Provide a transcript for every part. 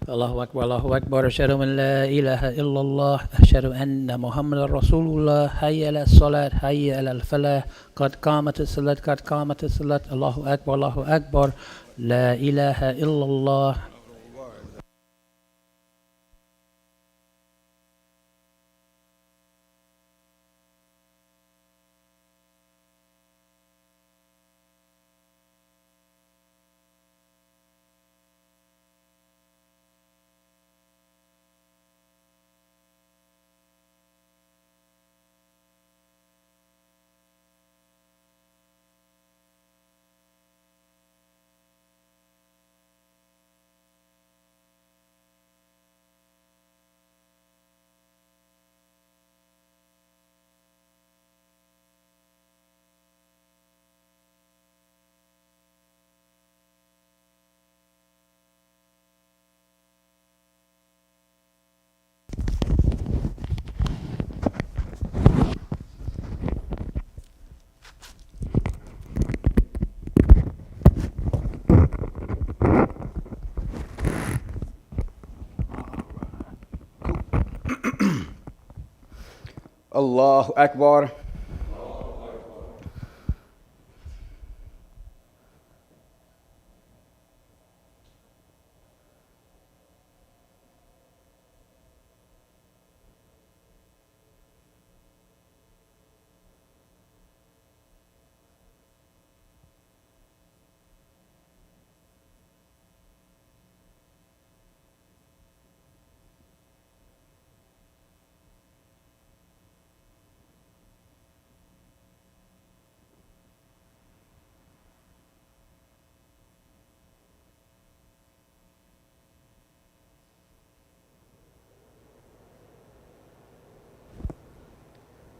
Allahu Akbar, Ashhadu an la ilaha illallah, Ashhadu anna Muhammadan Rasulullah, Hayya ala salat, Hayya ala falah, Qad qamat salat, Qad qamat salat, Allahu Akbar, La ilaha illallah. Allahu Akbar.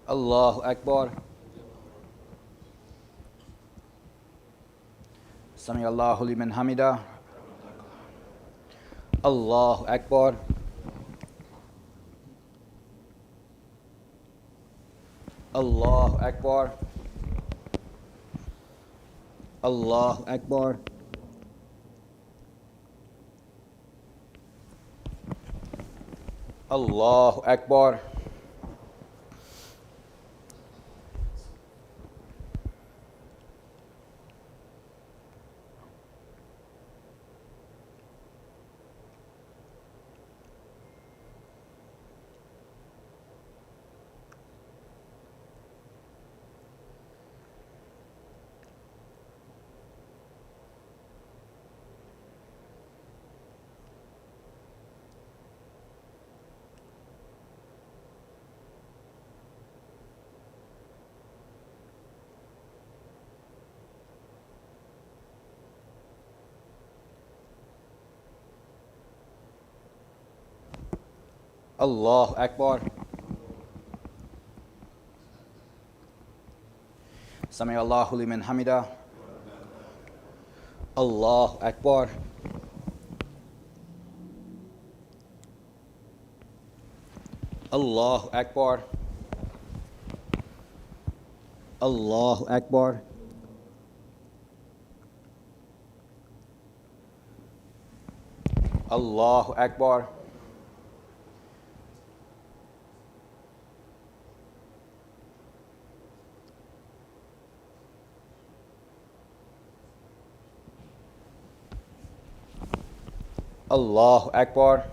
Allahu Akbar. Sami Allahu liman hamida. Allahu Akbar. Allahu Akbar. Allahu Akbar. Allahu Akbar. Allahu Akbar. Sami Allahu liman hamida. Allahu Akbar. Allahu Akbar. Allahu Akbar. Allahu Akbar. Allahu Akbar.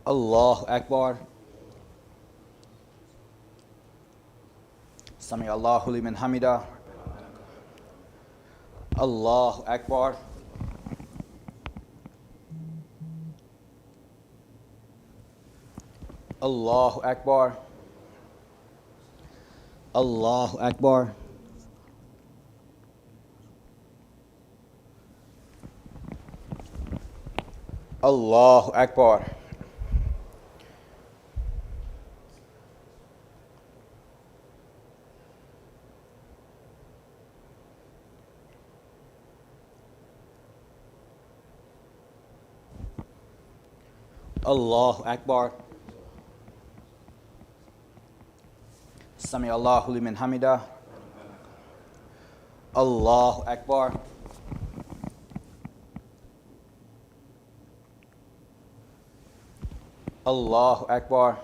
Allahu Akbar. Sami Allahu liman hamida. Allahu Akbar. Allahu Akbar. Allahu Akbar. Allahu Akbar. Allahu Akbar. Sami Allahu liman hamida. Allahu Akbar. Allahu Akbar.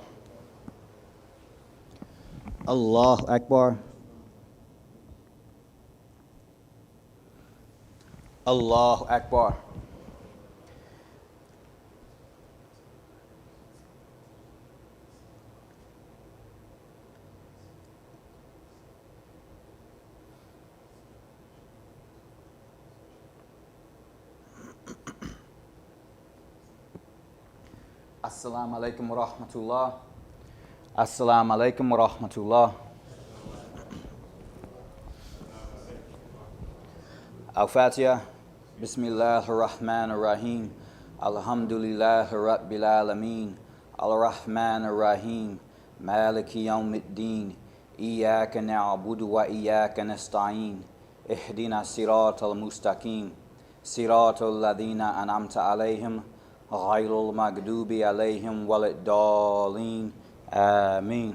Allahu Akbar. Allahu Akbar. Assalamu alaikum wa rahmatullah. Assalamu alaikum wa rahmatullah. Al-Fatiha. Bismillahir Rahmanir Rahim. Alhamdulillahi Rabbil Alameen. Ar-Rahmanir Rahim. Maliki Yawmiddin. Iyyaka na'budu wa iyyaka nasta'in. Ihdina siratal mustaqim. Siratal ladina an'amta alayhim. Ghayril maghdubi alayhim waladdallin. Ameen.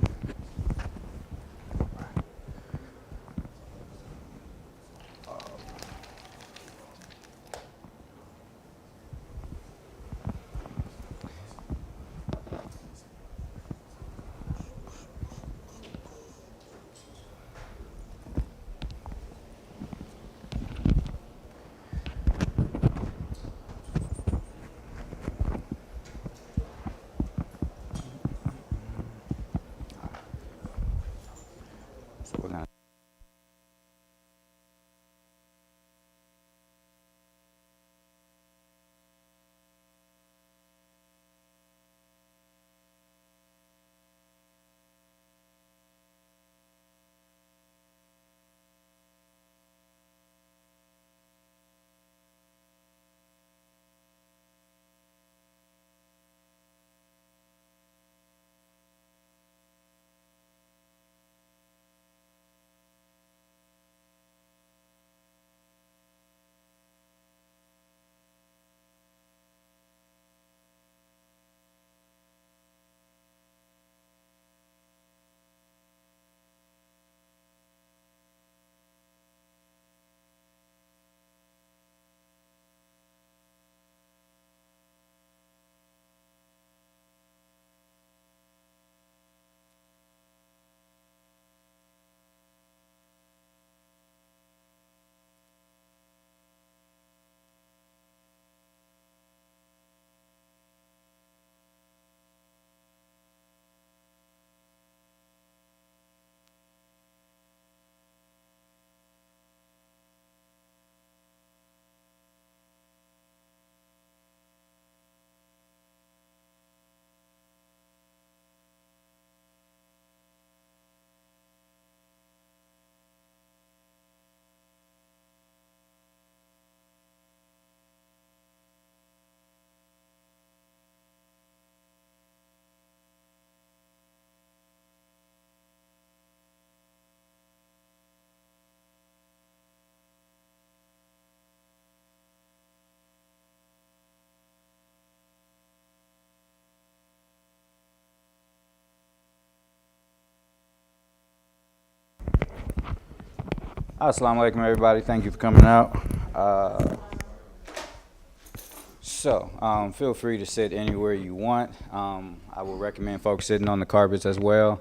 Assalamu alaikum, everybody. Thank you for coming out. Feel free to sit anywhere you want. I will recommend folks sitting on the carpets as well.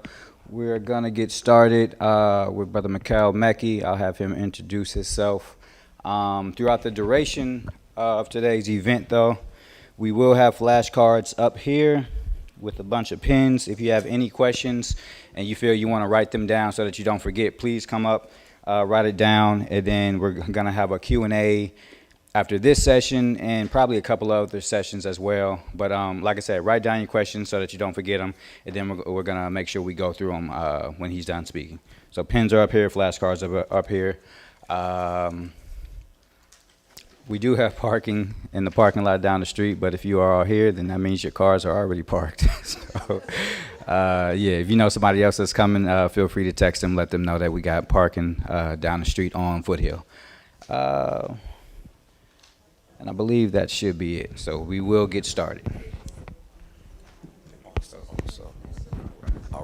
We're going to get started with Brother Mikal Mekki. I'll have him introduce himself. Throughout the duration of today's event, though, we will have flashcards up here with a bunch of pins. If you have any questions and you feel you want to write them down so that you don't forget, please come up. Write it down, and then we're going to have a Q&A after this session and probably a couple of other sessions as well. But like I said, write down your questions so that you don't forget them, and then we're going to make sure we go through them when he's done speaking. So pins are up here, flashcards are up here. We do have parking in the parking lot down the street, but if you are all here, then that means your cars are already parked. So, if you know somebody else that's coming, feel free to text them, let them know that we got parking down the street on Foothill. And I believe that should be it. So we will get started.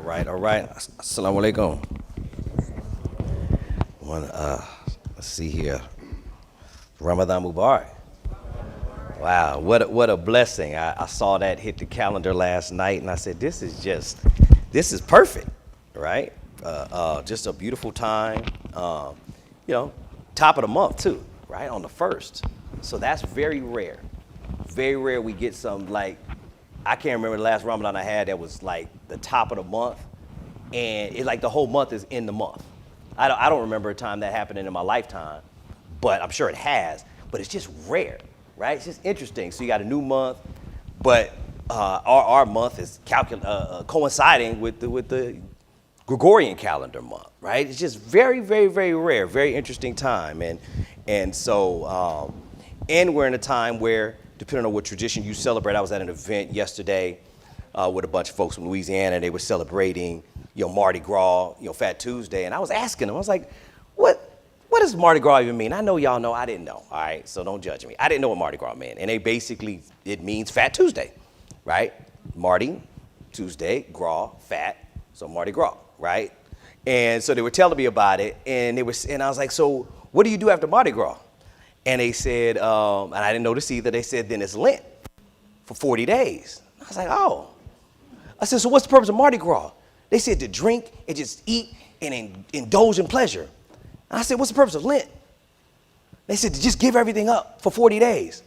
All right. Assalamu alaikum. Let's see here. Ramadan Mubarak. Wow, what a blessing. I saw that hit the calendar last night, and I said, this is perfect, right? Just a beautiful time. Top of the month, too, right, on the 1st. So that's very rare. Very rare we get some, like, I can't remember the last Ramadan I had that was, like, the top of the month, and it's like the whole month is in the month. I don't remember a time that happened in my lifetime, but I'm sure it has, but it's just rare, right? It's just interesting. So you got a new month, but our month is coinciding with the Gregorian calendar month, right? It's just very, very, very rare, very interesting time. And so we're in a time where, depending on what tradition you celebrate, I was at an event yesterday with a bunch of folks from Louisiana, and they were celebrating, Mardi Gras, Fat Tuesday, and I was asking them, I was like, what does Mardi Gras even mean? I know y'all know, I didn't know, all right? So don't judge me. I didn't know what Mardi Gras meant, and it means Fat Tuesday, right? Mardi, Tuesday, Gras, fat, so Mardi Gras, right? And so they were telling me about it, and I was like, so what do you do after Mardi Gras? And they said, and I didn't know this either, they said, then it's Lent for 40 days. I was like, oh. I said, so what's the purpose of Mardi Gras? They said to drink and just eat and indulge in pleasure. And I said, what's the purpose of Lent? They said to just give everything up for 40 days.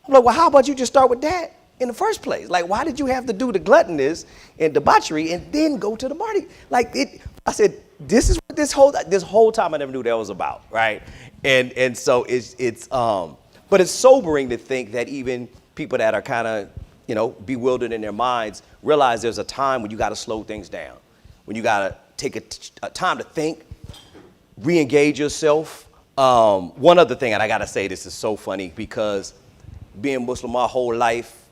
I'm like, well, how about you just start with that in the first place? Like, why did you have to do the gluttonous and debauchery and then go to the Mardi? I said, this is what this whole time I never knew that was about, right? And so but it's sobering to think that even people that are kind of, bewildered in their minds realize there's a time when you got to slow things down, when you got to take a time to think, re-engage yourself. One other thing, and I got to say this is so funny because being Muslim my whole life,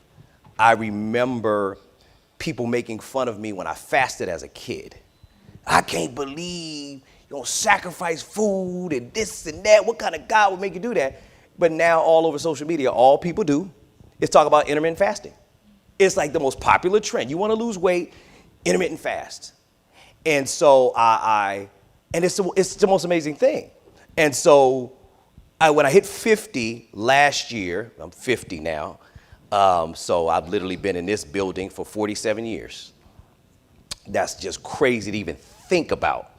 I remember people making fun of me when I fasted as a kid. I can't believe you don't sacrifice food and this and that. What kind of God would make you do that? But now all over social media, all people do is talk about intermittent fasting. It's like the most popular trend. You want to lose weight, intermittent fast. And so it's the most amazing thing. And so when I hit 50 last year, I'm 50 now, so I've literally been in this building for 47 years. That's just crazy to even think about,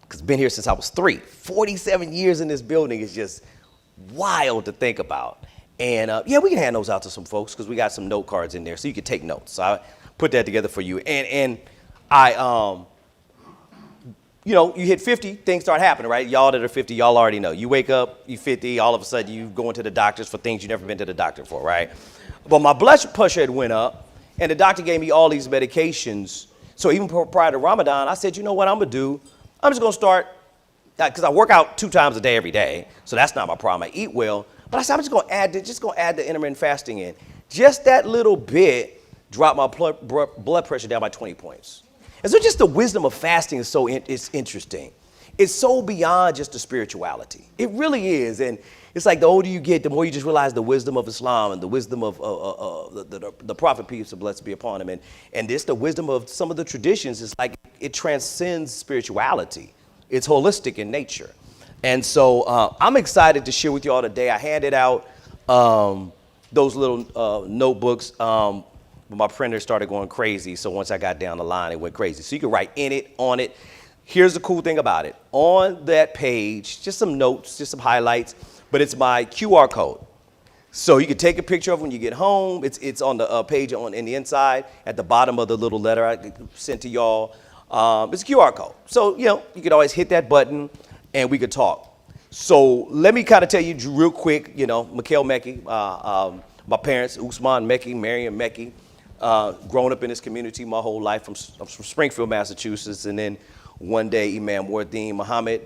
because I've been here since I was 3. 47 years in this building is just wild to think about. And we can hand those out to some folks because we got some note cards in there so you can take notes. So I put that together for you. And you hit 50, things start happening, right? Y'all that are 50, y'all already know. You wake up, you 50, all of a sudden you go into the doctors for things you've never been to the doctor for, right? But my blood pressure had went up, and the doctor gave me all these medications. So even prior to Ramadan, I said, you know what I'm going to do? I'm just going to start, because I work out 2 times a day every day, so that's not my problem. I eat well. But I said, I'm just going to add the intermittent fasting in. Just that little bit dropped my blood pressure down by 20 points. And so just the wisdom of fasting is interesting. It's so beyond just the spirituality. It really is. And it's like the older you get, the more you just realize the wisdom of Islam and the wisdom of the Prophet, peace and blessings be upon him. And this, the wisdom of some of the traditions, is like it transcends spirituality. It's holistic in nature. And so I'm excited to share with you all today. I handed out those little notebooks, but my printer started going crazy. So once I got down the line, it went crazy. So you can write in it, on it. Here's the cool thing about it. On that page, just some notes, just some highlights, but it's my QR code. So you can take a picture of it when you get home. It's on the page in the inside at the bottom of the little letter I sent to y'all. It's a QR code. So, you could always hit that button and we could talk. So let me kind of tell you real quick, Mikal Mekki, my parents, Usman Mekki, Mariam Mekki, grown up in this community my whole life. I'm from Springfield, Massachusetts. And then one day, Imam Waritheen Muhammad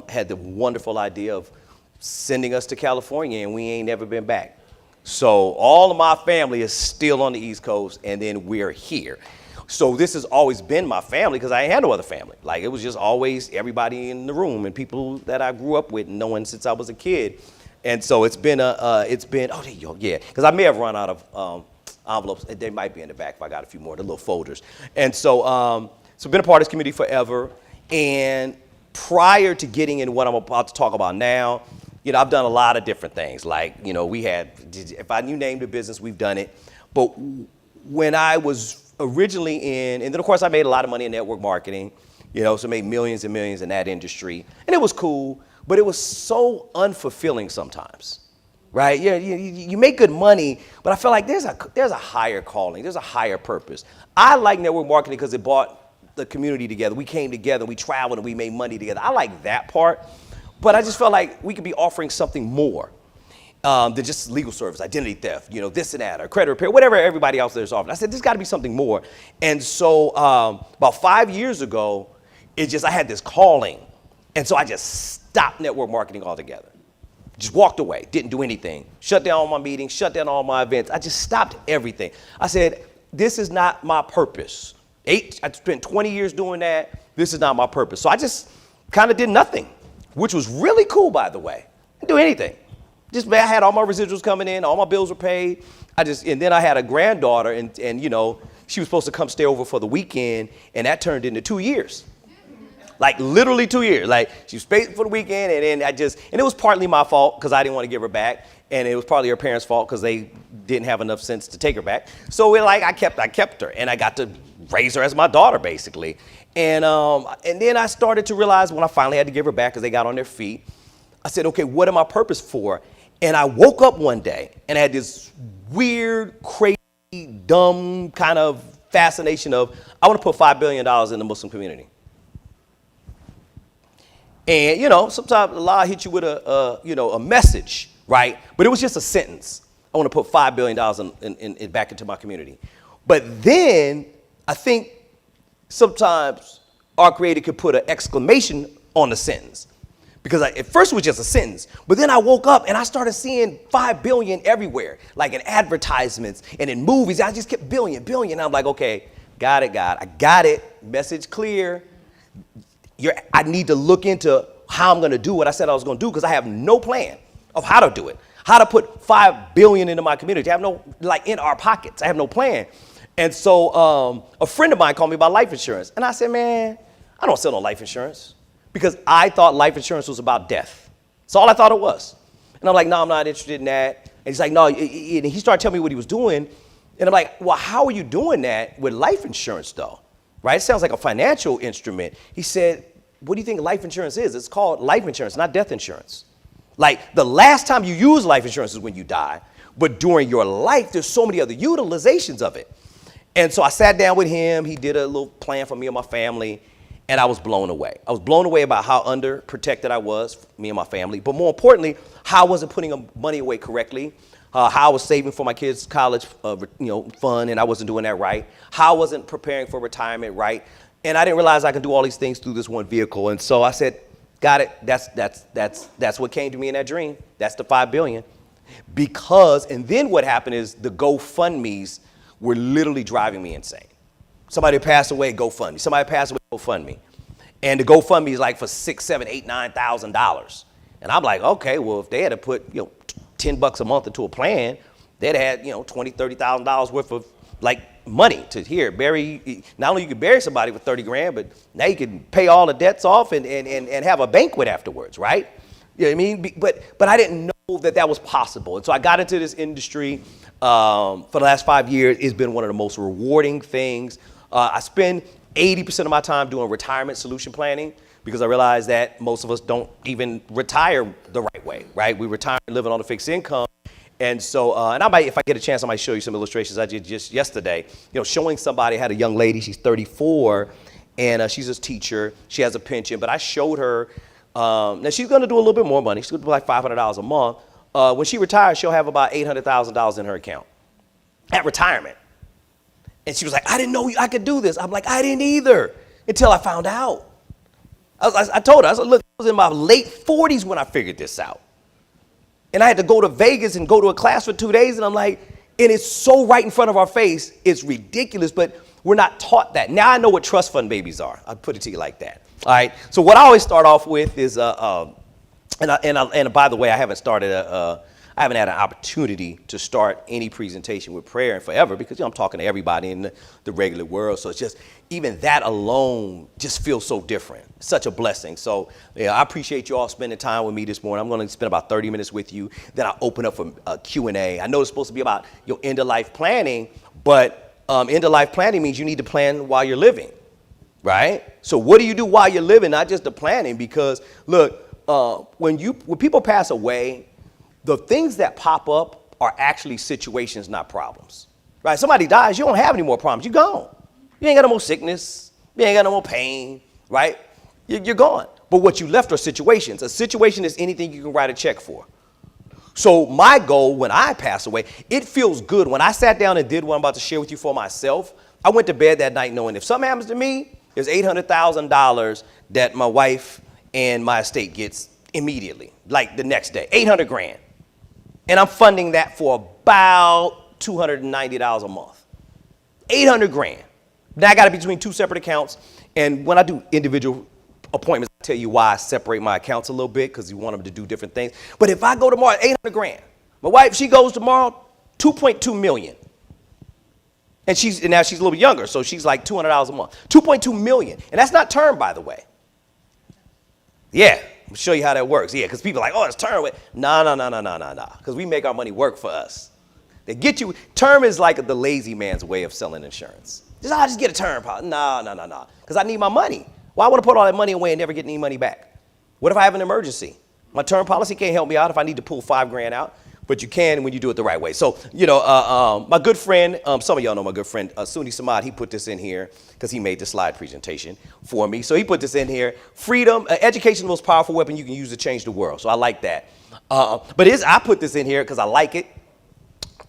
had the wonderful idea of sending us to California, and we ain't never been back. So all of my family is still on the East Coast, and then we're here. So this has always been my family because I ain't had no other family. Like, it was just always everybody in the room and people that I grew up with, knowing since I was a kid. And so oh, there you go, yeah. Because I may have run out of envelopes. They might be in the back if I got a few more, the little folders. And so So been a part of this community forever. And prior to getting in what I'm about to talk about now, you know, I've done a lot of different things. Like, you know, if you name the business, we've done it. But when I was originally and then of course I made a lot of money in network marketing, you know, so made millions and millions in that industry. And it was cool, but it was so unfulfilling sometimes, right? Yeah, you make good money, but I felt like there's a higher calling, there's a higher purpose. I like network marketing because it brought the community together. We came together, we traveled, and we made money together. I like that part, but I just felt like we could be offering something more than just legal service, identity theft, you know, this and that, or credit repair, whatever everybody else there's offering. I said, there's got to be something more. And so about 5 years ago, I had this calling, and so I just stopped network marketing altogether. Just walked away, didn't do anything. Shut down all my meetings, shut down all my events. I just stopped everything. I said, this is not my purpose. I spent 20 years doing that. This is not my purpose. So I just kind of did nothing, which was really cool, by the way. Didn't do anything. I had all my residuals coming in, all my bills were paid. And then I had a granddaughter, and you know, she was supposed to come stay over for the weekend, and that turned into 2 years. Like literally 2 years. Like she was paid for the weekend, and then and it was partly my fault because I didn't want to give her back, and it was partly her parents' fault because they didn't have enough sense to take her back. So I kept her, and I got to raise her as my daughter basically. And then I started to realize when I finally had to give her back because they got on their feet, I said, okay, what am I purpose for? And I woke up one day and I had this weird, crazy, dumb kind of fascination of I want to put $5 billion in the Muslim community. And, you know, sometimes Allah hits you with a message, right? But it was just a sentence. I want to put $5 billion back into my community. But then I think sometimes our Creator could put an exclamation on the sentence. Because at first it was just a sentence, but then I woke up and I started seeing 5 billion everywhere, like in advertisements and in movies. I just kept billion. I'm like, okay, got it, God. I got it. Message clear. I need to look into how I'm going to do what I said I was going to do because I have no plan of how to do it. How to put 5 billion into my community. I have no, like in our pockets. I have no plan. And so a friend of mine called me about life insurance. And I said, man, I don't sell no life insurance. Because I thought life insurance was about death. That's all I thought it was. And I'm like, no, I'm not interested in that. And he's like, no. And he started telling me what he was doing. And I'm like, well, how are you doing that with life insurance, though? Right? It sounds like a financial instrument. He said, what do you think life insurance is? It's called life insurance, not death insurance. Like the last time you use life insurance is when you die. But during your life, there's so many other utilizations of it. And so I sat down with him. He did a little plan for me and my family. And I was blown away. I was blown away about how underprotected I was, me and my family. But more importantly, how I wasn't putting money away correctly. How I was saving for my kids' college fund, and I wasn't doing that right. How I wasn't preparing for retirement right. And I didn't realize I could do all these things through this one vehicle. And so I said, got it. That's what came to me in that dream. That's the 5 billion. And then what happened is the GoFundMes were literally driving me insane. Somebody passed away, GoFundMe. Somebody passed away, GoFundMe. And the GoFundMe is like for $6,000, $7,000, $8,000, $9,000. And I'm like, okay, well, if they had to put $10 a month into a plan, they'd had $20,000, $30,000 worth of like money to bury. Not only you could bury somebody for 30 grand, but now you can pay all the debts off and have a banquet afterwards, right? You know what I mean? But I didn't know that was possible. And so I got into this industry for the last 5 years. It's been one of the most rewarding things. I spend 80% of my time doing retirement solution planning because I realize that most of us don't even retire the right way, right? We retire living on a fixed income. And so, if I get a chance, I might show you some illustrations I did just yesterday, showing somebody. I had a young lady, she's 34, and she's a teacher. She has a pension, but I showed her, now she's going to do a little bit more money. She's going to do like $500 a month. When she retires, she'll have about $800,000 in her account at retirement. And she was like, I didn't know I could do this. I'm like, I didn't either until I found out. I told her, I said, look, I was in my late 40s when I figured this out. And I had to go to Vegas and go to a class for 2 days. And I'm like, and it's so right in front of our face. It's ridiculous, but we're not taught that. Now I know what trust fund babies are. I'll put it to you like that. All right. So what I always start off with is, and by the way, I haven't started I haven't had an opportunity to start any presentation with prayer in forever because I'm talking to everybody in the regular world. So it's just, even that alone just feels so different. Such a blessing. So yeah, I appreciate you all spending time with me this morning. I'm going to spend about 30 minutes with you. Then I'll open up for a Q&A. I know it's supposed to be about your end-of-life planning, but end-of-life planning means you need to plan while you're living, right? So what do you do while you're living, not just the planning? Because look, when people pass away, the things that pop up are actually situations, not problems, right? Somebody dies, you don't have any more problems. You're gone. You ain't got no more sickness. You ain't got no more pain, right? You're gone. But what you left are situations. A situation is anything you can write a check for. So my goal when I pass away, it feels good. When I sat down and did what I'm about to share with you for myself, I went to bed that night knowing if something happens to me, there's $800,000 that my wife and my estate gets immediately, like the next day, 800 grand. And I'm funding that for about $290 a month. 800 grand. Now I got it between two separate accounts. And when I do individual appointments, I tell you why I separate my accounts a little bit, because you want them to do different things. But if I go tomorrow, 800 grand. My wife, she goes tomorrow, 2.2 million. And now she's a little bit younger, so she's like $200 a month. 2.2 million. And that's not term, by the way. Yeah, I'll show you how that works. Yeah, because people are like, oh, it's term. No. Because we make our money work for us. They get you. Term is like the lazy man's way of selling insurance. Just get a term policy. No. Because I need my money. Why would I put all that money away and never get any money back? What if I have an emergency? My term policy can't help me out if I need to pull $5 grand out. But you can when you do it the right way. So, my good friend, some of y'all know my good friend, Sunni Samad, he put this in here because he made the slide presentation for me. So he put this in here. Freedom, education is the most powerful weapon you can use to change the world. So I like that. I put this in here because I like it.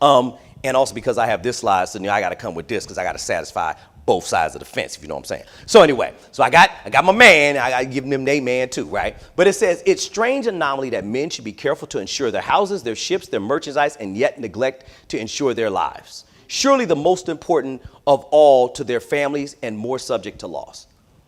And also because I have this slide, so I got to come with this because I got to satisfy both sides of the fence, if you know what I'm saying. So anyway, so I got my man, I got to give them their man too, right? But it says, it's strange anomaly that men should be careful to insure their houses, their ships, their merchandise, and yet neglect to insure their lives. Surely the most important of all to their families and more subject to loss,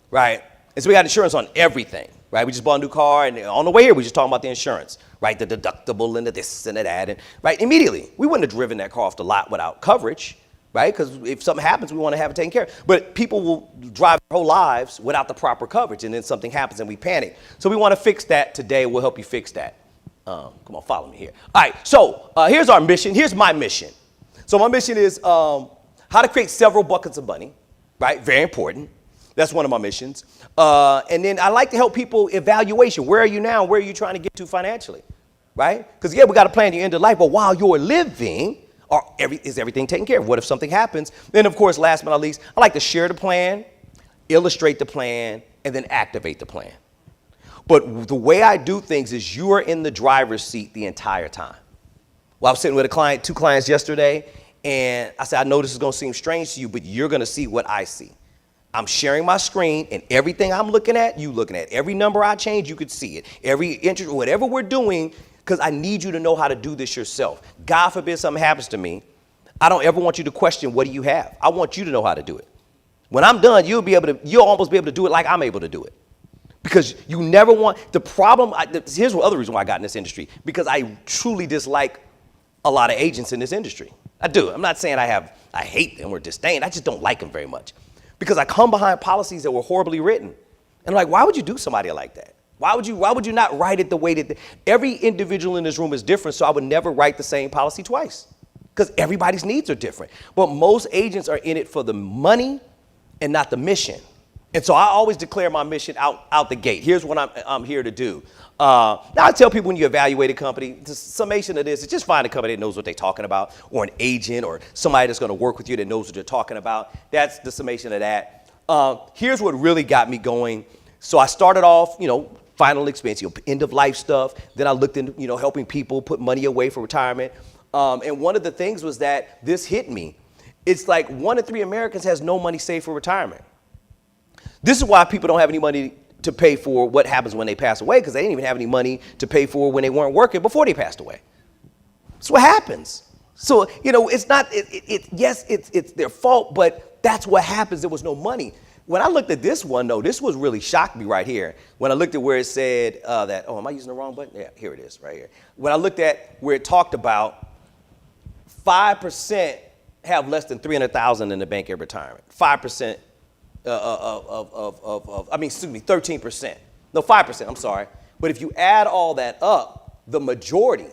right? And so we got insurance on everything, right? We just bought a new car, and on the way here, we just talking about the insurance, right? The deductible and the this and the that, and right, immediately, we wouldn't have driven that car off the lot without coverage, right? Because if something happens, we want to have it taken care of. But people will drive their whole lives without the proper coverage, and then something happens and we panic. So we want to fix that today. We'll help you fix that. Come on, follow me here. All right, so here's our mission. Here's my mission. So my mission is how to create several buckets of money, right? Very important. That's one of my missions. And then I like to help people evaluation. Where are you now? Where are you trying to get to financially, right? Because, yeah, we got to plan your end of life, but while you're living, is everything taken care of? What if something happens? Then, of course, last but not least, I like to share the plan, illustrate the plan, and then activate the plan. But the way I do things is you are in the driver's seat the entire time. Well, I was sitting with two clients yesterday, and I said, I know this is going to seem strange to you, but you're going to see what I see. I'm sharing my screen, and everything I'm looking at, you looking at. Every number I change, you could see it. Every interest, whatever we're doing, because I need you to know how to do this yourself. God forbid something happens to me. I don't ever want you to question, what do you have? I want you to know how to do it. When I'm done, you'll almost be able to do it like I'm able to do it. Because you never want, the problem, here's the other reason why I got in this industry, because I truly dislike a lot of agents in this industry. I do. I'm not saying I hate them or disdain. I just don't like them very much. Because I come behind policies that were horribly written. And I'm like, why would you do somebody like that? Why would you not write it the way that every individual in this room is different, so I would never write the same policy twice because everybody's needs are different. But most agents are in it for the money and not the mission. And so I always declare my mission out the gate. Here's what I'm here to do. Now I tell people when you evaluate a company, the summation of this is just find a company that knows what they're talking about, or an agent or somebody that's going to work with you that knows what they're talking about. That's the summation of that. Here's what really got me going. So I started off, final expense, end of life stuff. Then I looked into, helping people put money away for retirement. And one of the things was that this hit me. It's like 1 in 3 Americans has no money saved for retirement. This is why people don't have any money to pay for what happens when they pass away, because they didn't even have any money to pay for when they weren't working before they passed away. That's what happens. So, it's not, yes, it's their fault, but that's what happens. There was no money. when I looked at this one, though, this was really shocked me right here. When I looked at where it said that, oh, am I using the wrong button? Yeah, here it is, right here. When I looked at where it talked about 5% have less than $300,000 in the bank at retirement. 5% 13%. No, 5%, I'm sorry. But if you add all that up, the majority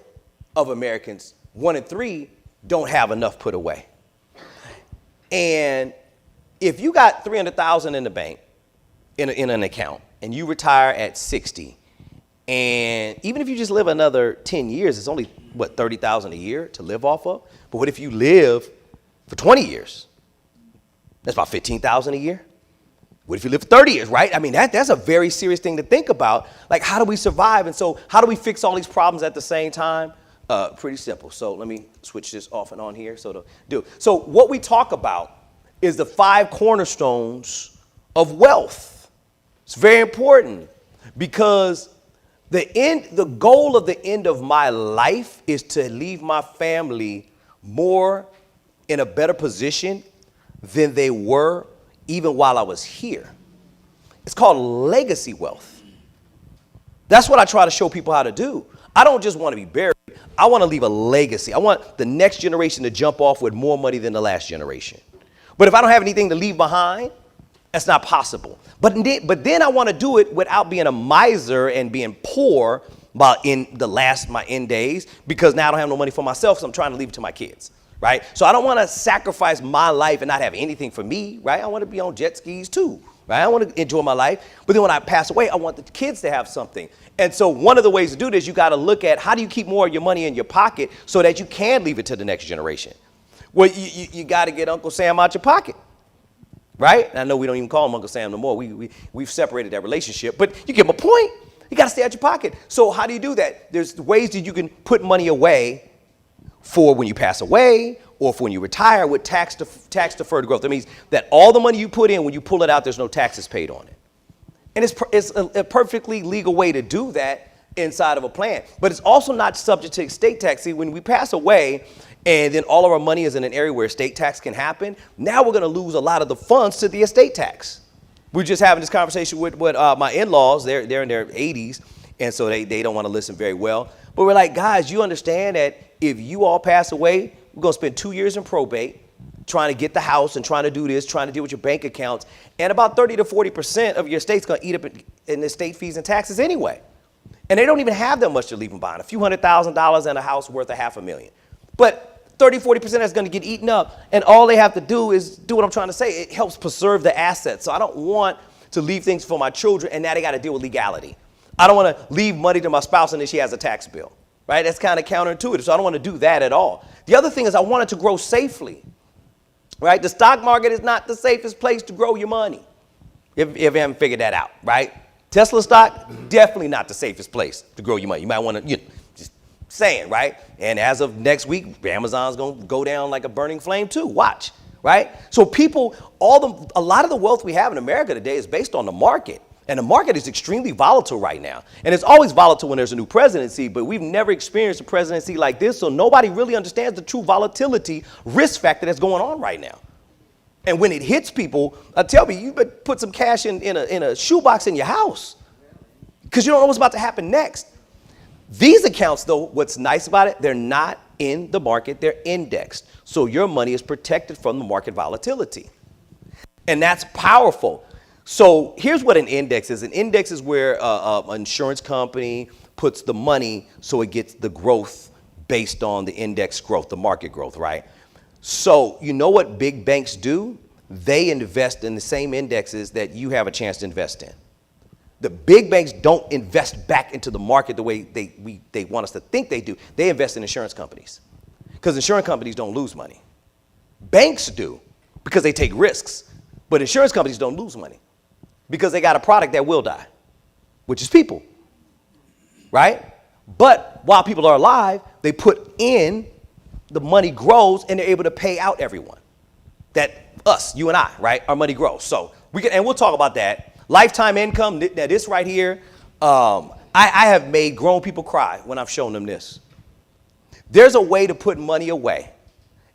of Americans, 1 in 3, don't have enough put away. And if you got $300,000 in the bank, in an account, and you retire at 60, and even if you just live another 10 years, it's only, what, $30,000 a year to live off of? But what if you live for 20 years? That's about $15,000 a year. What if you live for 30 years, right? I mean, that's a very serious thing to think about. Like, how do we survive? And so how do we fix all these problems at the same time? Pretty simple. So let me switch this off and on here. So what we talk about is the 5 cornerstones of wealth. It's very important because the goal of the end of my life is to leave my family more in a better position than they were even while I was here. It's called legacy wealth. That's what I try to show people how to do. I don't just want to be buried. I want to leave a legacy. I want the next generation to jump off with more money than the last generation. But if I don't have anything to leave behind, that's not possible. But then I want to do it without being a miser and being poor in my end days, because now I don't have no money for myself, so I'm trying to leave it to my kids, right? So I don't want to sacrifice my life and not have anything for me, right? I want to be on jet skis too, right? I want to enjoy my life. But then when I pass away, I want the kids to have something. And so one of the ways to do this, you got to look at how do you keep more of your money in your pocket so that you can leave it to the next generation. Well, you got to get Uncle Sam out your pocket, right? And I know we don't even call him Uncle Sam no more. We've separated that relationship, but you get my point. You got to stay out your pocket. So how do you do that? There's ways that you can put money away for when you pass away or for when you retire with tax deferred growth. That means that all the money you put in, when you pull it out, there's no taxes paid on it. And it's a perfectly legal way to do that inside of a plan. But it's also not subject to estate tax. See, when we pass away and then all of our money is in an area where estate tax can happen, now we're going to lose a lot of the funds to the estate tax. We're just having this conversation with my in-laws. They're in their 80s, and so they don't want to listen very well. But we're like, guys, you understand that if you all pass away, we're going to spend 2 years in probate, trying to get the house and trying to do this, trying to deal with your bank accounts. And about 30 to 40% of your estate's going to eat up in estate fees and taxes anyway. And they don't even have that much to leave them behind. A few $100,000 and a house worth $500,000. But 30, 40% is going to get eaten up. And all they have to do is do what I'm trying to say. It helps preserve the assets. So I don't want to leave things for my children and now they got to deal with legality. I don't want to leave money to my spouse and then she has a tax bill, right? That's kind of counterintuitive. So I don't want to do that at all. The other thing is I want it to grow safely. Right? The stock market is not the safest place to grow your money, if you haven't figured that out, right? Tesla stock, definitely not the safest place to grow your money. You might want to, just saying, right? And as of next week, Amazon's going to go down like a burning flame too. Watch, right? So a lot of the wealth we have in America today is based on the market. And the market is extremely volatile right now. And it's always volatile when there's a new presidency, but we've never experienced a presidency like this, so nobody really understands the true volatility risk factor that's going on right now. And when it hits people, I tell you, you better put some cash in a shoebox in your house because you don't know what's about to happen next. These accounts, though, what's nice about it, they're not in the market, they're indexed. So your money is protected from the market volatility. And that's powerful. So here's what an index is. An index is where an insurance company puts the money so it gets the growth based on the index growth, the market growth, right? So you know what big banks do? They invest in the same indexes that you have a chance to invest in. The big banks don't invest back into the market the way they want us to think they do. They invest in insurance companies because insurance companies don't lose money. Banks do because they take risks, but insurance companies don't lose money because they got a product that will die, which is people, right? But while people are alive, they put in, the money grows, and they're able to pay out everyone. You and I, right? Our money grows. So we'll talk about that. Lifetime income, now this right here, I have made grown people cry when I've shown them this. There's a way to put money away.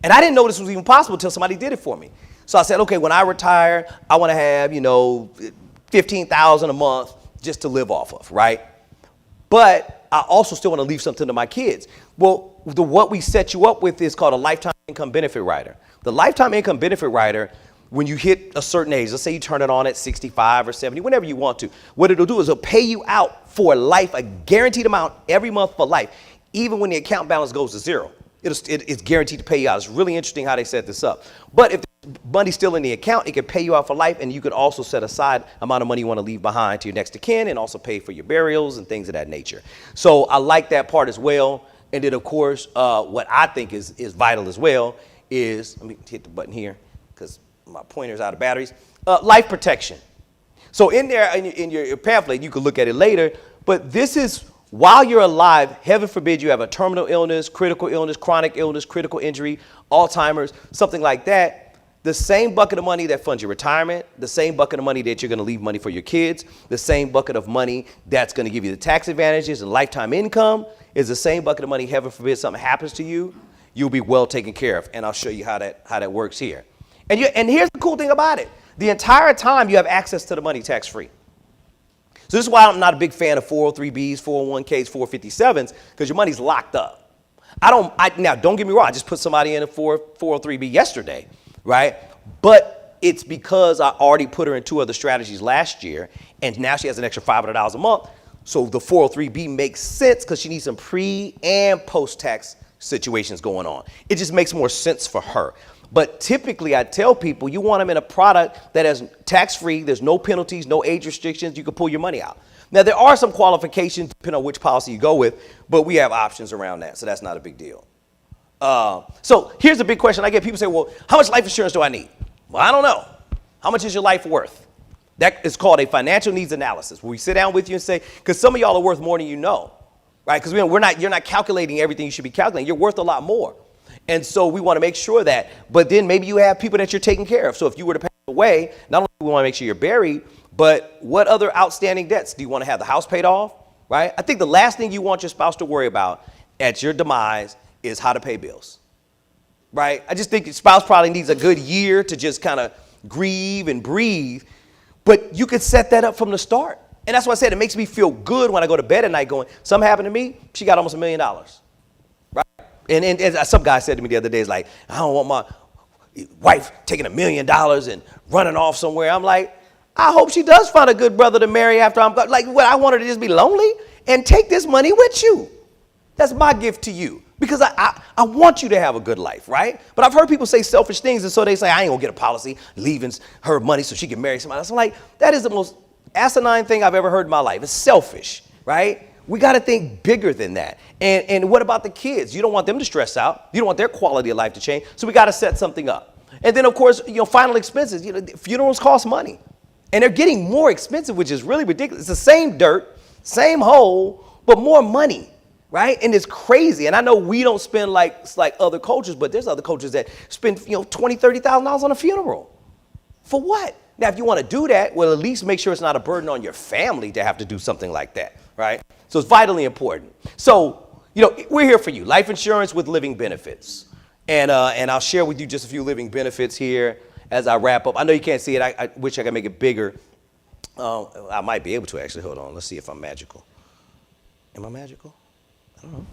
And I didn't know this was even possible until somebody did it for me. So I said, okay, when I retire, I want to have, $15,000 a month just to live off of, right? But I also still want to leave something to my kids. Well, what we set you up with is called a lifetime income benefit rider. The lifetime income benefit rider, when you hit a certain age, let's say you turn it on at 65 or 70, whenever you want to, what it'll do is it'll pay you out for life, a guaranteed amount every month for life, even when the account balance goes to zero. It's guaranteed to pay you out. It's really interesting how they set this up. But if the money's still in the account, it can pay you out for life, and you could also set aside amount of money you want to leave behind to your next of kin and also pay for your burials and things of that nature. So I like that part as well. And then, of course, what I think is vital as well is, let me hit the button here because my pointer's out of batteries, life protection. So in there, in your pamphlet, you can look at it later, but this is while you're alive, heaven forbid you have a terminal illness, critical illness, chronic illness, critical injury, Alzheimer's, something like that. The same bucket of money that funds your retirement, the same bucket of money that you're going to leave money for your kids, the same bucket of money that's going to give you the tax advantages and lifetime income is the same bucket of money, heaven forbid something happens to you, you'll be well taken care of. And I'll show you how that works here. And here's the cool thing about it. The entire time you have access to the money tax-free. So this is why I'm not a big fan of 403Bs, 401Ks, 457s, because your money's locked up. Now, don't get me wrong, I just put somebody in a 403B yesterday, right? But it's because I already put her in 2 other strategies last year, and now she has an extra $500 a month. So the 403B makes sense because she needs some pre and post-tax situations going on. It just makes more sense for her. But typically, I tell people you want them in a product that has tax-free, there's no penalties, no age restrictions, you can pull your money out. Now, there are some qualifications depending on which policy you go with, but we have options around that, so that's not a big deal. So here's the big question I get. People say, well, how much life insurance do I need? Well, I don't know. How much is your life worth? That is called a financial needs analysis, where we sit down with you and say, because some of y'all are worth more than you know, right? Because you're not calculating everything you should be calculating. You're worth a lot more. And so we want to make sure that, but then maybe you have people that you're taking care of. So if you were to pass away, not only do we want to make sure you're buried, but what other outstanding debts? Do you want to have the house paid off, right? I think the last thing you want your spouse to worry about at your demise is how to pay bills, right? I just think your spouse probably needs a good year to just kind of grieve and breathe, but you could set that up from the start. And that's why I said it makes me feel good when I go to bed at night going, something happened to me, she got almost $1 million. And as some guy said to me the other day, it's like, I don't want my wife taking $1 million and running off somewhere. I'm like, I hope she does find a good brother to marry after I'm gone. Like, what, I want her to just be lonely and take this money with you. That's my gift to you because I want you to have a good life, right? But I've heard people say selfish things, and so they say, I ain't gonna get a policy leaving her money so she can marry somebody else. I'm like, that is the most asinine thing I've ever heard in my life. It's selfish, right? We got to think bigger than that. And what about the kids? You don't want them to stress out. You don't want their quality of life to change. So we got to set something up. And then, of course, final expenses. Funerals cost money. And they're getting more expensive, which is really ridiculous. It's the same dirt, same hole, but more money, right? And it's crazy. And I know we don't spend like other cultures, but there's other cultures that spend, $20,000, $30,000 on a funeral. For what? Now, if you want to do that, well, at least make sure it's not a burden on your family to have to do something like that, right? So it's vitally important. So, we're here for you. Life insurance with living benefits. And I'll share with you just a few living benefits here as I wrap up. I know you can't see it. I wish I could make it bigger. I might be able to, actually. Hold on. Let's see if I'm magical. Am I magical? I don't know.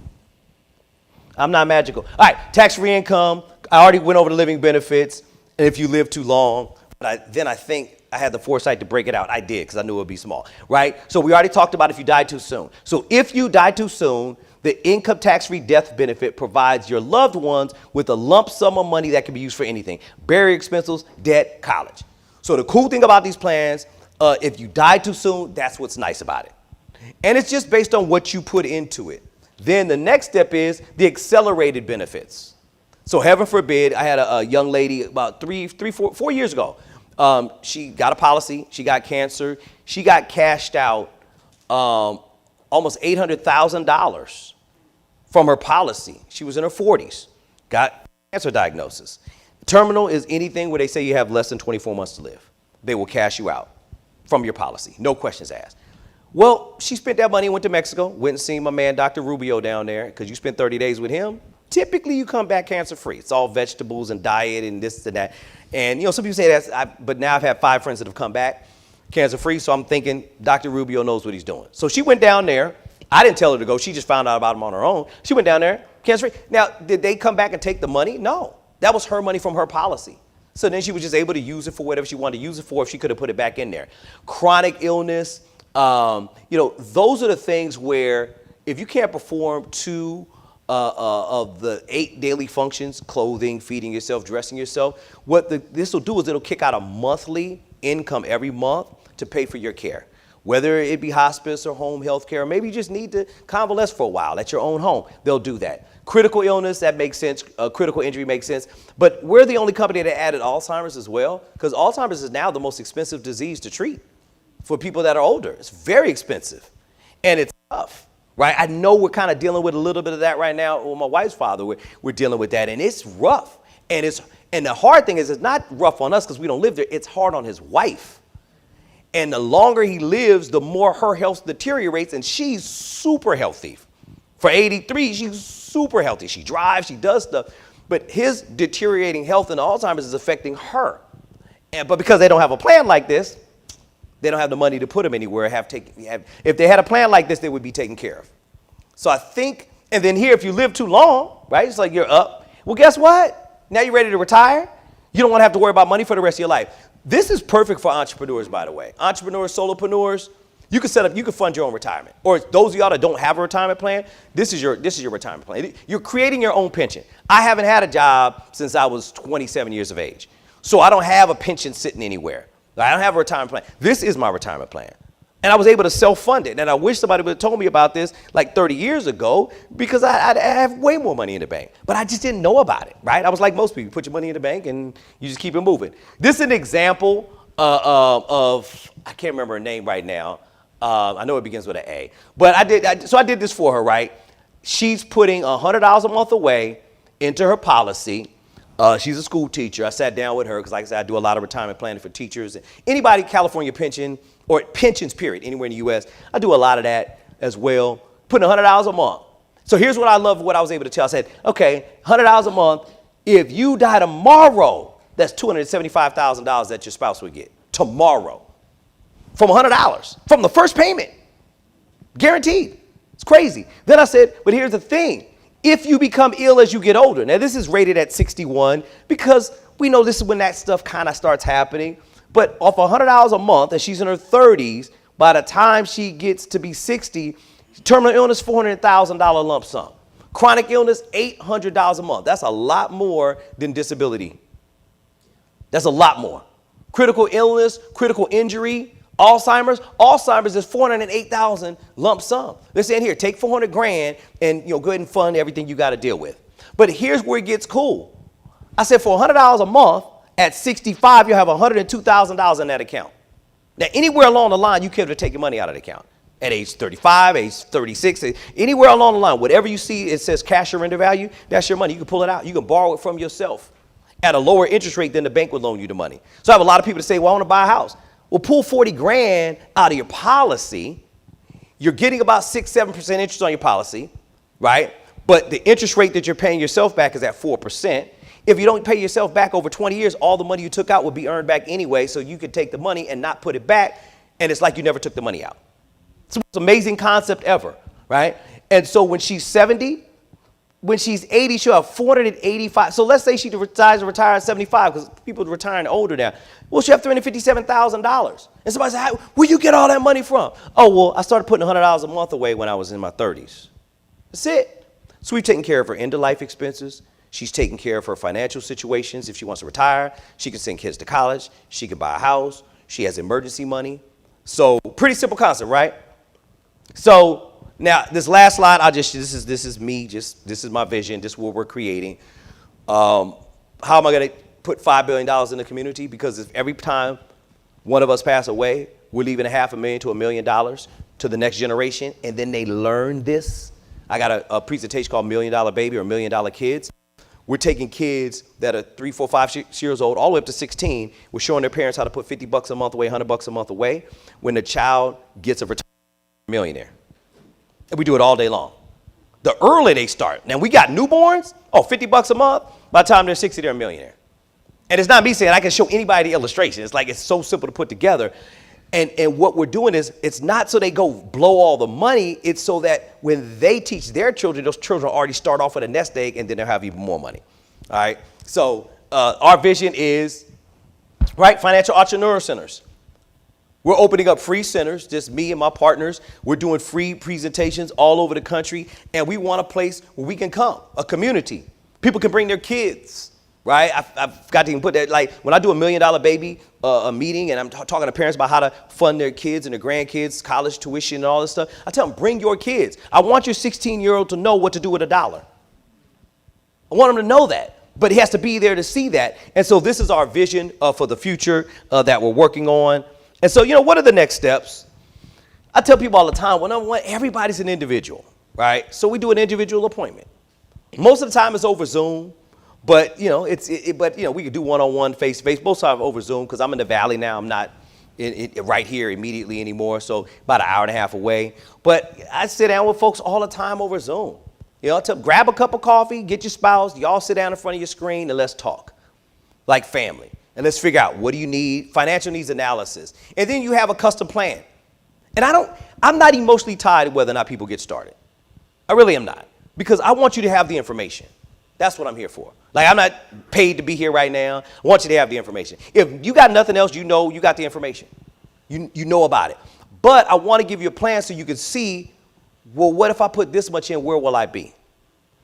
I'm not magical. All right. Tax-free income. I already went over the living benefits. And if you live too long. But then I think I had the foresight to break it out. I did, because I knew it would be small, right? So we already talked about if you die too soon. So if you die too soon, the income tax-free death benefit provides your loved ones with a lump sum of money that can be used for anything. Burial expenses, debt, college. So the cool thing about these plans, if you die too soon, that's what's nice about it. And it's just based on what you put into it. Then the next step is the accelerated benefits. So heaven forbid, I had a young lady about 4 years ago. She got a policy. She got cancer. She got cashed out almost $800,000 from her policy. She was in her 40s, got cancer diagnosis. Terminal is anything where they say you have less than 24 months to live. They will cash you out from your policy. No questions asked. Well, she spent that money and went to Mexico, went and seen my man, Dr. Rubio, down there, because you spent 30 days with him. typically you come back cancer-free. It's all vegetables and diet and this and that. And, some people say but now I've had 5 friends that have come back cancer-free, so I'm thinking Dr. Rubio knows what he's doing. So she went down there. I didn't tell her to go. She just found out about him on her own. She went down there, cancer-free. Now, did they come back and take the money? No. That was her money from her policy. So then she was just able to use it for whatever she wanted to use it for if she could have put it back in there. Chronic illness, those are the things where if you can't perform 2 of the 8 daily functions, clothing, feeding yourself, dressing yourself, what this will do is it'll kick out a monthly income every month to pay for your care. Whether it be hospice or home health care, or maybe you just need to convalesce for a while at your own home, they'll do that. Critical illness, that makes sense. Critical injury makes sense. But we're the only company that added Alzheimer's as well, because Alzheimer's is now the most expensive disease to treat for people that are older. It's very expensive, and it's tough, right? I know we're kind of dealing with a little bit of that right now. Well, my wife's father, we're dealing with that, and it's rough. And the hard thing is it's not rough on us because we don't live there. It's hard on his wife. And the longer he lives, the more her health deteriorates, and she's super healthy. For 83, she's super healthy. She drives, she does stuff, but his deteriorating health and Alzheimer's is affecting her. But because they don't have a plan like this, they don't have the money to put him anywhere. If they had a plan like this, they would be taken care of. So I think, and then here, if you live too long, right, it's like you're up. Well, guess what? Now you're ready to retire. You don't want to have to worry about money for the rest of your life. This is perfect for entrepreneurs, by the way. Entrepreneurs, solopreneurs, you can fund your own retirement. Or those of y'all that don't have a retirement plan, this is your retirement plan. You're creating your own pension. I haven't had a job since I was 27 years of age. So I don't have a pension sitting anywhere. I don't have a retirement plan. This is my retirement plan. And I was able to self-fund it. And I wish somebody would have told me about this like 30 years ago, because I have way more money in the bank. But I just didn't know about it, right? I was like most people. You put your money in the bank and you just keep it moving. This is an example of, I can't remember her name right now. I know it begins with an A. But I did this for her, right? She's putting $100 a month away into her policy. She's a school teacher. I sat down with her because, like I said, I do a lot of retirement planning for teachers. Anybody California pension, or pensions period, anywhere in the U.S., I do a lot of that as well, putting $100 a month. So here's what I love, what I was able to tell. I said, okay, $100 a month. If you die tomorrow, that's $275,000 that your spouse would get tomorrow from $100, from the first payment, guaranteed. It's crazy. Then I said, but here's the thing. If you become ill as you get older, now this is rated at 61 because we know this is when that stuff kind of starts happening. But off $100 a month, and she's in her 30s, by the time she gets to be 60, terminal illness, $400,000 lump sum. Chronic illness, $800 a month. That's a lot more than disability. That's a lot more. Critical illness, critical injury, Alzheimer's is $408,000 lump sum. They're saying here, take $400,000 and go ahead and fund everything you got to deal with. But here's where it gets cool. I said for $100 a month, at 65, you'll have $102,000 in that account. Now, anywhere along the line, you could have taken money out of the account. At age 35, age 36, anywhere along the line, whatever you see, it says cash surrender value, that's your money. You can pull it out. You can borrow it from yourself at a lower interest rate than the bank would loan you the money. So I have a lot of people that say, well, I want to buy a house. Well, pull $40,000 out of your policy. You're getting about 6-7% interest on your policy, right? But the interest rate that you're paying yourself back is at 4%. If you don't pay yourself back over 20 years, all the money you took out will be earned back anyway, so you could take the money and not put it back, and it's like you never took the money out. It's the most amazing concept ever, right? And so when she's 70, when she's 80, she'll have 485. So let's say she decides to retire at 75, because people are retiring older now. Well, she'll have $357,000. And somebody said, where you get all that money from? Oh, well, I started putting $100 a month away when I was in my 30s. That's it. So we've taken care of her end-of-life expenses. She's taking care of her financial situations. If she wants to retire, she can send kids to college. She can buy a house. She has emergency money. So pretty simple concept, right? So now this last slide, this is me, this is my vision. This is what we're creating. How am I going to put $5 billion in the community? Because if every time one of us pass away, we're leaving $500,000 to $1 million to the next generation, and then they learn this. I got a presentation called $1 Million Baby or $1 Million Kids. We're taking kids that are 3, 4, 5, 6 years old, all the way up to 16. We're showing their parents how to put $50 a month away, $100 a month away. When the child gets a retirement, millionaire. And we do it all day long. The earlier they start. Now we got newborns, $50 a month. By the time they're 60, they're a millionaire. And it's not me saying I can show anybody the illustration. It's like it's so simple to put together. And what we're doing is it's not so they go blow all the money. It's so that when they teach their children, those children already start off with a nest egg and then they'll have even more money. All right. So our vision is, right, financial entrepreneur centers. We're opening up free centers, just me and my partners. We're doing free presentations all over the country. And we want a place where we can come, a community. People can bring their kids. Right? I've got to even put that, like when I do $1 million baby a meeting and I'm talking to parents about how to fund their kids and their grandkids, college tuition and all this stuff, I tell them, bring your kids. I want your 16-year-old to know what to do with $1. I want them to know that, but he has to be there to see that. And so this is our vision for the future that we're working on. And so, what are the next steps? I tell people all the time, well, number one, everybody's an individual, right? So we do an individual appointment. Most of the time it's over Zoom. But, we could do one-on-one, face-to-face. Most of the time over Zoom because I'm in the Valley now. I'm not right here immediately anymore, so about an hour and a half away. But I sit down with folks all the time over Zoom. Grab a cup of coffee, get your spouse, y'all sit down in front of your screen, and let's talk like family. And let's figure out what do you need, financial needs analysis. And then you have a custom plan. And I'm not emotionally tied to whether or not people get started. I really am not because I want you to have the information. That's what I'm here for. Like, I'm not paid to be here right now. I want you to have the information. If you got nothing else, you got the information. You know about it. But I want to give you a plan so you can see, well, what if I put this much in, where will I be?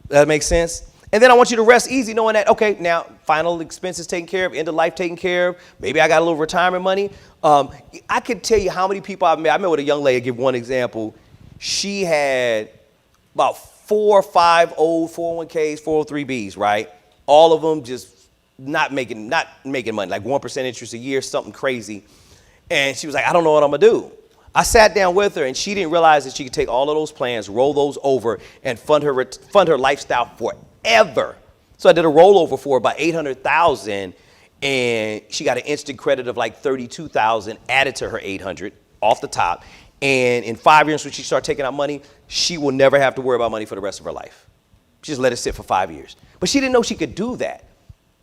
Does that make sense? And then I want you to rest easy knowing that, okay, now final expenses taken care of, end of life taken care of. Maybe I got a little retirement money. I could tell you how many people I've met. I met with a young lady, I'll give one example. She had about 4 or 5 old 401ks, 403bs, right? All of them just not making money, like 1% interest a year, something crazy. And she was like, I don't know what I'm gonna do. I sat down with her and she didn't realize that she could take all of those plans, roll those over and fund her lifestyle forever. So I did a rollover for her about $800,000 and she got an instant credit of like $32,000 added to her $800 off the top. And in 5 years, when she started taking out money, she will never have to worry about money for the rest of her life. She just let it sit for 5 years. But she didn't know she could do that.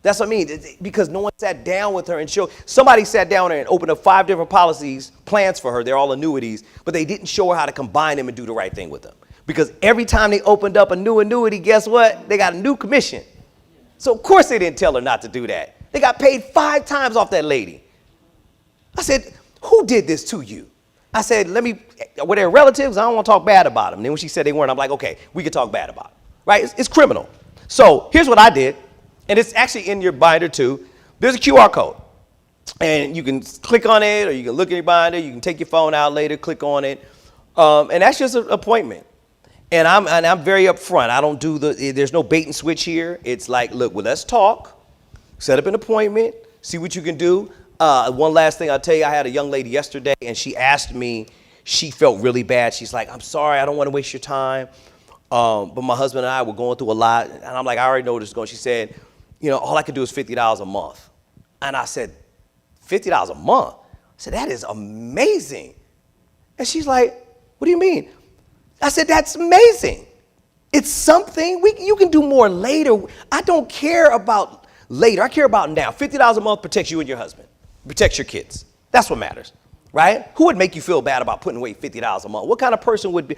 That's what I mean, because no one sat down with her and showed. Somebody sat down with her and opened up 5 different plans for her. They're all annuities, but they didn't show her how to combine them and do the right thing with them. Because every time they opened up a new annuity, guess what? They got a new commission. So of course they didn't tell her not to do that. They got paid 5 times off that lady. I said, who did this to you? I said, were they relatives? I don't want to talk bad about them. And then when she said they weren't, I'm like, okay, we can talk bad about them, right? It's criminal. So here's what I did, and it's actually in your binder too. There's a QR code, and you can click on it, or you can look at your binder. You can take your phone out later, click on it, and that's just an appointment. And I'm very upfront. I don't do there's no bait and switch here. It's like, look, well, let's talk, set up an appointment, see what you can do. One last thing I'll tell you, I had a young lady yesterday and she asked me, she felt really bad. She's like, I'm sorry, I don't want to waste your time. But my husband and I were going through a lot. And I'm like, I already know this is going. She said, all I could do is $50 a month. And I said, $50 a month? I said, that is amazing. And she's like, what do you mean? I said, that's amazing. It's something. You can do more later. I don't care about later. I care about now. $50 a month protects you and your husband. Protects your kids. That's what matters, right? Who would make you feel bad about putting away $50 a month? What kind of person would be,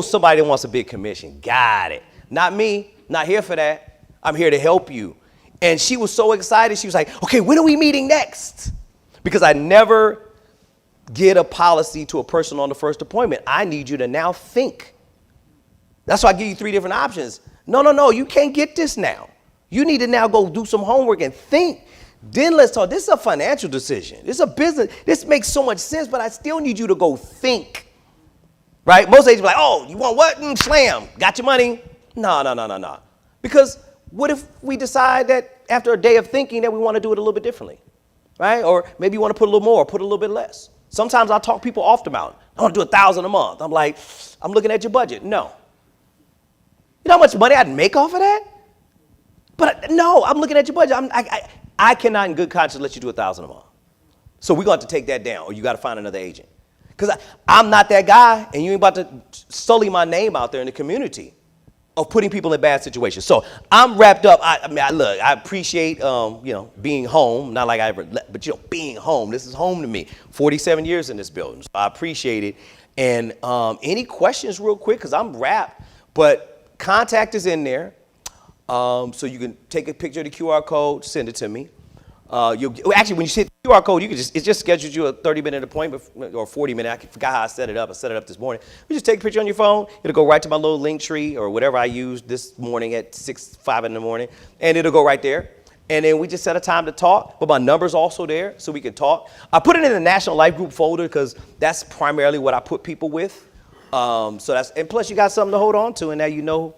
somebody that wants a big commission. Got it. Not me. Not here for that. I'm here to help you. And she was so excited. She was like, okay, when are we meeting next? Because I never get a policy to a person on the first appointment. I need you to now think. That's why I give you 3 different options. No, you can't get this now. You need to now go do some homework and think. Then let's talk. This is a financial decision. This is a business. This makes so much sense, but I still need you to go think. Right? Most agents are like, you want what? Slam. Got your money? No. Because what if we decide that after a day of thinking that we want to do it a little bit differently? Right? Or maybe you want to put a little more or put a little bit less. Sometimes I talk people off the mountain. I want to do $1,000 a month. I'm like, I'm looking at your budget. No. You know how much money I'd make off of that? But no, I'm looking at your budget. I cannot in good conscience let you do $1,000 a month. So we're going to have to take that down, or you got to find another agent. Because I'm not that guy, and you ain't about to sully my name out there in the community. of putting people in bad situations. So I'm wrapped up. Look, I appreciate, being home. Not like I ever, but being home. This is home to me. 47 years in this building. So I appreciate it. And any questions real quick, because I'm wrapped, but contact is in there. So you can take a picture of the QR code, send it to me. Actually, when you hit the QR code, it just schedules you a 30-minute appointment or 40-minute. I forgot how I set it up. I set it up this morning. You just take a picture on your phone. It'll go right to my little link tree or whatever I used this morning at 5 in the morning, and it'll go right there. And then we just set a time to talk. But my number's also there, so we can talk. I put it in the National Life Group folder because that's primarily what I put people with. And plus you got something to hold on to, and now you know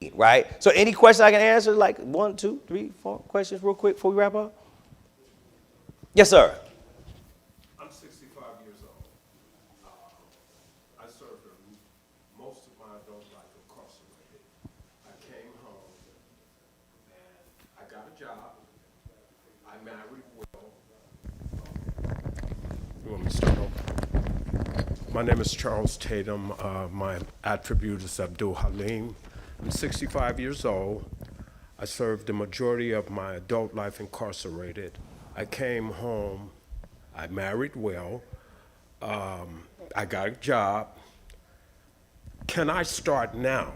me, right? So any questions I can answer, like 1, 2, 3, 4 questions real quick before we wrap up? Yes, sir. I'm 65 years old. I served most of my adult life incarcerated. I came home and I got a job. I married well. You want me to start over? My name is Charles Tatum. My attribute is Abdul Halim. I'm 65 years old. I served the majority of my adult life incarcerated. I came home, I married well, I got a job. Can I start now?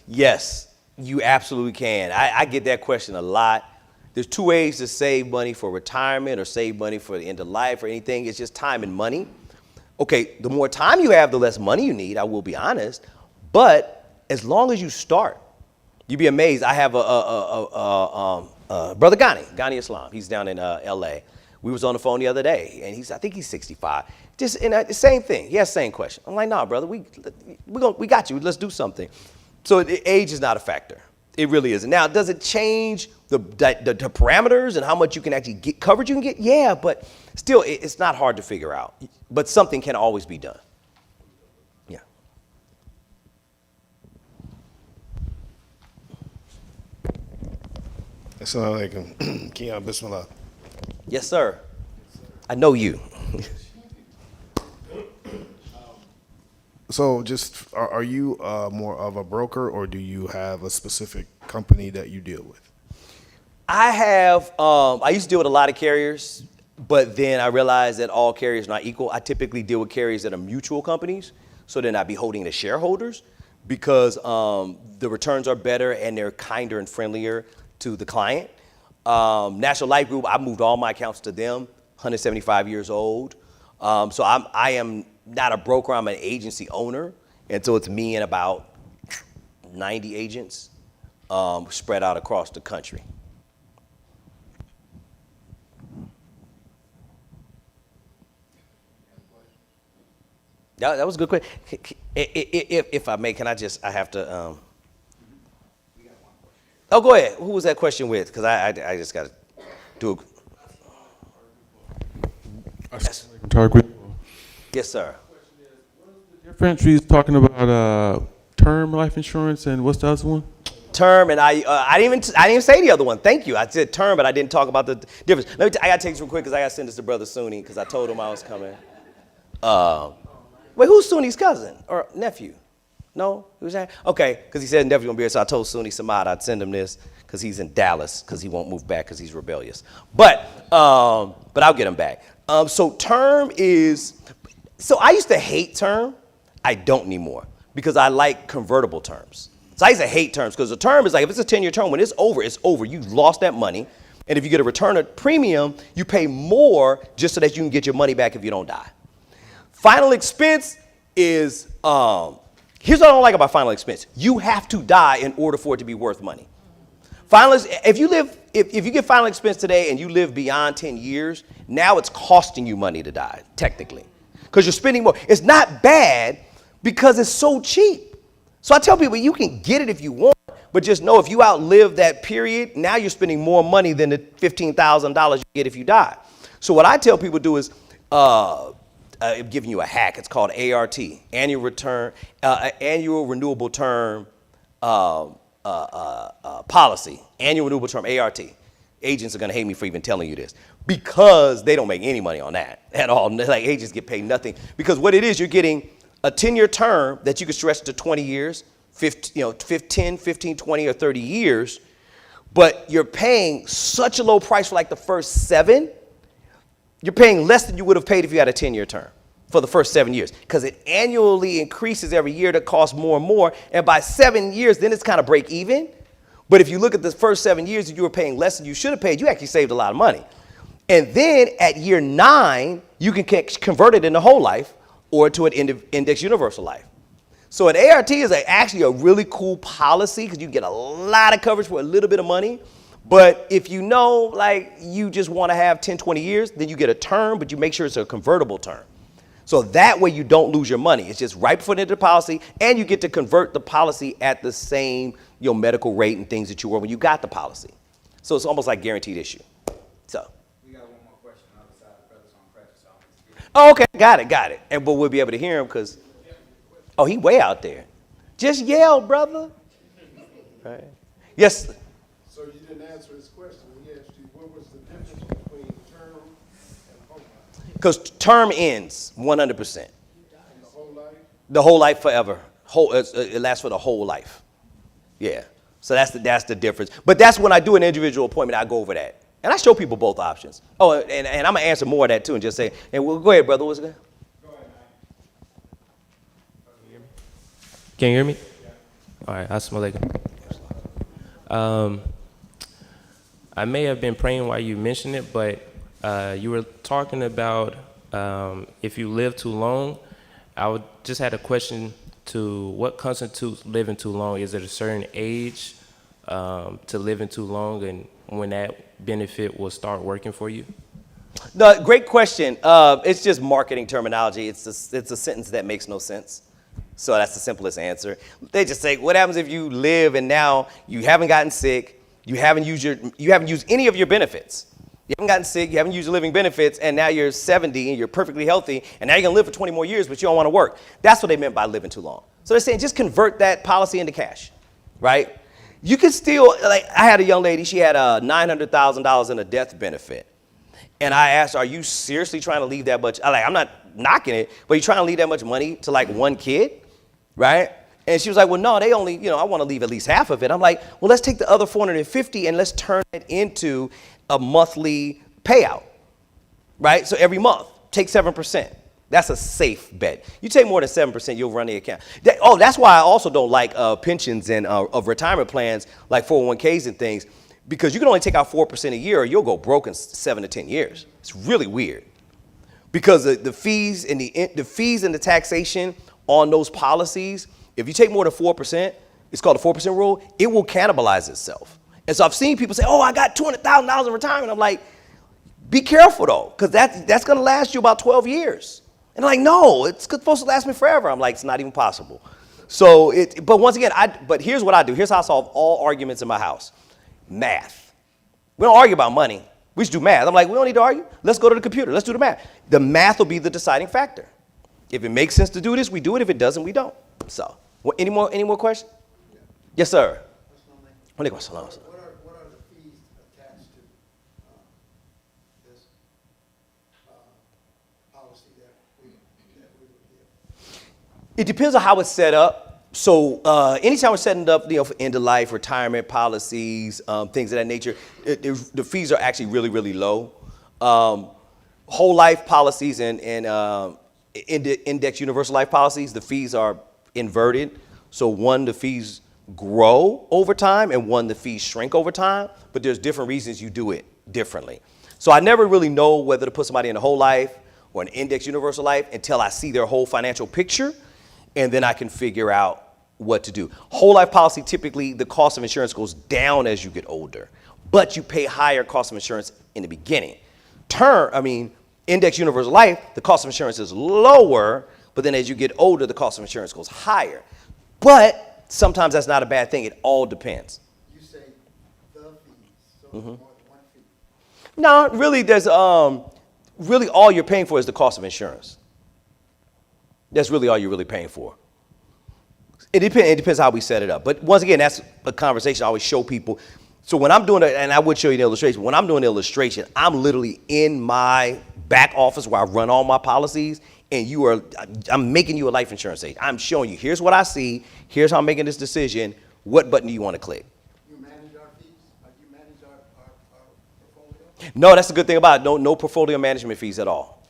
Yes, you absolutely can. I get that question a lot. There's 2 ways to save money for retirement or save money for the end of life or anything. It's just time and money. Okay, the more time you have, the less money you need, I will be honest. But as long as you start, you'd be amazed. I have Brother Ghani Islam. He's down in L.A. We was on the phone the other day, and I think he's 65. The same thing. He has the same question. I'm like, nah, brother, we got you. Let's do something. So the age is not a factor. It really isn't. Now, does it change the parameters and how much you can actually get coverage you can get? Yeah, but still, it's not hard to figure out. But something can always be done. Yeah. Assalamu alaikum. Kiyan, bismillah. Yes, sir. I know you. So just, are you more of a broker, or do you have a specific company that you deal with? I have, I used to deal with a lot of carriers, but then I realized that all carriers are not equal. I typically deal with carriers that are mutual companies, so then I'd be holding the shareholders because the returns are better and they're kinder and friendlier to the client. National Life Group, I moved all my accounts to them, 175 years old. So I am not a broker, I'm an agency owner. And so it's me and about 90 agents spread out across the country. That was a good question. If I may, I have to, oh, go ahead. Who was that question with? Because I just got to do a... Yes. Yes, sir. The difference he's talking about term life insurance and what's the other one? Term, and I didn't even say the other one. Thank you. I said term, but I didn't talk about the difference. I got to take this real quick because I got to send this to Brother Sunni because I told him I was coming. Wait, who's Sunni's cousin or nephew? No? Who's that? Okay, because he said nephew going to be here, so I told Sunni Samad I'd send him this because he's in Dallas because he won't move back because he's rebellious. But I'll get him back. So term is, so I used to hate term. I don't anymore because I like convertible terms. So I used to hate terms because the term is like, if it's a 10-year term, when it's over, it's over. You lost that money. And if you get a return of premium, you pay more just so that you can get your money back if you don't die. Final expense is, here's what I don't like about final expense. You have to die in order for it to be worth money. If you get final expense today and you live beyond 10 years, now it's costing you money to die, technically, because you're spending more. It's not bad because it's so cheap. So I tell people you can get it if you want, but just know if you outlive that period, now you're spending more money than the $15,000 you get if you die. So what I tell people to do is, I'm giving you a hack. It's called ART, annual renewable term policy, annual renewable term ART. Agents are going to hate me for even telling you this because they don't make any money on that at all. Like agents get paid nothing because what it is, you're getting a 10-year term that you can stretch to 20 years 15, 20, or 30 years, but you're paying such a low price for like the first 7, you're paying less than you would have paid if you had a 10-year term for the first 7 years, because it annually increases every year to cost more and more. And by 7 years, then it's kind of break even. But if you look at the first 7 years that you were paying less than you should have paid, you actually saved a lot of money. And then at year 9, you can convert it into whole life or to an index universal life. So an ART is actually a really cool policy because you get a lot of coverage for a little bit of money. But if you know, like, you just want to have 10, 20 years, then you get a term, but you make sure it's a convertible term. So that way you don't lose your money. It's just right before the end of the policy, and you get to convert the policy at the same medical rate and things that you were when you got the policy. So it's almost like guaranteed issue. So. We got one more question on the other side. The brother's on crutches, so I'm gonna Oh, okay, got it. And but we'll be able to hear him because, oh, he way out there. Just yell, brother. Right. Yes. So you didn't answer his question. He asked you, what was the difference between term and whole life? Because term ends 100%. And the whole life? The whole life forever. It lasts for the whole life. Yeah. So that's the difference. But that's when I do an individual appointment, I go over that. And I show people both options. Oh, and I'm going to answer more of that too and just say, and we'll go ahead, brother. What's good? Go ahead, man. Can you hear me? Yeah. All right. Assalamu alaikum. I may have been praying while you mentioned it, but you were talking about if you live too long. Just had a question to what constitutes living too long. Is it a certain age to living too long, and when that benefit will start working for you? No, great question. It's just marketing terminology. It's a sentence that makes no sense. So that's the simplest answer. They just say, what happens if you live and now you haven't gotten sick, you haven't used any of your benefits. You haven't gotten sick, you haven't used your living benefits, and now you're 70 and you're perfectly healthy, and now you're gonna live for 20 more years, but you don't wanna work. That's what they meant by living too long. So they're saying just convert that policy into cash, right? You can still, like, I had a young lady, she had $900,000 in a death benefit. And I asked her, are you seriously trying to leave that much? I'm not knocking it, but you trying to leave that much money to like one kid, right? And she was like, well, no, they only, I want to leave at least half of it. I'm like, well, let's take the other 450 and let's turn it into a monthly payout, right? So every month, take 7%. That's a safe bet. You take more than 7%, you'll run the account. That's why I also don't like pensions and of retirement plans like 401ks and things, because you can only take out 4% a year or you'll go broke in 7 to 10 years. It's really weird. Because the fees and the taxation on those policies, if you take more than 4%, it's called the 4% rule, it will cannibalize itself. And so I've seen people say, oh, I got $200,000 in retirement. I'm like, be careful though, because that's gonna last you about 12 years. And they're like, no, it's supposed to last me forever. I'm like, it's not even possible. So, but once again, but here's what I do. Here's how I solve all arguments in my house. Math. We don't argue about money. We just do math. I'm like, we don't need to argue. Let's go to the computer. Let's do the math. The math will be the deciding factor. If it makes sense to do this, we do it. If it doesn't, we don't. So, any more questions? Yeah. Yes, sir. What are the fees attached to this policy that we would give? It depends on how it's set up. So anytime we're setting up, for end of life, retirement policies, things of that nature, the fees are actually really, really low. Whole life policies and index universal life policies, the fees are inverted. So one, the fees grow over time, and one, the fees shrink over time. But there's different reasons you do it differently. So I never really know whether to put somebody in a whole life or an index universal life until I see their whole financial picture. And then I can figure out what to do. Whole life policy, typically the cost of insurance goes down as you get older, but you pay higher cost of insurance in the beginning. Index universal life, the cost of insurance is lower, but then as you get older, the cost of insurance goes higher. But sometimes that's not a bad thing. It all depends. You say the fees, so more than one fee. No, really, there's really all you're paying for is the cost of insurance. That's really all you're really paying for. It depends how we set it up. But once again, that's a conversation I always show people. So when I'm doing it, and I would show you the illustration, when I'm doing the illustration, I'm literally in my back office where I run all my policies, and I'm making you a life insurance agent. I'm showing you, here's what I see, here's how I'm making this decision, what button do you want to click? You manage our fees? You manage our portfolio? No, that's the good thing about it. No portfolio management fees at all.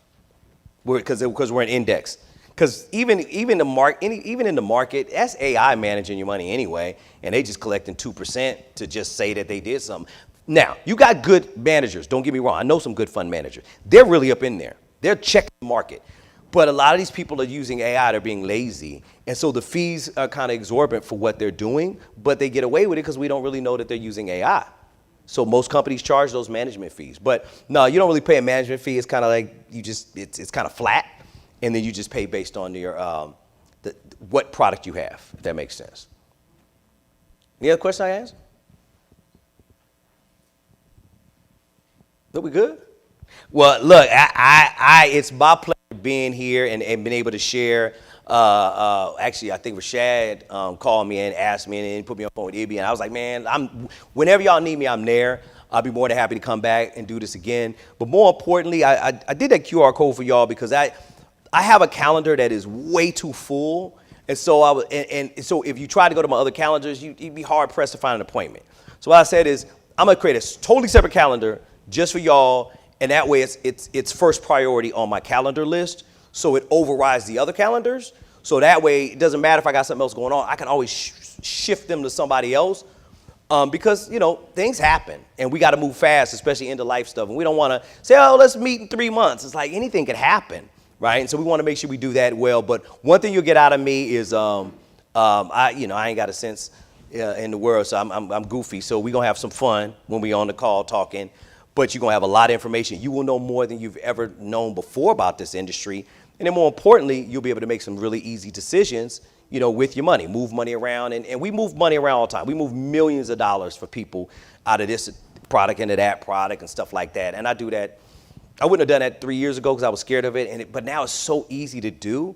Because we're an index. Because even in the market, that's AI managing your money anyway, and they just collecting 2% to just say that they did something. Now, you got good managers. Don't get me wrong. I know some good fund managers. They're really up in there. They're checking the market. But a lot of these people are using AI. They're being lazy. And so the fees are kind of exorbitant for what they're doing, but they get away with it because we don't really know that they're using AI. So most companies charge those management fees. But no, you don't really pay a management fee. It's kind of like it's kind of flat. And then you just pay based on your what product you have, if that makes sense. Any other questions I asked? Look, we good? Well, look, it's my pleasure being here and being able to share. Actually, I think Rashad called me and asked me and put me on the phone with Ibi, and I was like, man, whenever y'all need me, I'm there. I'll be more than happy to come back and do this again. But more importantly, I did that QR code for y'all because I have a calendar that is way too full, and so so if you try to go to my other calendars, you'd be hard pressed to find an appointment. So what I said is I'm gonna create a totally separate calendar just for y'all, and that way it's first priority on my calendar list, so it overrides the other calendars. So that way it doesn't matter if I got something else going on, I can always shift them to somebody else. Because, things happen and we got to move fast, especially into life stuff. And we don't want to say, oh, let's meet in 3 months. It's like anything could happen, right? And so we want to make sure we do that well. But one thing you'll get out of me is, I ain't got a sense in the world, so I'm goofy. So we're going to have some fun when we on the call talking. But you're going to have a lot of information. You will know more than you've ever known before about this industry. And then more importantly, you'll be able to make some really easy decisions with your money, move money around. And we move money around all the time. We move millions of dollars for people out of this product into that product and stuff like that. And I do that. I wouldn't have done that 3 years ago because I was scared of it. But now it's so easy to do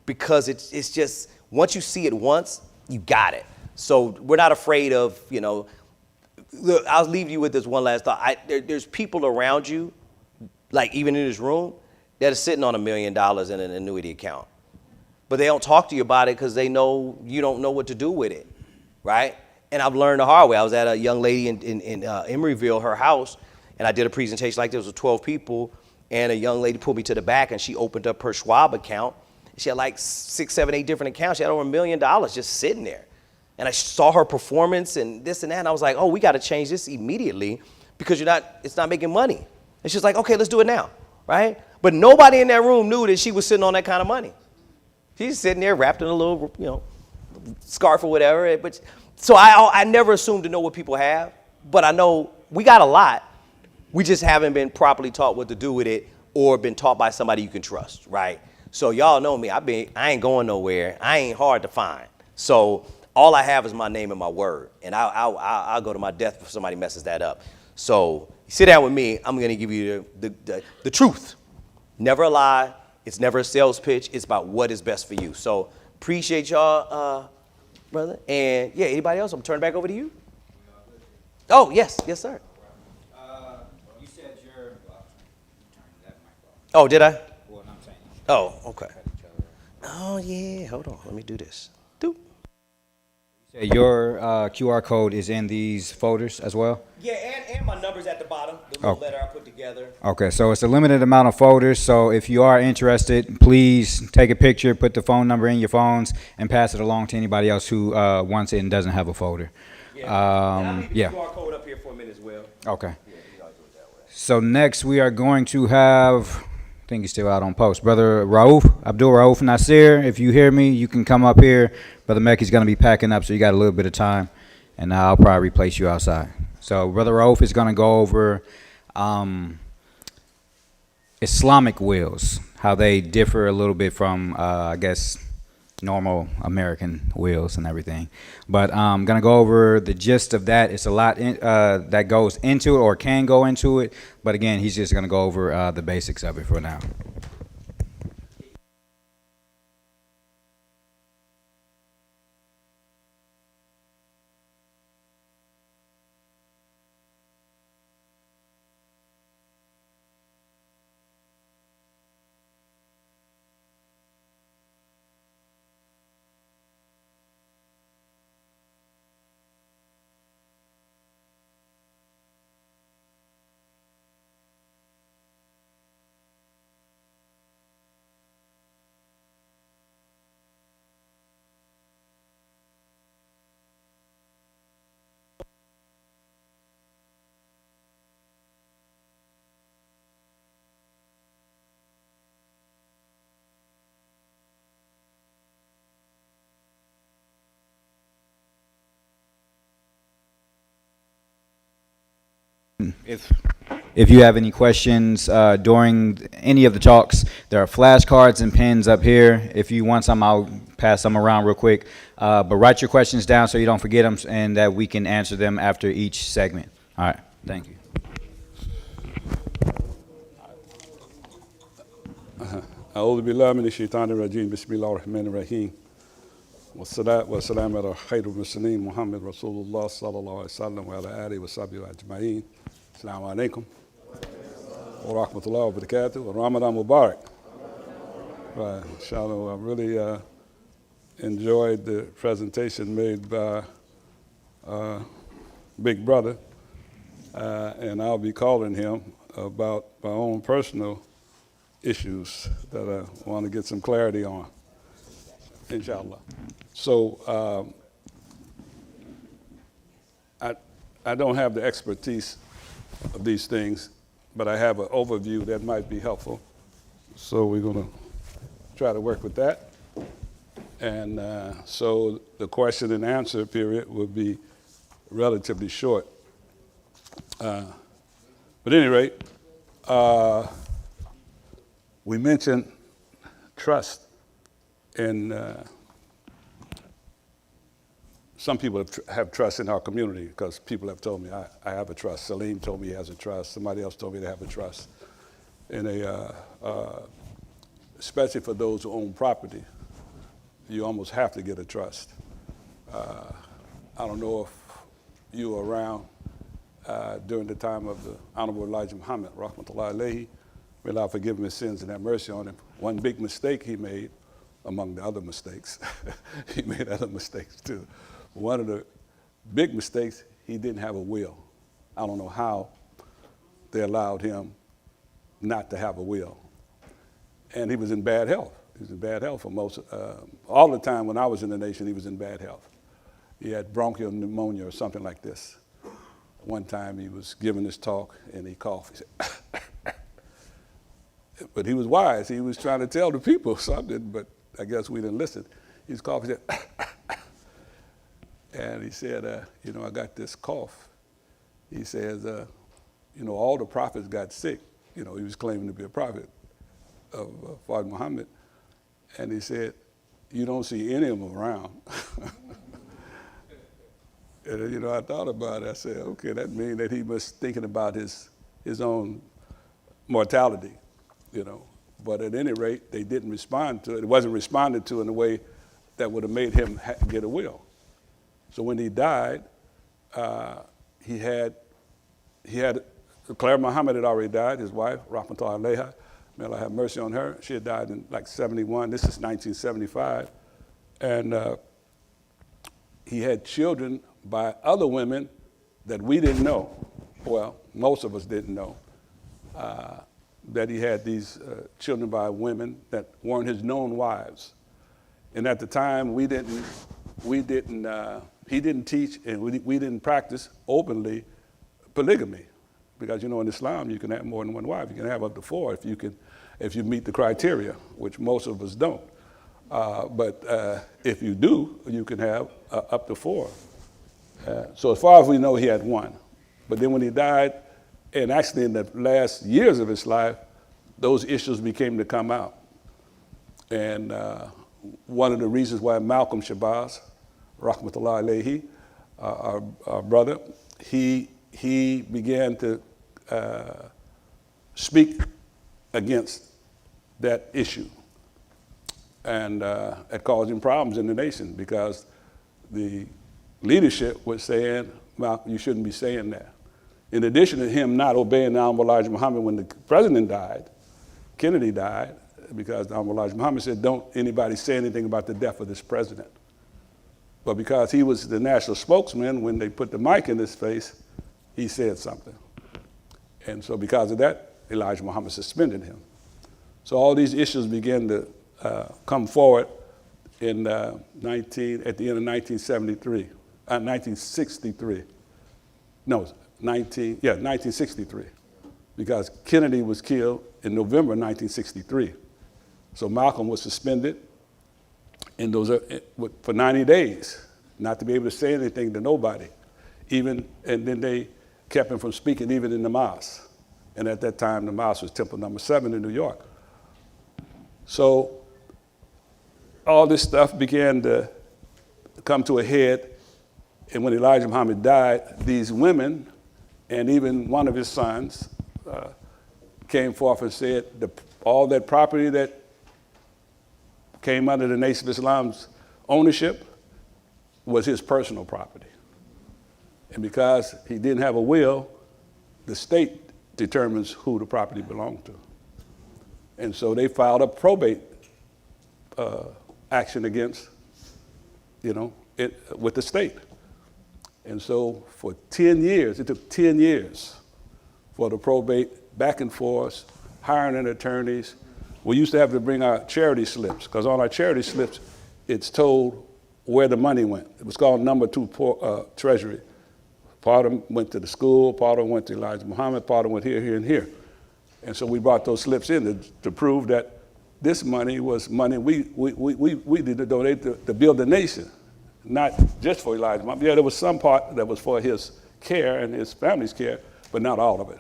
because it's just, once you see it once, you got it. So we're not afraid of, look, I'll leave you with this one last thought. There's people around you, like even in this room, that are sitting on $1 million in an annuity account. But they don't talk to you about it because they know you don't know what to do with it, right? And I've learned the hard way. I was at a young lady in Emeryville, her house, and I did a presentation like this with 12 people, and a young lady pulled me to the back, and she opened up her Schwab account. She had like 6, 7, 8 different accounts. She had over $1 million just sitting there. And I saw her performance and this and that, and I was like, oh, we got to change this immediately because it's not making money. And she's like, okay, let's do it now, right? But nobody in that room knew that she was sitting on that kind of money. She's sitting there wrapped in a little, scarf or whatever. But so I never assume to know what people have, but I know we got a lot. We just haven't been properly taught what to do with it or been taught by somebody you can trust, right? So y'all know me. I ain't going nowhere. I ain't hard to find. So all I have is my name and my word, and I'll go to my death if somebody messes that up. So sit down with me. I'm going to give you the truth. Never a lie. It's never a sales pitch. It's about what is best for you. So appreciate y'all, brother. And yeah, anybody else? I'm turning back over to you. Oh, yes, sir. You said you're. Oh, did I? Well, I'm saying. Oh, okay. Oh, yeah. Hold on. Let me do this. Doop. You said your QR code is in these folders as well? Yeah, and my number's at the bottom, the little letter I put together. Okay, so it's a limited amount of folders. So if you are interested, please take a picture, put the phone number in your phones, and pass it along to anybody else who wants it and doesn't have a folder. Yeah. And I'll leave the QR code up here for a minute as well. Okay. Yeah, you always do it that way. So next we are going to have, I think he's still out on post, Brother Abdul Rauf Nasir. If you hear me, you can come up here. Brother Mekki's going to be packing up, so you got a little bit of time, and I'll probably replace you outside. So Brother Rauf is going to go over Islamic wills, how they differ a little bit from, I guess, normal American wills and everything. But I'm going to go over the gist of that. It's a lot that goes into it or can go into it. But again, he's just going to go over the basics of it for now. If you have any questions during any of the talks, there are flashcards and pens up here. If you want some, I'll pass them around real quick. But write your questions down so you don't forget them and that we can answer them after each segment. All right, thank you. أعوذ بالله من الشيطان الرجيم بسم الله الرحمن الرحيم والصلاة والسلام على خير المرسلين محمد رسول الله صلى الله عليه وسلم وعلى آله وصحبه أجمعين. السلام عليكم ورحمة الله وبركاته ورمضان Mubarak. Right, inshallah, I really enjoyed the presentation made by Big Brother, and I'll be calling him about my own personal issues that I want to get some clarity on, inshallah. So I don't have the expertise of these things, but I have an overview that might be helpful. So we're going to try to work with that. And so the question and answer period will be relatively short. But at any rate, we mentioned trust, and some people have trust in our community because people have told me I have a trust. Salim told me he has a trust. Somebody else told me they have a trust. And especially for those who own property, you almost have to get a trust. I don't know if you were around during the time of the Honorable Elijah Muhammad, rahmatullahi alayhi. May Allah forgive him his sins and have mercy on him. One big mistake he made, among the other mistakes, he made other mistakes too. One of the big mistakes, he didn't have a will. I don't know how they allowed him not to have a will. And he was in bad health. He was in bad health for all the time when I was in the nation, he was in bad health. He had bronchial pneumonia or something like this. One time he was giving this talk and he coughed. He said, but he was wise. He was trying to tell the people something, but I guess we didn't listen. He was coughing. He said, and he said, I got this cough. He says, all the prophets got sick. He was claiming to be a prophet of Father Muhammad. And he said, you don't see any of them around. And, I thought about it. I said, okay, that means that he was thinking about his own mortality. But at any rate, they didn't respond to it. It wasn't responded to in a way that would have made him get a will. So when he died, he had Claire Muhammad had already died, his wife, rahmatullahi alayha. May Allah have mercy on her. She had died in like 71. This is 1975. And he had children by other women that we didn't know. Well, most of us didn't know. That he had these children by women that weren't his known wives. And at the time, he didn't teach and we didn't practice openly polygamy. Because in Islam, you can have more than one wife. You can have up to 4 if you meet the criteria, which most of us don't. But if you do, you can have up to 4. So as far as we know, he had 1. But then when he died, and actually in the last years of his life, those issues began to come out. And one of the reasons why Malcolm Shabazz, rahmatullahi alayhi, our brother, he began to speak against that issue. And it caused him problems in the nation because the leadership was saying, Malcolm, you shouldn't be saying that. In addition to him not obeying the Honorable Elijah Muhammad when the president died, Kennedy died, because the Honorable Elijah Muhammad said, don't anybody say anything about the death of this president. But because he was the national spokesman, when they put the mic in his face, he said something. And so because of that, Elijah Muhammad suspended him. So all these issues began to come forward in at the end of 1963. 1963. No, 1963. Because Kennedy was killed in November 1963. So Malcolm was suspended and for 90 days, not to be able to say anything to nobody. And then kept him from speaking even in the mosque. And at that time, the mosque was Temple number 7 in New York. So all this stuff began to come to a head. And when Elijah Muhammad died, these women and even one of his sons came forth and said all that property that came under the Nation of Islam's ownership was his personal property. And because he didn't have a will, the state determines who the property belonged to. And so they filed a probate action against, it with the state. And so for 10 years, it took 10 years for the probate back and forth, hiring an attorneys. We used to have to bring our charity slips, because on our charity slips, it's told where the money went. It was called number 2 treasury. Part of them went to the school, part of them went to Elijah Muhammad, part of them went here, here, and here. And so we brought those slips in to prove that this money was money we did to donate to build the nation, not just for Elijah Muhammad. Yeah, there was some part that was for his care and his family's care, but not all of it.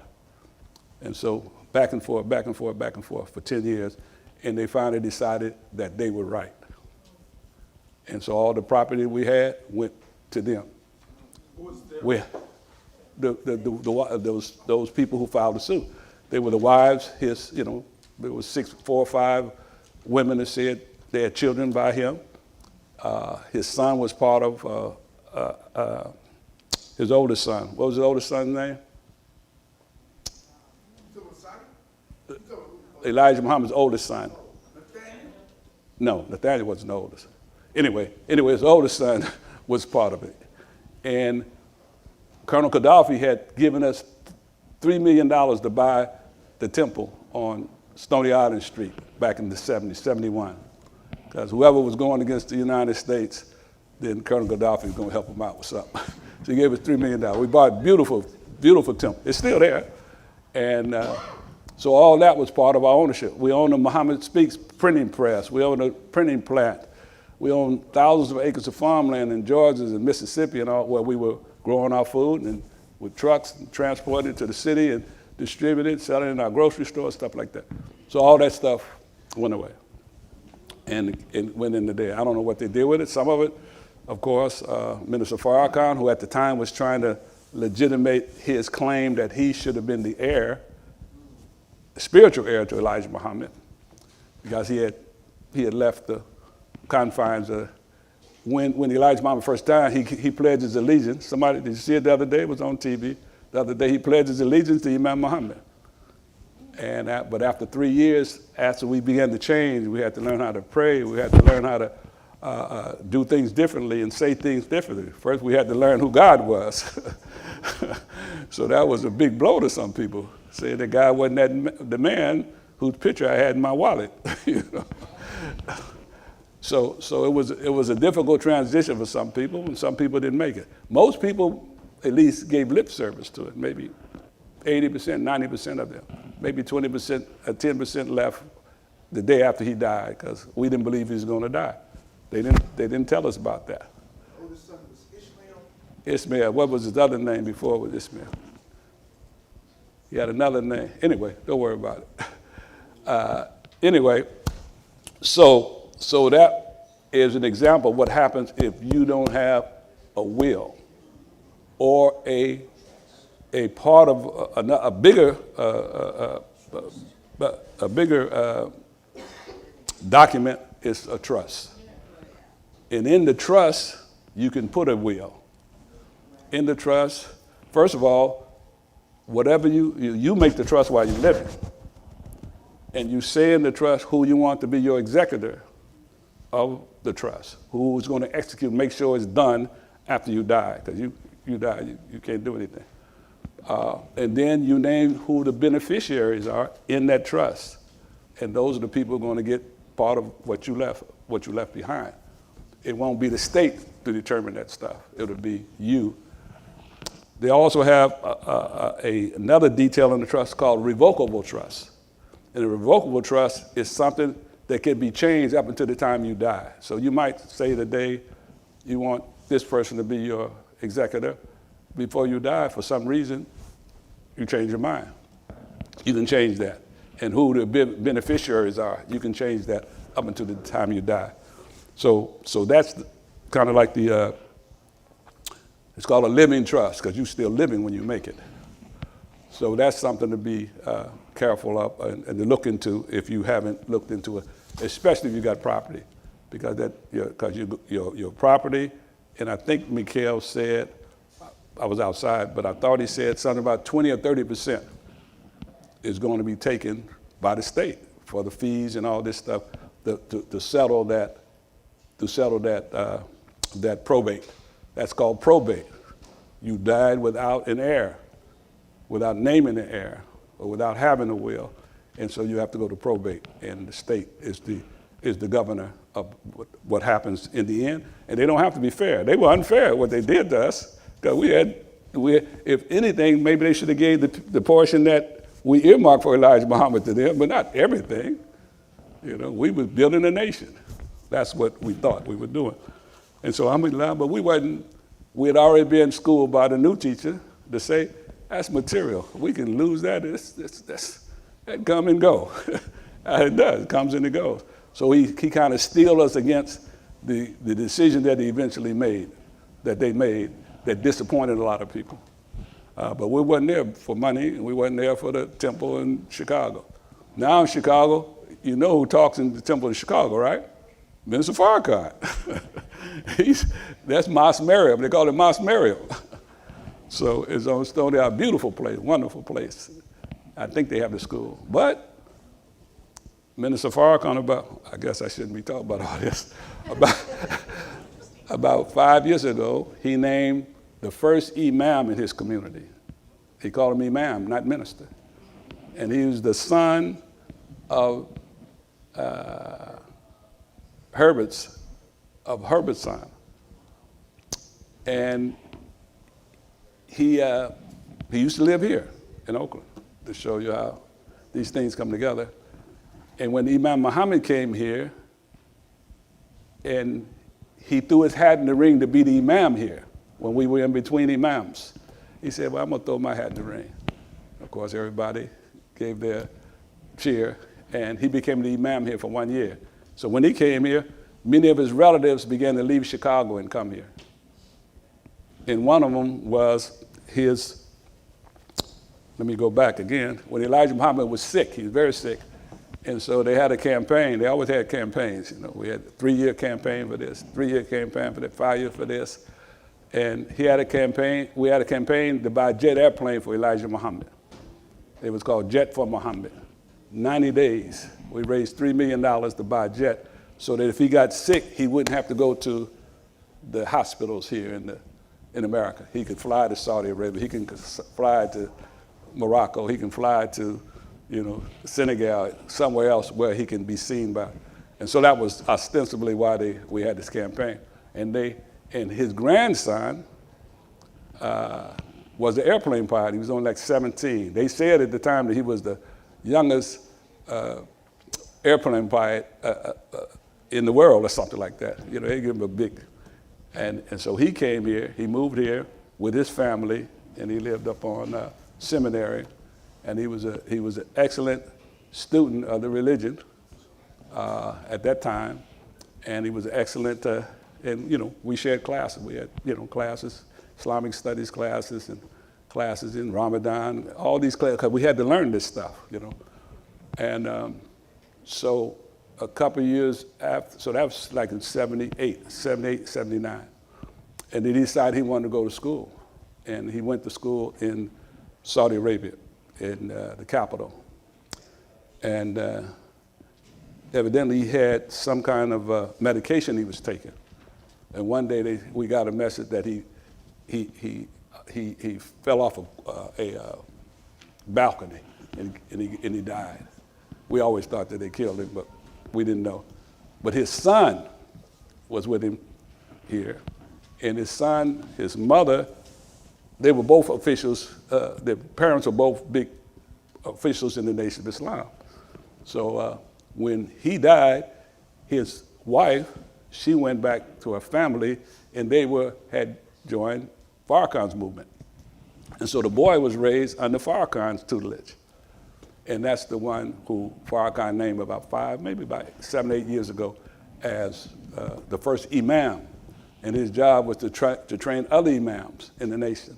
And so back and forth, back and forth, back and forth for 10 years, and they finally decided that they were right. And so all the property we had went to them. Those people who filed the suit. They were the wives, there was 4 or 5 women that said they had children by him. His son was part of his oldest son. What was his oldest son's name? Elijah Muhammad's oldest son. No, Nathaniel wasn't the oldest. Anyway, his oldest son was part of it. And Colonel Gaddafi had given us $3 million to buy the temple on Stony Island Street back in the 70s, 71. Because whoever was going against the United States, then Colonel Gaddafi was going to help him out with something. So he gave us $3 million. We bought a beautiful, beautiful temple. It's still there. And so all that was part of our ownership. We own the Muhammad Speaks printing press. We own a printing plant. We own thousands of acres of farmland in Georgia and Mississippi and all, where we were growing our food and with trucks and transporting it to the city and distributed, selling it in our grocery stores, stuff like that. So all that stuff went away and it went into there. I don't know what they did with it. Some of it, of course, Minister Farrakhan, who at the time was trying to legitimate his claim that he should have been the heir, the spiritual heir to Elijah Muhammad, because he had left the confines of, when Elijah Muhammad first died, he pledged his allegiance. Somebody, did you see it the other day? It was on TV. The other day, he pledged his allegiance to Imam Muhammad. But after 3 years, after we began to change, we had to learn how to pray. We had to learn how to do things differently and say things differently. First, we had to learn who God was. So that was a big blow to some people, saying that God wasn't the man whose picture I had in my wallet. So it was a difficult transition for some people, and some people didn't make it. Most people at least gave lip service to it, maybe 80%, 90% of them. Maybe 20%, 10% left the day after he died, because we didn't believe he was going to die. They didn't tell us about that. The oldest son was Ishmael? Ishmael. What was his other name before it was Ishmael? He had another name. Anyway, don't worry about it. Anyway, so that is an example of what happens if you don't have a will or a part of a bigger document is a trust. And in the trust, you can put a will. In the trust, first of all, whatever you make the trust while you're living. And you say in the trust who you want to be your executor of the trust, who is going to execute, make sure it's done after you die, because you die, you can't do anything. And then you name who the beneficiaries are in that trust. And those are the people who are going to get part of what you left behind. It won't be the state to determine that stuff. It'll be you. They also have another detail in the trust called revocable trust. And a revocable trust is something that can be changed up until the time you die. So you might say today you want this person to be your executor, before you die, for some reason, you change your mind. You can change that. And who the beneficiaries are, you can change that up until the time you die. So that's kind of like it's called a living trust, because you're still living when you make it. So that's something to be careful of and to look into if you haven't looked into it, especially if you got property, because your property, and I think Mikal said, I was outside, but I thought he said something about 20 or 30% is going to be taken by the state for the fees and all this stuff to settle that probate. That's called probate. You died without an heir, without naming the heir, or without having a will, and so you have to go to probate, and the state is the governor of what happens in the end. And they don't have to be fair. They were unfair what they did to us, because if anything, maybe they should have gave the portion that we earmarked for Elijah Muhammad to them, but not everything. You know, we was building a nation. That's what we thought we were doing. And so alhamdulillah, but we had already been schooled by the new teacher to say, that's material. We can lose that. That come and go. It does. It comes and it goes. So he kind of steeled us against the decision that he eventually made, that disappointed a lot of people. But we wasn't there for money, and we wasn't there for the temple in Chicago. Now in Chicago, you know who talks in the temple in Chicago, right? Minister Farrakhan. That's Mas Mariam. They call it Mas Mariam. So it's on Stony Island, beautiful place, wonderful place. I think they have the school. But Minister Farrakhan, I guess I shouldn't be talking about all this, about 5 years ago, he named the first imam in his community. He called him imam, not minister. And he was the son of Herbert's son. And he used to live here in Oakland, to show you how these things come together. And when Imam Muhammad came here, and he threw his hat in the ring to be the imam here, when we were in between imams, he said, well, I'm gonna throw my hat in the ring. Of course, everybody gave their cheer, and he became the imam here for 1 year. So when he came here, many of his relatives began to leave Chicago and come here. And one of them was let me go back again. When Elijah Muhammad was sick, he was very sick. And so they had a campaign. They always had campaigns. You know, we had a 3-year campaign for this, 3-year campaign for that, 5 years for this. And he had a campaign. We had a campaign to buy a jet airplane for Elijah Muhammad. It was called Jet for Muhammad. 90 days, we raised $3 million to buy a jet so that if he got sick, he wouldn't have to go to the hospitals here in America. He could fly to Saudi Arabia. He can fly to Morocco. He can fly to, Senegal, somewhere else where he can be seen by. And so that was ostensibly why we had this campaign. And his grandson was the airplane pilot. He was only like 17. They said at the time that he was the youngest airplane pilot in the world or something like that. They give him a big, and so he came here, he moved here with his family, and he lived up on Seminary, and he was an excellent student of the religion at that time, and he was excellent, and we shared classes. We had, classes, Islamic studies classes, and classes in Ramadan, all these classes, because we had to learn this stuff, And so a couple of years after, so that was like in 78, 79. And then he decided he wanted to go to school. And he went to school in Saudi Arabia, in the capital. And evidently he had some kind of medication he was taking. And one day we got a message that he fell off a balcony and he died. We always thought that they killed him, but we didn't know. But his son was with him here. And his son, his mother, they were both officials. Their parents were both big officials in the Nation of Islam. So when he died, his wife, she went back to her family, and they had joined Farrakhan's movement. And so the boy was raised under Farrakhan's tutelage. And that's the one who Farrakhan named about 7, 8 years ago as the first imam. And his job was to train other imams in the nation.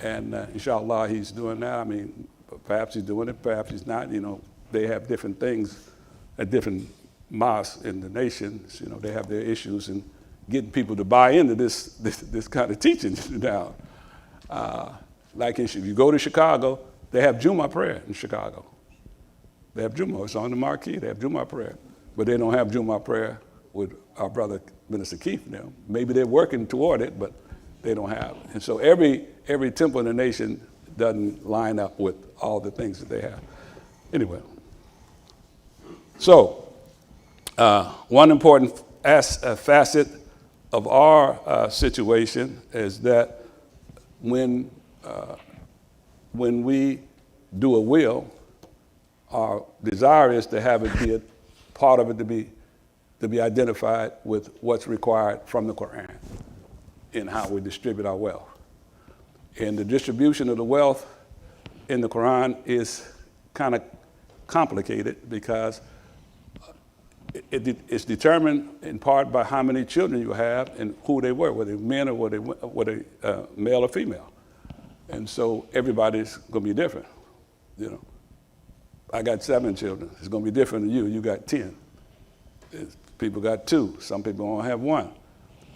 And inshallah, he's doing that. I mean, perhaps he's doing it, perhaps he's not. You know, they have different things at different mosques in the nation. You know, they have their issues in getting people to buy into this kind of teaching now. Like if you go to Chicago, they have Jummah prayer in Chicago. They have Jummah, it's on the marquee, they have Jummah prayer. But they don't have Jummah prayer with our brother, Minister Keith now. Maybe they're working toward it, but they don't have it. And so every temple in the nation doesn't line up with all the things that they have. Anyway, so one important facet of our situation is that when we do a will, our desire is to have it be a part of it to be identified with what's required from the Quran in how we distribute our wealth. And the distribution of the wealth in the Quran is kind of complicated because it's determined in part by how many children you have and who they were, whether men or whether male or female. And so everybody's going to be different, you know. I got 7 children. It's going to be different than you. You got 10. People got 2. Some people only have 1.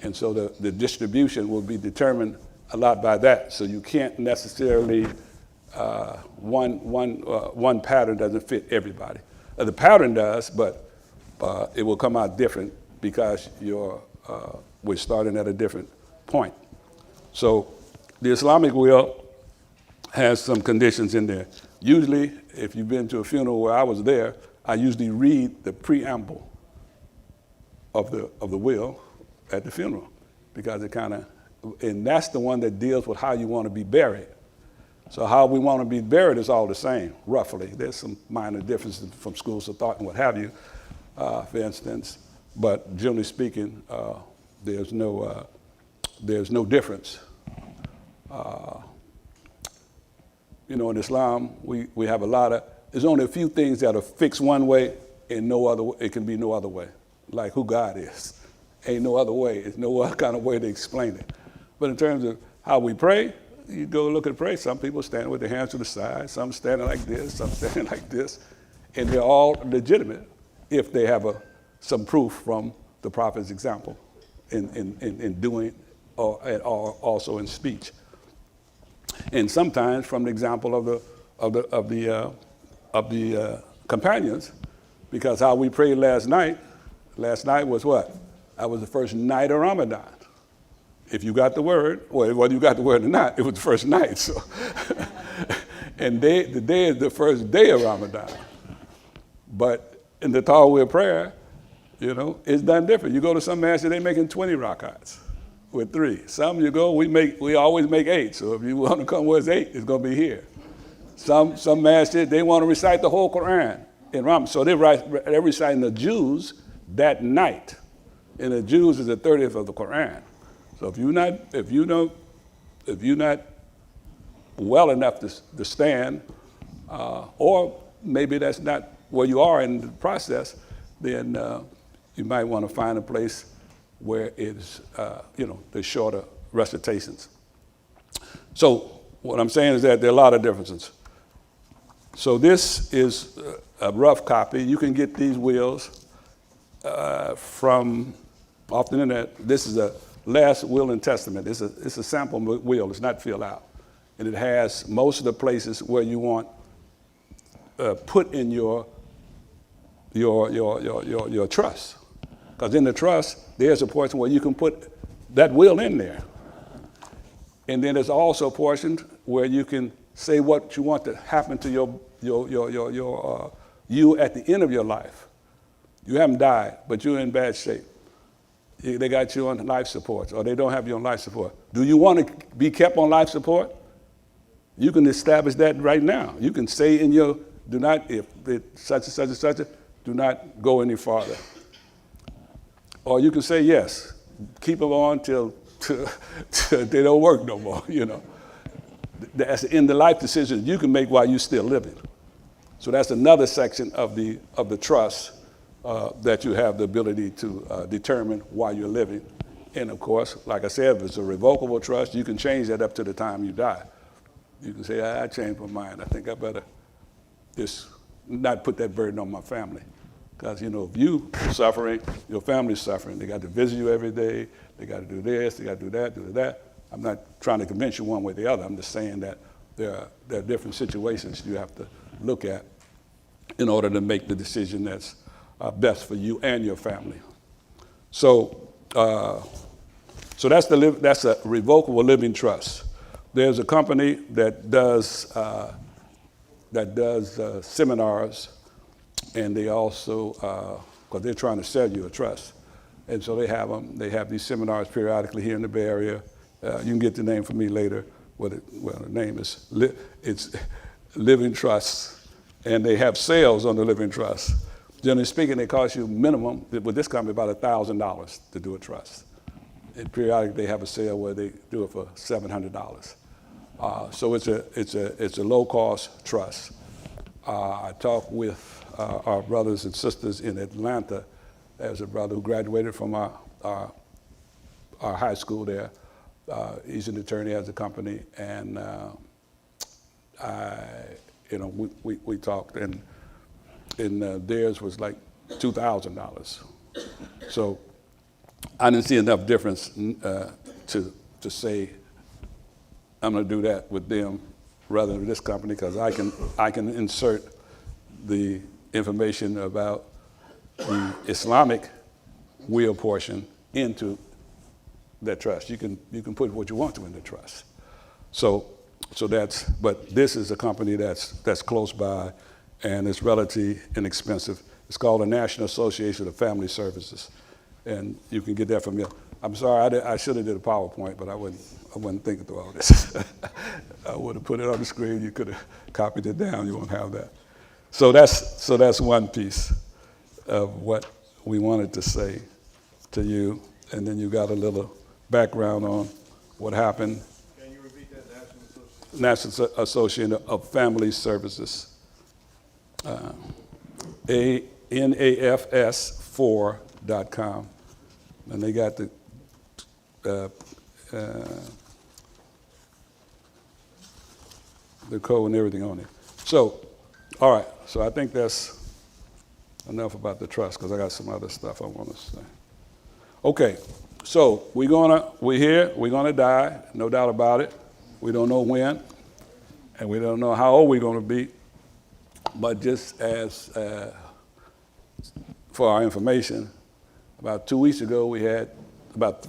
And so the distribution will be determined a lot by that. So you can't necessarily, one pattern doesn't fit everybody. The pattern does, but it will come out different because we're starting at a different point. So the Islamic will has some conditions in there. Usually, if you've been to a funeral where I was there, I usually read the preamble of the will at the funeral because and that's the one that deals with how you want to be buried. So how we want to be buried is all the same, roughly. There's some minor differences from schools of thought and what have you, for instance, but generally speaking, there's no difference. You know, in Islam, we have there's only a few things that are fixed one way and no other. It can be no other way, like who God is. Ain't no other way. There's no other kind of way to explain it. But in terms of how we pray, you go look at pray. Some people stand with their hands to the side, some standing like this, some standing like this, and they're all legitimate if they have some proof from the Prophet's example in doing or also in speech. And sometimes from the example of the companions, because how we prayed last night was what? That was the first night of Ramadan. If you got the word, well, whether you got the word or not, it was the first night. So, and the day is the first day of Ramadan. But in the Tauheedah prayer, you know, it's done different. You go to some masjid, they're making 20 rakats with 3. Some you go, we always make 8. So if you want to come with 8, it's going to be here. Some masjid, they want to recite the whole Quran in Ramadan. So they're reciting the Jews that night. And the Jews is the 30th of the Quran. So if you're not well enough to stand, or maybe that's not where you are in the process, then you might want to find a place where it's, there's shorter recitations. So what I'm saying is that there are a lot of differences. So this is a rough copy. You can get these wills from off the internet. This is a last will and testament. It's a sample will. It's not filled out, and it has most of the places where you want put in your trust. Because in the trust, there's a portion where you can put that will in there, and then there's also a portion where you can say what you want to happen to you at the end of your life. You haven't died, but you're in bad shape. They got you on life support, or they don't have you on life support. Do you want to be kept on life support? You can establish that right now. You can say in your, do not, if it's such and such and such, do not go any farther. Or you can say yes, keep them on till they don't work no more, you know. that's in the life decisions you can make while you're still living. So that's another section of the trust that you have the ability to determine while you're living. And of course, like I said, if it's a revocable trust, you can change that up to the time you die. You can say, I changed my mind. I think I better just not put that burden on my family. Because, you know, if you suffering, your family's suffering. They got to visit you every day. They got to do this, they got to do that. I'm not trying to convince you one way or the other. I'm just saying that there are different situations you have to look at in order to make the decision that's best for you and your family. So, that's a revocable living trust. There's a company that does seminars, and they also, because they're trying to sell you a trust, and so they have them. They have these seminars periodically here in the Bay Area. You can get the name from me later. The name is it's Living Trusts, and they have sales on the Living Trust. Generally speaking, they cost you minimum with this company about $1,000 to do a trust. And periodically, they have a sale where they do it for $700. So it's a low-cost trust. I talked with our brothers and sisters in Atlanta. There's a brother who graduated from our high school there. He's an attorney, has a company, and we talked, and theirs was like $2,000. So I didn't see enough difference to say I'm going to do that with them rather than this company, because I can insert the information about the Islamic will portion into that trust. You can put what you want to in the trust. So but this is a company that's close by, and it's relatively inexpensive. It's called the National Association of Family Services, and you can get that from me. I'm sorry, I should have did a PowerPoint, but I wasn't thinking through all this. I would have put it on the screen. You could have copied it down. You won't have that. So that's one piece of what we wanted to say to you, and then you got a little background on what happened. Can you repeat that? National Association of Family Services. NAFS4.com, and they got the code and everything on it. So, all right. So I think that's enough about the trust, because I got some other stuff I want to say. Okay. So we're here. We're gonna die. No doubt about it. We don't know when, and we don't know how old we're gonna be. But just as for our information, about 2 weeks ago, we had about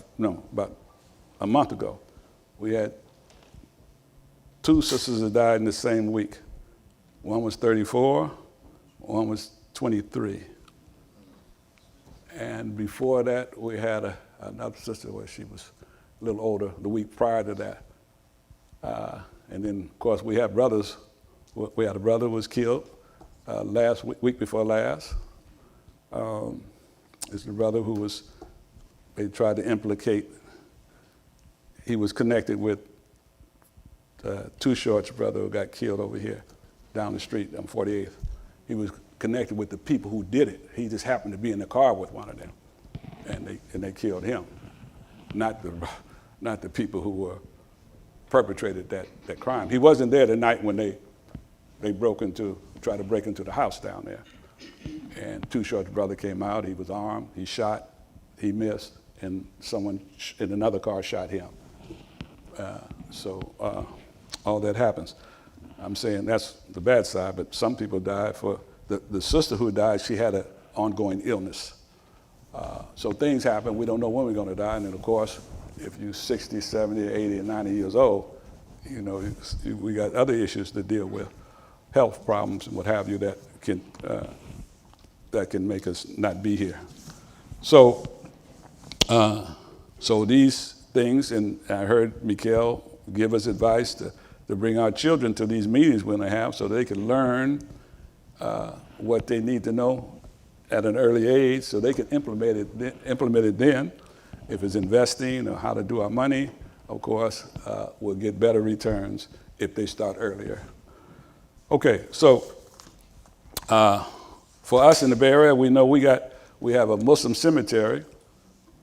a month ago, we had 2 sisters that died in the same week. One was 34, one was 23. And before that, we had another sister where she was a little older the week prior to that. And then, of course, we had brothers. We had a brother who was killed week before last. It's the brother who they tried to implicate. He was connected with Too Short's brother who got killed over here down the street on 48th. He was connected with the people who did it. He just happened to be in the car with one of them, and they killed him, not the people who perpetrated that crime. He wasn't there the night when they tried to break into the house down there. And Too Short's brother came out. He was armed. He shot. He missed, and someone in another car shot him. All that happens. I'm saying that's the bad side, but some people died. For the sister who died, she had an ongoing illness. So things happen. We don't know when we're going to die. And then, of course, if you're 60, 70, 80, and 90 years old, we got other issues to deal with, health problems and what have you that can make us not be here. So these things, and I heard Mikal give us advice to bring our children to these meetings we're going to have so they can learn what they need to know at an early age so they can implement it then. If it's investing or how to do our money, of course, we'll get better returns if they start earlier. Okay, so for us in the Bay Area, we know we have a Muslim cemetery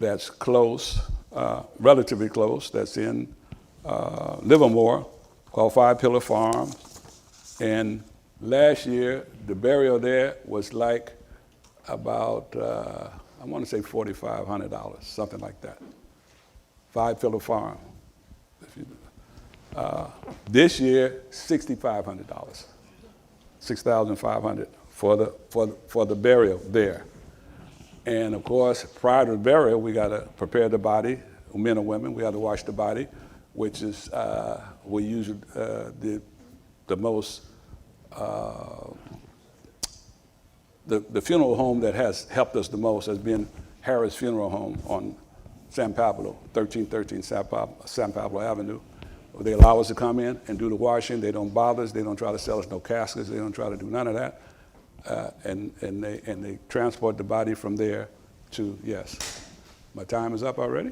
that's close, relatively close, that's in Livermore, called Five Pillar Farm. And last year, the burial there was like about, I want to say $4,500, something like that. Five Pillar Farm. This year, $6,500, $6,500 for the burial there. And of course, prior to the burial, we got to prepare the body, men or women. We got to wash the body, which is we use the most the funeral home that has helped us the most has been Harris Funeral Home on San Pablo, 1313 San Pablo Avenue. They allow us to come in and do the washing. They don't bother us. They don't try to sell us no caskets. They don't try to do none of that. And they transport the body from there to, yes. My time is up already?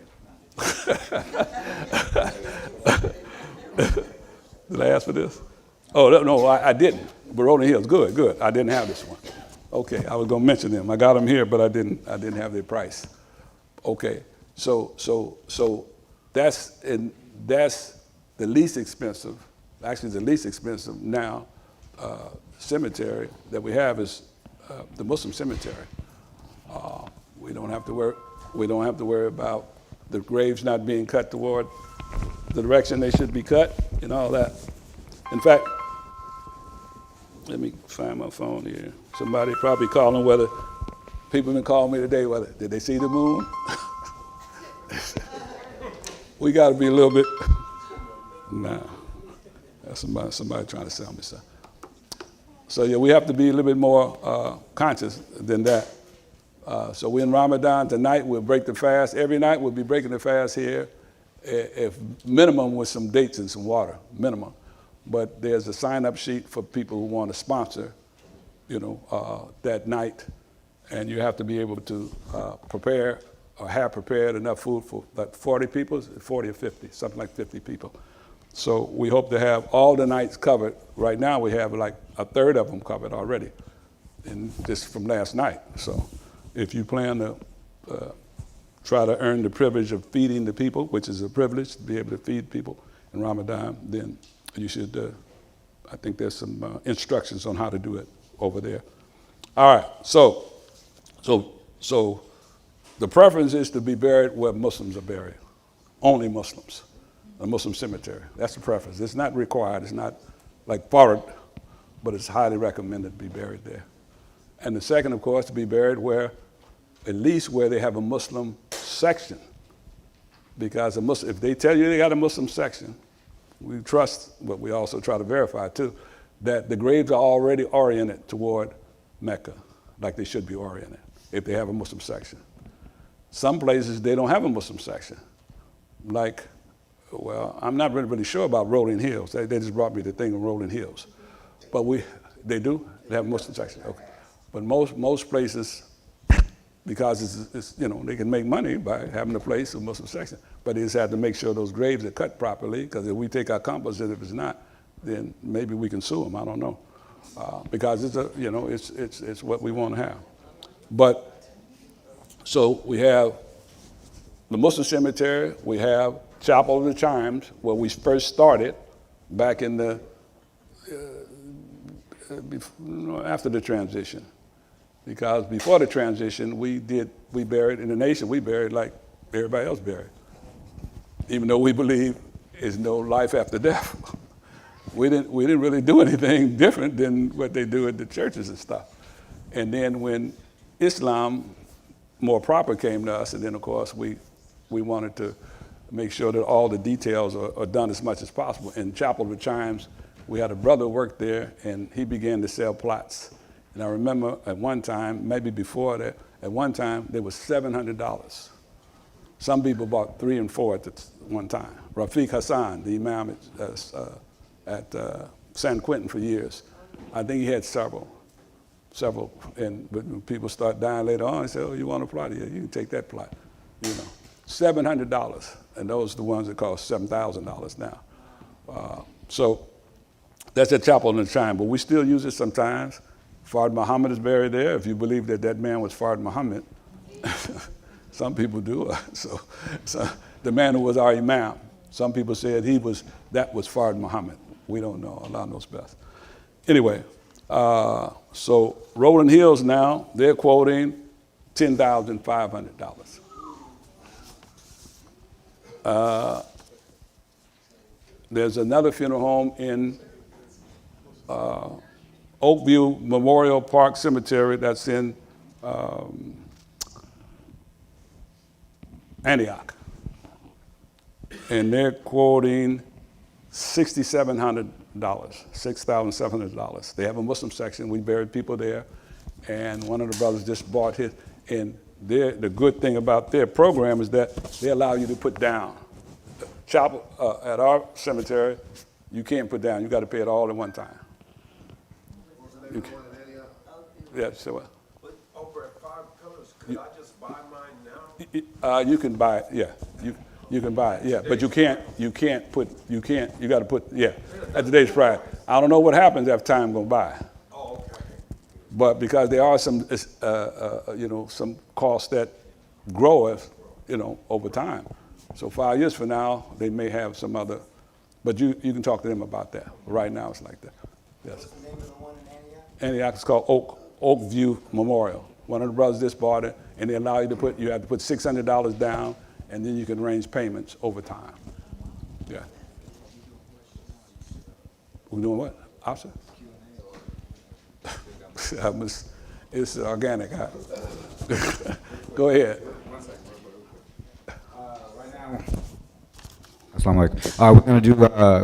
Did I ask for this? Oh, no, I didn't. But Rolling Hills, good. I didn't have this one. Okay, I was gonna mention them. I got them here, but I didn't have their price. Okay, so that's the least expensive, actually the least expensive now cemetery that we have is the Muslim cemetery. We don't have to worry about the graves not being cut toward the direction they should be cut and all that. In fact, let me find my phone here. Somebody probably calling whether, people been calling me today whether, did they see the moon? We gotta be a little bit, nah, that's somebody trying to sell me something. So yeah, we have to be a little bit more conscious than that. So we're in Ramadan tonight, we'll break the fast. Every night we'll be breaking the fast here, if minimum with some dates and some water, minimum. But there's a sign-up sheet for people who want to sponsor, that night, and you have to be able to prepare or have prepared enough food for like 40 people, 40 or 50, something like 50 people. So we hope to have all the nights covered. Right now we have like a third of them covered already, and just from last night. So if you plan to try to earn the privilege of feeding the people, which is a privilege to be able to feed people in Ramadan, then you should, I think there's some instructions on how to do it over there. All right, so the preference is to be buried where Muslims are buried, only Muslims, a Muslim cemetery. That's the preference. It's not required, it's not like Farad, but it's highly recommended to be buried there. And the second, of course, to be buried where, at least where they have a Muslim section. Because if they tell you they got a Muslim section, we trust, but we also try to verify too, that the graves are already oriented toward Mecca, like they should be oriented, if they have a Muslim section. Some places, they don't have a Muslim section. Like, well, I'm not really sure about Rolling Hills. They just brought me the thing of Rolling Hills. But they do? They have a Muslim section, okay. But most places, because it's they can make money by having a place with Muslim section, but they just have to make sure those graves are cut properly, because if we take our composite, if it's not, then maybe we can sue them, I don't know. Because it's what we want to have. But, so we have the Muslim cemetery, we have Chapel of the Chimes, where we first started back in the, after the transition. Because before the transition, we buried in the nation, we buried like everybody else buried. Even though we believe there's no life after death. We didn't really do anything different than what they do at the churches and stuff. And then when Islam more proper came to us, and then of course we wanted to make sure that all the details are done as much as possible. In Chapel of the Chimes, we had a brother work there, and he began to sell plots. And I remember at one time, maybe before that, at one time, there was $700. Some people bought 3 and 4 at one time. Rafiq Hassan, the imam at San Quentin for years, I think he had several. And but when people start dying later on, they say, oh, you want a plot? Yeah, you can take that plot. $700. And those are the ones that cost $7,000 now. So That's at Chapel in the Shrine, but we still use it sometimes. Fard Muhammad is buried there, if you believe that that man was Fard Muhammad. Some people do. So the man who was our imam. Some people said that was Fard Muhammad. We don't know. Allah knows best. Anyway, so Rolling Hills now, they're quoting $10,500. There's another funeral home in Oakview Memorial Park Cemetery that's in Antioch. And they're quoting $6,700, $6,700. They have a Muslim section. We buried people there. And one of the brothers just bought his. And the good thing about their program is that they allow you to put down. Chapel at our cemetery, you can't put down. You got to pay it all at one time. Yeah, so what? But over at Five Pillars, could I just buy mine now? You can buy it, yeah. You can buy it, yeah. But you got to put, yeah, at today's price. I don't know what happens after time goes by. Oh, okay. But because there are some, some costs that grow, over time. So 5 years from now, they may have some other, but you can talk to them about that. Right now, it's like that. Yes. What's the name of the one in Antioch? Antioch is called Oakview Memorial. One of the brothers just bought it, and they allow you to put $600 down, and then you can arrange payments over time. Yeah. We're doing what? Officer? It's organic. Huh? Go ahead. Assalamu alaikum. We're going to do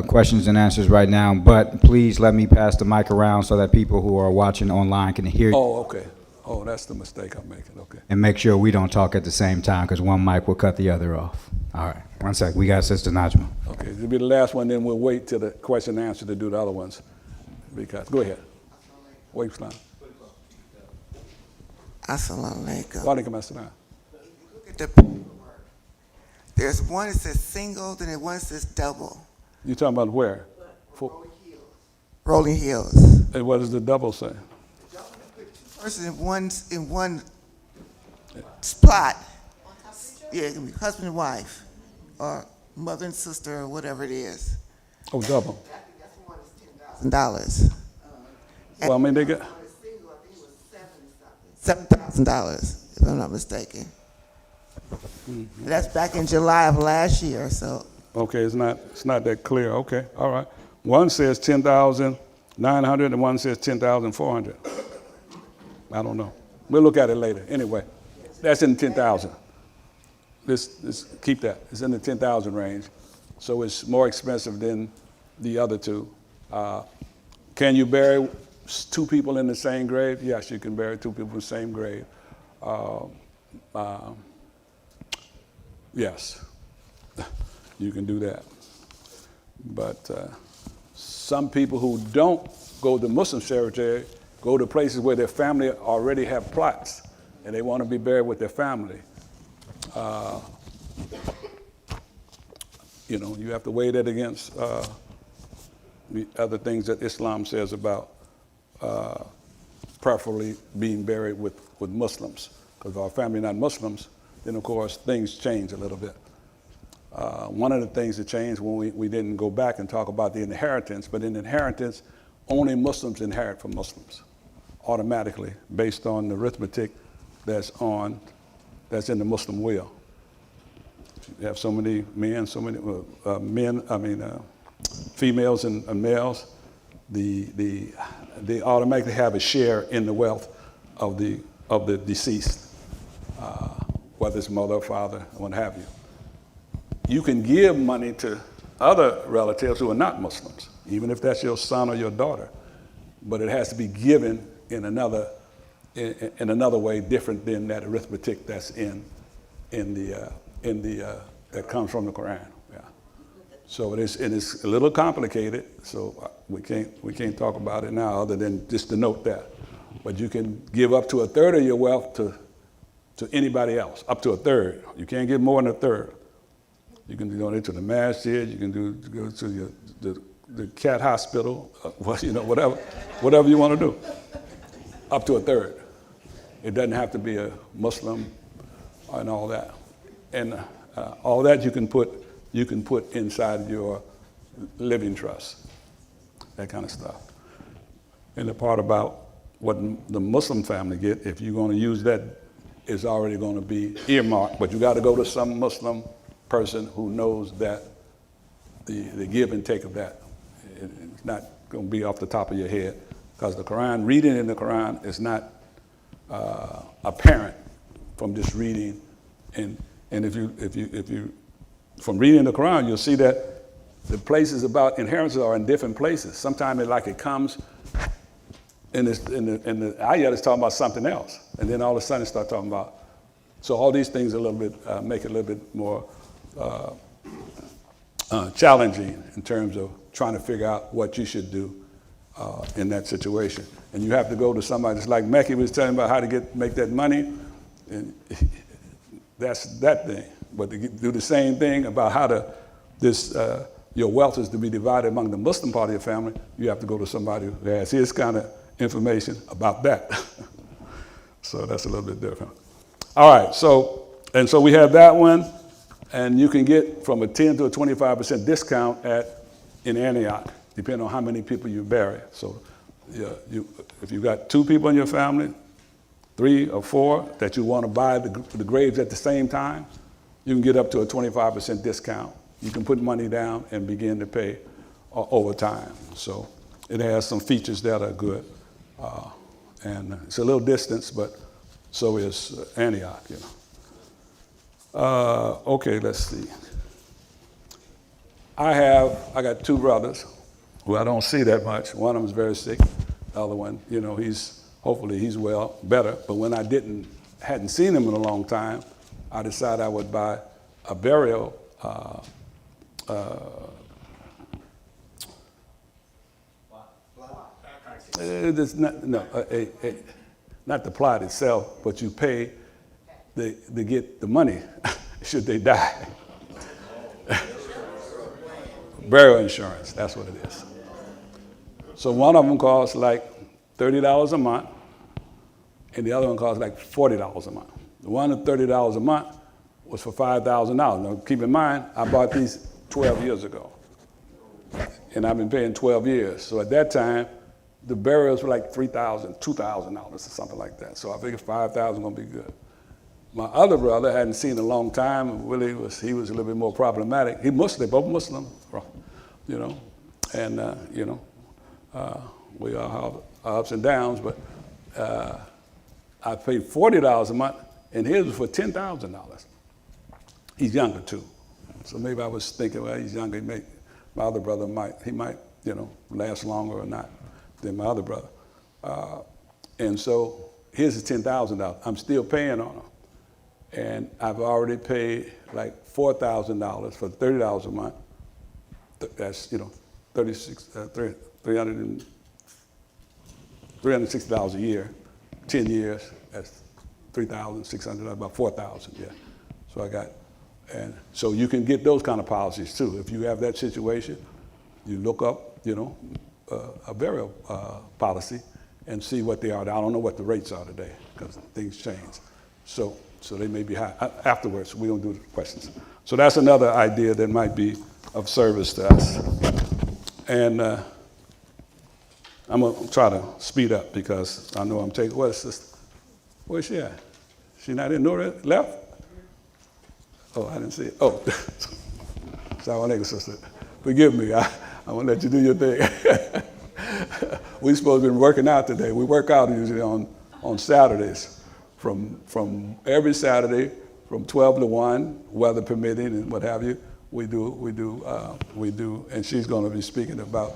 questions and answers right now, but please let me pass the mic around so that people who are watching online can hear you. Oh, okay. Oh, that's the mistake I'm making. Okay. And make sure we don't talk at the same time, because one mic will cut the other off. All right. 1 sec. We got Sister Najma. Okay. This will be the last one, then we'll wait till the question and answer to do the other ones. Because, go ahead. Wait, Islam. Assalamu alaikum. Wa alaikum assalam. Look at the paperwork. There's one that says single, then one that says double. You talking about where? Rolling Hills. And what does the double say? Person in one spot. Yeah, it can be husband and wife, or mother and sister, or whatever it is. Oh, double. $10,000. Well, I mean, they get. $7,000, if I'm not mistaken. Mm-hmm. That's back in July of last year, so. Okay, it's not that clear. Okay, all right. One says 10,900 and one says 10,400. I don't know. We'll look at it later. Anyway, that's in 10,000. This keep that. It's in the 10,000 range, so it's more expensive than the other two. Can you bury two people in the same grave? Yes, you can bury two people in the same grave. Yes, you can do that. But some people who don't go to Muslim cemetery go to places where their family already have plots and they want to be buried with their family. You have to weigh that against the other things that Islam says about preferably being buried with Muslims. Because if our family not Muslims, then of course things change a little bit. One of the things that changed when we didn't go back and talk about the inheritance, but in inheritance, only Muslims inherit from Muslims automatically based on the arithmetic that's in the Muslim will. You have so many men, females and males, they automatically have a share in the wealth of the deceased, whether it's mother or father, what have you. You can give money to other relatives who are not Muslims, even if that's your son or your daughter, but it has to be given in another way different than that arithmetic that's that comes from the Quran. Yeah. So it is a little complicated. So we can't talk about it now, other than just to note that. But you can give up to a third of your wealth to anybody else, up to a third. You can't give more than a third. You can donate to the masjid. You can go to the the cat hospital, whatever you want to do, up to a third. It doesn't have to be a Muslim and all that. And all that you can put inside your living trust, that kind of stuff. And the part about what the Muslim family get, if you're going to use that, is already going to be earmarked. But you got to go to some Muslim person who knows that the give and take of that. It's not going to be off the top of your head, because the Quran, reading in the Quran is not apparent from just reading. And if you from reading the Quran, you'll see that the places about inheritance are in different places. Sometimes it comes in the ayat is talking about something else, and then all of a sudden it starts talking about. So all these things a little bit make it a little bit more challenging in terms of trying to figure out what you should do in that situation. And you have to go to somebody just like Mekki was telling about how to make that money, and that's that thing. But to do the same thing about how your wealth is to be divided among the Muslim part of your family, you have to go to somebody who has his kind of information about that. So that's a little bit different. All right, so we have that one, and you can get from a 10 to a 25% discount in Antioch, depending on how many people you bury. So if you've got 2 people in your family, 3 or 4 that you want to buy the graves at the same time, you can get up to a 25% discount. You can put money down and begin to pay over time. So it has some features that are good. And it's a little distance, but so is Antioch, Okay, let's see. I got 2 brothers who I don't see that much. One of them is very sick. The other one, hopefully he's better. But when I hadn't seen him in a long time, I decided I would buy a burial it's not the plot itself, but you pay to get the money should they die. Burial insurance, that's what it is. So one of them costs like $30 a month, and the other one costs like $40 a month. The one at $30 a month was for $5,000. Now keep in mind, I bought these 12 years ago, and I've been paying 12 years. So at that time, the burials were like $3,000, $2,000 or something like that. So I figured $5,000 gonna be good. My other brother hadn't seen in a long time. Really, he was a little bit more problematic. They're both Muslim, and we all have our ups and downs. But I paid $40 a month, and his was for $10,000. He's younger too, so maybe I was thinking, well, he's younger. My other brother might last longer or not than my other brother. And so his is $10,000. I'm still paying on him. And I've already paid like $4,000 for $30 a month. That's, $360 a year. 10 years, that's $3,600, about $4,000, yeah. So and so you can get those kind of policies too. If you have that situation, you look up, a burial policy and see what they are. I don't know what the rates are today because things change. So they may be high. Afterwards, we're going to do the questions. So that's another idea that might be of service to us. And I'm going to try to speed up because I know I'm taking, where's she at? She not in? Nurah left? Oh, I didn't see it. Oh, Salat Ergonomics, sister. Forgive me. I'm going to let you do your thing. We're supposed to be working out today. We work out usually on Saturdays. From every Saturday from 12 to 1, weather permitting and what have you, we do, and she's going to be speaking about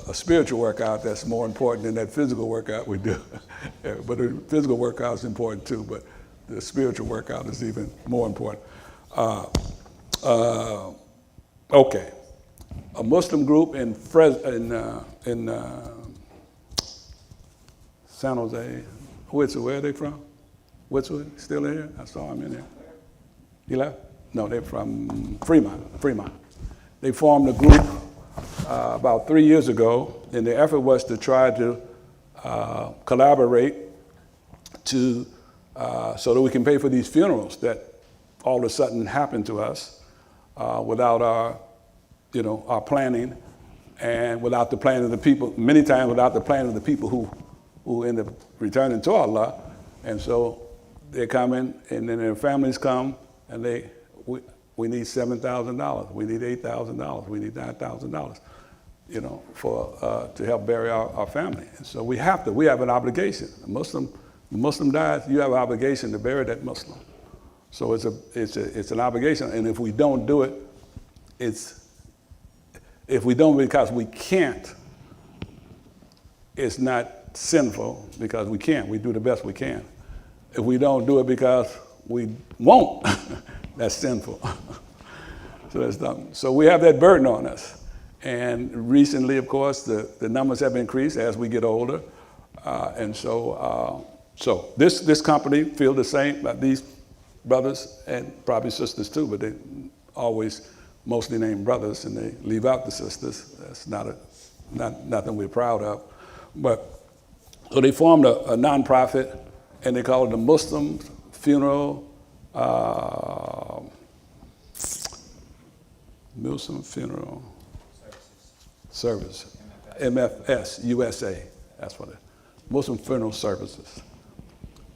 a spiritual workout that's more important than that physical workout we do. But the physical workout is important too, but the spiritual workout is even more important. Okay, a Muslim group in San Jose, where are they from? Westwood, still here? I saw him in there. He left? No, they're from Fremont. They formed a group about 3 years ago, and the effort was to try to collaborate to so that we can pay for these funerals that all of a sudden happened to us without our planning, and without the planning of the people, many times without the planning of the people who end up returning to Allah. And so they come in, and then their families come, and we need $7,000, we need $8,000, we need $9,000, to help bury our family. And so we have an obligation. The Muslim dies, you have an obligation to bury that Muslim. So it's an obligation, and if we don't do it, if we don't because we can't, it's not sinful because we can't. We do the best we can. If we don't do it because we won't, that's sinful. So that's dumb. So we have that burden on us. And recently, of course, the numbers have increased as we get older. And so this company feel the same about these brothers and probably sisters too, but they always mostly name brothers and they leave out the sisters. That's nothing we're proud of. But so they formed a nonprofit and they call it the Muslim Funeral Service, MFS, USA, that's what it is, Muslim Funeral Services.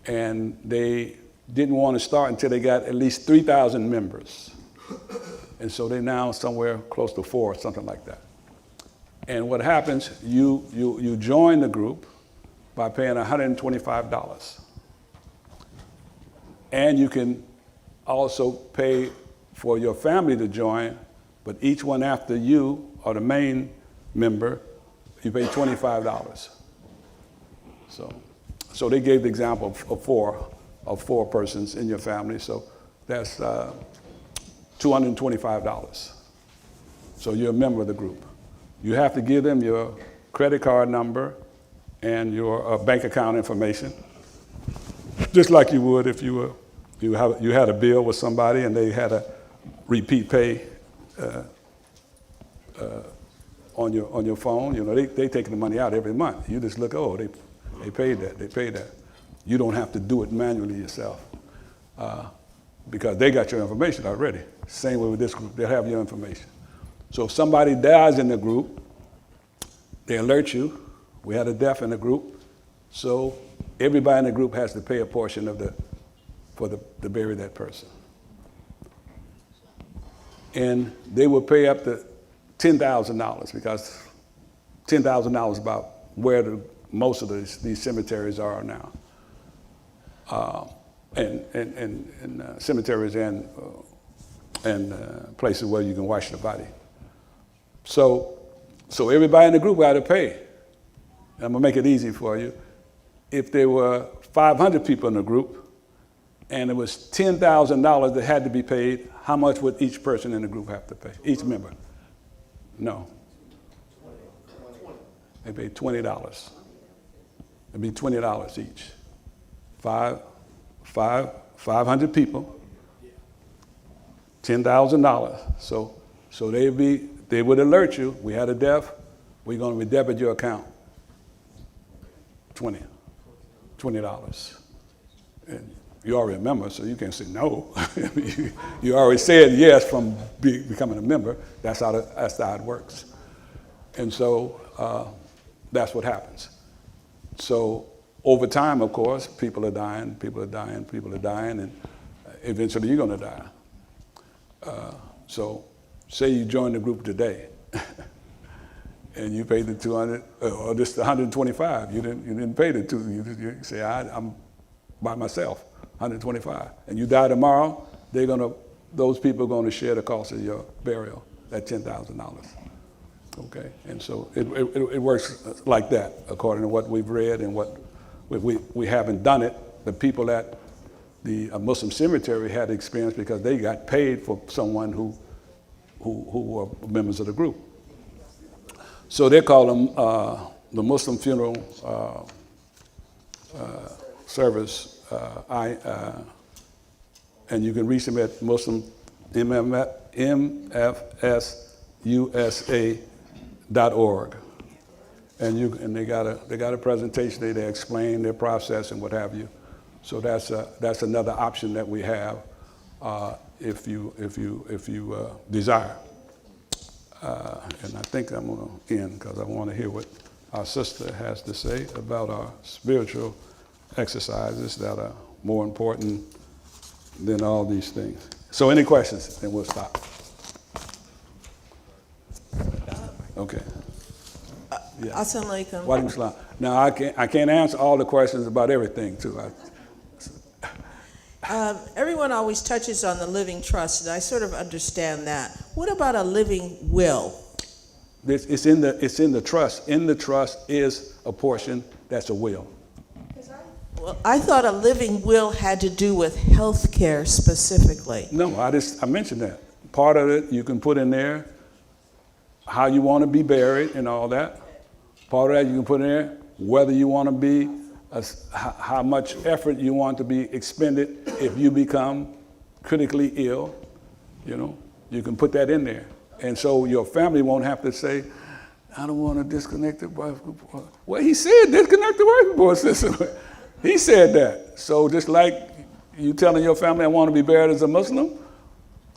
And they didn't want to start until they got at least 3,000 members. And so they're now somewhere close to 4, something like that. And what happens, you join the group by paying $125. And you can also pay for your family to join, but each one after you or the main member, you pay $25. So they gave the example of four persons in your family, so that's $225. So you're a member of the group. You have to give them your credit card number and your bank account information, just like you would if you had a bill with somebody and they had a repeat pay on your phone. They take the money out every month. You just look, oh, they paid that. You don't have to do it manually yourself because they got your information already. Same way with this group, they'll have your information. So if somebody dies in the group, they alert you. We had a death in the group, so everybody in the group has to pay a portion of to bury that person. And they will pay up to $10,000 because $10,000 is about where most of these cemeteries are now. And cemeteries and places where you can wash the body. So everybody in the group got to pay. I'm gonna make it easy for you. If there were 500 people in the group and it was $10,000 that had to be paid, how much would each person in the group have to pay? Each member? No. They pay $20. It'd be $20 each. 500 people, $10,000. So they would alert you. We had a death. We're going to debit your account. $20. And you already a member, so you can't say no. You already said yes from becoming a member. That's how it works. And so that's what happens. So over time, of course, people are dying, and eventually you're going to die. So say you join the group today, and you paid the 200 or just 125. You didn't pay the 200. You say I'm by myself, 125, and you die tomorrow. Those people are going to share the cost of your burial, that $10,000. Okay, and so it works like that according to what we've read and what we haven't done it. The people at the Muslim cemetery had experience because they got paid for someone who were members of the group. So they call them the Muslim Funeral Service, and you can reach them at MFSUSA.org. And they got a presentation. They explain their process and what have you. So that's another option that we have if you desire. And I think I'm going to end because I want to hear what our sister has to say about our spiritual exercises that are more important than all these things. So any questions? Then we'll stop. Okay. Yeah. Assalamu alaikum. Wa alaikum salam. Now I can't answer all the questions about everything too. Everyone always touches on the living trust, and I sort of understand that. What about a living will? It's in the trust. In the trust is a portion that's a will. Well, I thought a living will had to do with health care specifically. No, I mentioned that. Part of it you can put in there how you want to be buried and all that. Part of that you can put in there whether you want to be, how much effort you want to be expended if you become critically ill. You know, you can put that in there. And so your family won't have to say, I don't want to disconnect the wife. Well, he said disconnect the wife support system. He said that. So just like you telling your family I want to be buried as a Muslim,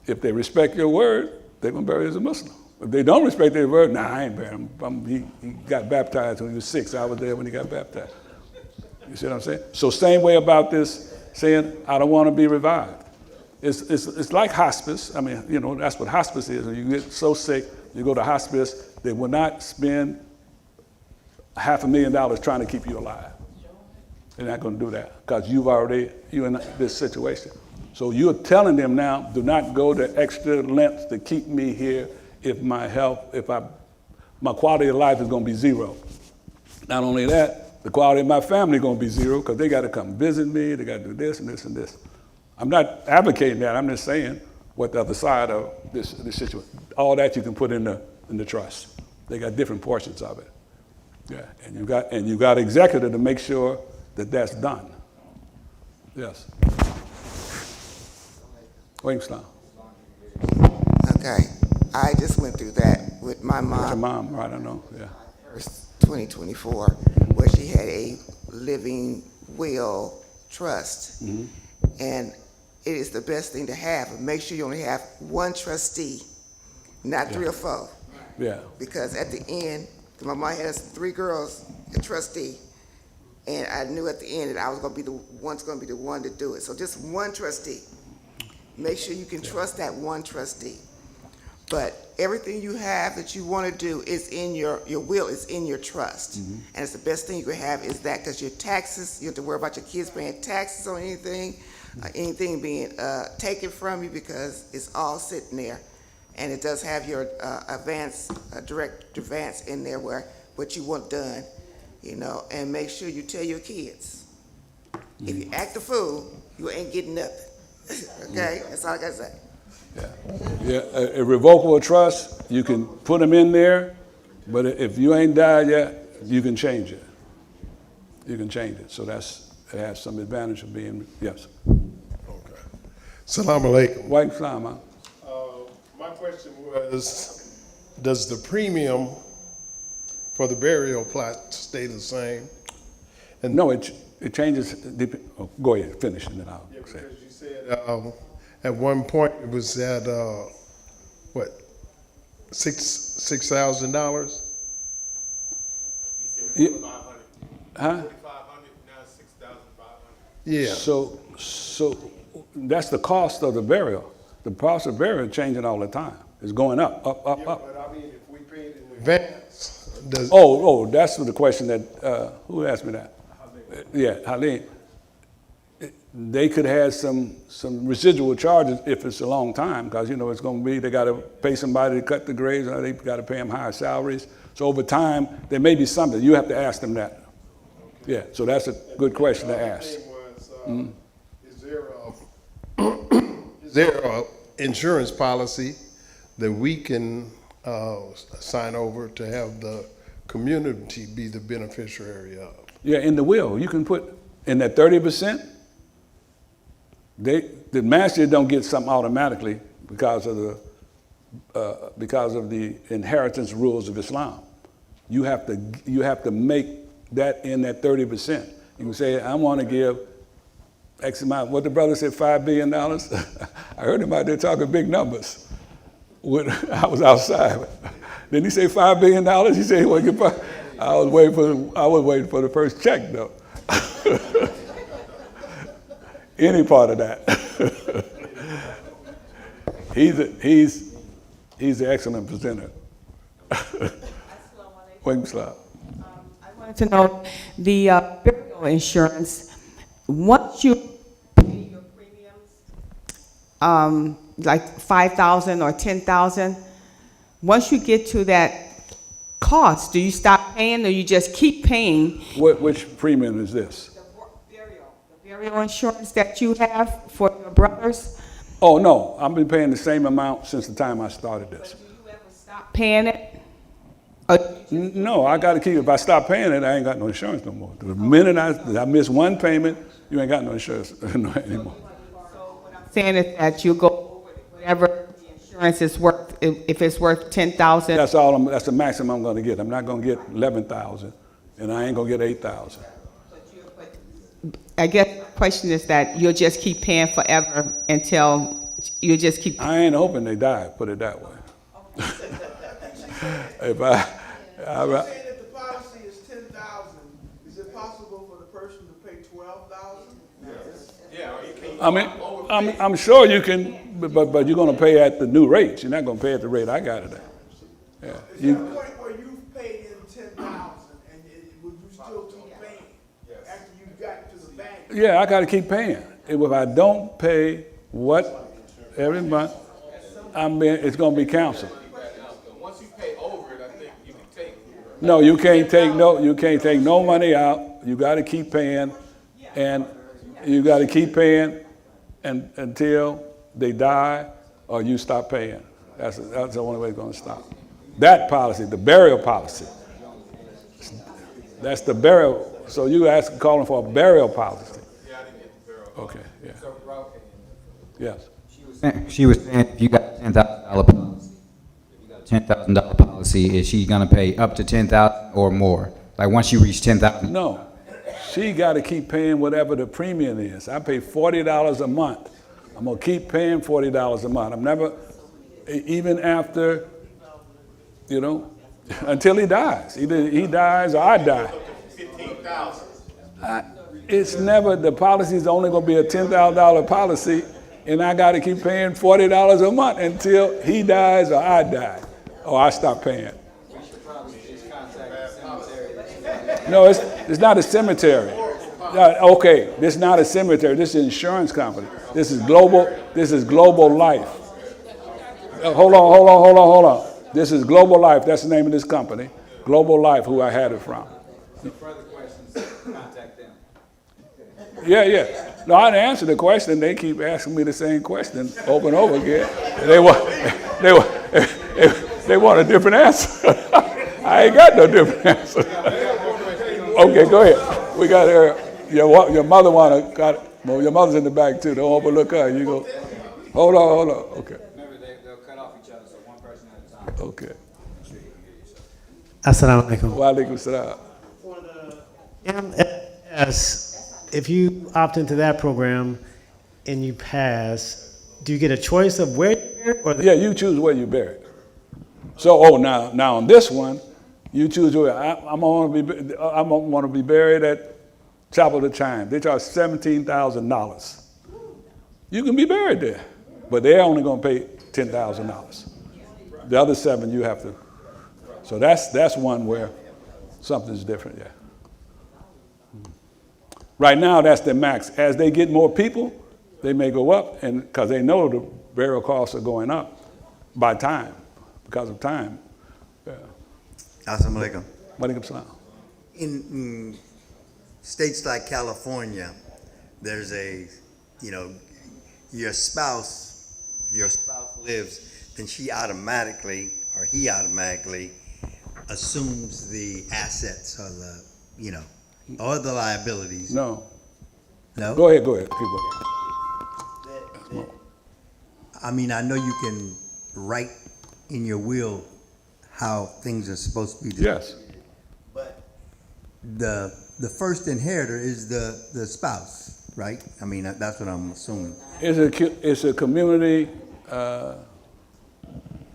if they respect your word, they're going to bury you as a Muslim. If they don't respect their word, nah, I ain't burying him. He got baptized when he was 6. I was there when he got baptized. You see what I'm saying? So same way about this, saying I don't want to be revived. It's like hospice. I mean, you know, that's what hospice is. When you get so sick, you go to hospice, they will not spend $500,000 trying to keep you alive. They're not going to do that because you're in this situation. So you're telling them now, do not go to extra lengths to keep me here if my quality of life is going to be zero. Not only that, the quality of my family is going to be zero because they got to come visit me, they got to do this and this and this. I'm not advocating that, I'm just saying what the other side of this situation. All that you can put in the trust. They got different portions of it. Yeah, and you got executive to make sure that that's done. Yes. Okay, I just went through that with my mom. With your mom, right? I know. Yeah. First 2024, where she had a living will trust, and it is the best thing to have. But make sure you only have one trustee, not 3 or 4. Yeah. Because at the end, my mom has 3 girls, a trustee. And I knew at the end that I was going to be the one to do it. So just one trustee. Make sure you can trust that one trustee. But everything you have that you want to do is in your will, is in your trust. And it's the best thing you can have is that, because your taxes, you have to worry about your kids paying taxes on anything, anything being taken from you, because it's all sitting there. And it does have your direct advance in there where what you want done. You know, and make sure you tell your kids. If you act a fool, you ain't getting nothing. Okay? That's all I got to say. Yeah. A revocable trust, you can put them in there, but if you ain't died yet, you can change it. You can change it. So it has some advantage of being, yes. Okay. Salam alaikum. Wa alaikum salam. My question was, does the premium for the burial plot stay the same? And no, it changes. Go ahead, finish, and then I'll say. Because you said at one point it was at what, $6,000? Yeah. Huh? Yeah. So that's the cost of the burial. The cost of burial is changing all the time. It's going up. But I mean, if we paid in advance. That's the question that, who asked me that? Yeah, Aaliyah. They could have some residual charges if it's a long time, because, you know, it's going to be, they got to pay somebody to cut the graves, or they got to pay them higher salaries. So over time, there may be something. You have to ask them that. Yeah, so that's a good question to ask. Is there a insurance policy that we can sign over to have the community be the beneficiary of? Yeah, in the will, you can put in that 30%. The Masjid don't get something automatically because of because of the inheritance rules of Islam. You have to make that in that 30%. You can say, I want to give X amount. What the brother said, $5 billion. I heard him out there talking big numbers. I was outside. Didn't he say $5 billion? He said he wanted to get $5. I was waiting for the first check though. Any part of that. He's an excellent presenter. I wanted to know the burial insurance. Once you pay your premiums, like $5,000 or $10,000, once you get to that cost, do you stop paying or you just keep paying? Which premium is this? The burial insurance that you have for your brothers? Oh no, I've been paying the same amount since the time I started this. But do you ever stop paying it? No, I got to keep it. If I stop paying it, I ain't got no insurance no more. The minute I miss one payment, you ain't got no insurance anymore. So what I'm saying is that you go over whatever the insurance is worth. If it's worth $10,000, that's the maximum I'm going to get. I'm not going to get $11,000, and I ain't going to get $8,000. I guess the question is that you'll just keep paying forever until you just keep. I ain't hoping they die. Put it that way. If saying if the policy is $10,000, is it possible for the person to pay $12,000? Yeah. I mean, I'm sure you can, but you're going to pay at the new rates. You're not going to pay at the rate I got it at. Yeah. Is there a point where you've paid in $10,000 and would you still keep paying after you got to the bank? Yeah, I got to keep paying. If I don't pay what every month, it's going to be canceled. Once you pay over it, I think you can take. No, you can't take no money out. You got to keep paying, and you got to keep paying until they die or you stop paying. That's the only way it's going to stop. That policy, the burial policy, that's the burial. So you calling for a burial policy. Yeah, I didn't get the burial. Okay, yeah. Yes. She was saying if you got a $10,000 policy, $10,000 policy, is she gonna pay up to $10,000 or more? Like once you reach $10,000? No, she got to keep paying whatever the premium is. I pay $40 a month. I'm gonna keep paying $40 a month. I'm never, even after, until he dies. Either he dies or I die. It's never, the policy is only gonna be a $10,000 policy, and I got to keep paying $40 a month until he dies or I die, or I stop paying. No, it's not a cemetery. Okay, this is not a cemetery. This is an insurance company. This is global life. Hold on. This is Global Life. That's the name of this company. Global Life, who I had it from. For further questions, contact them. Yeah. No, I didn't answer the question. They keep asking me the same question over and over again. They want a different answer. I ain't got no different answer. Okay, go ahead. We got her. Your mother your mother's in the back too. Don't overlook her. You go. Hold on. Okay. Remember, they'll cut off each other, so one person at a time. Okay. Assalamu alaikum. Wa alaikum salam. For the MS, if you opt into that program and you pass, do you get a choice of where you're buried? Yeah, you choose where you're buried. So, now on this one, you choose where. I'm gonna want to be buried at Chapel of the Chime. They charge $17,000. You can be buried there, but they're only gonna pay $10,000. The other 7 you have to. So that's one where something's different. Yeah. Right now, that's the max. As they get more people, they may go up, and because they know the burial costs are going up because of time. Yeah. Assalamu alaikum. Wa alaikum salam. In states like California, there's your spouse lives, then he automatically assumes the assets or or the liabilities. No. No? Go ahead. Keep going. I mean, I know you can write in your will how things are supposed to be. Yes. But the first inheritor is the spouse, right? I mean, that's what I'm assuming. It's a community.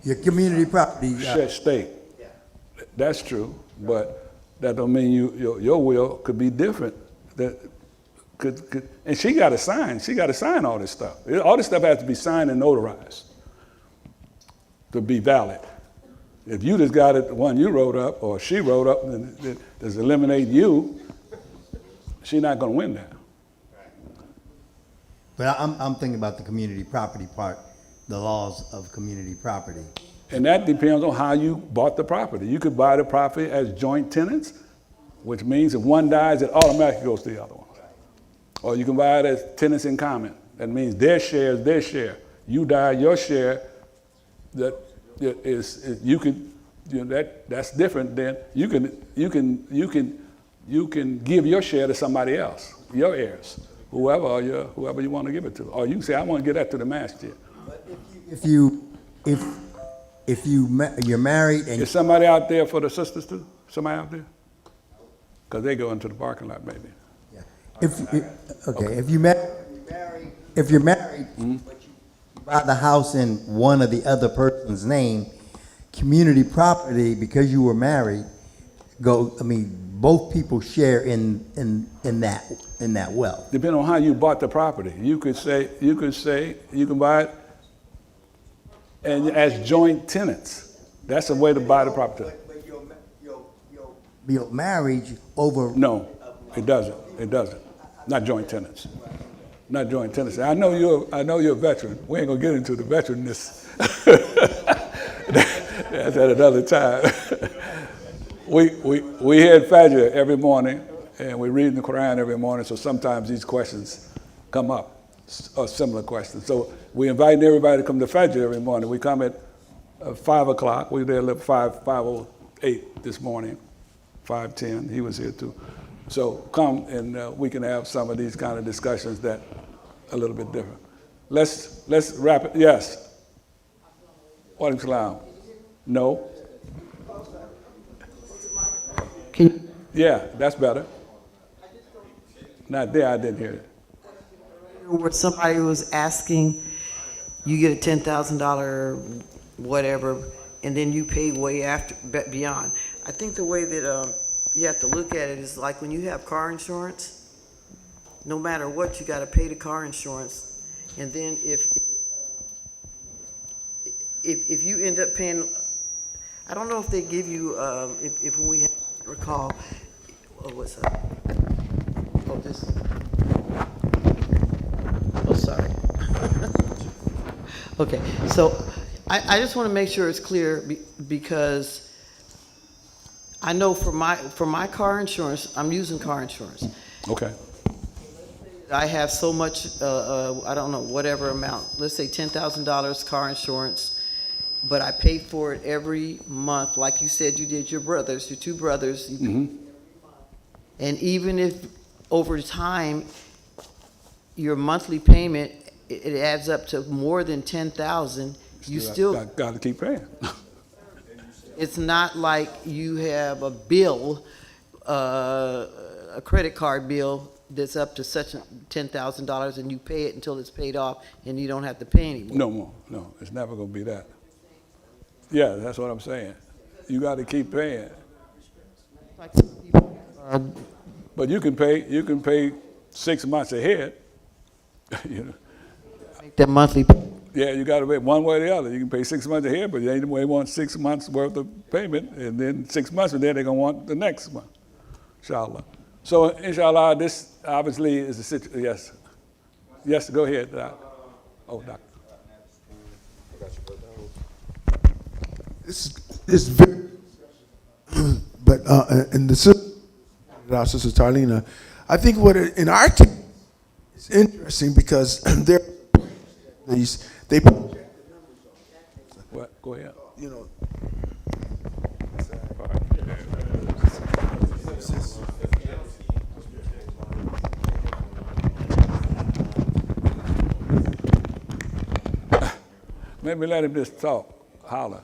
Your community property. State. That's true, but that don't mean your will could be different. That could, and she got to sign. She got to sign all this stuff. All this stuff has to be signed and notarized to be valid. If you just got it, the one you wrote up or she wrote up, and does eliminate you, she's not going to win that. But I'm thinking about the community property part, the laws of community property. And that depends on how you bought the property. You could buy the property as joint tenants, which means if one dies, it automatically goes to the other one. Or you can buy it as tenants in common. That means their share is their share. You die, your share, that is you can, that's different than you can give your share to somebody else, your heirs, whoever you want to give it to. Or you can say, I want to give that to the masjid. If you're married and is somebody out there for the sisters too? Somebody out there? Because they go into the parking lot, maybe. Yeah. If you're married, Mm-hmm. but you buy the house in one of the other person's name, community property, because you were married, both people share in that wealth. Depending on how you bought the property, you can buy it and as joint tenants. That's a way to buy the property. But your marriage over. No, it doesn't. It doesn't. Not joint tenants. Not joint tenants. I know you're a veteran. We ain't gonna get into the veteranness. That's at another time. we hear Fajr every morning, and we read the Quran every morning. So sometimes these questions come up, or similar questions. So we invite everybody to come to Fajr every morning. We come at 5 o'clock. We were there at 5:08 this morning, 5:10. He was here too. So come and we can have some of these kind of discussions that are a little bit different. Let's wrap it. Yes. Wa alaikum salam. No. Yeah, that's better. Not there. I didn't hear it. Where somebody was asking, you get a $10,000 whatever, and then you pay way after beyond. I think the way that you have to look at it is like when you have car insurance, no matter what, you got to pay the car insurance, and then if you end up paying, I don't know if they give you if we recall, what's that? Oh, this. Oh, sorry. Okay, so I just want to make sure it's clear because I know for my car insurance, I'm using car insurance. Okay. I have so much, I don't know, whatever amount, let's say $10,000 car insurance, but I pay for it every month, like you said you did your two brothers. Mm-hmm. And even if over time, your monthly payment, it adds up to more than $10,000, you still got to keep paying. It's not like you have a bill, a credit card bill that's up to such $10,000 and you pay it until it's paid off and you don't have to pay anymore. No more. No, it's never going to be that. Yeah, that's what I'm saying. You got to keep paying. But you can pay 6 months ahead. You know. Make that monthly. Yeah, you got to pay one way or the other. You can pay 6 months ahead, but they want 6 months worth of payment, and then 6 months from there they're gonna want the next month. Inshallah. So inshallah, this obviously is a situation. Yes. Yes. Go ahead. Oh, doctor. It's very, but in the sister Tarliena, I think in our team, it's interesting because they're they. What? Go ahead. You know. Maybe let him just talk, holler.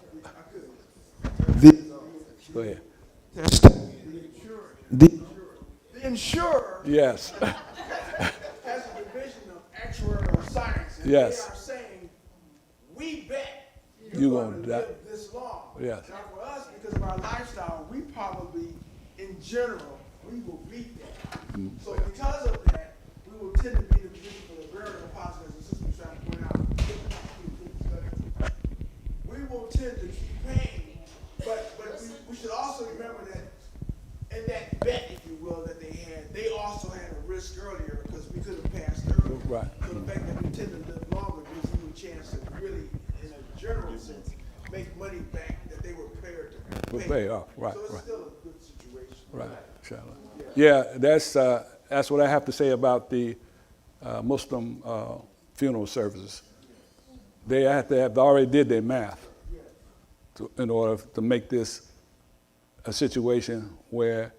Go ahead. The insurer Yes. has a division of actuarial science, and Yes. they are saying, we bet You you're gonna going to die. live this long. Yes. Now for us, because of our lifestyle, we probably, in general, we will beat that. So because of that, we will tend to be in a position for the very deposit, as the sister was trying to point out. We will tend to keep paying, but we should also remember that in that bet, if you will, that they also had a risk earlier because we could have passed earlier. Right. So the fact that we tend to live longer gives you a chance to really, in a general sense, make money back that they were prepared to pay. Pay off, right, So it's right. still a good situation. Right, inshallah. Yeah, that's what I have to say about the Muslim funeral services. They have to have already did their math in order to make this a situation where,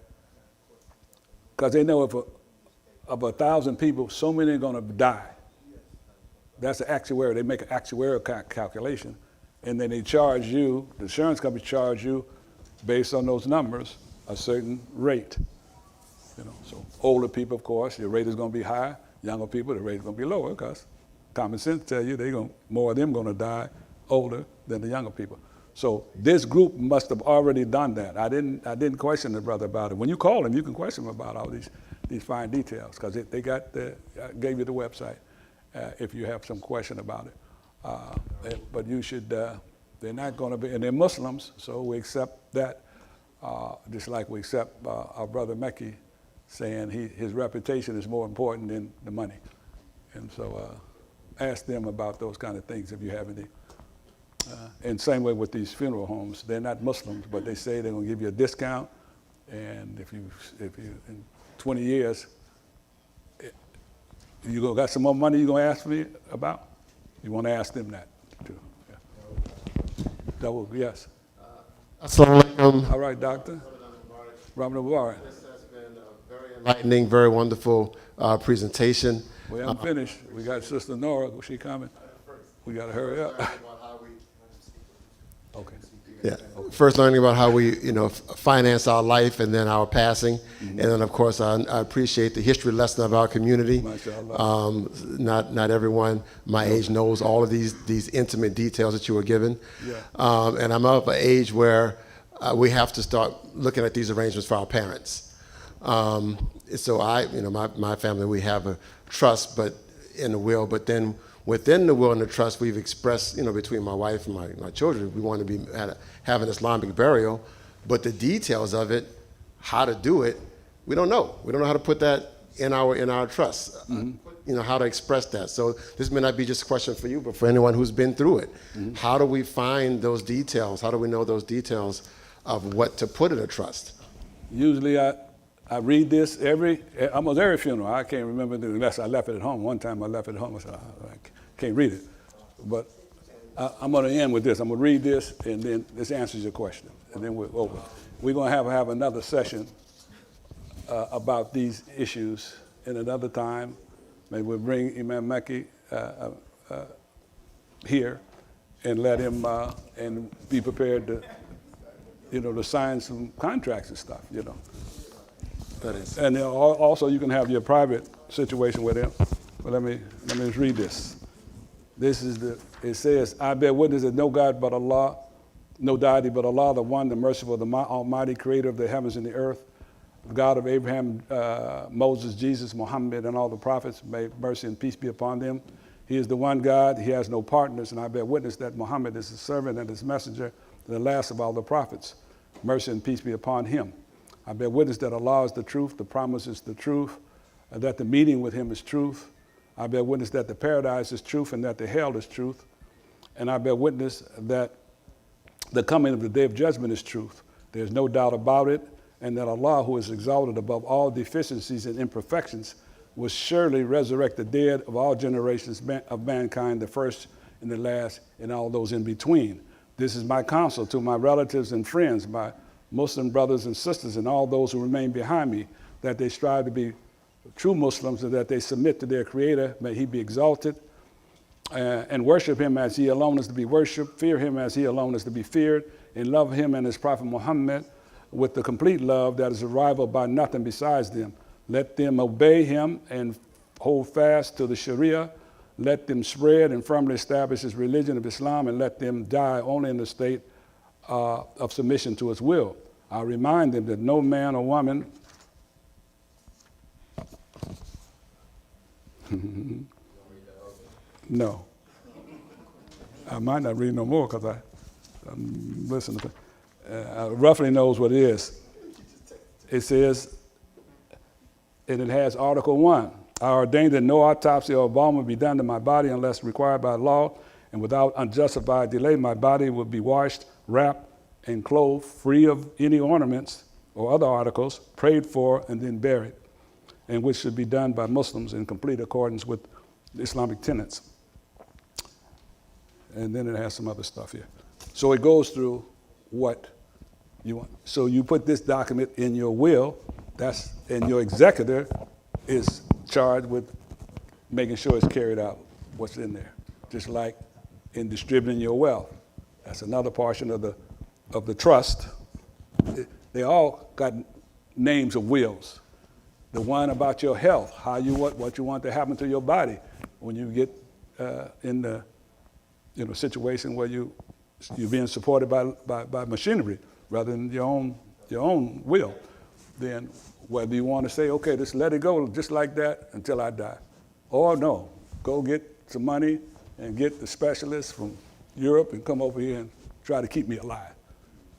because they know if of 1,000 people, so many are going to die. That's the actuarial. They make an actuarial calculation, and then they charge you, the insurance company charge you based on those numbers, a certain rate. You know, so older people, of course, your rate is going to be higher. Younger people, the rate is going to be lower because common sense tell you more of them going to die older than the younger people. So this group must have already done that. I didn't question the brother about it. When you call him, you can question him about all these fine details because they gave you the website if you have some question about it. But you should. They're not going to be, and they're Muslims, so we accept that. Just like we accept our brother Mekki saying his reputation is more important than the money. And so ask them about those kind of things if you have any. And same way with these funeral homes. They're not Muslims, but they say they're going to give you a discount. And if you in 20 years, you got some more money you're going to ask me about? You want to ask them that too. Yeah. Yes. Assalamu alaikum. All right, doctor. Ramadan Mubarak. This has been a very enlightening, very wonderful presentation. We haven't finished. We got Sister Nurah. She coming. We got to hurry up. Okay. Yeah. First, learning about how we, finance our life and then our passing, and then of course I appreciate the history lesson of our community. Not everyone my age knows all of these intimate details that you were given, and I'm of an age where we have to start looking at these arrangements for our parents. So my family, we have a trust, but in the will, but then within the will and the trust, we've expressed, between my wife and my children, we want to have an Islamic burial, but the details of it, how to do it, we don't know. We don't know how to put that in our trust. How to express that. So this may not be just a question for you, but for anyone who's been through it. How do we find those details? How do we know those details of what to put in a trust? Usually I read this almost every funeral. I can't remember unless I left it at home. One time I left it at home. I said, I can't read it. But I'm going to end with this. I'm going to read this, and then this answers your question. And then we're over. We're going to have another session about these issues in another time. Maybe we'll bring Imam Mekki here and let him and be prepared to, to sign some contracts and stuff, That is. And then also you can have your private situation with him. But let me just read this. It says, I bear witness that no God but Allah, no deity but Allah, the one, the merciful, the almighty creator of the heavens and the earth, the God of Abraham, Moses, Jesus, Muhammad, and all the prophets, may mercy and peace be upon them. He is the one God, he has no partners, and I bear witness that Muhammad is his servant and his messenger, the last of all the prophets. Mercy and peace be upon him. I bear witness that Allah is the truth, the promise is the truth, and that the meeting with him is truth. I bear witness that the paradise is truth and that the hell is truth. And I bear witness that the coming of the day of judgment is truth. There's no doubt about it. And that Allah, who is exalted above all deficiencies and imperfections, will surely resurrect the dead of all generations of mankind, the first and the last, and all those in between. This is my counsel to my relatives and friends, my Muslim brothers and sisters, and all those who remain behind me, that they strive to be true Muslims and that they submit to their Creator, may He be exalted, and worship Him as He alone is to be worshipped, fear Him as He alone is to be feared, and love Him and His Prophet Muhammad with the complete love that is a rival by nothing besides them. Let them obey him and hold fast to the Sharia. Let them spread and firmly establish his religion of Islam, and let them die only in the state of submission to his will. I remind them that no man or woman no. I might not read no more because I'm listening to roughly knows what it is. It says, and it has Article 1. I ordain that no autopsy or embalming be done to my body unless required by law, and without unjustified delay, my body will be washed, wrapped, and clothed, free of any ornaments or other articles, prayed for, and then buried, and which should be done by Muslims in complete accordance with Islamic tenets. And then it has some other stuff here. So it goes through what you want. So you put this document in your will, and your executor is charged with making sure it's carried out, what's in there. Just like in distributing your wealth. That's another portion of the trust. They all got names of wills. The one about your health, what you want to happen to your body when you get in the situation where you're being supported by machinery rather than your own will. Then whether you want to say, okay, just let it go just like that until I die, or no, go get some money and get the specialists from Europe and come over here and try to keep me alive.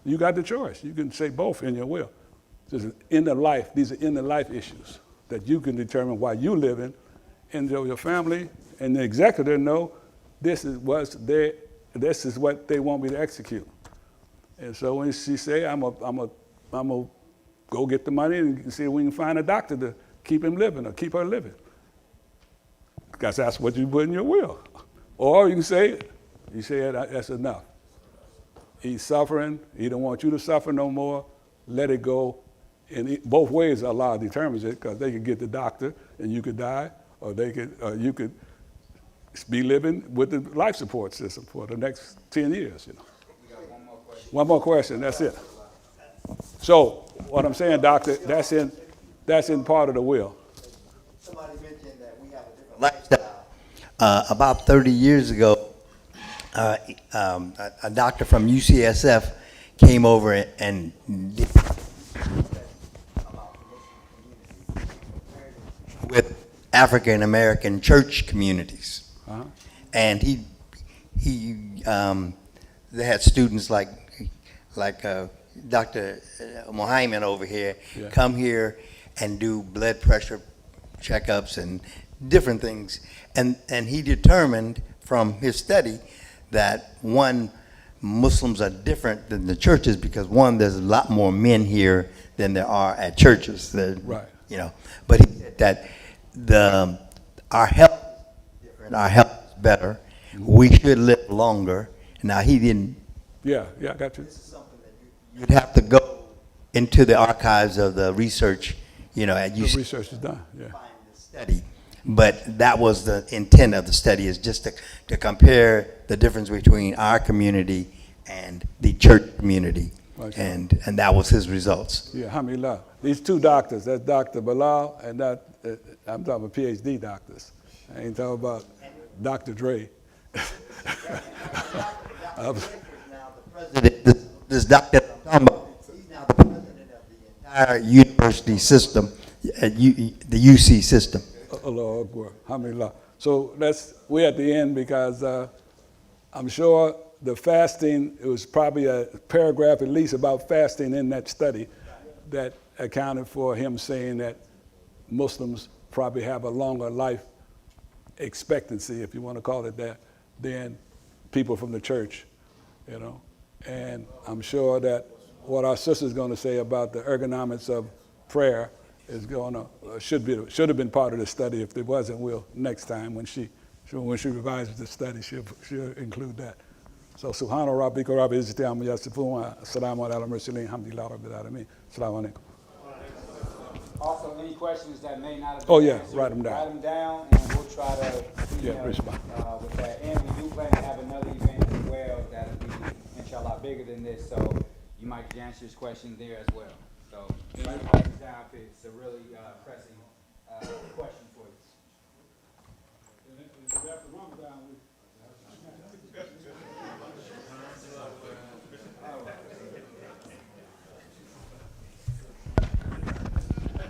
You got the choice. You can say both in your will. This is end of life. These are end of life issues that you can determine while you living, and your family and the executor know this is what they want me to execute. And so when she say, I'm a go get the money and see if we can find a doctor to keep him living or keep her living. Because that's what you put in your will. Or you can say, that's enough. He's suffering. He don't want you to suffer no more. Let it go. And both ways Allah determines it, because they could get the doctor and you could die, or you could be living with the life support system for the next 10 years. We got one more question. That's it. So what I'm saying, doctor, that's in part of the will. Somebody mentioned that we have a different lifestyle. About 30 years ago, a doctor from UCSF came over and did with African American church communities, and they had students like Dr. Mohammed over here come here and do blood pressure checkups and different things, and he determined from his study that one, Muslims are different than the churches because one, there's a lot more men here than there are at churches. Right. But he said that our health is different, our health is better, we should live longer. Now he didn't. Yeah, I got you. This is something that you'd have to go into the archives of the research, at UC. The research is done, yeah. Find the study. But that was the intent of the study, is just to compare the difference between our community and the church community. Right. And that was his results. Yeah, alhamdulillah. These two doctors, that's Dr. Bilal and that, I'm talking about PhD doctors. I ain't talking about Dr. Dre. This doctor I'm talking about, he's now the president of the entire university system, the UC system. Allah Akbar, alhamdulillah. So we're at the end because I'm sure the fasting, it was probably a paragraph at least about fasting in that study that accounted for him saying that Muslims probably have a longer life expectancy, if you want to call it that, than people from the church, And I'm sure that what our sister's going to say about the ergonomics of prayer is should have been part of the study. If it wasn't, next time when she revises the study, she'll include that. So subhana rabbika rabbil izzati amma yasifun, assalamu ala al-mursalin, alhamdulillahi rabbil alamin. Assalamu alaikum. Also, any questions that may not have been write them down. Write them down, and we'll try to respond with that. And we do plan to have another event as well that'll be inshallah bigger than this. So you might answer his question there as well. So write this down if it's a really pressing question for you.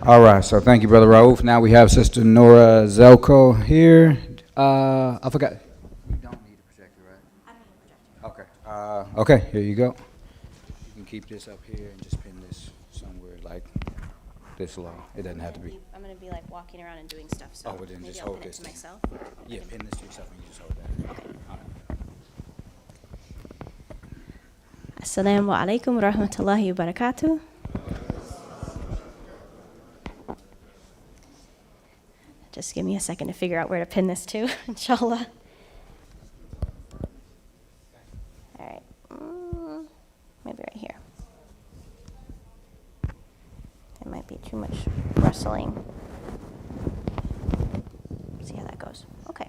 All right, so thank you, Brother Raouf. Now we have Sister Nurah Zelko here. I forgot. You don't need a projector, right? I don't need a projector. Okay. Okay, here you go. You can keep this up here and just pin this somewhere like this long. It doesn't have to be. I'm going to be like walking around and doing stuff, so well, then maybe just I'll hold pin it this to thing. myself. Yeah, pin this to yourself and you just hold that. Okay. All right. Assalamu alaikum wa rahmatullahi wa barakatuh. Just give me a second to figure out where to pin this to, inshallah. All right, maybe right here. There might be too much rustling. See how that goes. Okay.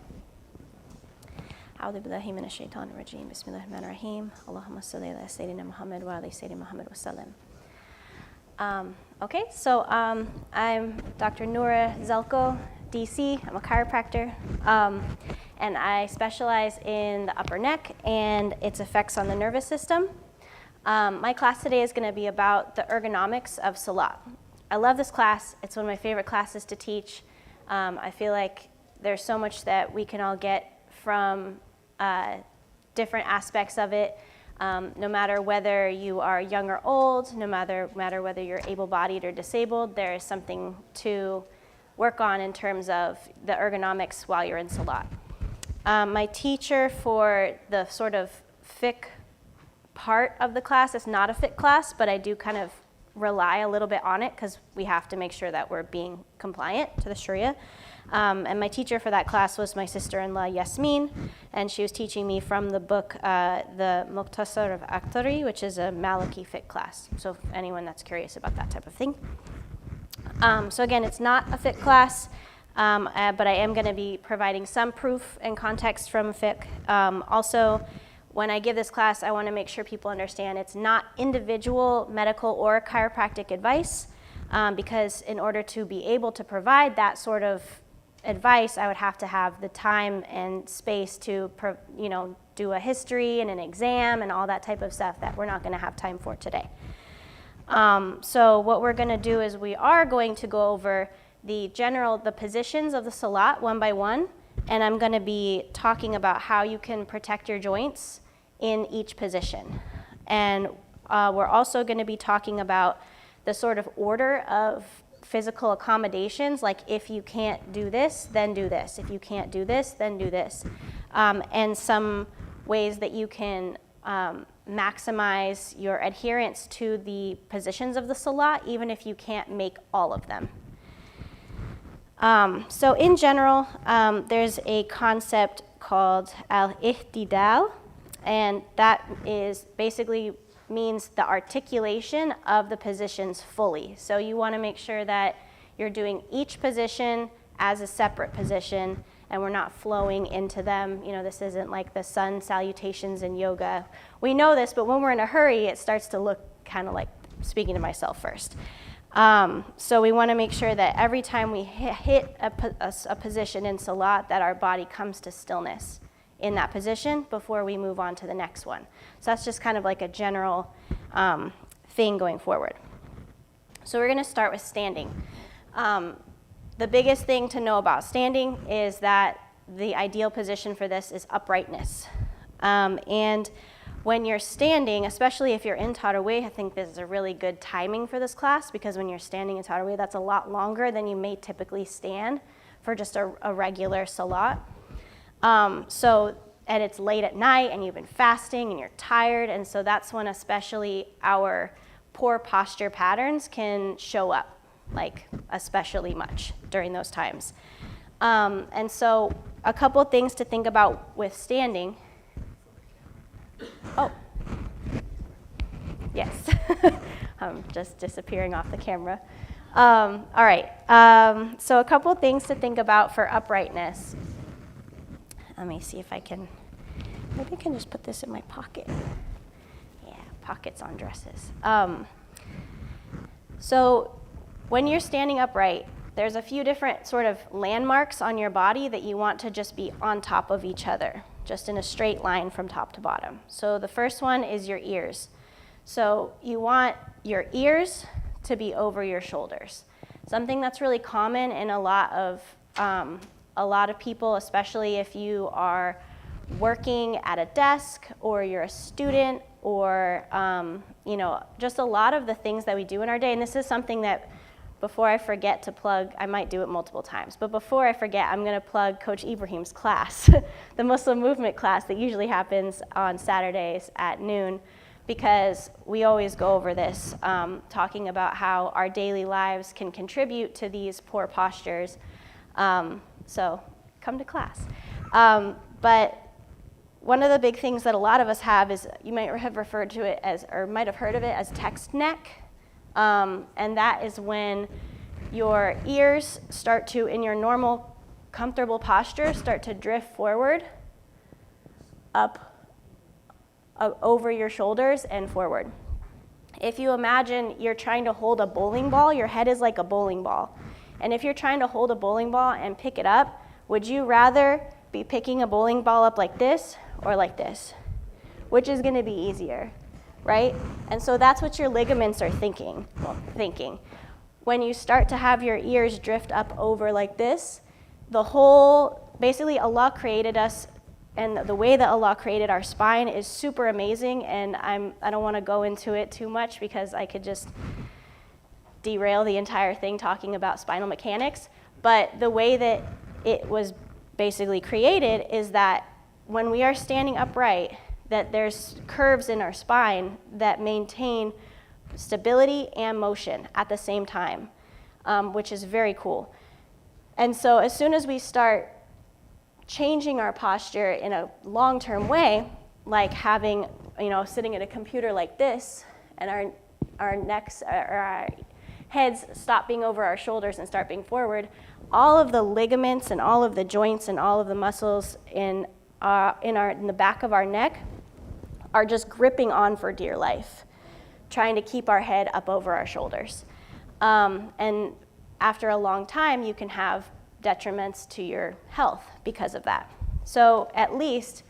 أعوذ بالله من الشيطان الرجيم بسم الله الرحمن الرحيم اللهم صل على سيدنا محمد وعلى سيدنا محمد وسلم. Okay, so I'm Dr. Nurah Zelko, DC. I'm a chiropractor, and I specialize in the upper neck and its effects on the nervous system. My class today is going to be about the ergonomics of Salat. I love this class. It's one of my favorite classes to teach. I feel like there's so much that we can all get from different aspects of it. No matter whether you are young or old, no matter whether you're able-bodied or disabled, there is something to work on in terms of the ergonomics while you're in Salat. My teacher for the sort of fiqh part of the class, it's not a fiqh class, but I do kind of rely a little bit on it because we have to make sure that we're being compliant to the Sharia. And my teacher for that class was my sister-in-law, Yasmin, and she was teaching me from the book, the Muqtasar of Akhtari, which is a Maliki fiqh class. So anyone that's curious about that type of thing. So again, it's not a fiqh class, but I am going to be providing some proof and context from fiqh. Also, when I give this class, I want to make sure people understand it's not individual medical or chiropractic advice, because in order to be able to provide that sort of advice, I would have to have the time and space to, do a history and an exam and all that type of stuff that we're not going to have time for today. So what we're going to do is we are going to go over the positions of the Salat one by one, and I'm going to be talking about how you can protect your joints in each position. And we're also going to be talking about the sort of order of physical accommodations, like if you can't do this, then do this. If you can't do this, then do this. And some ways that you can maximize your adherence to the positions of the Salat, even if you can't make all of them. So in general, there's a concept called al-ihtidal, and that is basically means the articulation of the positions fully. So you want to make sure that you're doing each position as a separate position and we're not flowing into them. This isn't like the sun salutations in yoga. We know this, but when we're in a hurry, it starts to look kind of like speaking to myself first. So we want to make sure that every time we hit a position in Salat, that our body comes to stillness in that position before we move on to the next one. So that's just kind of like a general thing going forward. So we're going to start with standing. The biggest thing to know about standing is that the ideal position for this is uprightness. And when you're standing, especially if you're in Tarawih, I think this is a really good timing for this class, because when you're standing in Tarawih, that's a lot longer than you may typically stand for just a regular Salat. And it's late at night and you've been fasting and you're tired, and so that's when especially our poor posture patterns can show up, like especially much during those times. And so a couple things to think about with standing. Oh, yes, I'm just disappearing off the camera. All right, so a couple things to think about for uprightness. Let me see if maybe I can just put this in my pocket. Yeah, pockets on dresses. So when you're standing upright, there's a few different sort of landmarks on your body that you want to just be on top of each other, just in a straight line from top to bottom. So the first one is your ears. So you want your ears to be over your shoulders. Something that's really common in a lot of people, especially if you are working at a desk or you're a student or just a lot of the things that we do in our day. And this is something that before I forget to plug, I might do it multiple times, but before I forget, I'm going to plug Coach Ibrahim's class, the Muslim movement class that usually happens on Saturdays at noon, because we always go over this, talking about how our daily lives can contribute to these poor postures. So come to class. But one of the big things that a lot of us have is, you might have referred to it as, or might have heard of it as text neck. And that is when your ears start to, in your normal comfortable posture, start to drift forward, up, over your shoulders and forward. If you imagine you're trying to hold a bowling ball, your head is like a bowling ball. And if you're trying to hold a bowling ball and pick it up, would you rather be picking a bowling ball up like this or like this? Which is going to be easier, right? And so that's what your ligaments are thinking. When you start to have your ears drift up over like this, basically Allah created us, and the way that Allah created our spine is super amazing, and I don't want to go into it too much because I could just derail the entire thing talking about spinal mechanics. But the way that it was basically created is that when we are standing upright, that there's curves in our spine that maintain stability and motion at the same time, which is very cool. And so as soon as we start changing our posture in a long-term way, like having, sitting at a computer like this, and our necks, or our heads stop being over our shoulders and start being forward, all of the ligaments and all of the joints and all of the muscles in the back of our neck are just gripping on for dear life, trying to keep our head up over our shoulders. And after a long time, you can have detriments to your health because of that. So at least,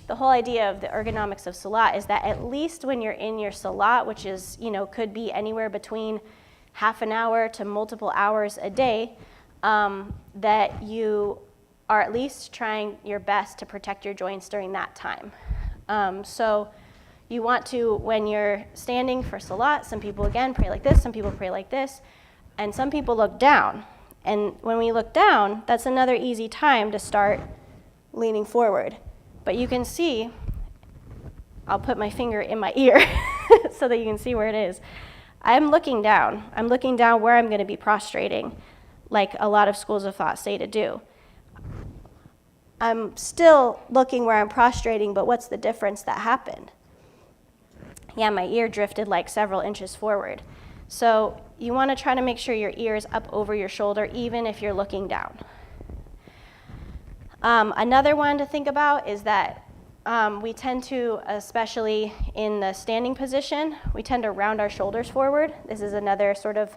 the whole idea of the ergonomics of Salat is that at least when you're in your Salat, which is, could be anywhere between half an hour to multiple hours a day, that you are at least trying your best to protect your joints during that time. So you want to, when you're standing for Salat, some people again pray like this, some people pray like this, and some people look down. And when we look down, that's another easy time to start leaning forward. But you can see, I'll put my finger in my ear so that you can see where it is. I'm looking down. I'm looking down where I'm going to be prostrating, like a lot of schools of thought say to do. I'm still looking where I'm prostrating, but what's the difference that happened? Yeah, my ear drifted like several inches forward. So you want to try to make sure your ear is up over your shoulder, even if you're looking down. Another one to think about is that we tend to, especially in the standing position, we tend to round our shoulders forward. This is another sort of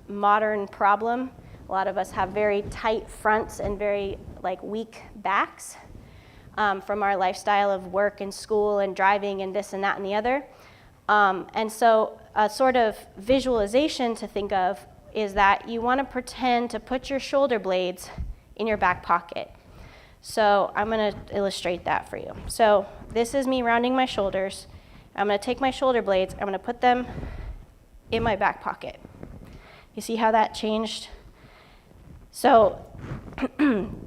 modern problem. A lot of us have very tight fronts and very weak backs from our lifestyle of work and school and driving and this and that and the other. And so a sort of visualization to think of is that you want to pretend to put your shoulder blades in your back pocket. So I'm going to illustrate that for you. So this is me rounding my shoulders. I'm going to take my shoulder blades, I'm going to put them in my back pocket. You see how that changed? So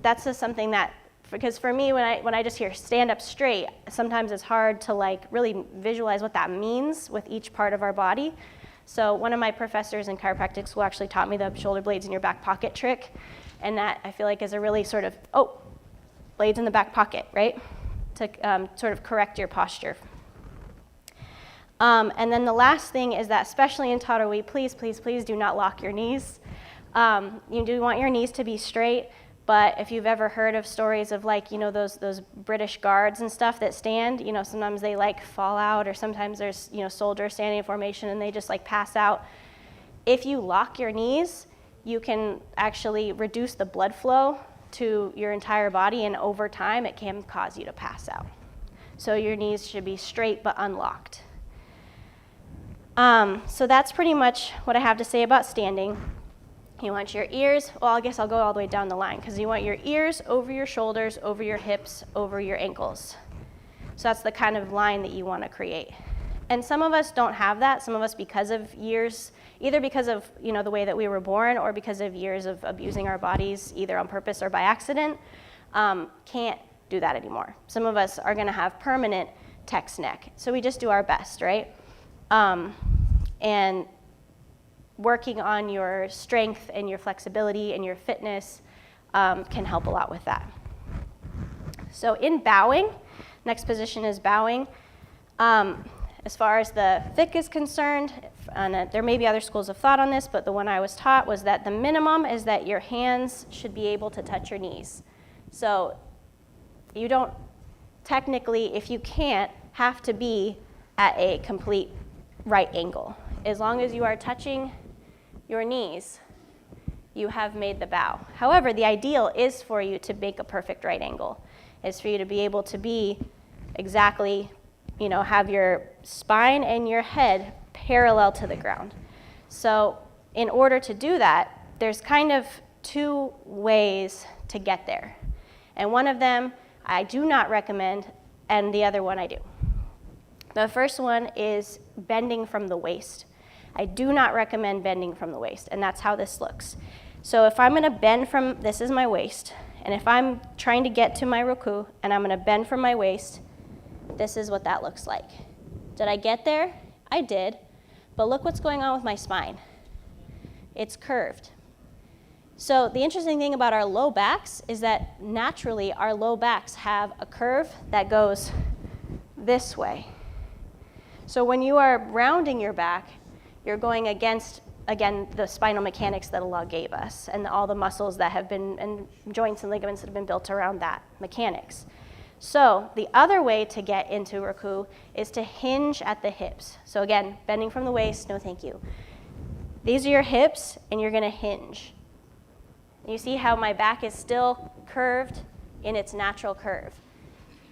that's just something that, because for me, when I just hear stand up straight, sometimes it's hard to really visualize what that means with each part of our body. So one of my professors in chiropractic school actually taught me the shoulder blades in your back pocket trick, and that I feel like is a really sort of, blades in the back pocket, right? To sort of correct your posture. And then the last thing is that, especially in Tauheedah, please, please, please do not lock your knees. You do want your knees to be straight, But if you've ever heard of stories of like, you know, those British guards and stuff that stand, you know, sometimes they like fall out, or sometimes there's, you know, soldiers standing in formation and they just like pass out. If you lock your knees, you can actually reduce the blood flow to your entire body, and over time it can cause you to pass out. So your knees should be straight but unlocked. So that's pretty much what I have to say about standing. You want your ears, well, I guess I'll go all the way down the line, because you want your ears over your shoulders, over your hips, over your ankles. So that's the kind of line that you want to create. And some of us don't have that. Some of us, because of years, either because of, you know, the way that we were born, or because of years of abusing our bodies, either on purpose or by accident, can't do that anymore. Some of us are going to have permanent text neck. So we just do our best, right? And working on your strength and your flexibility and your fitness can help a lot with that. So in bowing, next position is bowing. As far as the fiqh is concerned, and there may be other schools of thought on this, but the one I was taught was that the minimum is that your hands should be able to touch your knees. So you don't technically, if you can't, have to be at a complete right angle. As long as you are touching your knees, you have made the bow. However, the ideal is for you to make a perfect right angle, is for you to be able to be exactly, you know, have your spine and your head parallel to the ground. So in order to do that, there's kind of two ways to get there. And one of them I do not recommend, and the other one I do. The first one is bending from the waist. I do not recommend bending from the waist, and that's how this looks. So if I'm gonna bend from, this is my waist, and if I'm trying to get to my ruku, and I'm gonna bend from my waist, this is what that looks like. Did I get there? I did, but look what's going on with my spine. It's curved. So the interesting thing about our low backs is that naturally our low backs have a curve that goes this way. So when you are rounding your back, you're going against, again, the spinal mechanics that Allah gave us, and all the muscles that have been, and joints and ligaments that have been built around that mechanics. So the other way to get into ruku is to hinge at the hips. So again, bending from the waist, no thank you. These are your hips, and you're gonna hinge. You see how my back is still curved in its natural curve.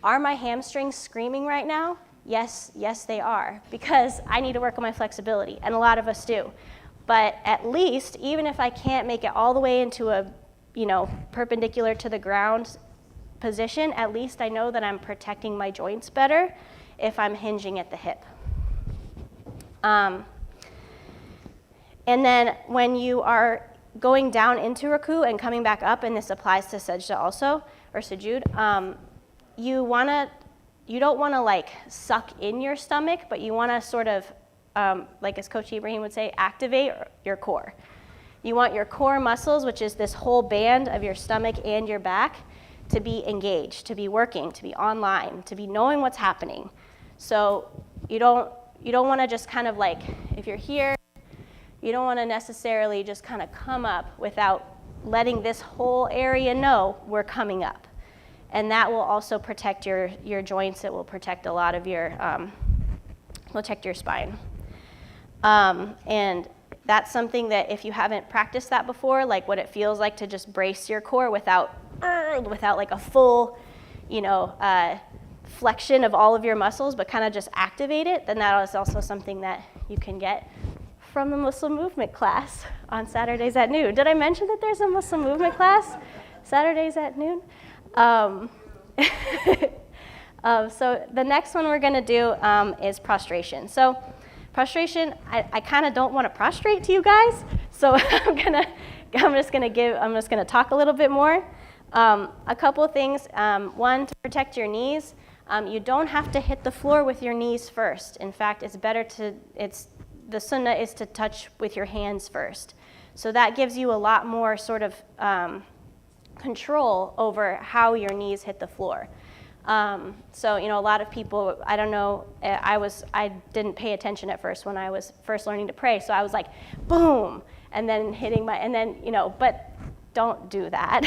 Are my hamstrings screaming right now? Yes, they are, because I need to work on my flexibility, and a lot of us do. But at least, even if I can't make it all the way into a, you know, perpendicular to the ground position, at least I know that I'm protecting my joints better if I'm hinging at the hip. And then when you are going down into ruku and coming back up, and this applies to sajda also, or sujood, you don't want to like suck in your stomach, but you want to sort of, like as Coach Ibrahim would say, activate your core. You want your core muscles, which is this whole band of your stomach and your back, to be engaged, to be working, to be online, to be knowing what's happening. So you don't want to just kind of like, if you're here, you don't want to necessarily just kind of come up without letting this whole area know we're coming up. And that will also protect your joints. It will protect a lot of your, protect your spine. And that's something that if you haven't practiced that before, like what it feels like to just brace your core without like a full, you know, flexion of all of your muscles, but kind of just activate it, then that is also something that you can get from the Muslim movement class on Saturdays at noon. Did I mention that there's a Muslim movement class Saturdays at noon? So the next one we're going to do is prostration. So prostration, I kind of don't want to prostrate to you guys, so I'm just going to talk a little bit more. A couple of things. One, to protect your knees, you don't have to hit the floor with your knees first. In fact, it's better to, the sunnah is to touch with your hands first. So that gives you a lot more sort of control over how your knees hit the floor. So, you know, a lot of people, I don't know, I didn't pay attention at first when I was first learning to pray, so I was like, boom, and then hitting and then, you know, but don't do that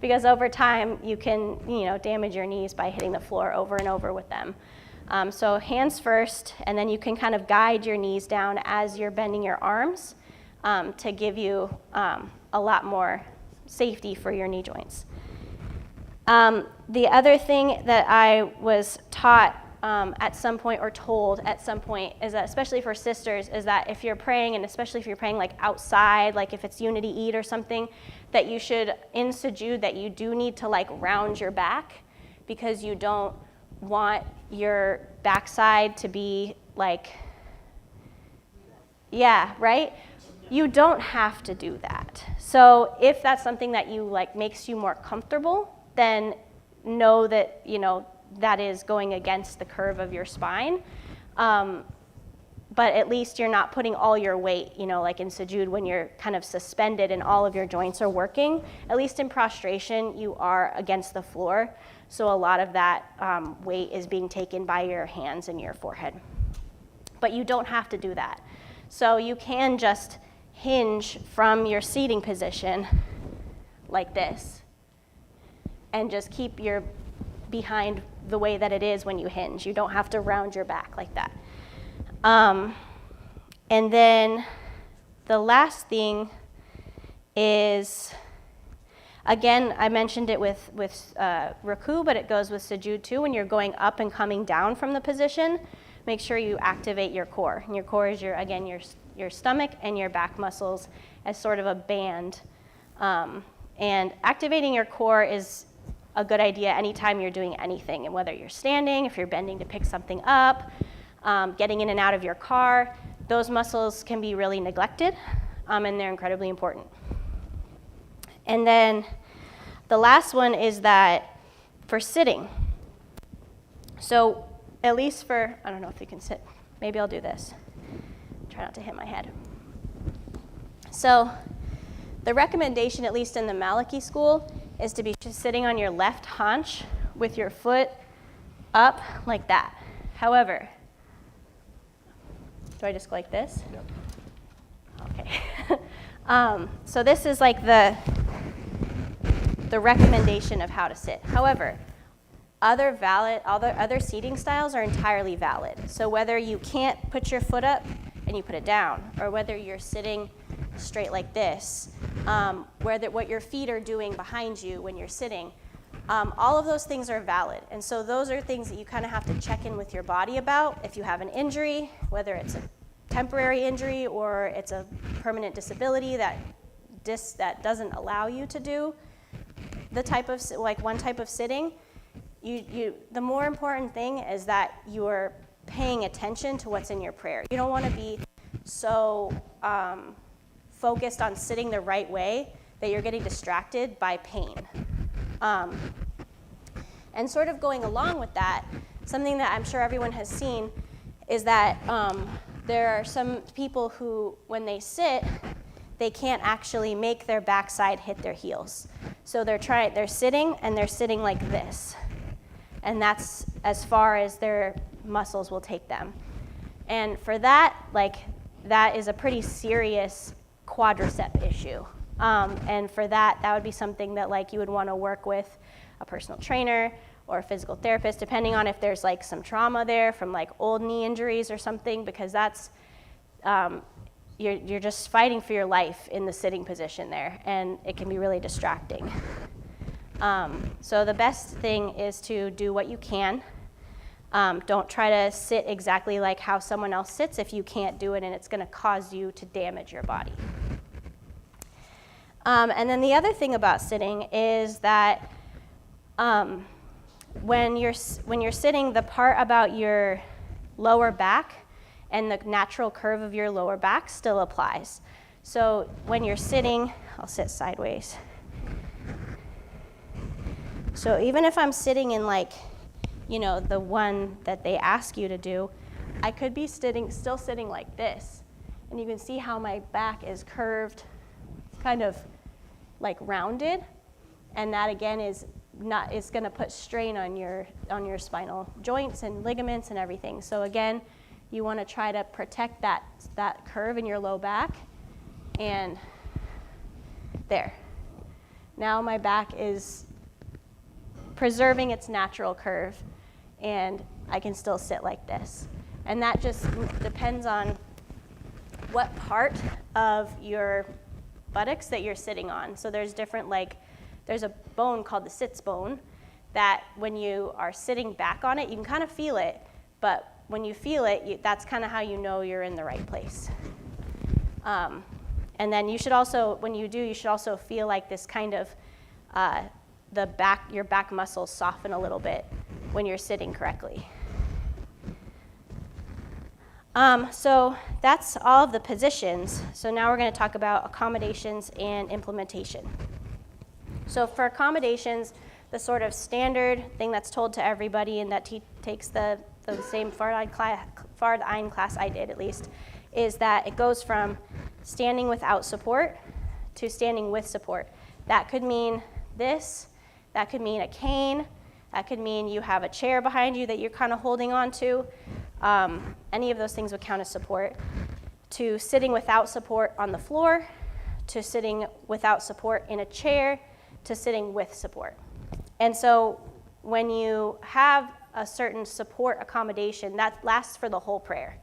because over time you can, damage your knees by hitting the floor over and over with them. So hands first, and then you can kind of guide your knees down as you're bending your arms to give you a lot more safety for your knee joints. The other thing that I was taught at some point or told at some point is that, especially for sisters, is that if you're praying, and especially if you're praying like outside, like if it's Unity Eid or something, that you should, in sujood, that you do need to like round your back because you don't want your backside to be like, yeah, right? You don't have to do that. So if that's something that you like makes you more comfortable, then know that, that is going against the curve of your spine. But at least you're not putting all your weight, like in sujood when you're kind of suspended and all of your joints are working. At least in prostration, you are against the floor. So a lot of that weight is being taken by your hands and your forehead. But you don't have to do that. So you can just hinge from your seating position like this and just keep your behind the way that it is when you hinge. You don't have to round your back like that. And then the last thing is, again, I mentioned it with ruku, but it goes with sujood too. When you're going up and coming down from the position, make sure you activate your core. And your core is your stomach and your back muscles as sort of a band. And activating your core is a good idea anytime you're doing anything, and whether you're standing, if you're bending to pick something up, getting in and out of your car, those muscles can be really neglected, and they're incredibly important. And then the last one is that for sitting. So at least for, I don't know if you can sit, maybe I'll do this. Try not to hit my head. So the recommendation, at least in the Maliki school, is to be just sitting on your left haunch with your foot up like that. However, do I just go like this? Yep. Okay. So this is like the recommendation of how to sit. However, other seating styles are entirely valid. So whether you can't put your foot up and you put it down, or whether you're sitting straight like this, what your feet are doing behind you when you're sitting, all of those things are valid. And so those are things that you kind of have to check in with your body about. If you have an injury, whether it's a temporary injury or it's a permanent disability that doesn't allow you to do the type of, like one type of sitting, the more important thing is that you're paying attention to what's in your prayer. You don't want to be so focused on sitting the right way that you're getting distracted by pain. And sort of going along with that, something that I'm sure everyone has seen is that there are some people who, when they sit, they can't actually make their backside hit their heels. So they're sitting, and they're sitting like this. And that's as far as their muscles will take them. And for that, that is a pretty serious quadricep issue. And for that would be something that you would want to work with a personal trainer or a physical therapist, depending on if there's some trauma there from old knee injuries or something, because that's, you're just fighting for your life in the sitting position there, and it can be really distracting. So the best thing is to do what you can. Don't try to sit exactly like how someone else sits if you can't do it, and it's going to cause you to damage your body. And then the other thing about sitting is that when you're sitting, the part about your lower back and the natural curve of your lower back still applies. So when you're sitting, I'll sit sideways. So even if I'm sitting in the one that they ask you to do, I could be still sitting like this. And you can see how my back is curved, kind of rounded. And that again is going to put strain on your spinal joints and ligaments and everything. So again, you want to try to protect that curve in your low back. And there. Now my back is preserving its natural curve, and I can still sit like this. And that just depends on what part of your buttocks that you're sitting on. So there's different, there's a bone called the sits bone that when you are sitting back on it, you can kind of feel it, but when you feel it, that's kind of how you know you're in the right place. And then you should also, when you do, you should also feel like this kind of, your back muscles soften a little bit when you're sitting correctly. So that's all of the positions. So now we're going to talk about accommodations and implementation. So for accommodations, the sort of standard thing that's told to everybody and that takes the same Fard Ein class I did at least, is that it goes from standing without support to standing with support. That could mean this, that could mean a cane, that could mean you have a chair behind you that you're kind of holding on to. Any of those things would count as support. To sitting without support on the floor, to sitting without support in a chair, to sitting with support. And so when you have a certain support accommodation, that lasts for the whole prayer.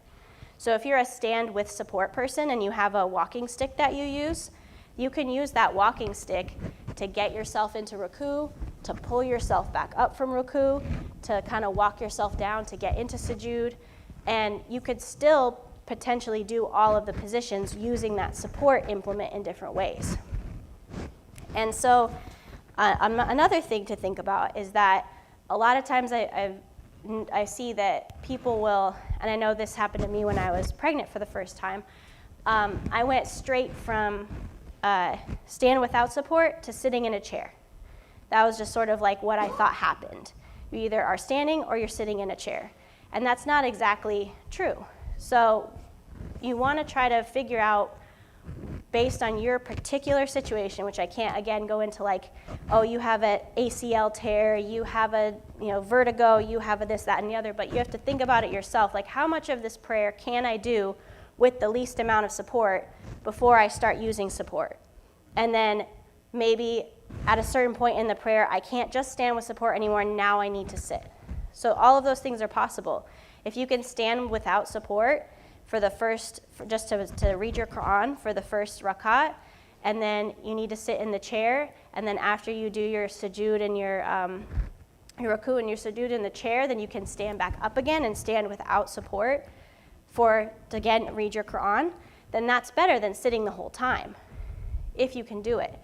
So if you're a stand with support person and you have a walking stick that you use, you can use that walking stick to get yourself into ruku, to pull yourself back up from ruku, to kind of walk yourself down to get into sujood. And you could still potentially do all of the positions using that support implement in different ways. And so another thing to think about is that a lot of times I see that people will, and I know this happened to me when I was pregnant for the first time, I went straight from stand without support to sitting in a chair. That was just sort of like what I thought happened. You either are standing or you're sitting in a chair. And that's not exactly true. So you want to try to figure out, based on your particular situation, which I can't, again, go into like, oh, you have an ACL tear, you have a vertigo, you have a this, that, and the other, but you have to think about it yourself. Like, how much of this prayer can I do with the least amount of support before I start using support? And then maybe at a certain point in the prayer, I can't just stand with support anymore, now I need to sit. So all of those things are possible. If you can stand without support for the first, just to read your Quran for the first rakat, and then you need to sit in the chair, and then after you do your sujood and your ruku and your sujood in the chair, then you can stand back up again and stand without support to again read your Quran, then that's better than sitting the whole time, if you can do it,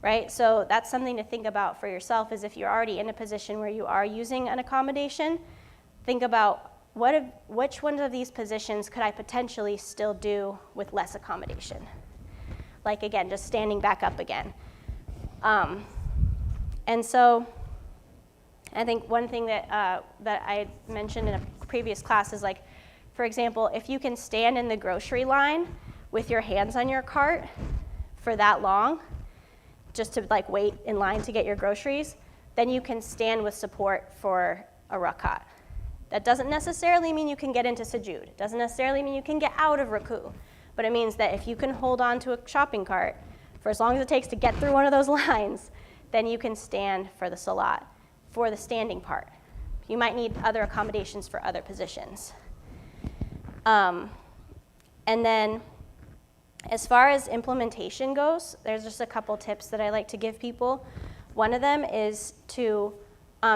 right? So that's something to think about for yourself, is if you're already in a position where you are using an accommodation, think about which one of these positions could I potentially still do with less accommodation? Like, again, just standing back up again. And so I think one thing that I mentioned in a previous class is, like, for example, if you can stand in the grocery line with your hands on your cart for that long, just to like wait in line to get your groceries, then you can stand with support for a rakat. That doesn't necessarily mean you can get into sujood. It doesn't necessarily mean you can get out of ruku. But it means that if you can hold on to a shopping cart for as long as it takes to get through one of those lines, then you can stand for the salat, for the standing part. You might need other accommodations for other positions. And then as far as implementation goes, there's just a couple tips that I like to give people. One of them is to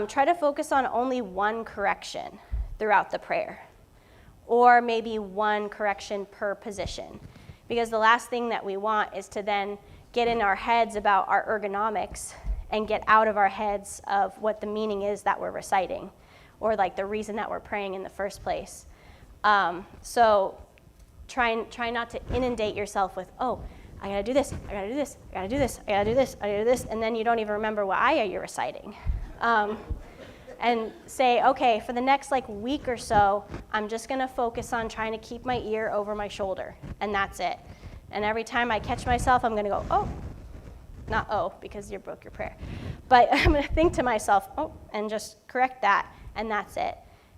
try to focus on only one correction throughout the prayer, or maybe one correction per position. Because the last thing that we want is to then get in our heads about our ergonomics and get out of our heads of what the meaning is that we're reciting, or like the reason that we're praying in the first place. So try not to inundate yourself with, oh, I gotta do this, I gotta do this, I gotta do this, I gotta do this, I gotta do this, and then you don't even remember what ayah you're reciting. And say, okay, for the next like week or so, I'm just gonna focus on trying to keep my ear over my shoulder, and that's it. And every time I catch myself, I'm gonna go, oh, not oh, because you broke your prayer. But I'm gonna think to myself, oh, and just correct that, and that's it.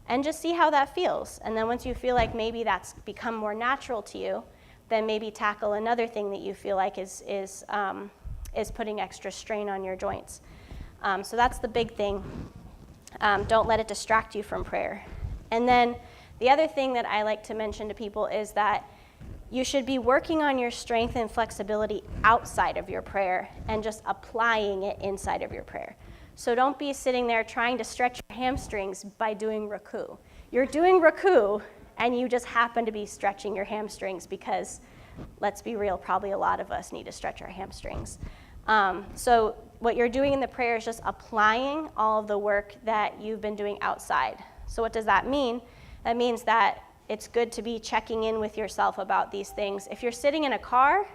And just see how that feels. And then once you feel like maybe that's become more natural to you, then maybe tackle another thing that you feel like is is putting extra strain on your joints. So that's the big thing. Don't let it distract you from prayer. And then the other thing that I like to mention to people is that you should be working on your strength and flexibility outside of your prayer and just applying it inside of your prayer. So don't be sitting there trying to stretch your hamstrings by doing ruku. You're doing ruku and you just happen to be stretching your hamstrings because, let's be real, probably a lot of us need to stretch our hamstrings. So what you're doing in the prayer is just applying all of the work that you've been doing outside. So what does that mean? That means that it's good to be checking in with yourself about these things. If you're sitting in a car,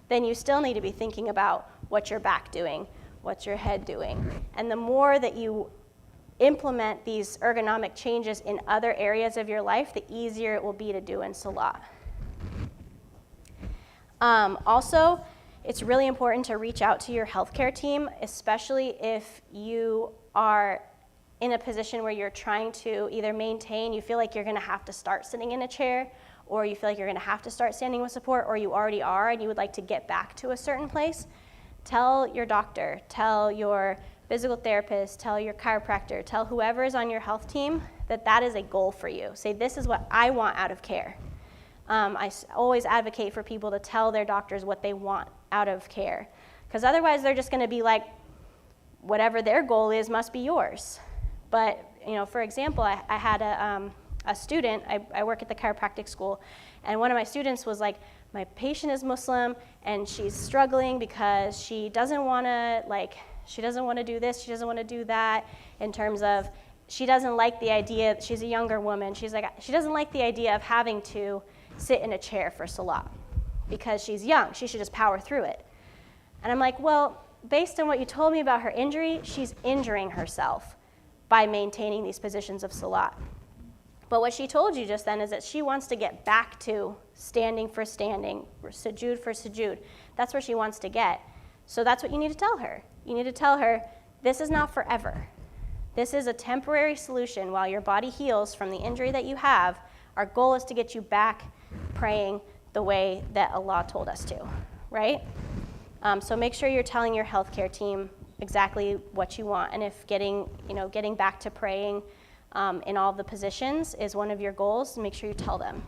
then you still need to be thinking about what's your back doing, what's your head doing. And the more that you implement these ergonomic changes in other areas of your life, the easier it will be to do in Salat. Also, it's really important to reach out to your healthcare team, especially if you are in a position where you're trying to either maintain, you feel like you're going to have to start sitting in a chair, or you feel like you're going to have to start standing with support, or you already are and you would like to get back to a certain place. Tell your doctor, tell your physical therapist, tell your chiropractor, tell whoever is on your health team that that is a goal for you. Say, this is what I want out of care. I always advocate for people to tell their doctors what they want out of care, because otherwise they're just going to be like, whatever their goal is must be yours. But, for example, I had a student, I work at the chiropractic school, and one of my students was like, my patient is Muslim, and she's struggling because she doesn't want to do this, she doesn't want to do that, in terms of she doesn't like the idea, she's a younger woman, she's like, she doesn't like the idea of having to sit in a chair for Salat because she's young, she should just power through it. And I'm like, well, based on what you told me about her injury, she's injuring herself by maintaining these positions of Salat. But what she told you just then is that she wants to get back to standing for standing, sujood for sujood. That's where she wants to get. So that's what you need to tell her. You need to tell her, this is not forever. This is a temporary solution while your body heals from the injury that you have. Our goal is to get you back praying the way that Allah told us to, right? So make sure you're telling your healthcare team exactly what you want, and if getting back to praying in all the positions is one of your goals, make sure you tell them.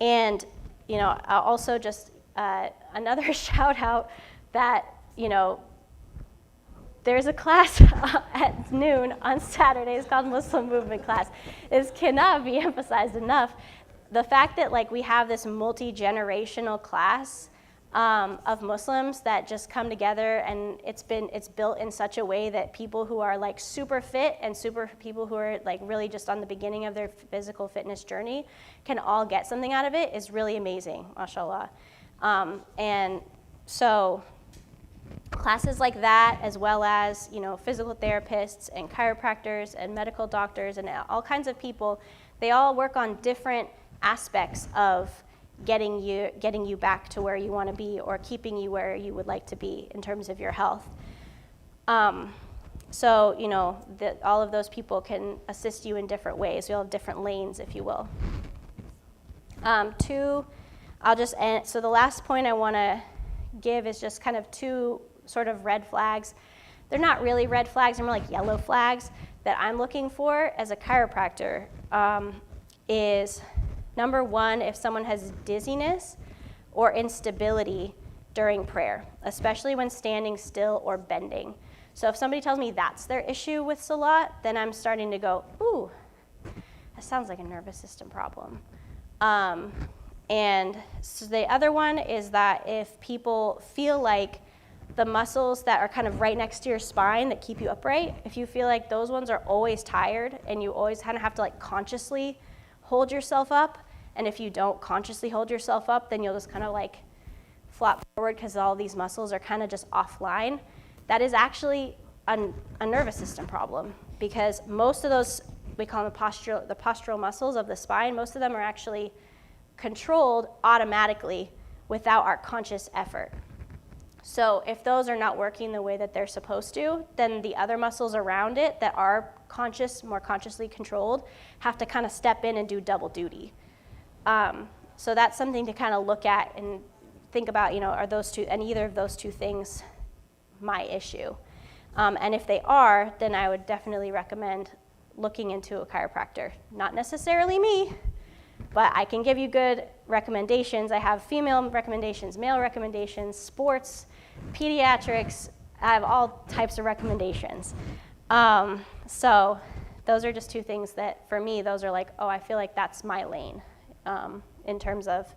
And I'll also just another shout out that there's a class at noon on Saturdays called Muslim Movement class. This cannot be emphasized enough. The fact that we have this multi-generational class of Muslims that just come together, and it's built in such a way that people who are super fit and people who are really just on the beginning of their physical fitness journey can all get something out of it is really amazing, mashallah. And so classes like that, as well as physical therapists and chiropractors and medical doctors and all kinds of people, they all work on different aspects of getting you back to where you want to be or keeping you where you would like to be in terms of your health. So all of those people can assist you in different ways. We all have different lanes, if you will. I'll just end. So the last point I want to give is just kind of two sort of red flags. They're not really red flags, they're more like yellow flags that I'm looking for as a chiropractor. Is number one, if someone has dizziness or instability during prayer, especially when standing still or bending. So if somebody tells me that's their issue with Salat, then I'm starting to go, ooh, that sounds like a nervous system problem. And so the other one is that if people feel like the muscles that are kind of right next to your spine that keep you upright, if you feel like those ones are always tired and you always kind of have to consciously hold yourself up, and if you don't consciously hold yourself up, then you'll just kind of flop forward because all these muscles are kind of just offline. That is actually a nervous system problem, because most of those, we call them the postural muscles of the spine, most of them are actually controlled automatically without our conscious effort. So if those are not working the way that they're supposed to, then the other muscles around it that are more consciously controlled, have to kind of step in and do double duty. So that's something to kind of look at and think about, are those two, and either of those two things my issue? And if they are, then I would definitely recommend looking into a chiropractor. Not necessarily me, but I can give you good recommendations. I have female recommendations, male recommendations, sports, pediatrics. I have all types of recommendations. So those are just two things that, for me, those are like, oh, I feel like that's my lane in terms of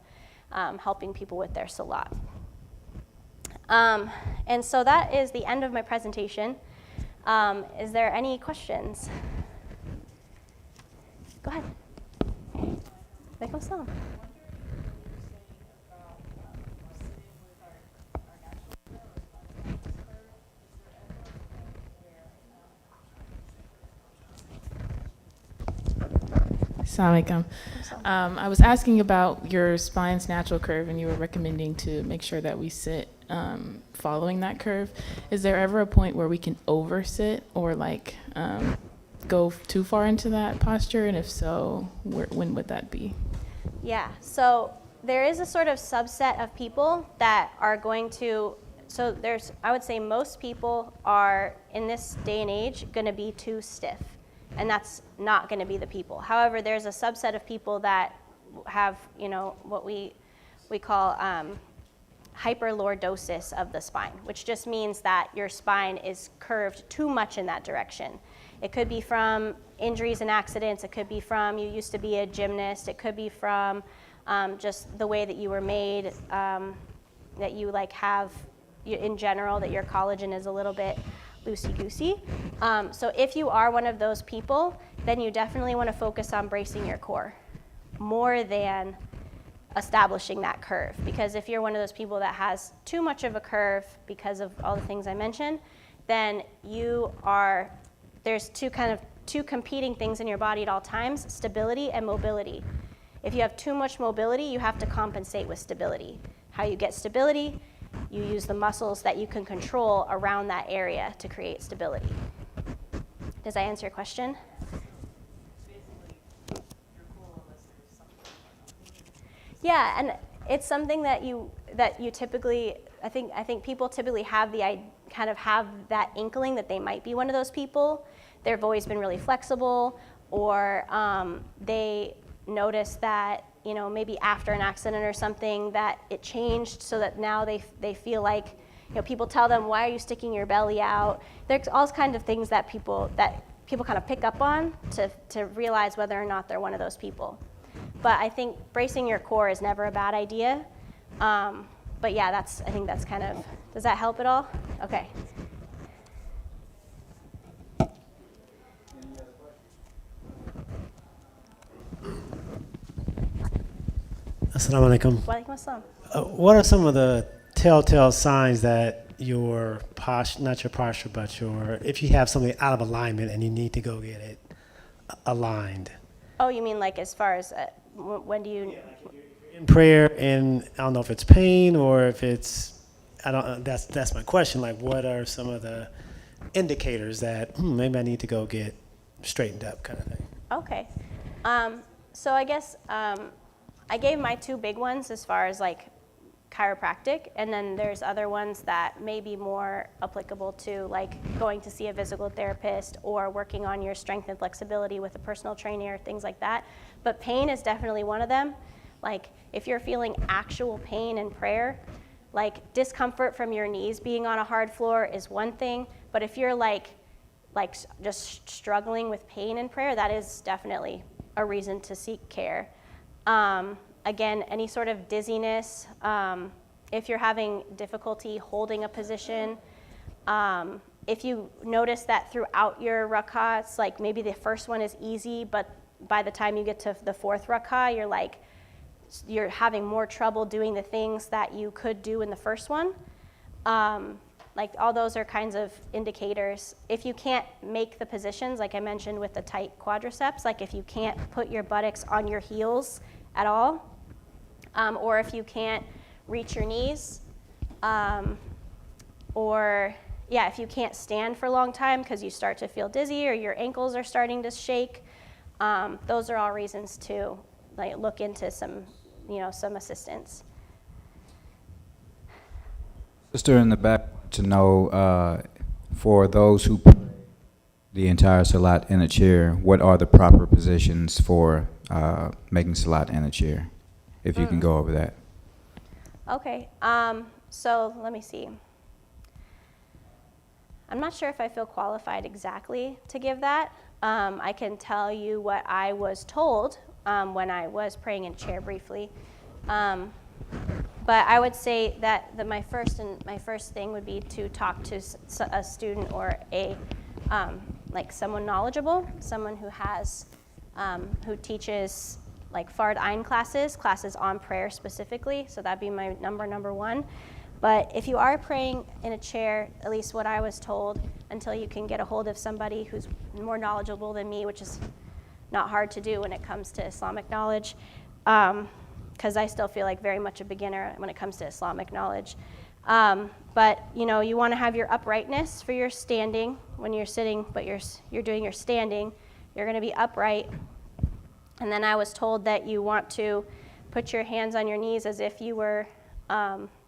helping people with their salat. And so that is the end of my presentation. Is there any questions? Go ahead. Make some. Assalamu alaikum. I was asking about your spine's natural curve, and you were recommending to make sure that we sit following that curve. Is there ever a point where we can oversit or like go too far into that posture? And if so, when would that be? Yeah, so there is a sort of subset of people that are going to, so I would say most people are, in this day and age, going to be too stiff. And that's not going to be the people. However, there's a subset of people that have, what we call hyperlordosis of the spine, which just means that your spine is curved too much in that direction. It could be from injuries and accidents. It could be from you used to be a gymnast. It could be from just the way that you were made, that you have in general, that your collagen is a little bit loosey-goosey. So if you are one of those people, then you definitely want to focus on bracing your core more than establishing that curve. Because if you're one of those people that has too much of a curve because of all the things I mentioned, then there's two competing things in your body at all times, stability and mobility. If you have too much mobility, you have to compensate with stability. How you get stability? You use the muscles that you can control around that area to create stability. Does that answer your question? Yeah, and it's something that you typically, I think people typically have have that inkling that they might be one of those people. They've always been really flexible, or they notice that maybe after an accident or something that it changed, so that now they feel like, people tell them, why are you sticking your belly out? There's all kinds of things that people kind of pick up on to realize whether or not they're one of those people. But I think bracing your core is never a bad idea. But yeah, I think that's kind of, does that help at all? Okay. Assalamu alaikum. Wa alaikum assalam. What are some of the telltale signs that your posture, not your posture, but if you have something out of alignment and you need to go get it aligned? Oh, you mean like as far as when do you? Yeah, like if you're in prayer, and I don't know if it's pain or if it's, that's my question. Like, what are some of the indicators that maybe I need to go get straightened up, kind of thing? Okay. So I guess I gave my two big ones as far as like chiropractic, and then there's other ones that may be more applicable to like going to see a physical therapist or working on your strength and flexibility with a personal trainer, things like that. But pain is definitely one of them. Like if you're feeling actual pain in prayer, like discomfort from your knees being on a hard floor is one thing, but if you're like just struggling with pain in prayer, that is definitely a reason to seek care. Again, any sort of dizziness, if you're having difficulty holding a position, if you notice that throughout your rak'ahs, like maybe the first one is easy, but by the time you get to the fourth rak'ah, you're having more trouble doing the things that you could do in the first one. Like all those are kinds of indicators. If you can't make the positions, like I mentioned with the tight quadriceps, like if you can't put your buttocks on your heels at all, or if you can't reach your knees, or if you can't stand for a long time because you start to feel dizzy or your ankles are starting to shake, those are all reasons to look into some assistance. Sister in the back to know, for those who pray the entire Salat in a chair, what are the proper positions for making Salat in a chair? If you can go over that. Okay, so let me see. I'm not sure if I feel qualified exactly to give that. I can tell you what I was told when I was praying in chair briefly. But I would say that my first thing would be to talk to a student or a like someone knowledgeable, someone who has who teaches like Fard Ein classes on prayer specifically. So that'd be my number one. But if you are praying in a chair, at least what I was told, until you can get a hold of somebody who's more knowledgeable than me, which is not hard to do when it comes to Islamic knowledge, because I still feel like very much a beginner when it comes to Islamic knowledge. But you know, you want to have your uprightness for your standing when you're sitting, but you're doing your standing. You're going to be upright. And then I was told that you want to put your hands on your knees as if you were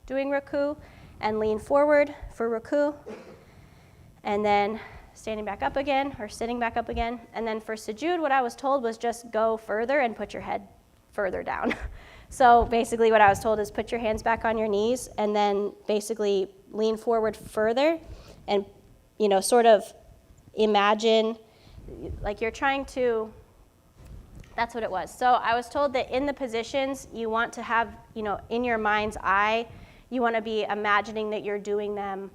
doing ruku, and lean forward for ruku, and then standing back up again or sitting back up again. And then for sujood, what I was told was just go further and put your head further down. So basically what I was told is put your hands back on your knees and then basically lean forward further and, you know, sort of imagine like you're trying to, that's what it was. So I was told that in the positions you want to have, you know, in your mind's eye, you want to be imagining that you're doing them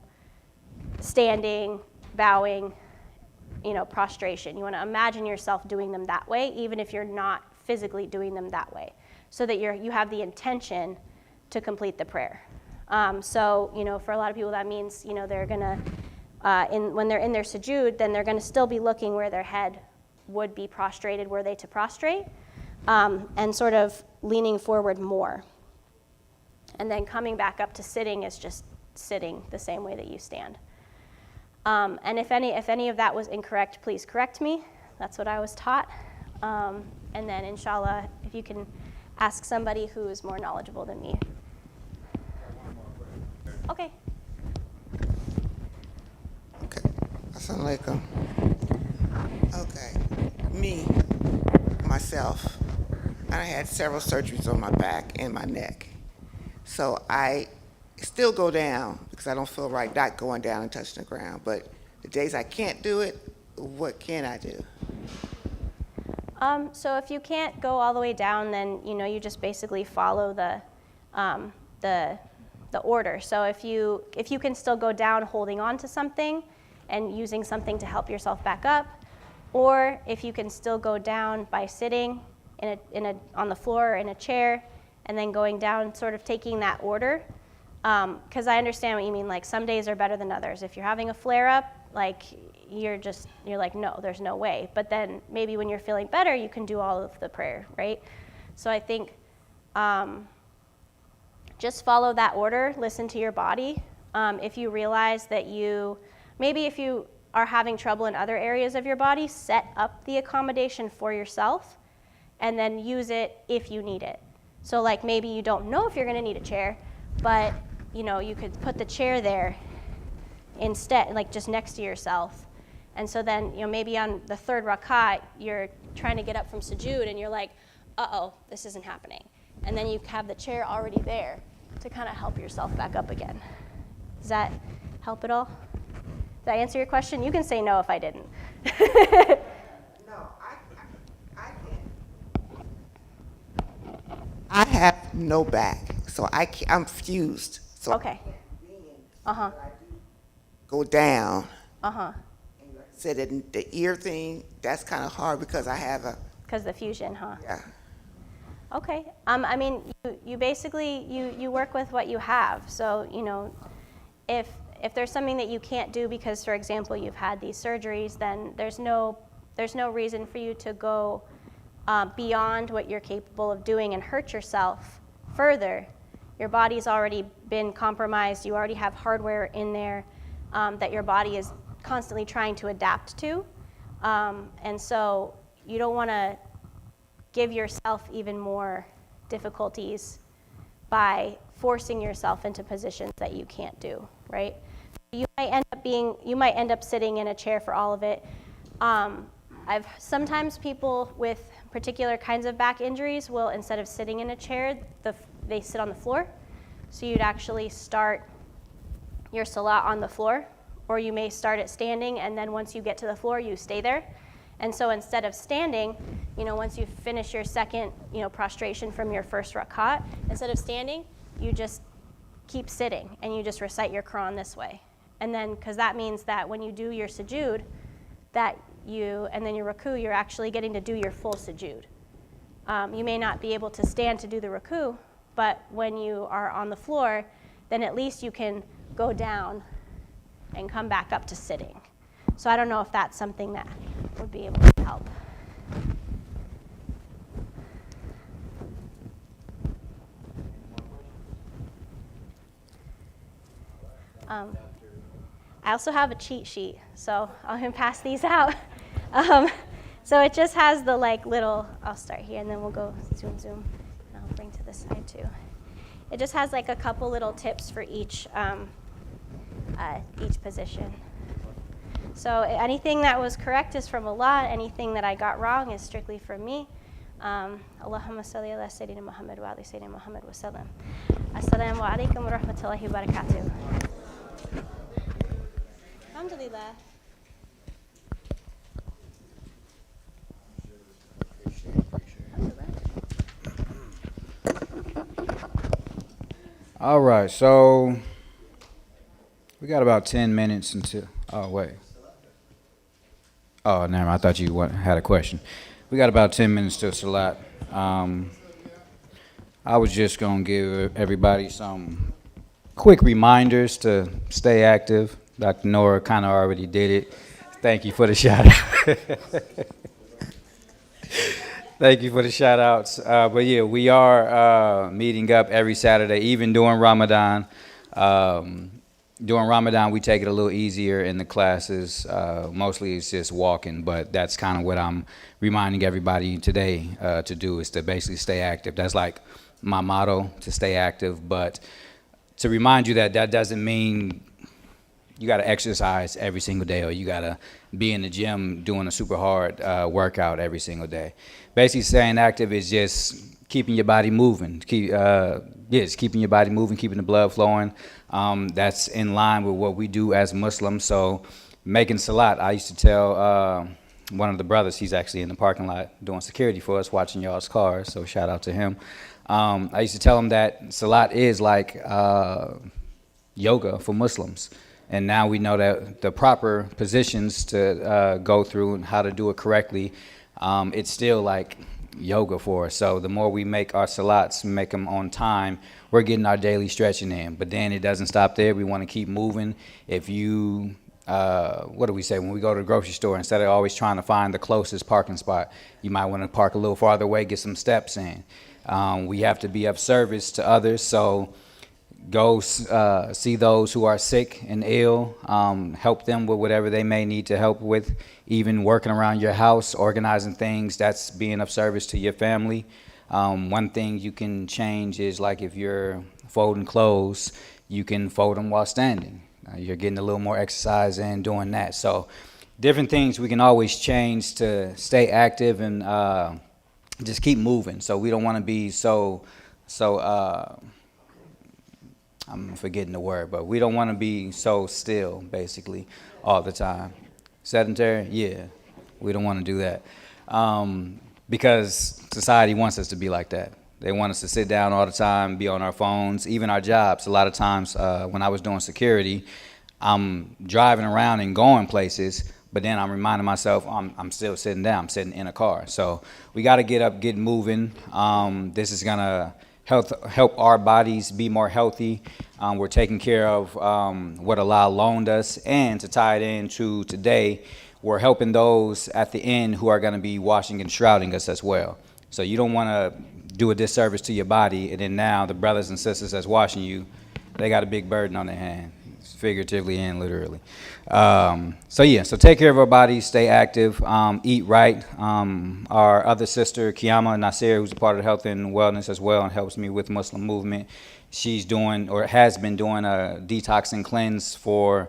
standing, bowing, you know, prostration. You want to imagine yourself doing them that way, even if you're not physically doing them that way, so that you have the intention to complete the prayer. So, you know, for a lot of people that means, you know, they're going to, when they're in their sujood, then they're going to still be looking where their head would be prostrated were they to prostrate, and sort of leaning forward more. And then coming back up to sitting is just sitting the same way that you stand. And if any of that was incorrect, please correct me. That's what I was taught. And then inshallah, if you can ask somebody who is more knowledgeable than me. Okay. Okay. Assalamu alaikum. Okay. Me, myself, I had several surgeries on my back and my neck. So I still go down because I don't feel right not going down and touching the ground. But the days I can't do it, what can I do? So if you can't go all the way down, then you know you just basically follow the order. So if you can still go down holding on to something and using something to help yourself back up, or if you can still go down by sitting on the floor or in a chair, and then going down, sort of taking that order, because I understand what you mean. Like some days are better than others. If you're having a flare-up, like you're like, no, there's no way. But then maybe when you're feeling better, you can do all of the prayer, right? So I think just follow that order. Listen to your body. If you realize that if you are having trouble in other areas of your body, set up the accommodation for yourself, and then use it if you need it. So like maybe you don't know if you're going to need a chair, but you know you could put the chair there instead, like just next to yourself. And so then, you know, maybe on the third rak'ah, you're trying to get up from sujood and you're like, uh-oh, this isn't happening. And then you have the chair already there to kind of help yourself back up again. Does that help at all? Did I answer your question? You can say no if I didn't. No, I can't. I have no back, so I'm fused. So Okay. Uh-huh. Go down. Uh-huh. Said that the ear thing, that's kind of hard because I have Because the fusion, huh? Yeah. Okay. I mean, you basically, you work with what you have. So, you know, if there's something that you can't do because, for example, you've had these surgeries, then there's no reason for you to go beyond what you're capable of doing and hurt yourself further. Your body's already been compromised. You already have hardware in there that your body is constantly trying to adapt to. And so you don't want to give yourself even more difficulties by forcing yourself into positions that you can't do, right? You might end up sitting in a chair for all of it. Sometimes people with particular kinds of back injuries will, instead of sitting in a chair, they sit on the floor. So you'd actually start your salat on the floor, or you may start it standing, and then once you get to the floor, you stay there. And so instead of standing, once you finish your second, prostration from your first rakat, instead of standing, you just keep sitting, and you just recite your Quran this way. And then, because that means that when you do your sujood, and then your ruku, you're actually getting to do your full sujood. You may not be able to stand to do the ruku, but when you are on the floor, then at least you can go down and come back up to sitting. So I don't know if that's something that would be able to help. I also have a cheat sheet, so I'm going to pass these out. So it just has the little, I'll start here and then we'll go zoom, and I'll bring to this side too. It just has a couple little tips for each position. So anything that was correct is from Allah, anything that I got wrong is strictly from me. Allahumma salli ala Sayyidina Muhammad wa ali Sayyidina Muhammad wa sallam. Assalamu alaikum wa rahmatullahi wa barakatuh. Alhamdulillah. All right, so we got about 10 minutes until, oh, wait. Oh, never mind, I thought you had a question. We got about 10 minutes till Salat. I was just going to give everybody some quick reminders to stay active. Dr.Nurah kind of already did it. Thank you for the shout out. Thank you for the shout outs. But yeah, we are meeting up every Saturday, even during Ramadan. During Ramadan, we take it a little easier in the classes. Mostly it's just walking, but that's kind of what I'm reminding everybody today to do, is to basically stay active. That's like my motto, to stay active. But to remind you that doesn't mean you got to exercise every single day, or you got to be in the gym doing a super hard workout every single day. Basically, staying active is just keeping your body moving. It's keeping your body moving, keeping the blood flowing. That's in line with what we do as Muslims. So making salat, I used to tell one of the brothers, he's actually in the parking lot doing security for us, watching y'all's cars, so shout out to him. I used to tell him that salat is like yoga for Muslims. And now we know that the proper positions to go through and how to do it correctly, it's still like yoga for us. So the more we make our salats, make them on time, we're getting our daily stretching in. But then it doesn't stop there. We want to keep moving. If you, what do we say, when we go to the grocery store, instead of always trying to find the closest parking spot, you might want to park a little farther away, get some steps in. We have to be of service to others. So go see those who are sick and ill, help them with whatever they may need to help with, even working around your house, organizing things, that's being of service to your family. One thing you can change is, like, if you're folding clothes, you can fold them while standing. You're getting a little more exercise in doing that. So different things we can always change to stay active and just keep moving. So we don't want to be so I'm forgetting the word, but we don't want to be so still, basically, all the time. Sedentary? Yeah, we don't want to do that. Because society wants us to be like that. They want us to sit down all the time, be on our phones, even our jobs. A lot of times when I was doing security, I'm driving around and going places, but then I'm reminding myself I'm still sitting down. I'm sitting in a car. So we got to get up, get moving. This is going to help our bodies be more healthy. We're taking care of what Allah loaned us, and to tie it into today, we're helping those at the end who are going to be washing and shrouding us as well. So you don't want to do a disservice to your body, and then now the brothers and sisters that's washing you, they got a big burden on their hand. figuratively and literally. So yeah, so take care of our bodies, stay active, eat right. Our other sister, Kiyama Nasir, who's a part of health and wellness as well and helps me with Muslim movement, she's doing, or has been doing, a detox and cleanse for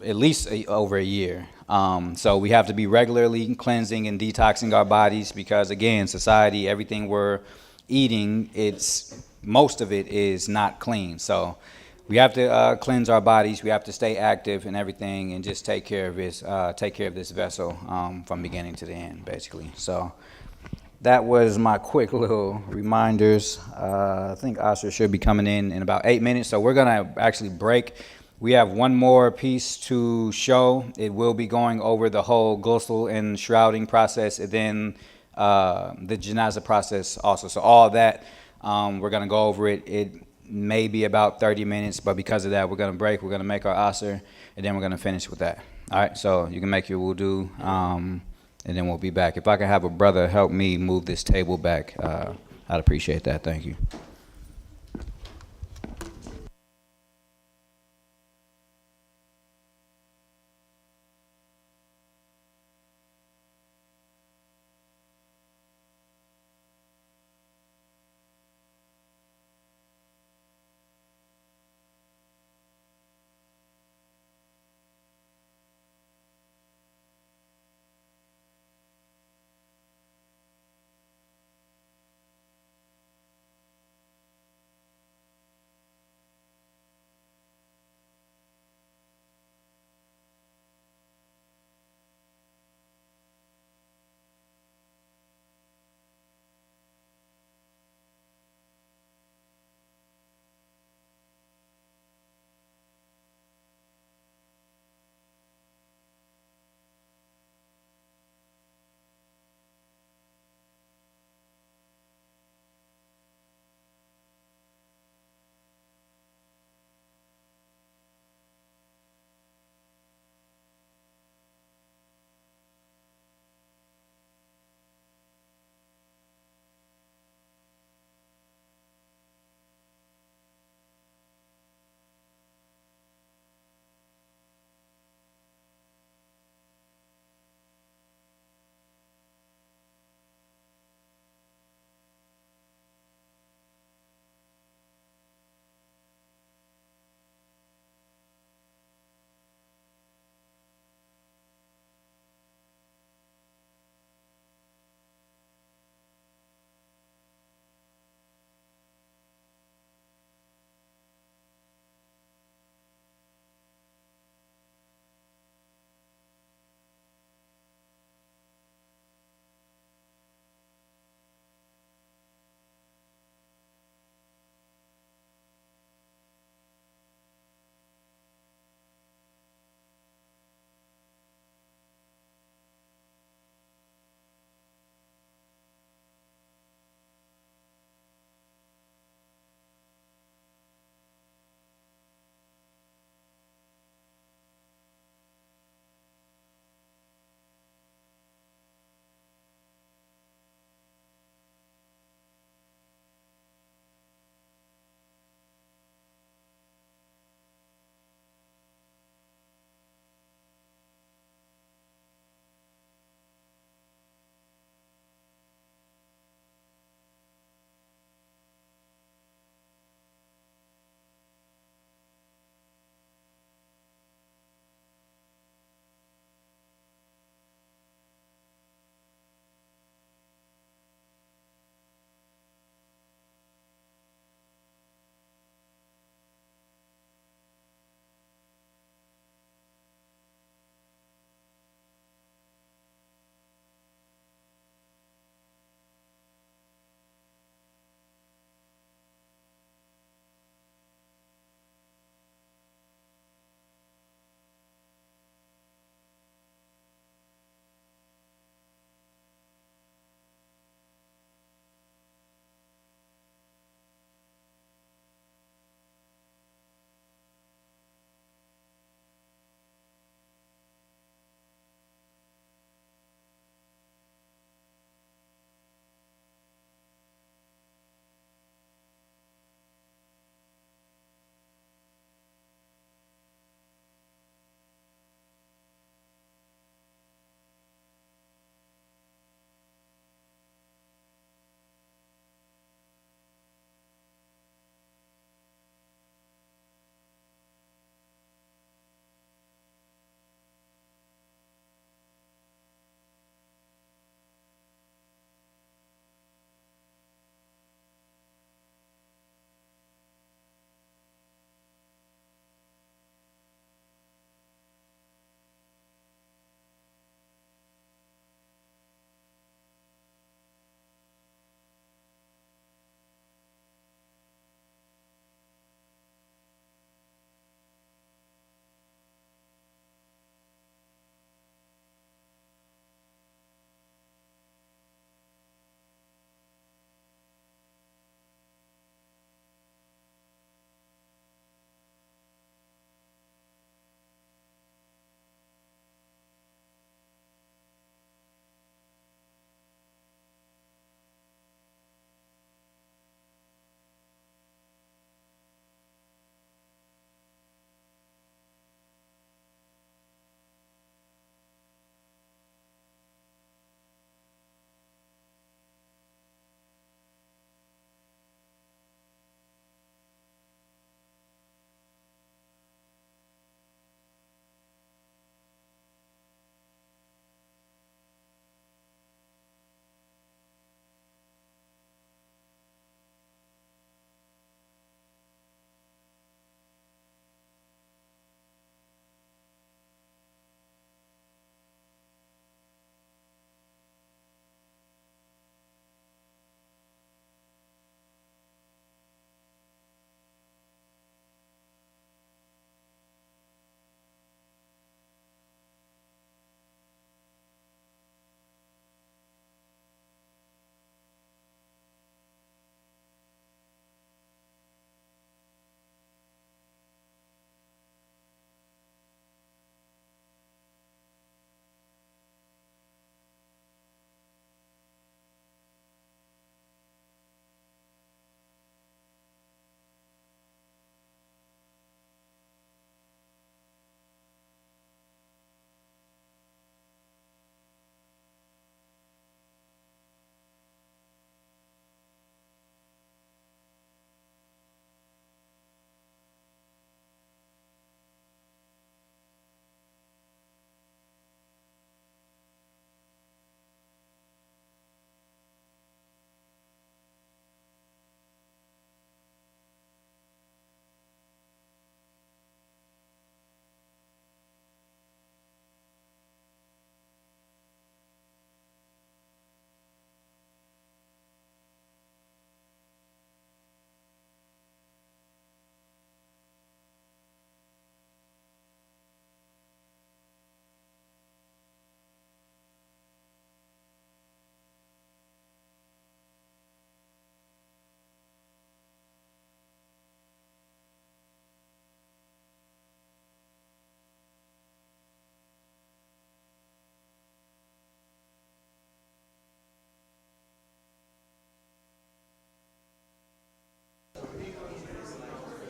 at least over a year. So we have to be regularly cleansing and detoxing our bodies because, again, society, everything we're eating, most of it is not clean. So we have to cleanse our bodies. We have to stay active and everything, and just take care of this vessel from beginning to the end, basically. So that was my quick little reminders. I think Asher should be coming in about 8 minutes. So we're gonna actually break. We have one more piece to show. It will be going over the whole ghusl and shrouding process, and then the Janaza process also. So all that, we're gonna go over it. It may be about 30 minutes, but because of that, we're gonna break. We're gonna make our asr, and then we're gonna finish with that. All right, so you can make your wudu, and then we'll be back. If I could have a brother help me move this table back, I'd appreciate that. Thank you.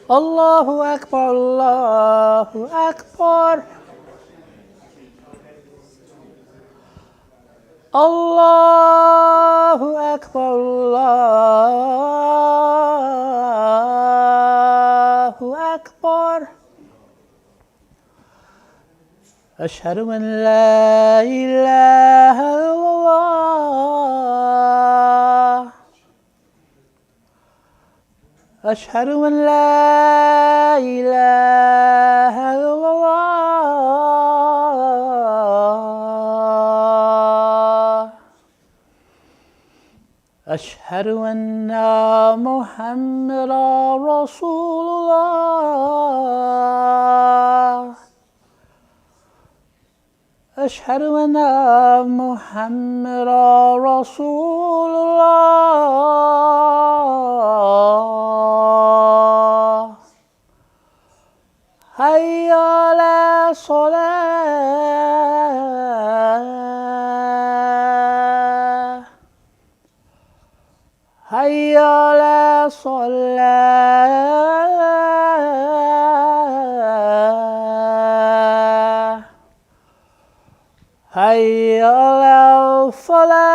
Allahu Akbar, Allahu Akbar. Allahu Akbar, Allahu Akbar. أشهد أن لا إله إلا الله. أشهد أن لا إله إلا الله. أشهد أن محمدا رسول الله. أشهد أن محمدا رسول الله. حي على الصلاة. حي على الصلاة. حي على الفلاح.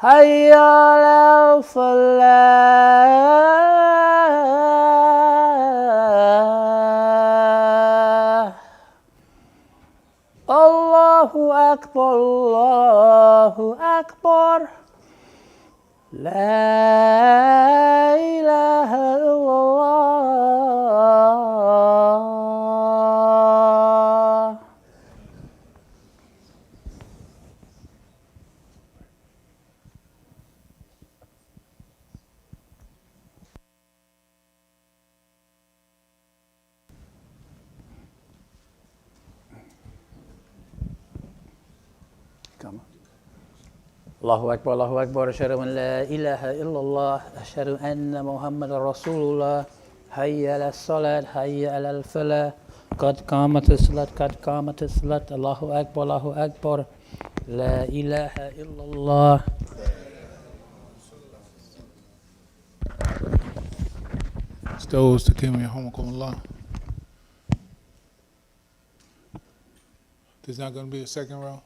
حي على الفلاح. الله أكبر، الله أكبر. لا إله إلا الله. Come on. الله أكبر، الله أكبر. أشهد أن لا إله إلا الله. أشهد أن محمد رسول الله. حي على الصلاة، حي على الفلاح. قد قامت الصلاة، قد قامت الصلاة. الله أكبر، الله أكبر. لا إله إلا الله. استووا استقيموا يرحمكم الله. There's not going to be a second row,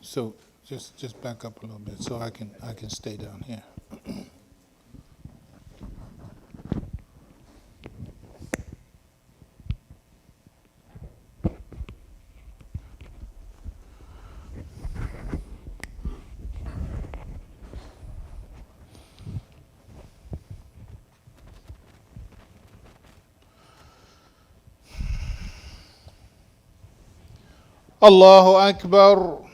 so just back up a little bit so I can stay down here. Allahu Akbar.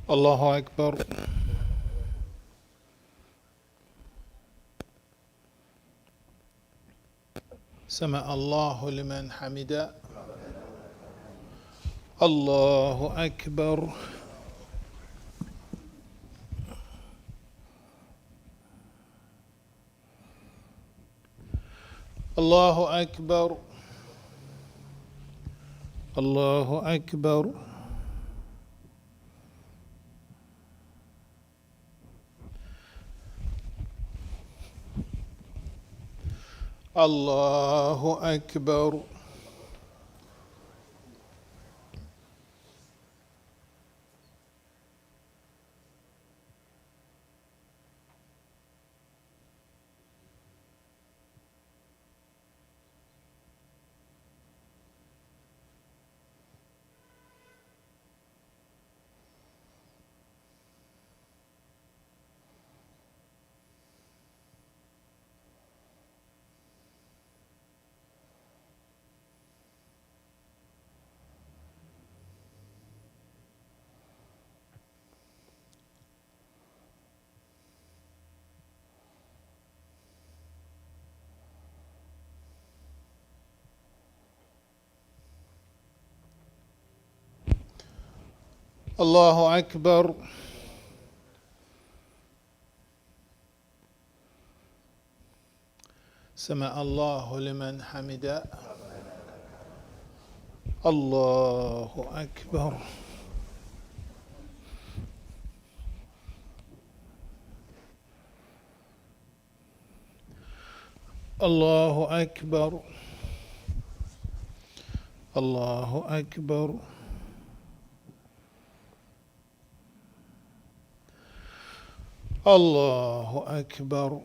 Allahu Akbar. سمع الله لمن حمده. الله أكبر. الله أكبر. الله أكبر. الله أكبر. الله أكبر. سمع الله لمن حمده. الله أكبر. الله أكبر. الله أكبر. الله أكبر.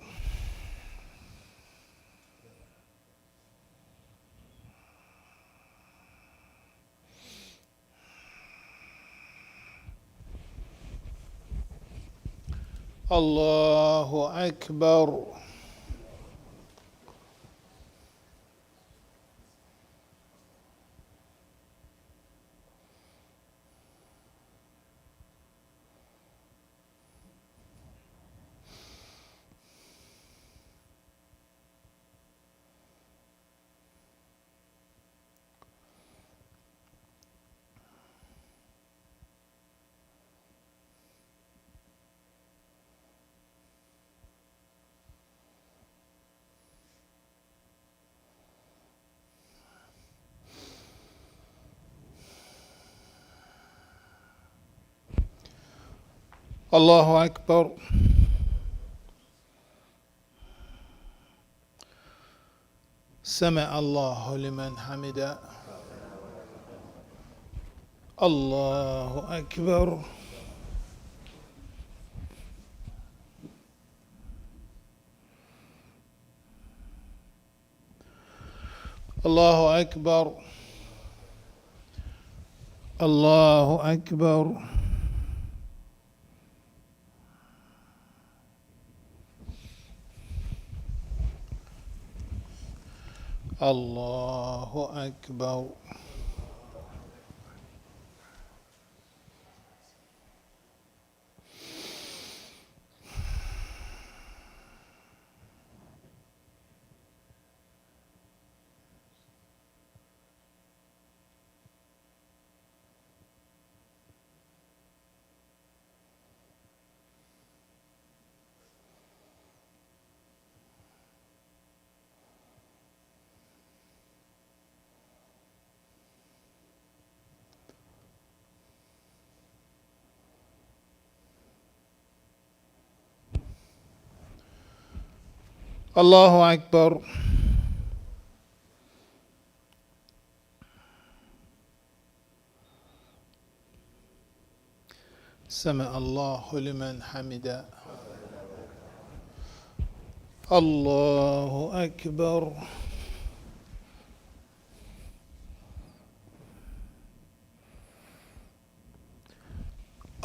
الله أكبر. الله أكبر. سمع الله لمن حمده. الله أكبر. الله أكبر. الله أكبر. الله أكبر. الله أكبر. سمع الله لمن حمده. الله أكبر.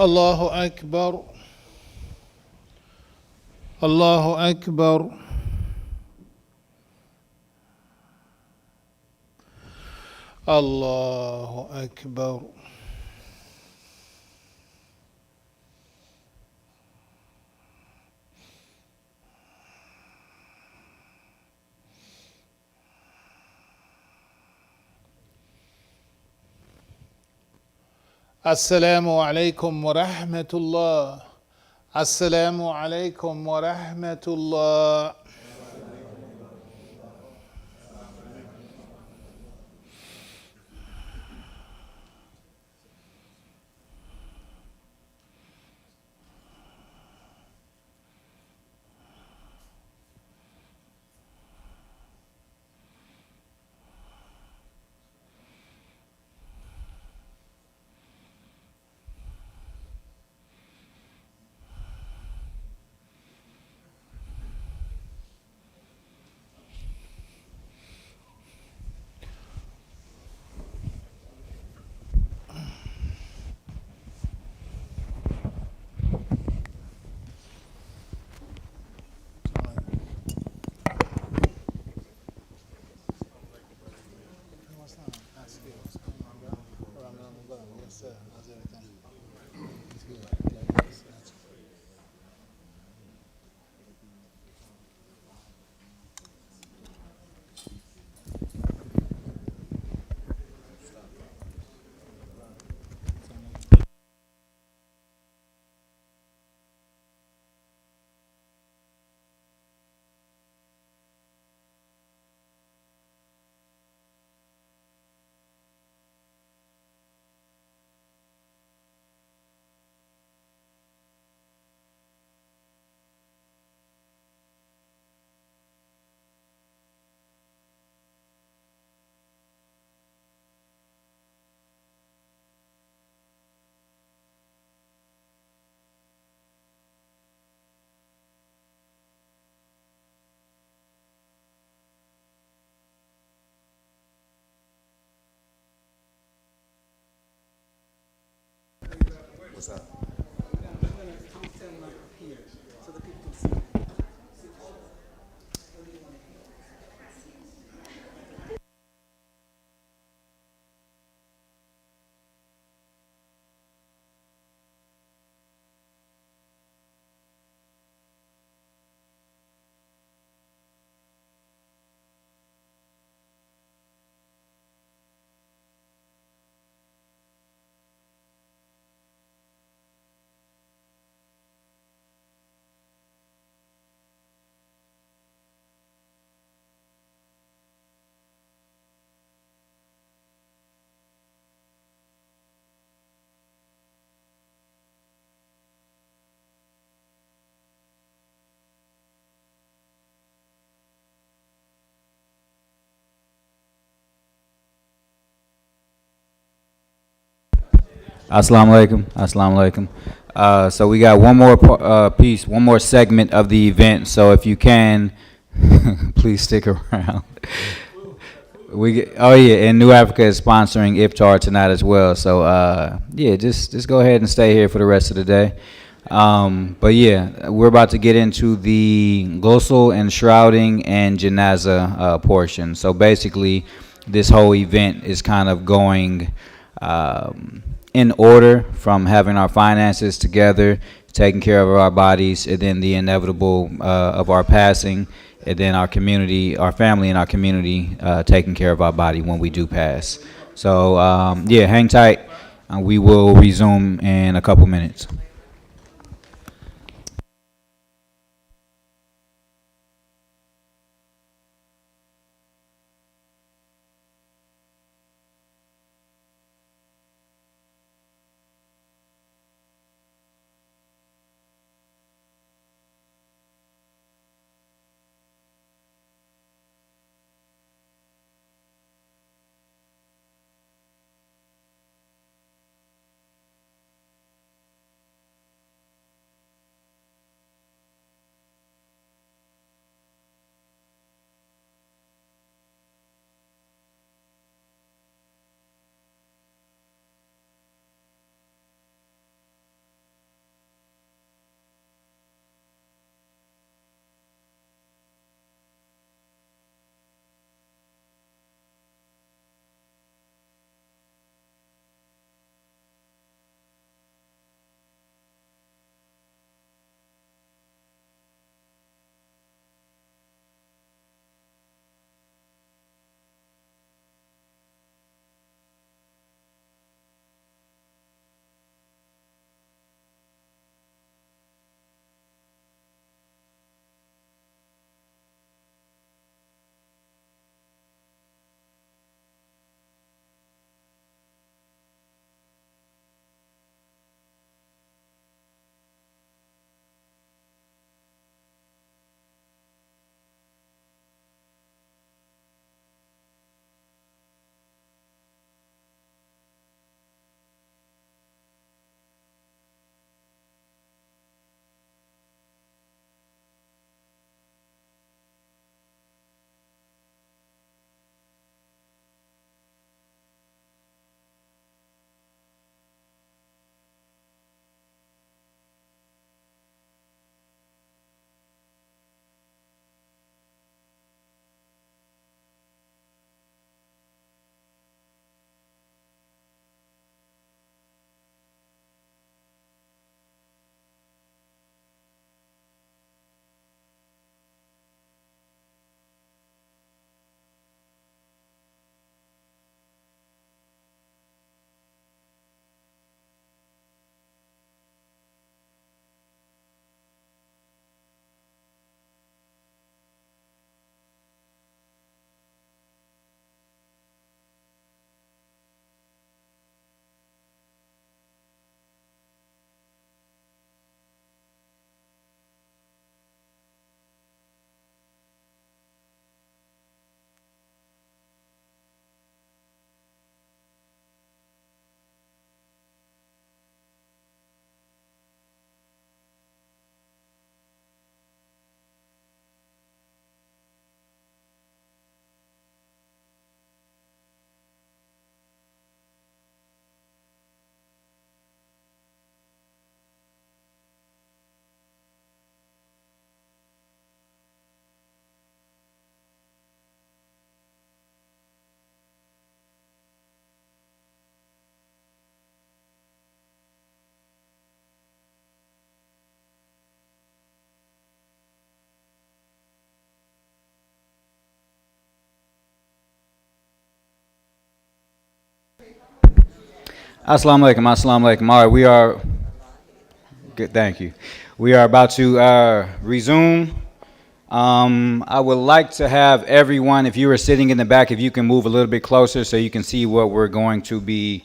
الله أكبر. الله أكبر. الله أكبر. السلام عليكم ورحمة الله. السلام عليكم ورحمة الله. What's up? Assalamu alaikum. Assalamu alaikum. So we got one more piece, one more segment of the event. So if you can, please stick around. Oh yeah, and New Africa is sponsoring iftar tonight as well. So yeah, just go ahead and stay here for the rest of the day. But yeah, we're about to get into the ghusl and shrouding and janaza portion. So basically, this whole event is kind of going in order from having our finances together, taking care of our bodies, and then the inevitable of our passing, and then our community, our family and our community taking care of our body when we do pass. So yeah, hang tight. We will resume in a couple minutes. Assalamu alaikum, assalamu alaikum. All right, we are, good, thank you. We are about to resume. I would like to have everyone, if you are sitting in the back, if you can move a little bit closer so you can see what we're going to be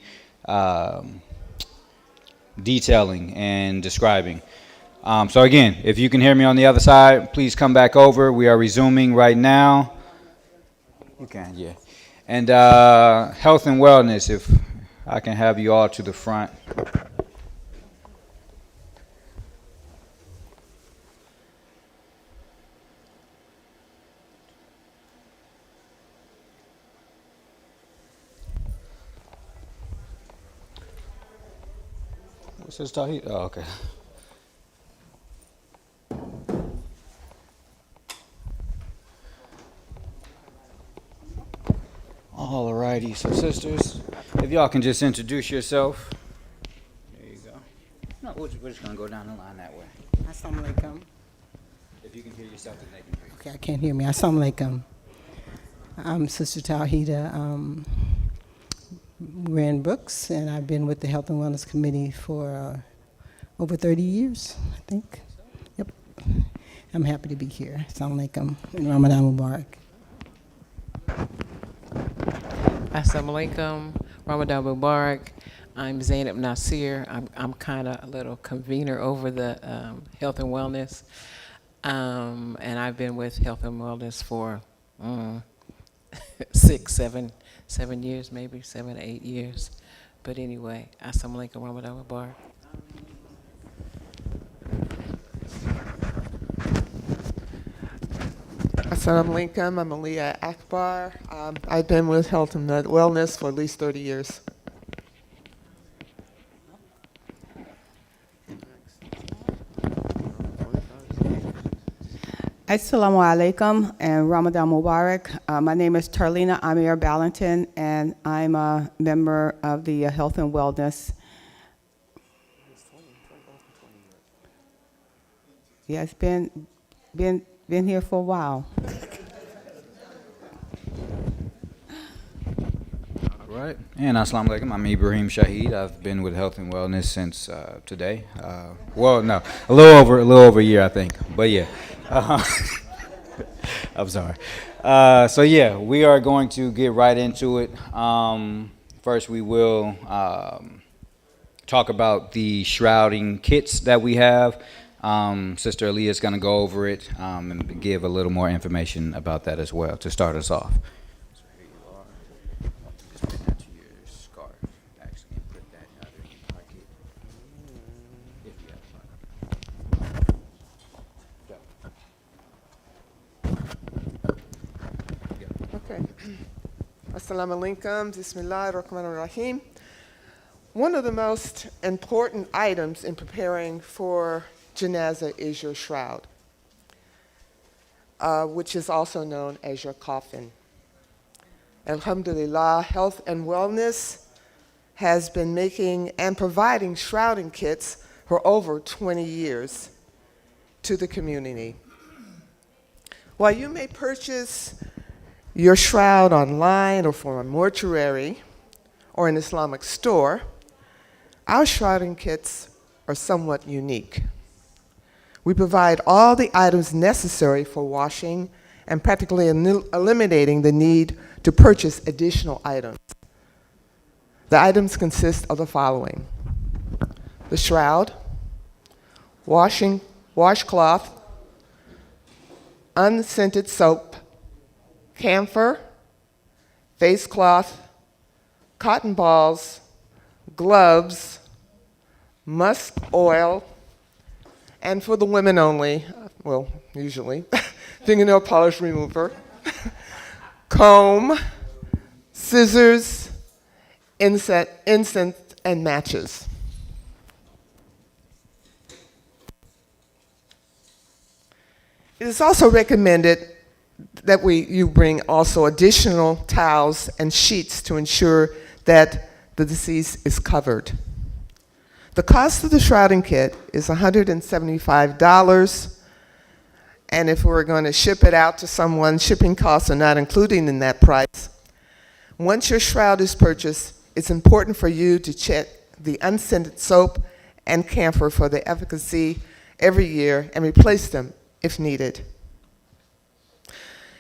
detailing and describing. So again, if you can hear me on the other side, please come back over. We are resuming right now. You can, yeah. And health and wellness, if I can have you all to the front. What's this Tauheedah? Oh, okay. All righty, so sisters, if y'all can just introduce yourself. There you go. No, we're just gonna go down the line that way. Assalamu alaikum. If you can hear yourself, then they can hear you. Okay, I can't hear me. Assalamu alaikum. I'm Sister Tauheedah. We're in Brooks, and I've been with the Health and Wellness Committee for over 30 years, I think. Yep. I'm happy to be here. Assalamu alaikum and Ramadan Mubarak. Assalamu alaikum, Ramadan Mubarak. I'm Zainab Nasir. I'm kind of a little convener over the health and wellness. And I've been with health and wellness for 7 years, maybe 7 or 8 years. But anyway, Assalamu alaikum, Ramadan Mubarak. Assalamu alaikum, I'm Aaliyah Akbar. I've been with Health and Wellness for at least 30 years. Assalamu alaikum and Ramadan Mubarak. My name is Tarliena Aamir-Balinton, and I'm a member of the Health and Wellness. Yeah, it's been here for a while. All right, and assalamu alaikum. I'm Ibrahim Shaheed. I've been with Health and Wellness since today. Well, no, a little over a year, I think. But yeah, I'm sorry. So yeah, we are going to get right into it. First, we will talk about the shrouding kits that we have. Sister Aaliyah is going to go over it and give a little more information about that as well to start us off. So here you are. Just pin that to your scarf, actually, and put that out in your pocket. If you have a pocket. Okay. Assalamu alaikum, bismillah ar-Rahman ar-Rahim. One of the most important items in preparing for Janaza is your shroud, which is also known as your coffin. Alhamdulillah, Health and Wellness has been making and providing shrouding kits for over 20 years to the community. While you may purchase your shroud online or from a mortuary or an Islamic store, our shrouding kits are somewhat unique. We provide all the items necessary for washing and practically eliminating the need to purchase additional items. The items consist of the following: the shroud, washcloth, unscented soap, camphor, face cloth, cotton balls, gloves, musk oil, and for the women only, well, usually, fingernail polish remover, comb, scissors, incense, and matches. It is also recommended that you bring also additional towels and sheets to ensure that the deceased is covered. The cost of the shrouding kit is $175, and if we're going to ship it out to someone, shipping costs are not included in that price. Once your shroud is purchased, It's important for you to check the unscented soap and camphor for the efficacy every year and replace them if needed.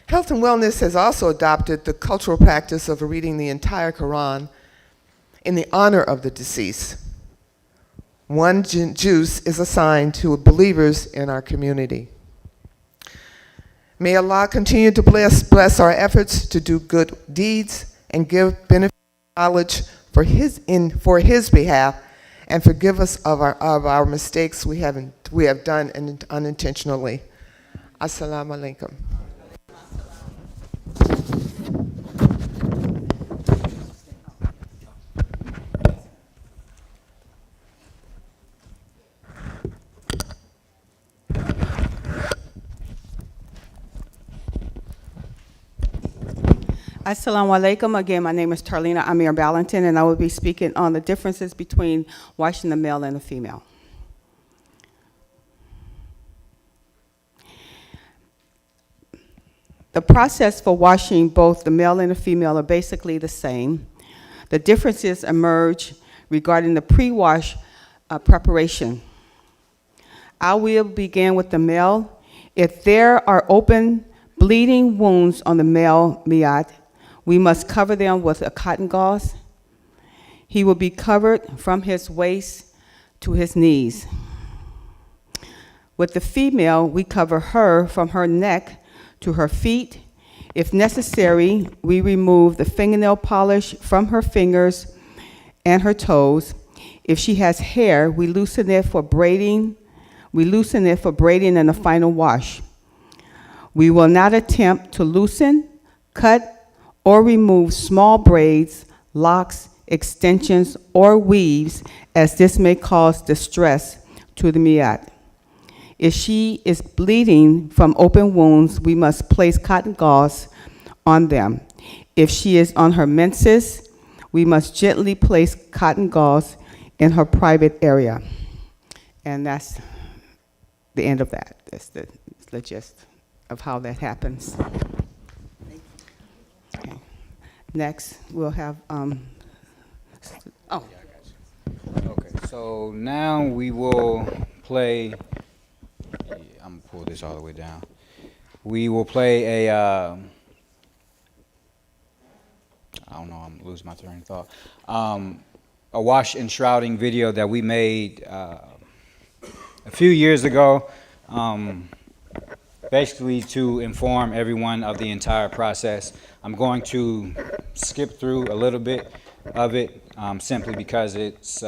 Health and Wellness has also adopted the cultural practice of reading the entire Quran in the honor of the deceased. One juice is assigned to believers in our community. May Allah continue to bless our efforts to do good deeds and give benefit knowledge for His behalf, and forgive us of our mistakes we have done unintentionally. Assalamu alaikum. Assalamu alaikum. Again, my name is Tarliena Aamir-Balinton, and I will be speaking on the differences between washing the male and the female. The process for washing both the male and the female are basically the same. The differences emerge regarding the pre-wash preparation. I will begin with the male. If there are open bleeding wounds on the male miyat, we must cover them with a cotton gauze. He will be covered from his waist to his knees. With the female, we cover her from her neck to her feet. If necessary, we remove the fingernail polish from her fingers and her toes. If she has hair, we loosen it for braiding. We loosen it for braiding in the final wash. We will not attempt to loosen, cut, or remove small braids, locks, extensions, or weaves, as this may cause distress to the miyat. If she is bleeding from open wounds, we must place cotton gauze on them. If she is on her menses, we must gently place cotton gauze in her private area. And that's the end of that. That's the gist of how that happens. Okay. Next, we'll have, Okay, so now we will play, yeah, I'm gonna pull this all the way down. We will play I don't know, I'm losing my train of thought. A wash and shrouding video that we made a few years ago, basically to inform everyone of the entire process. I'm going to skip through a little bit of it simply because it's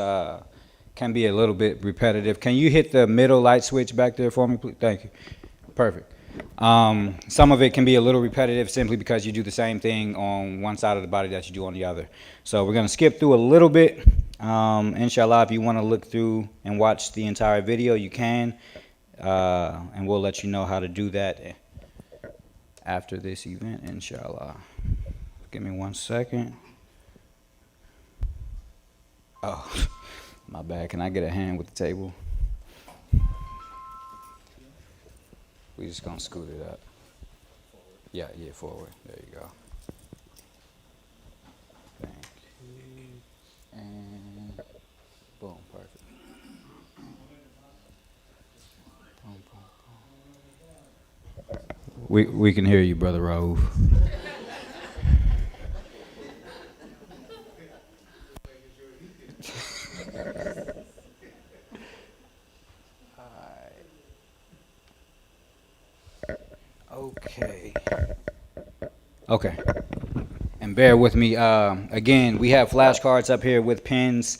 can be a little bit repetitive. Can you hit the middle light switch back there for me, please? Thank you. Perfect. Some of it can be a little repetitive simply because you do the same thing on one side of the body that you do on the other. So we're going to skip through a little bit. Inshallah, if you want to look through and watch the entire video, you can. And we'll let you know how to do that after this event, inshallah. Give me 1 second. Oh, my bad. Can I get a hand with the table? We just gonna scoot it up. Yeah, forward. There you go. Thank you. And boom, perfect. Boom, boom, boom. We can hear you, Brother Raouf. Okay. And bear with me. Again, we have flashcards up here with pens.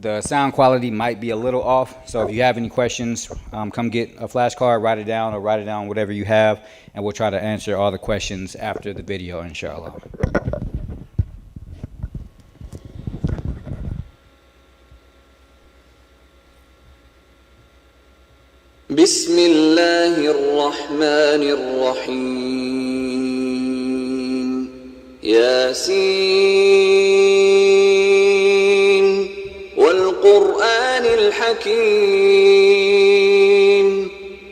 The sound quality might be a little off, so if you have any questions, come get a flashcard, write it down, or write it down whatever you have, and we'll try to answer all the questions after the video, inshallah. بسم الله الرحمن الرحيم ياسين والقرآن الحكيم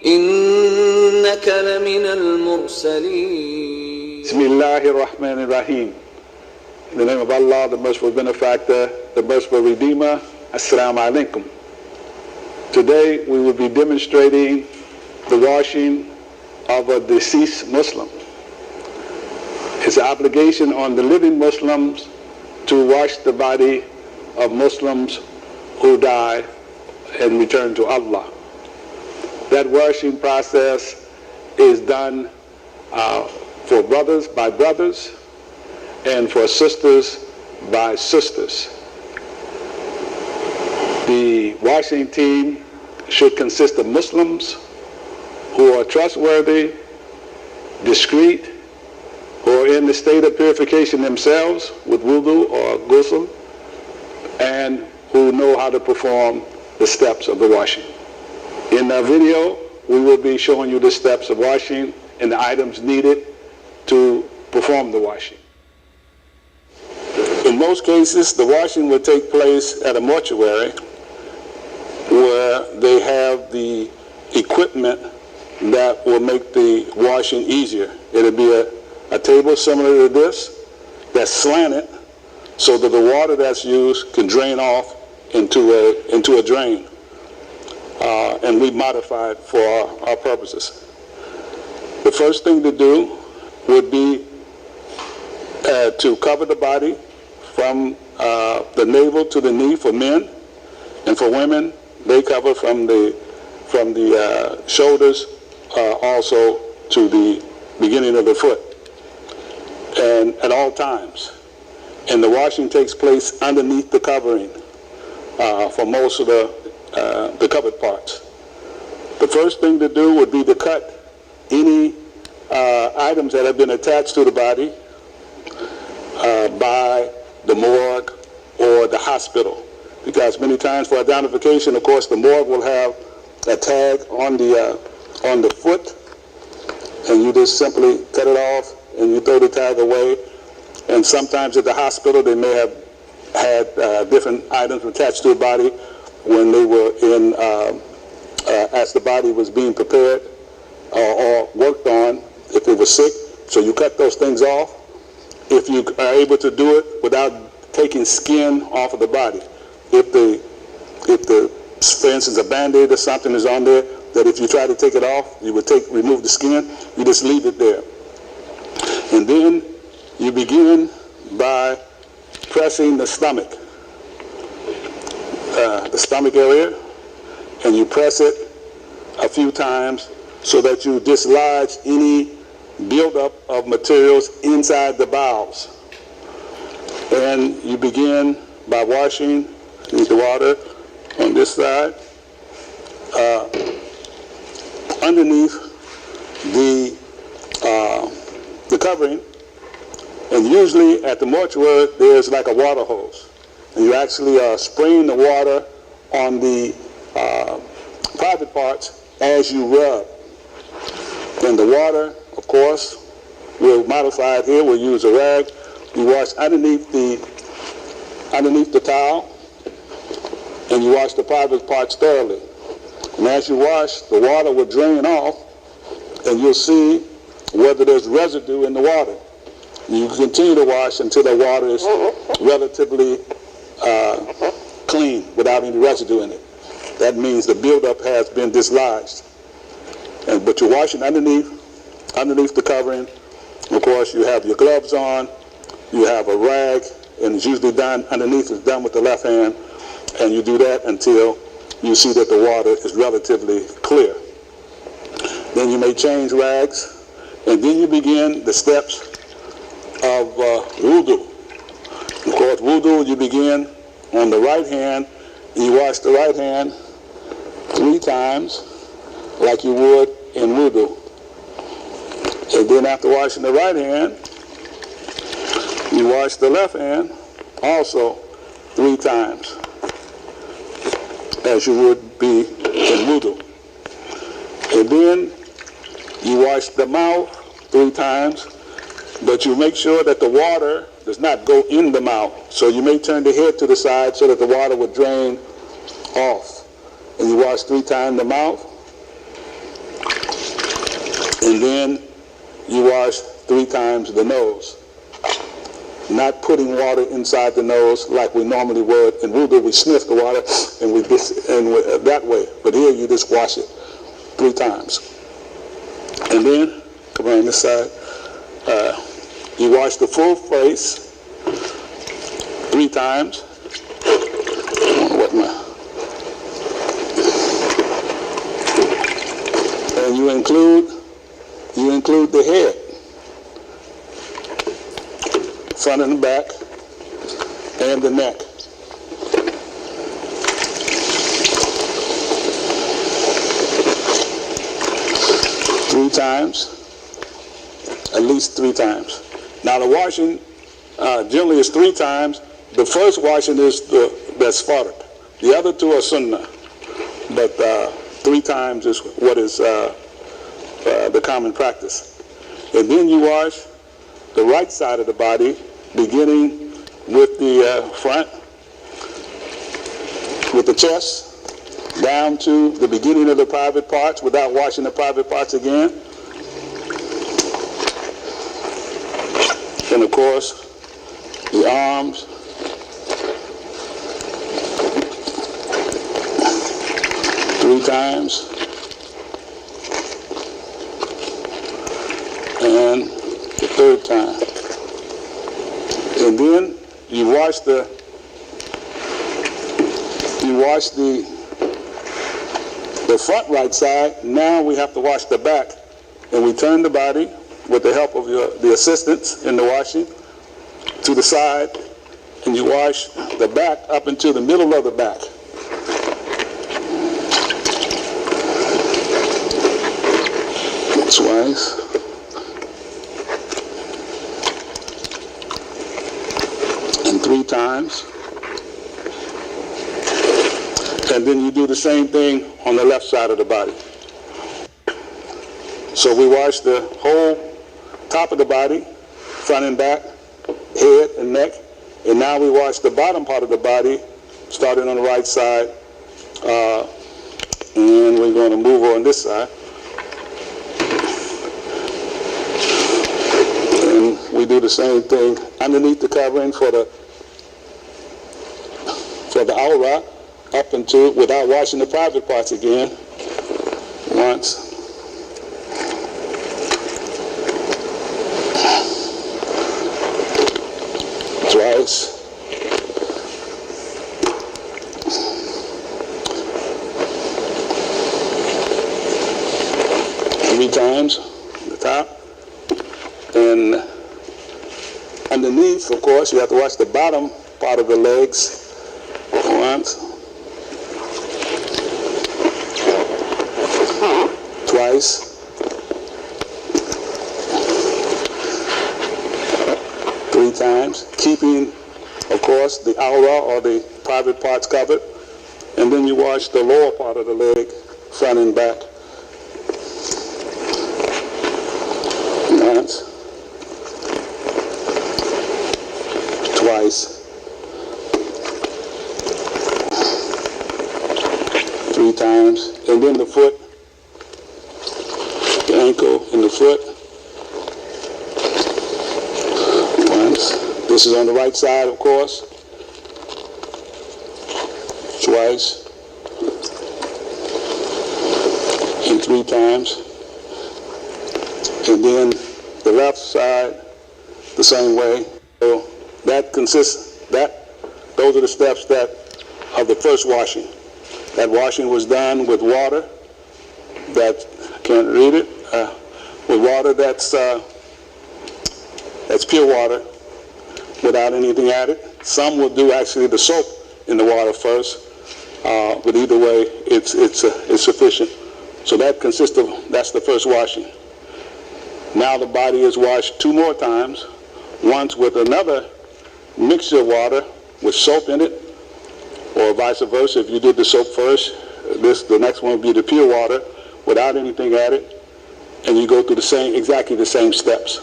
إنك لمن المرسلين بسم الله الرحمن الرحيم In the name of Allah, the merciful benefactor, the merciful redeemer, Assalamu alaikum. Today we will be demonstrating the washing of a deceased Muslim. It's an obligation on the living Muslims to wash the body of Muslims who die and return to Allah. That washing process is done for brothers by brothers and for sisters by sisters. The washing team should consist of Muslims who are trustworthy, discreet, who are in the state of purification themselves with wudu or ghusl, and who know how to perform the steps of the washing. In the video, we will be showing you the steps of washing and the items needed to perform the washing. In most cases, the washing will take place at a mortuary where they have the equipment that will make the washing easier. It'll be a table similar to this that's slanted so that the water that's used can drain off into a drain. And we modified for our purposes. The first thing to do would be to cover the body from the navel to the knee for men, and for women, they cover from the shoulders also to the beginning of the foot, and at all times. And the washing takes place underneath the covering for most of the covered parts. The first thing to do would be to cut any items that have been attached to the body by the morgue or the hospital, because many times for identification, of course, the morgue will have a tag on the foot, and you just simply cut it off and you throw the tag away. And sometimes at the hospital, they may have had different items attached to the body when they were in, as the body was being prepared or worked on if it was sick. So you cut those things off. If you are able to do it without taking skin off of the body. If for instance, a Band-Aid or something is on there, that if you try to take it off, you would remove the skin, you just leave it there. And then you begin by pressing the stomach area, and you press it a few times so that you dislodge any buildup of materials inside the bowels. And you begin by washing with the water on this side, underneath the covering. And usually at the mortuary, there's like a water hose. And you actually are spraying the water on the private parts as you rub. And the water, of course, we'll modify it here. We'll use a rag. You wash underneath the towel, and you wash the private parts thoroughly. And as you wash, the water will drain off, and you'll see whether there's residue in the water. You can continue to wash until the water is relatively clean without any residue in it. That means the buildup has been dislodged. But you're washing underneath the covering. Of course, you have your gloves on, you have a rag, and it's usually done underneath, it's done with the left hand, and you do that until you see that the water is relatively clear. Then you may change rags, and then you begin the steps of wudu. Of course, wudu, you begin on the right hand, and you wash the right hand 3 times like you would in wudu. And then after washing the right hand, you wash the left hand also 3 times as you would be in wudu. And then you wash the mouth 3 times, but you make sure that the water does not go in the mouth. So you may turn the head to the side so that the water will drain off. And you wash 3 times the mouth. And then you wash 3 times the nose. not putting water inside the nose like we normally would. In wudu, we sniff the water and that way. But here you just wash it 3 times. And then, come around this side, you wash the full face 3 times. And you include the head, front and the back, and the neck. Three times, at least 3 times. Now the washing generally is 3 times. The first washing is that's farad. The other 2 are sunnah, but 3 times is what is the common practice. And then you wash the right side of the body, beginning with the front, with the chest, down to the beginning of the private parts without washing the private parts again. And of course, the arms, three times, and the 3rd time. And then you wash the front right side. Now we have to wash the back, and we turn the body with the help of the assistants in the washing to the side, and you wash the back up into the middle of the back. Twice. And 3 times. And then you do the same thing on the left side of the body. So we wash the whole top of the body, front and back, head and neck. And now we wash the bottom part of the body, starting on the right side. And we're going to move on this side. And we do the same thing underneath the covering for the awrah, up into, without washing the private parts again. Once. Twice. 3 times on the top. And underneath, of course, you have to wash the bottom part of the legs once. Twice. 3 times, keeping, of course, the awrah or the private parts covered. And then you wash the lower part of the leg, front and back. Once. Twice. 3 times. And then the foot, the ankle and the foot. Once. This is on the right side, of course. Twice. And 3 times. And then the left side, the same way. So that consists, those are the steps of the first washing. That washing was done with water that, I can't read it, with water that's pure water without anything added. Some will do actually the soap in the water first, but either way, it's sufficient. So that consists of, that's the first washing. Now the body is washed 2 more times, once with another mixture of water with soap in it, or vice versa. If you did the soap first, the next one would be the pure water without anything added, and you go through exactly the same steps.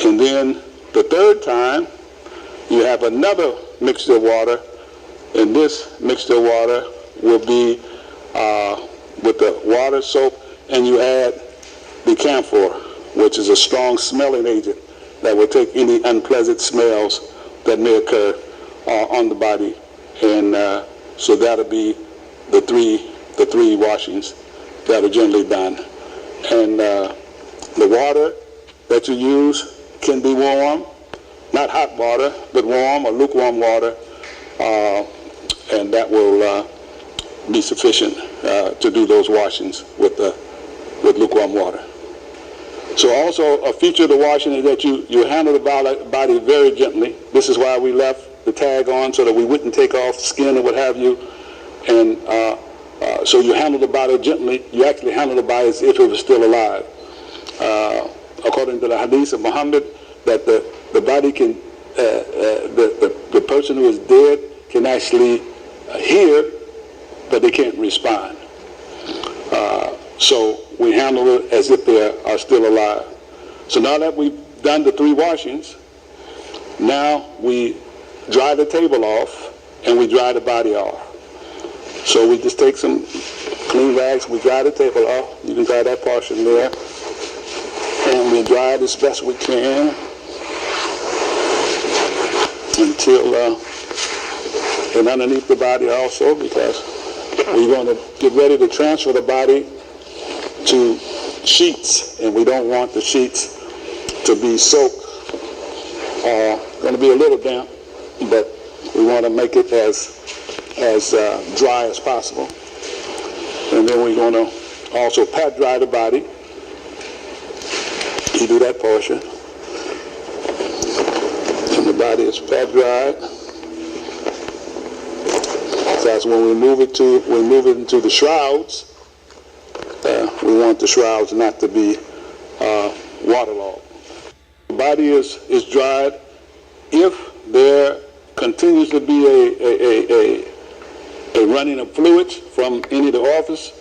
And then the 3rd time, you have another mixture of water, and this mixture of water will be with the water, soap, and you add the camphor, which is a strong smelling agent that will take any unpleasant smells that may occur on the body. And so that'll be the three washings that are generally done. And the water that you use can be warm, not hot water, but warm or lukewarm water, and that will be sufficient to do those washings with lukewarm water. So also a feature of the washing is that you handle the body very gently. This is why we left the tag on, so that we wouldn't take off skin and what have you. And so you handle the body gently. You actually handle the body as if it was still alive. According to the hadith of Muhammad, that the body can, the person who is dead can actually hear, but they can't respond. So we handle it as if they are still alive. So now that we've done the 3 washings, now we dry the table off and we dry the body off. So we just take some clean rags, we dry the table off. You can dry that portion there. And we dry it as best we can until, and underneath the body also, because we're going to get ready to transfer the body to sheets, and we don't want the sheets to be soaked or going to be a little damp, but we want to make it as dry as possible. And then we're going to also pat dry the body. You do that portion. And the body is pat dried. Because when we move it into the shrouds, we want the shrouds not to be waterlogged. The body is dried. If there continues to be a running of fluids from any of the orifice,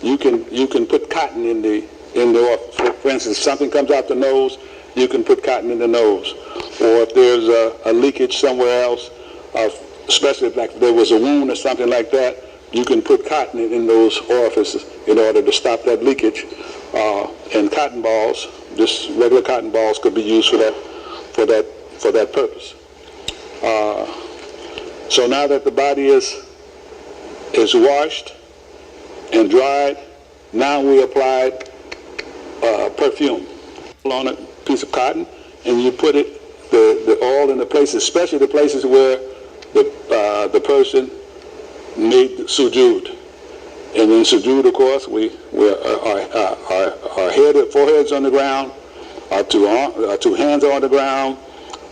you can put cotton in the orifice. For instance, if something comes out the nose, you can put cotton in the nose. Or if there's a leakage somewhere else, especially if there was a wound or something like that, you can put cotton in those orifices in order to stop that leakage. And cotton balls, just regular cotton balls, could be used for that purpose. So now that the body is washed and dried, now we applied perfume on a piece of cotton, and you put the oil in the places, especially the places where the person made sujood. And in sujood, of course, our forehead's on the ground, our two hands are on the ground,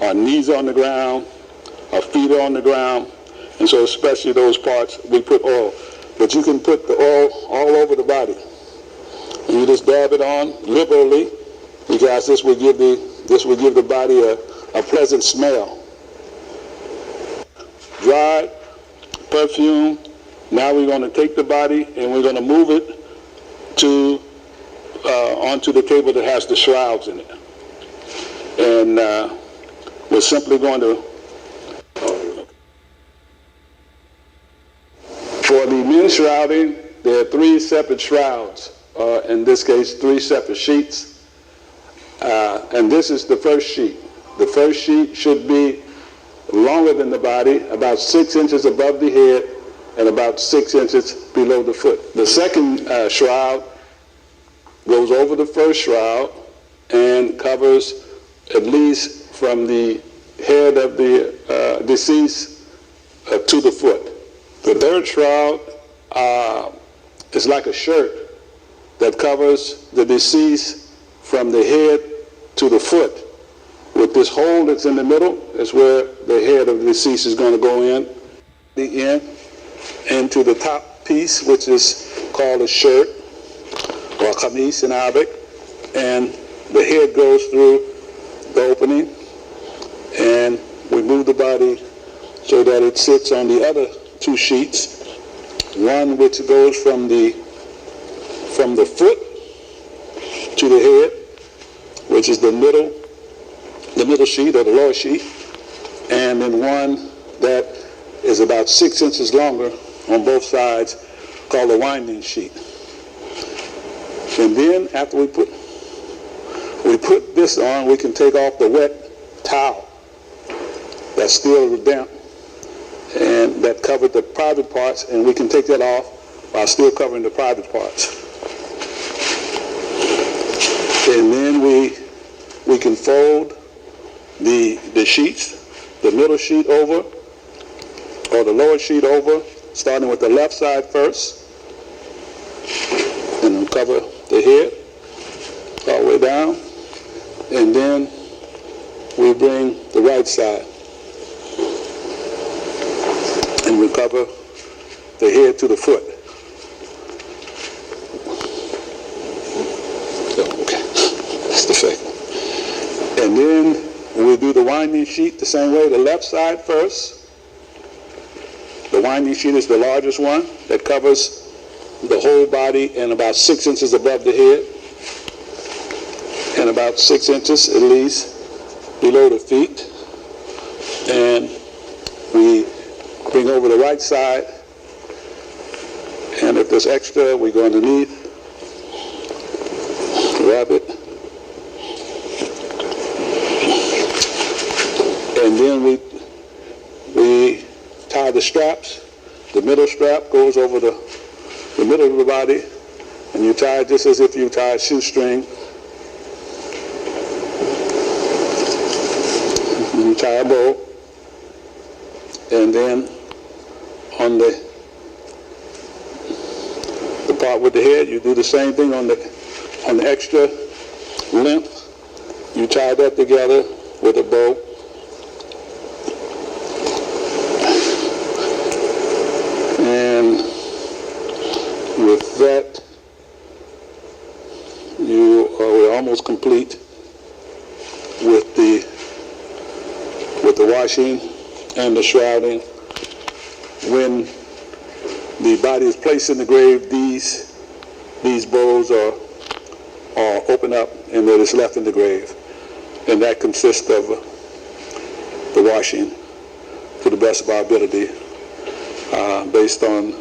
our knees are on the ground, our feet are on the ground, and so especially those parts we put oil. But you can put the oil all over the body. And you just dab it on liberally, because this will give the body a pleasant smell. Dried, perfume. Now we're going to take the body and we're going to move it onto the table that has the shrouds in it. And we're simply going to, for the men's shrouding, there are 3 separate shrouds. In this case, 3 separate sheets. And this is the first sheet. The first sheet should be longer than the body, about 6 inches above the head and about 6 inches below the foot. The second shroud goes over the first shroud and covers at least from the head of the deceased to the foot. The third shroud is like a shirt that covers the deceased from the head to the foot. With this hole that's in the middle is where the head of the deceased is going to go in. The end into the top piece, which is called a shirt or kameez in Arabic, and the head goes through the opening, and we move the body so that it sits on the other 2 sheets, one which goes from the foot to the head, which is the middle sheet or the lower sheet, and then one that is about 6 inches longer on both sides, called the winding sheet. And then after we put this on, we can take off the wet towel that's still damp and that covered the private parts, and we can take that off while still covering the private parts. And then we can fold the sheets, the middle sheet over, or the lower sheet over, starting with the left side first, and then cover the head all the way down, and then we bring the right side, and we cover the head to the foot. Okay, that's the second. And then we do the winding sheet the same way, the left side first. The winding sheet is the largest one that covers the whole body and about 6 inches above the head, and about 6 inches at least below the feet. And we bring over the right side, and if there's extra, we go underneath, grab it, and then we tie the straps. The middle strap goes over the middle of the body, and you tie it just as if you tie a shoestring. You tie a bow, and then on the part with the head, you do the same thing on the extra length. You tie that together with a bow. And with that, we're almost complete with the washing and the shrouding. When the body is placed in the grave, these bows are open up, and that is left in the grave, and that consists of the washing to the best of our ability, based on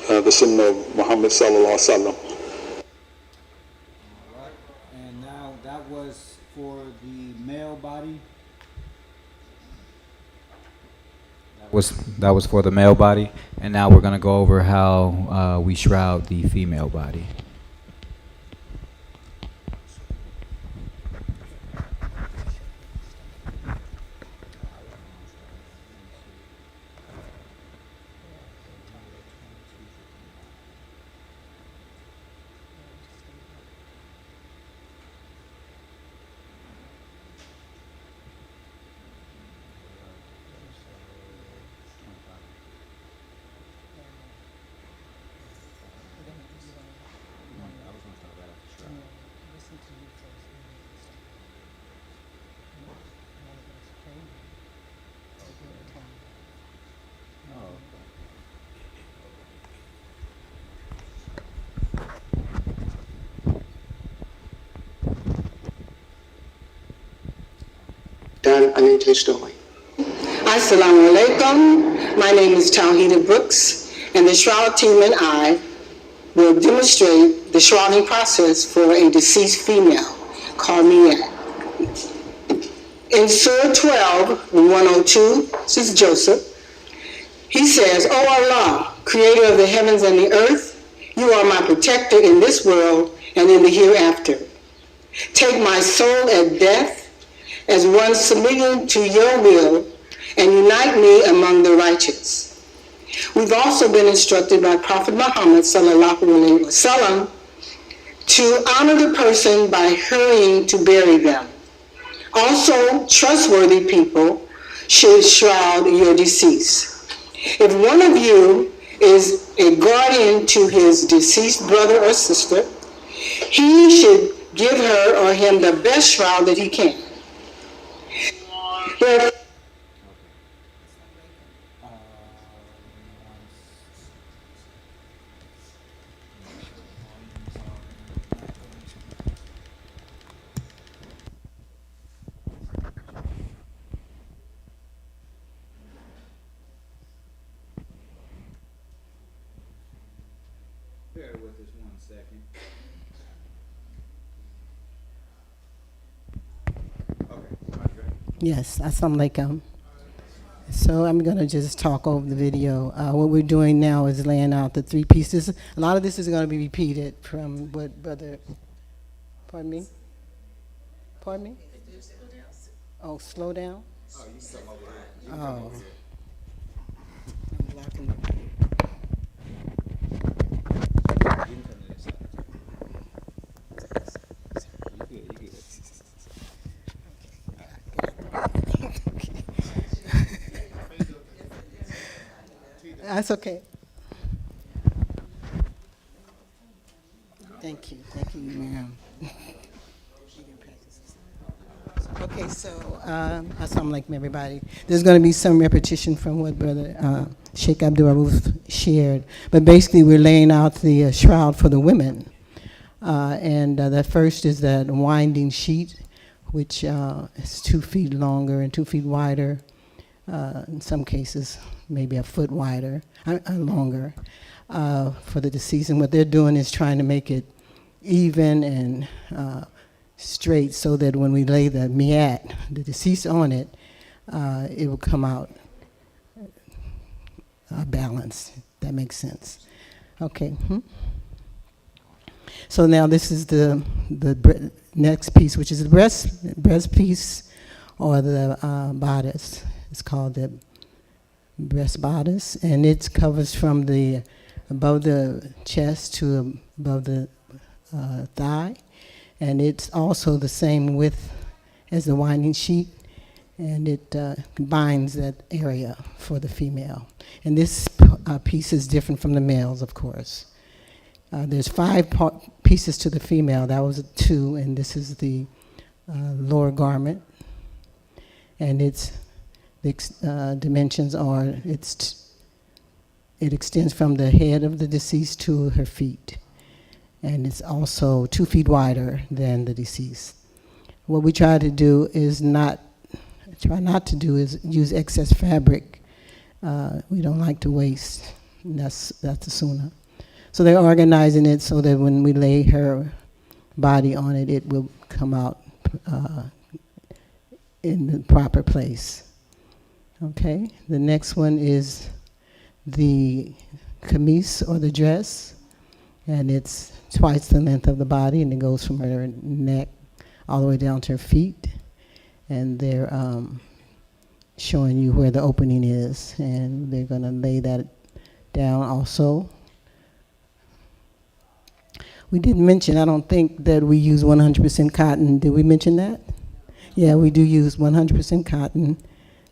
the sunnah of Muhammad sallallahu alaihi wasallam. All right, and now that was for the male body. That was for the male body, and now we're going to go over how we shroud the female body. Done unintentionally. Assalamu alaikum. My name is Tauheedah Brooks, and the shroud team and I will demonstrate the shrouding process for a deceased female. Call me in. In Surah 12, 102, this is Joseph. He says, "O Allah, creator of the heavens and the earth, you are my protector in this world and in the hereafter. Take my soul at death as one submitting to your will, and unite me among the righteous." We've also been instructed by Prophet Muhammad sallallahu alaihi wasallam to honor the person by hurrying to bury them. Also, trustworthy people should shroud your deceased. If one of you is a guardian to his deceased brother or sister, he should give her or him the best shroud that he can. Bear with us 1 second. Okay, are you ready? Yes, assalamu alaikum. So I'm going to just talk over the video. What we're doing now is laying out the 3 pieces. A lot of this is going to be repeated from what Brother, pardon me? Pardon me? Oh, slow down? Oh. I'm blocking the- That's okay. Thank you, ma'am. Okay, so assalamu alaikum, everybody. There's going to be some repetition from what Brother Sheikh Abdul shared, but basically we're laying out the shroud for the women. And the first is that winding sheet, which is 2 feet longer and 2 feet wider. In some cases, maybe a foot wider, longer, for the deceased. And what they're doing is trying to make it even and straight so that when we lay the miat, the deceased on it, it will come out balanced. That makes sense. Okay. So now this is the next piece, which is the breast piece, or the bodice. It's called the breast bodice, and it covers from the above the chest to above the thigh, and it's also the same width as the winding sheet, and it binds that area for the female. And this piece is different from the males, of course. There's 5 pieces to the female. That was 2, and this is the lower garment, and it's the dimensions are it extends from the head of the deceased to her feet, and it's also 2 feet wider than the deceased. What we try not to do is use excess fabric. We don't like to waste. That's the sunnah. So they're organizing it so that when we lay her body on it, it will come out in the proper place. Okay, the next one is the kameez, or the dress, and it's twice the length of the body, and it goes from her neck all the way down to her feet, and they're showing you where the opening is, and they're going to lay that down also. We didn't mention, I don't think, that we use 100% cotton. Did we mention that? Yeah, we do use 100% cotton.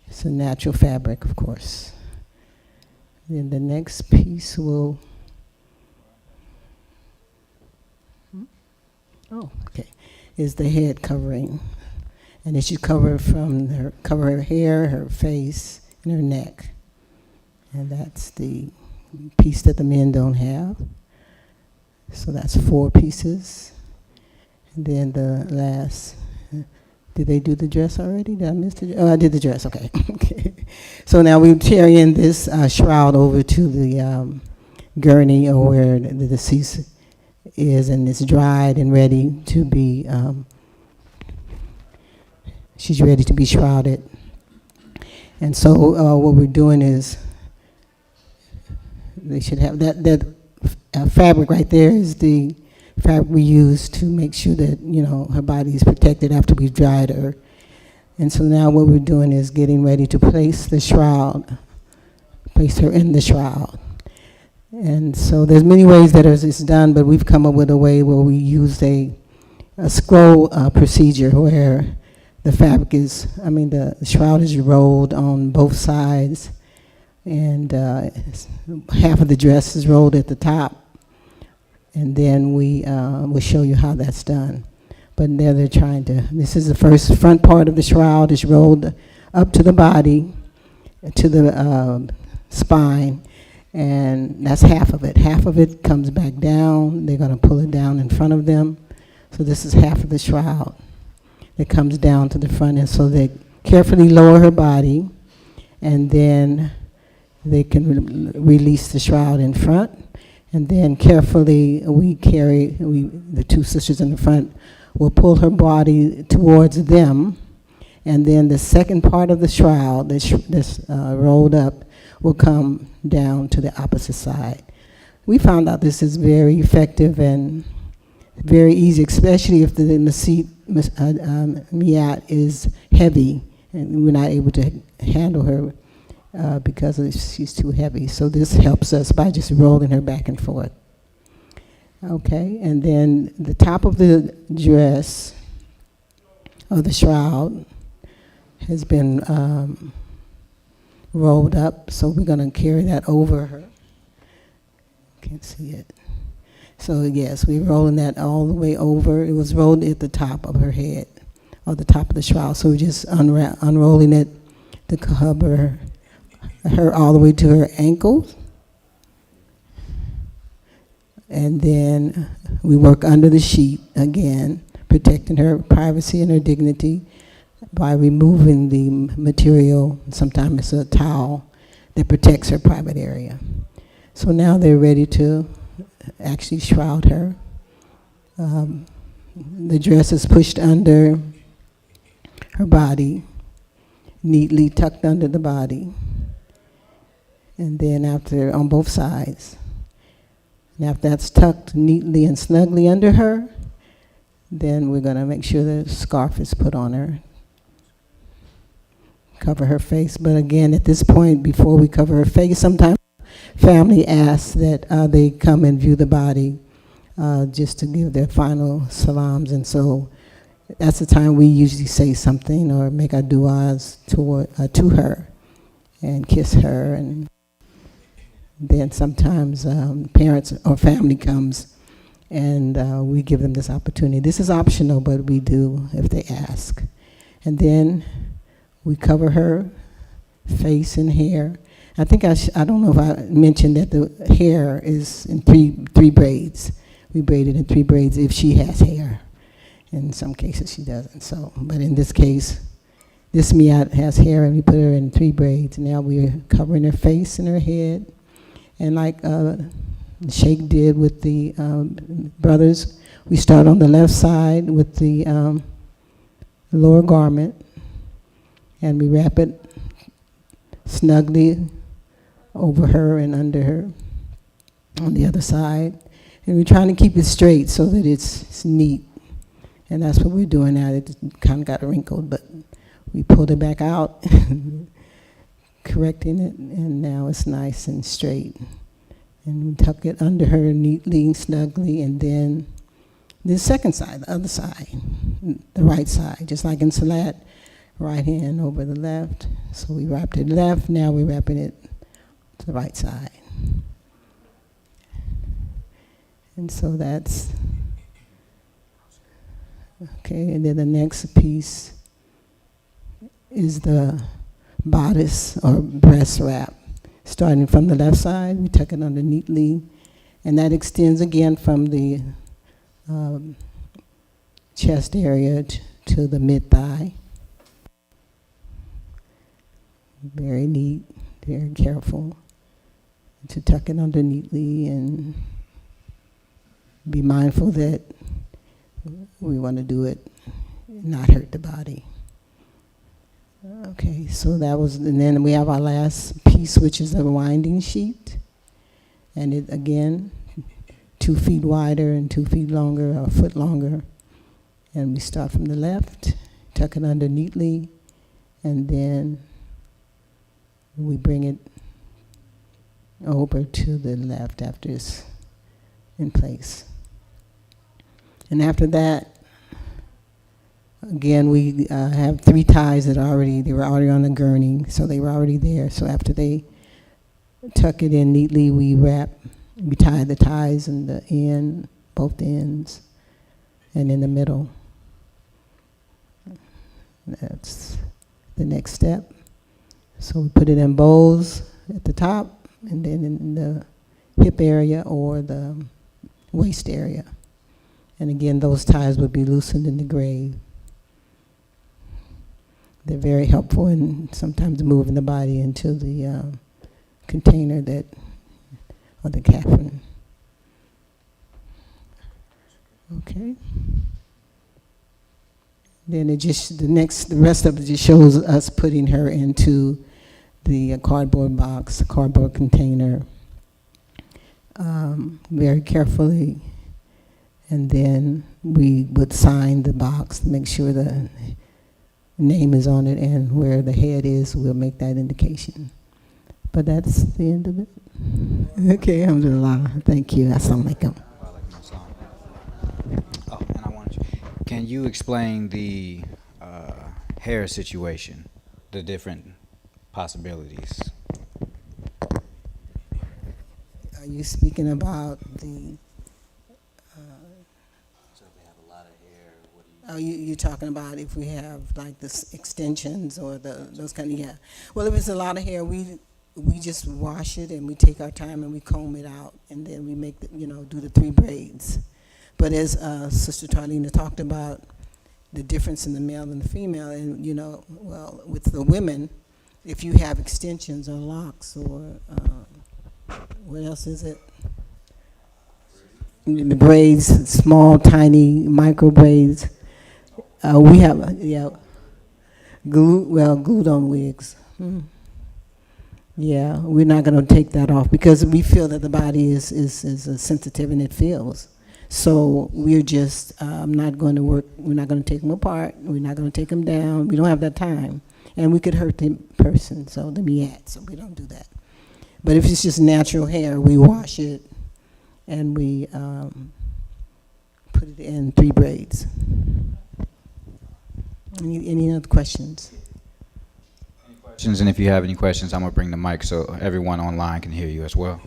It's a natural fabric, of course. Then the next piece will, is the head covering. And it should cover cover her hair, her face, and her neck. And that's the piece that the men don't have. So that's 4 pieces. And then the last, did they do the dress already? Did I miss the dress? Oh, I did the dress, okay. Okay. So now we're carrying this shroud over to the gurney, or where the deceased is, and it's dried and ready to be, she's ready to be shrouded. And so what we're doing is, they should have that fabric right there is the fabric we use to make sure that, her body is protected after we've dried her. And so now what we're doing is getting ready to place the shroud, place her in the shroud. And so there's many ways that it's done, but we've come up with a way where we use a scroll procedure where the fabric is, the shroud is rolled on both sides, and half of the dress is rolled at the top. And then we'll show you how that's done. But there they're trying to, this is the front part of the shroud is rolled up to the body, to the spine, and that's half of it. Half of it comes back down. They're gonna pull it down in front of them. So this is half of the shroud that comes down to the front, and so they carefully lower her body, and then they can release the shroud in front. And then carefully the 2 sisters in the front will pull her body towards them, And then the second part of the shroud that's rolled up will come down to the opposite side. We found out this is very effective and very easy, especially if the Miat is heavy and we're not able to handle her because she's too heavy. So this helps us by just rolling her back and forth. Okay, and then the top of the dress, or the shroud, has been rolled up, so we're going to carry that over her. Can't see it. So yes, we're rolling that all the way over. It was rolled at the top of her head, or the top of the shroud, so we're just unrolling it to cover her all the way to her ankles. And then we work under the sheet again, protecting her privacy and her dignity by removing the material. Sometimes it's a towel that protects her private area. So now they're ready to actually shroud her. The dress is pushed under her body, neatly tucked under the body. And then after, on both sides, and after that's tucked neatly and snugly under her, then we're going to make sure the scarf is put on her. Cover her face. But again, at this point, before we cover her face, sometimes family asks that they come and view the body just to give their final salams. And so that's the time we usually say something or make our du'as to her and kiss her. And then sometimes parents or family comes and we give them this opportunity. This is optional, but we do if they ask. And then we cover her face and hair. I think I don't know if I mentioned that the hair is in three braids. We braid it in 3 braids if she has hair. In some cases she doesn't. So, but in this case, this Miat has hair and we put her in 3 braids. Now we're covering her face and her head. And like Sheikh did with the brothers, we start on the left side with the lower garment, and we wrap it snugly over her and under her on the other side. And we're trying to keep it straight so that it's neat. And that's what we're doing now. It kind of got wrinkled, but we pulled it back out, correcting it, and now it's nice and straight. And we tuck it under her neatly, snugly, and then the second side, the other side, the right side, just like in Salat, right hand over the left. So we wrapped it left, now we're wrapping it to the right side. And so that's, okay, and then the next piece is the bodice or breast wrap. Starting from the left side, we tuck it under neatly, and that extends again from the chest area to the mid-thigh. Very neat, very careful to tuck it under neatly and be mindful that we want to do it, not hurt the body. Okay, so that was, and then we have our last piece, which is a winding sheet. And it, again, 2 feet wider and 2 feet longer, or a foot longer. And we start from the left, tuck it under neatly, and then we bring it over to the left after it's in place. And after that, again, we have 3 ties that they were already on the gurney, so they were already there. So after they tuck it in neatly, we tie the ties in the end, both ends, and in the middle. That's the next step. So we put it in bows at the top, and then in the hip area or the waist area. And again, those ties would be loosened in the grave. They're very helpful in sometimes moving the body into the container or the coffin. Okay. Then the rest of it just shows us putting her into the cardboard box, cardboard container, very carefully. And then we would sign the box, make sure the name is on it, and where the head is, we'll make that indication. But that's the end of it. Okay, alhamdulillah. Thank you. Assalamu alaikum. Oh, and I wanted you. Can you explain the hair situation, the different possibilities? Are you speaking about the? Oh, you're talking about if we have like the extensions or those kind of, yeah. Well, if it's a lot of hair, we just wash it and we take our time and we comb it out, and then we make do the 3 braids. But as Sister Tarliena talked about the difference in the male and the female, and well, with the women, if you have extensions or locks or what else is it? The braids, small, tiny micro braids. We have, glued on wigs. Yeah, we're not going to take that off because we feel that the body is sensitive and it feels. So we're just not going to work, we're not going to take them apart, we're not going to take them down, we don't have that time. And we could hurt the person, so the miat, so we don't do that. But if it's just natural hair, we wash it and we put it in 3 braids. Any other questions? Questions, and if you have any questions, I'm going to bring the mic so everyone online can hear you as well.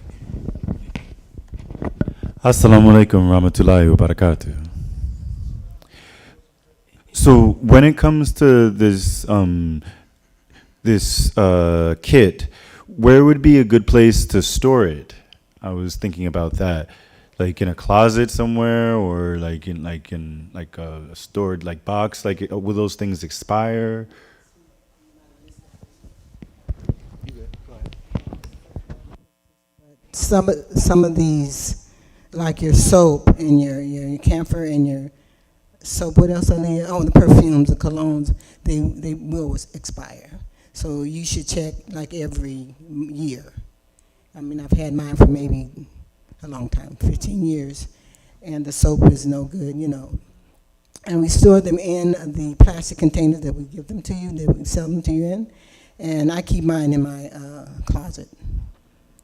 Assalamu alaikum rahmatullahi wa barakatuh. So when it comes to this kit, where would be a good place to store it? I was thinking about that, like in a closet somewhere, or like in a stored like box. Like, will those things expire? Some of these, like your soap and your camphor and your soap, what else, Aaliyah? Oh, the perfumes, the colognes, they will expire. So you should check like every year. I mean, I've had mine for maybe a long time, 15 years, and the soap is no good, And we store them in the plastic containers that we give them to you, that we sell them to you in, and I keep mine in my closet.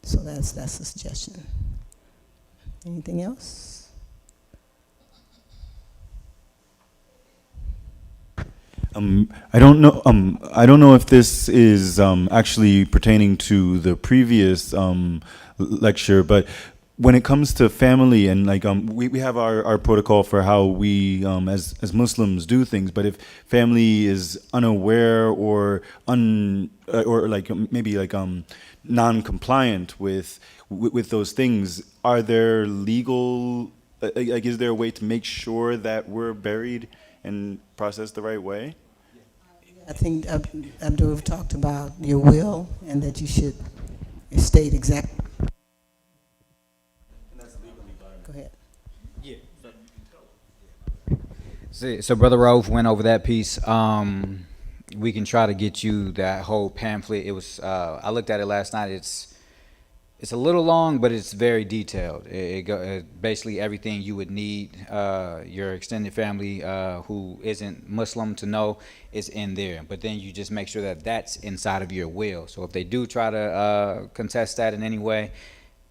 So that's a suggestion. Anything else? I don't know. I don't know if this is actually pertaining to the previous lecture, but when it comes to family and like we have our protocol for how we as Muslims do things. But if family is unaware or like maybe like non-compliant with those things, are there legal like is there a way to make sure that we're buried and processed the right way? I think Abdul talked about your will and that you should state exactly. Go ahead. Yeah. So Brother Rauf went over that piece. We can try to get you that whole pamphlet. It was I looked at it last night. It's a little long, but it's very detailed. It basically everything you would need your extended family who isn't Muslim to know is in there. But then you just make sure that that's inside of your will. So if they do try to contest that in any way,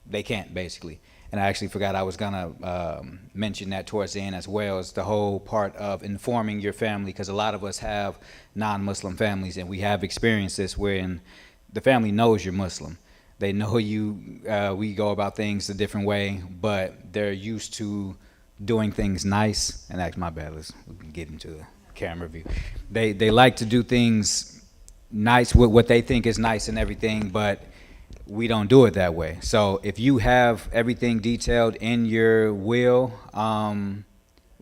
they can't, basically. And I actually forgot I was gonna mention that towards the end as well, as the whole part of informing your family, because a lot of us have non-Muslim families, and we have experienced this wherein the family knows you're Muslim. They know you, we go about things a different way, but they're used to doing things nice. And that's my bad, we can get into the camera view. They like to do things nice with what they think is nice and everything, but we don't do it that way. So if you have everything detailed in your will,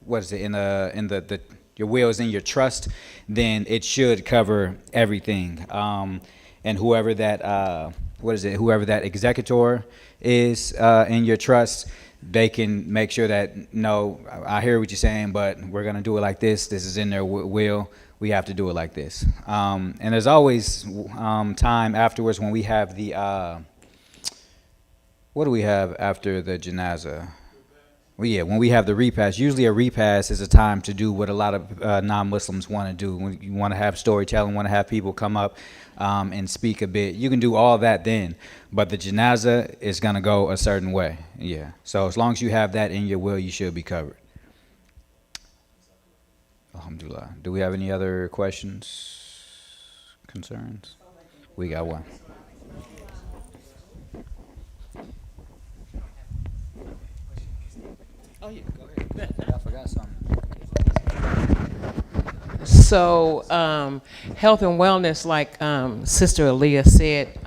what is it, your will is in your trust, then it should cover everything. And whoever that, whoever that executor is in your trust, they can make sure that, no, I hear what you're saying, but we're going to do it like this. This is in their will. We have to do it like this. And there's always time afterwards when we have the, what do we have after the Janaza? Well, yeah, when we have the repast, usually a repast is a time to do what a lot of non-Muslims want to do. When you want to have storytelling, want to have people come up and speak a bit, you can do all that then. But the Janaza is going to go a certain way. Yeah. So as long as you have that in your will, you should be covered. Alhamdulillah. Do we have any other questions, concerns? We got one. Oh, yeah, go ahead. I forgot something. So, health and wellness, like Sister Aaliyah said,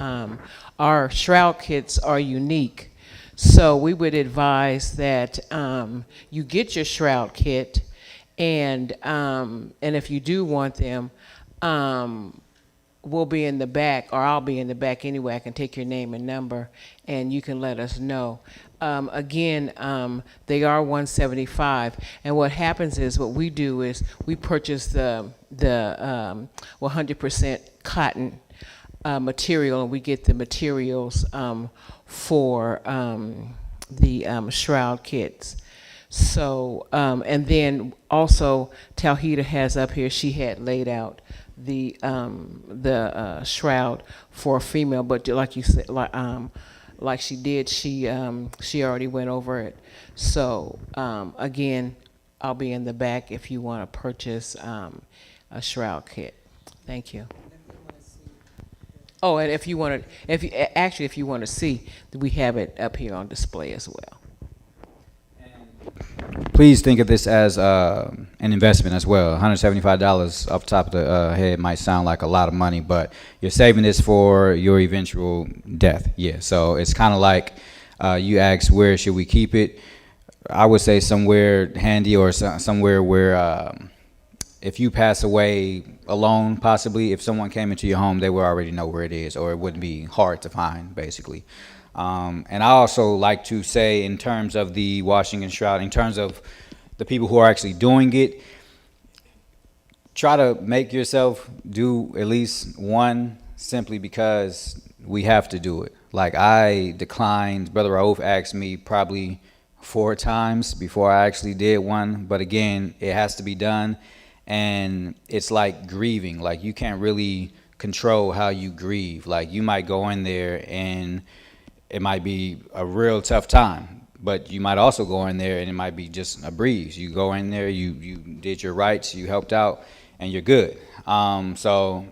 our shroud kits are unique. So we would advise that you get your shroud kit, and if you do want them, we'll be in the back, or I'll be in the back anyway. I can take your name and number, and you can let us know. Again, they are $175, and what happens is, what we do is we purchase the 100% cotton material, and we get the materials for the shroud kits. So, and then also Tauheedah has up here, she had laid out the shroud for a female, but like you said, like she did, she already went over it. So again, I'll be in the back if you want to purchase a shroud kit. Thank you. Oh, and if you want to, if you want to see, we have it up here on display as well. Please think of this as an investment as well. $175 off the top of the head might sound like a lot of money, but you're saving this for your eventual death. Yeah, so it's kind of like you asked, where should we keep it? I would say somewhere handy, or somewhere where if you pass away alone, possibly, if someone came into your home, they would already know where it is, or it wouldn't be hard to find, basically. And I also like to say, in terms of the washing and shrouding, in terms of the people who are actually doing it, try to make yourself do at least one, simply because we have to do it. Like, I declined, Brother Raouf asked me probably 4 times before I actually did one, but again, it has to be done. And it's like grieving. Like, you can't really control how you grieve. Like, you might go in there and it might be a real tough time, but you might also go in there and it might be just a breeze. You go in there, you did your rights, you helped out, and you're good. So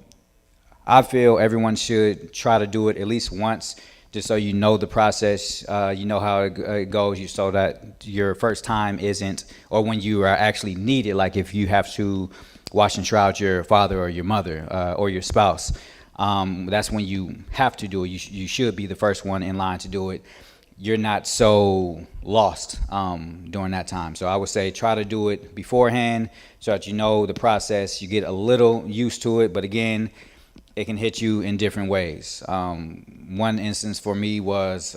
I feel everyone should try to do it at least once, just so you know the process, you know how it goes, so that your first time isn't, or when you are actually needed, like if you have to wash and shroud your father or your mother or your spouse, that's when you have to do it. You should be the first one in line to do it. You're not so lost during that time. So I would say try to do it beforehand so that you know the process, you get a little used to it, but again, it can hit you in different ways. One instance for me was,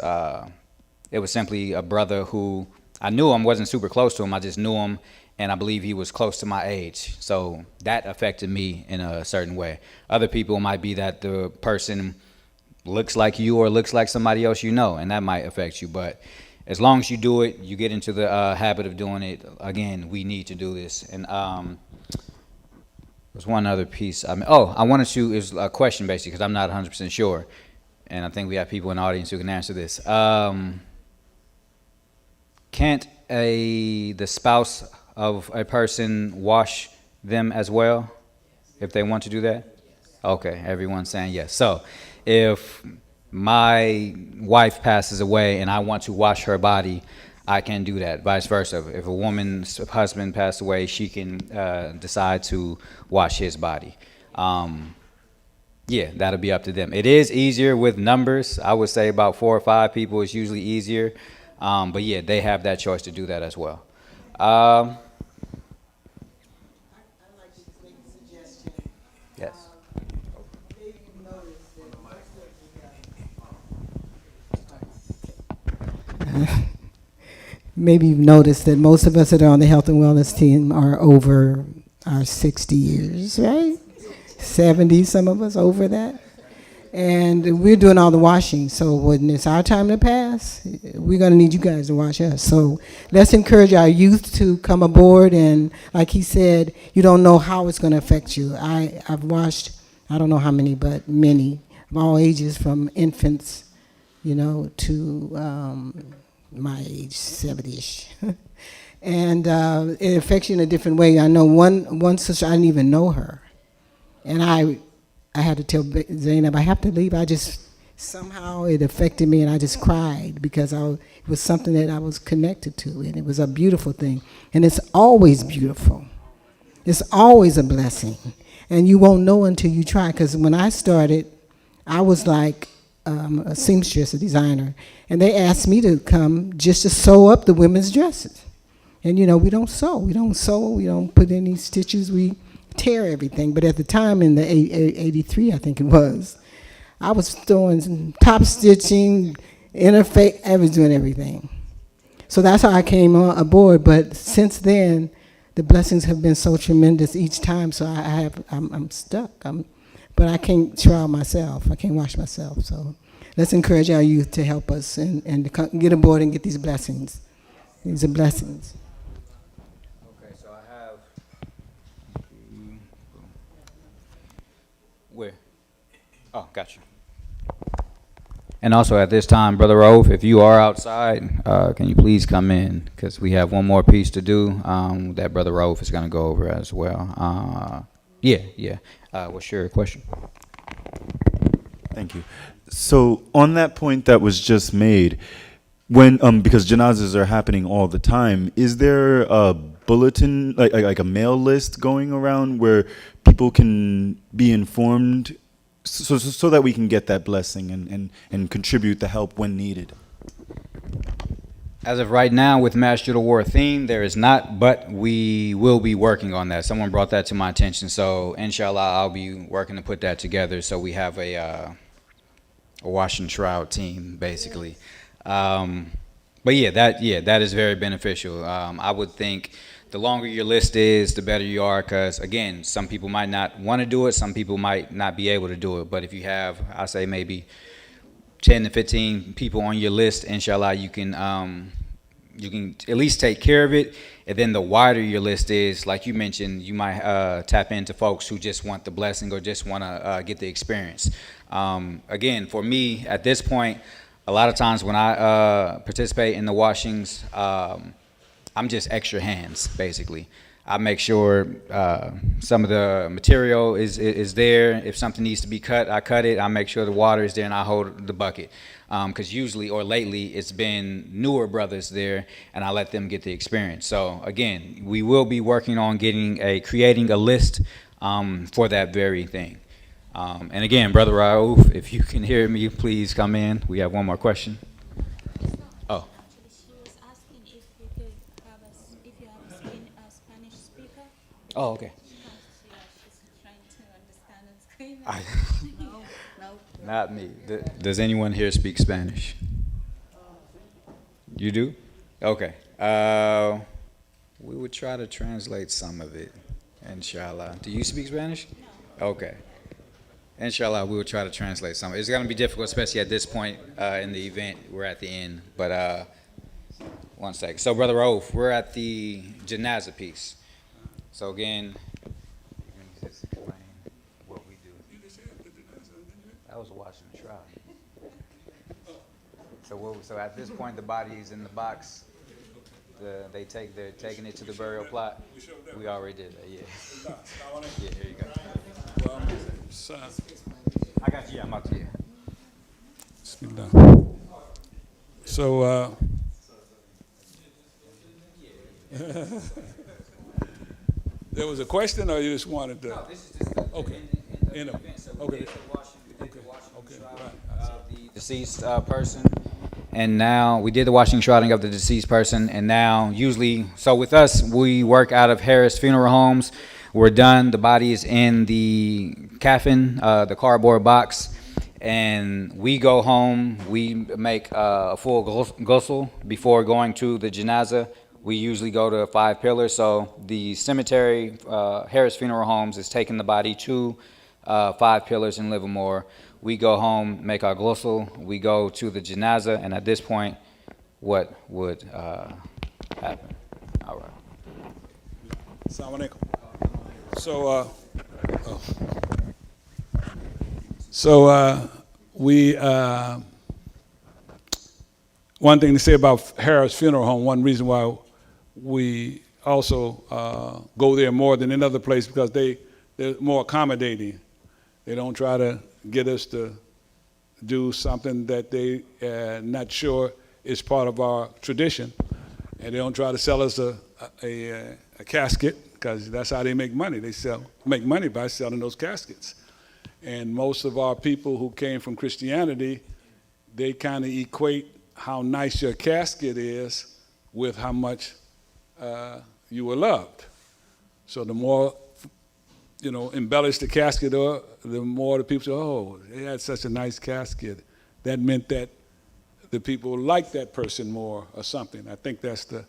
it was simply a brother who, I knew him, wasn't super close to him, I just knew him, and I believe he was close to my age. So that affected me in a certain way. Other people might be that the person looks like you or looks like somebody else you know, and that might affect you. But as long as you do it, you get into the habit of doing it. Again, we need to do this. And there's one other piece. I wanted to, is a question basically, because I'm not 100% sure. And I think we have people in the audience who can answer this. Can't the spouse of a person wash them as well, if they want to do that? Okay, everyone's saying yes. So if my wife passes away and I want to wash her body, I can do that. Vice versa. If a woman's husband passed away, she can decide to wash his body. Yeah, that'll be up to them. It is easier with numbers. I would say about 4 or 5 people is usually easier. But yeah, they have that choice to do that as well. Yes. maybe you've noticed that most of us that are on the health and wellness team are over our 60 years, right? 70, some of us over that. And we're doing all the washing, so when it's our time to pass, we're going to need you guys to wash us. So let's encourage our youth to come aboard, and like he said, you don't know how it's going to affect you. I've washed, I don't know how many, but many, of all ages, from infants, to my age, 70-ish. And it affects you in a different way. I know one sister, I didn't even know her. And I had to tell Zainab, I have to leave. Somehow it affected me, and I just cried because it was something that I was connected to, and it was a beautiful thing. And it's always beautiful. It's always a blessing. And you won't know until you try, because when I started, I was like a seamstress, a designer, and they asked me to come just to sew up the women's dresses. And we don't sew, we don't put any stitches, we tear everything. But at the time in the 83, I think it was, I was throwing top stitching, interface, I was doing everything. So that's how I came aboard. But since then, the blessings have been so tremendous each time. So I'm stuck. But I can't shroud myself. I can't wash myself. So let's encourage our youth to help us and to get aboard and get these blessings. These are blessings. Okay, so I have. Where? Oh, gotcha. And also at this time, Brother Raouf, if you are outside, can you please come in? Because we have one more piece to do that Brother Raouf is going to go over as well. Yeah. What's your question? Thank you. So on that point that was just made, when because janazas are happening all the time, is there a bulletin, like a mail list going around where people can be informed so that we can get that blessing and contribute the help when needed? As of right now, with Masjidul Waritheen, there is not, but we will be working on that. Someone brought that to my attention, so inshallah, I'll be working to put that together so we have a wash and shroud team, basically. But that is very beneficial. I would think the longer your list is, the better you are, because again, some people might not want to do it, some people might not be able to do it. But if you have, I say maybe 10 to 15 people on your list, inshallah, you can at least take care of it. And then the wider your list is, like you mentioned, you might tap into folks who just want the blessing or just want to get the experience. Again, for me, at this point, a lot of times when I participate in the washings, I'm just extra hands, basically. I make sure some of the material is there. If something needs to be cut, I cut it. I make sure the water is there, and I hold the bucket. Because usually or lately, it's been newer brothers there, and I let them get the experience. So again, we will be working on creating a list for that very thing. And again, Brother Raouf, if you can hear me, please come in. We have one more question. Oh. Oh, okay. Not me. Does anyone here speak Spanish? You do? Okay. We would try to translate some of it, inshallah. Do you speak Spanish? No. Okay. Inshallah, we will try to translate some. It's going to be difficult, especially at this point in the event. We're at the end. But one second. So, Brother Raouf, we're at the Janaza piece. So again, let me just explain what we do. That was washing the shroud. So at this point, the body is in the box. They're taking it to the burial plot. We already did that, yeah. Yeah, here you go. I got you. I'm up to you. So, there was a question, or you just wanted to? No, this is just okay. Okay. The deceased person, and now we did the washing shrouding of the deceased person, and now usually, so with us, we work out of Harris Funeral Homes. We're done. The body is in the coffin, the cardboard box, and we go home. We make a full ghusl before going to the Janaza. We usually go to 5 pillars. So the cemetery, Harris Funeral Homes, is taking the body to 5 pillars in Livermore. We go home, make our ghusl. We go to the Janaza, and at this point, what would happen? All right. Assalamu alaikum. So we one thing to say about Harris Funeral Home, one reason why we also go there more than in other places, because they're more accommodating. They don't try to get us to do something that they not sure is part of our tradition, and they don't try to sell us a casket, because that's how they make money. They make money by selling those caskets. And most of our people who came from Christianity, they kind of equate how nice your casket is with how much you were loved. So the more, embellish the casket, the more the people say, oh, they had such a nice casket. That meant that the people liked that person more or something. I think that's the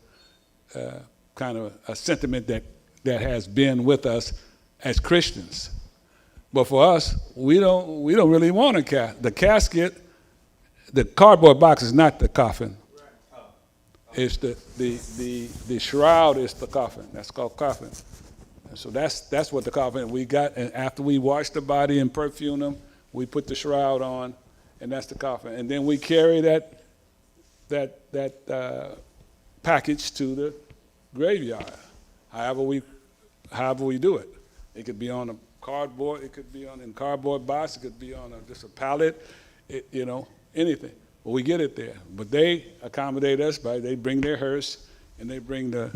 kind of a sentiment that has been with us as Christians. But for us, we don't really want the casket. The cardboard box is not the coffin. It's the shroud is the coffin. That's called coffin. And so that's what the coffin we got. And after we wash the body and perfume them, we put the shroud on, and that's the coffin. And then we carry that package to the graveyard. However we do it. It could be on a cardboard. It could be in cardboard box. It could be on just a pallet. Anything. But we get it there. But they accommodate us by they bring their hearse and they bring the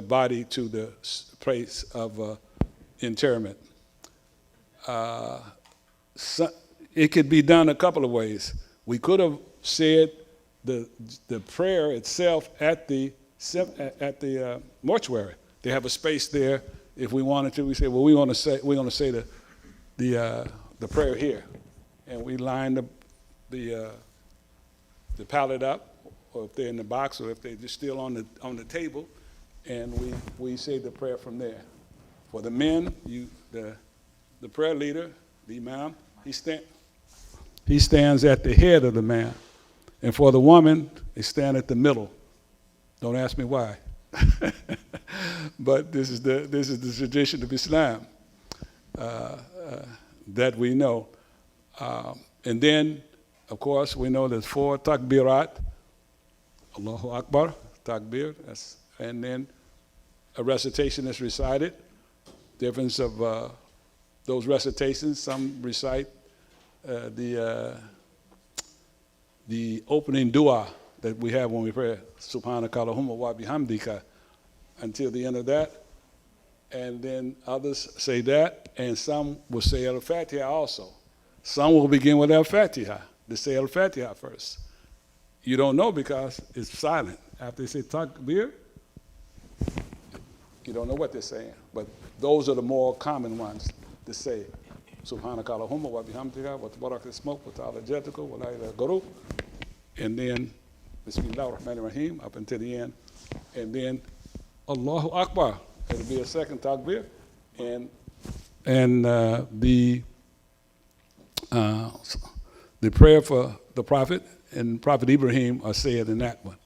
body to the place of interment. It could be done a couple of ways. We could have said the prayer itself at the mortuary. They have a space there. If we wanted to, we say, well, we're going to say the prayer here, and we line the pallet up, or if they're in the box, or if they're just still on the table, and we say the prayer from there. For the men, the prayer leader, the imam, he stands at the head of the man, and for the woman, they stand at the middle. Don't ask me why. But this is the tradition of Islam that we know. And then, of course, we know there's 4 takbirat. Allahu Akbar, takbir. And then a recitation is recited. Difference of those recitations. Some recite the opening dua that we have when we pray, Subhanaka Allahumma wa bihamdika, until the end of that. And then others say that, and some will say Al-Fatiha also. Some will begin with Al-Fatiha. They say Al-Fatiha first. You don't know because it's silent. After they say Takbir, you don't know what they're saying. But those are the more common ones to say. Subhanaka Allahumma wa bihamdika wa tabarak ismuk wa ta'ala jatuka wa la ilaha ghayruk. And then Bismillah ar-Rahman ar-Rahim up until the end. And then Allahu Akbar. It'll be a second takbir. And the prayer for the Prophet and Prophet Ibrahim are said in that one.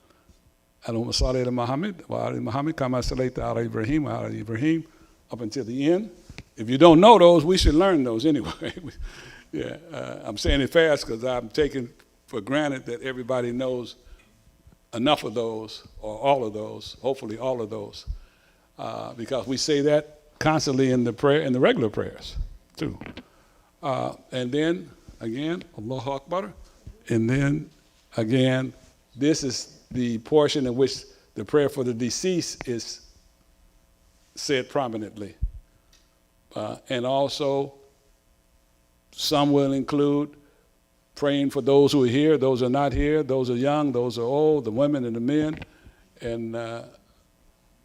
Allahumma salli ala Muhammad wa ala Muhammad kama sallaita ala Ibrahim wa ala Ibrahim up until the end. If you don't know those, we should learn those anyway. Yeah, I'm saying it fast because I'm taking for granted that everybody knows enough of those, or all of those, hopefully all of those, because we say that constantly in the prayer, in the regular prayers too. And then again, Allahu Akbar, and then again, this is the portion in which the prayer for the deceased is said prominently. And also, some will include praying for those who are here, those who are not here, those are young, those are old, the women and the men, and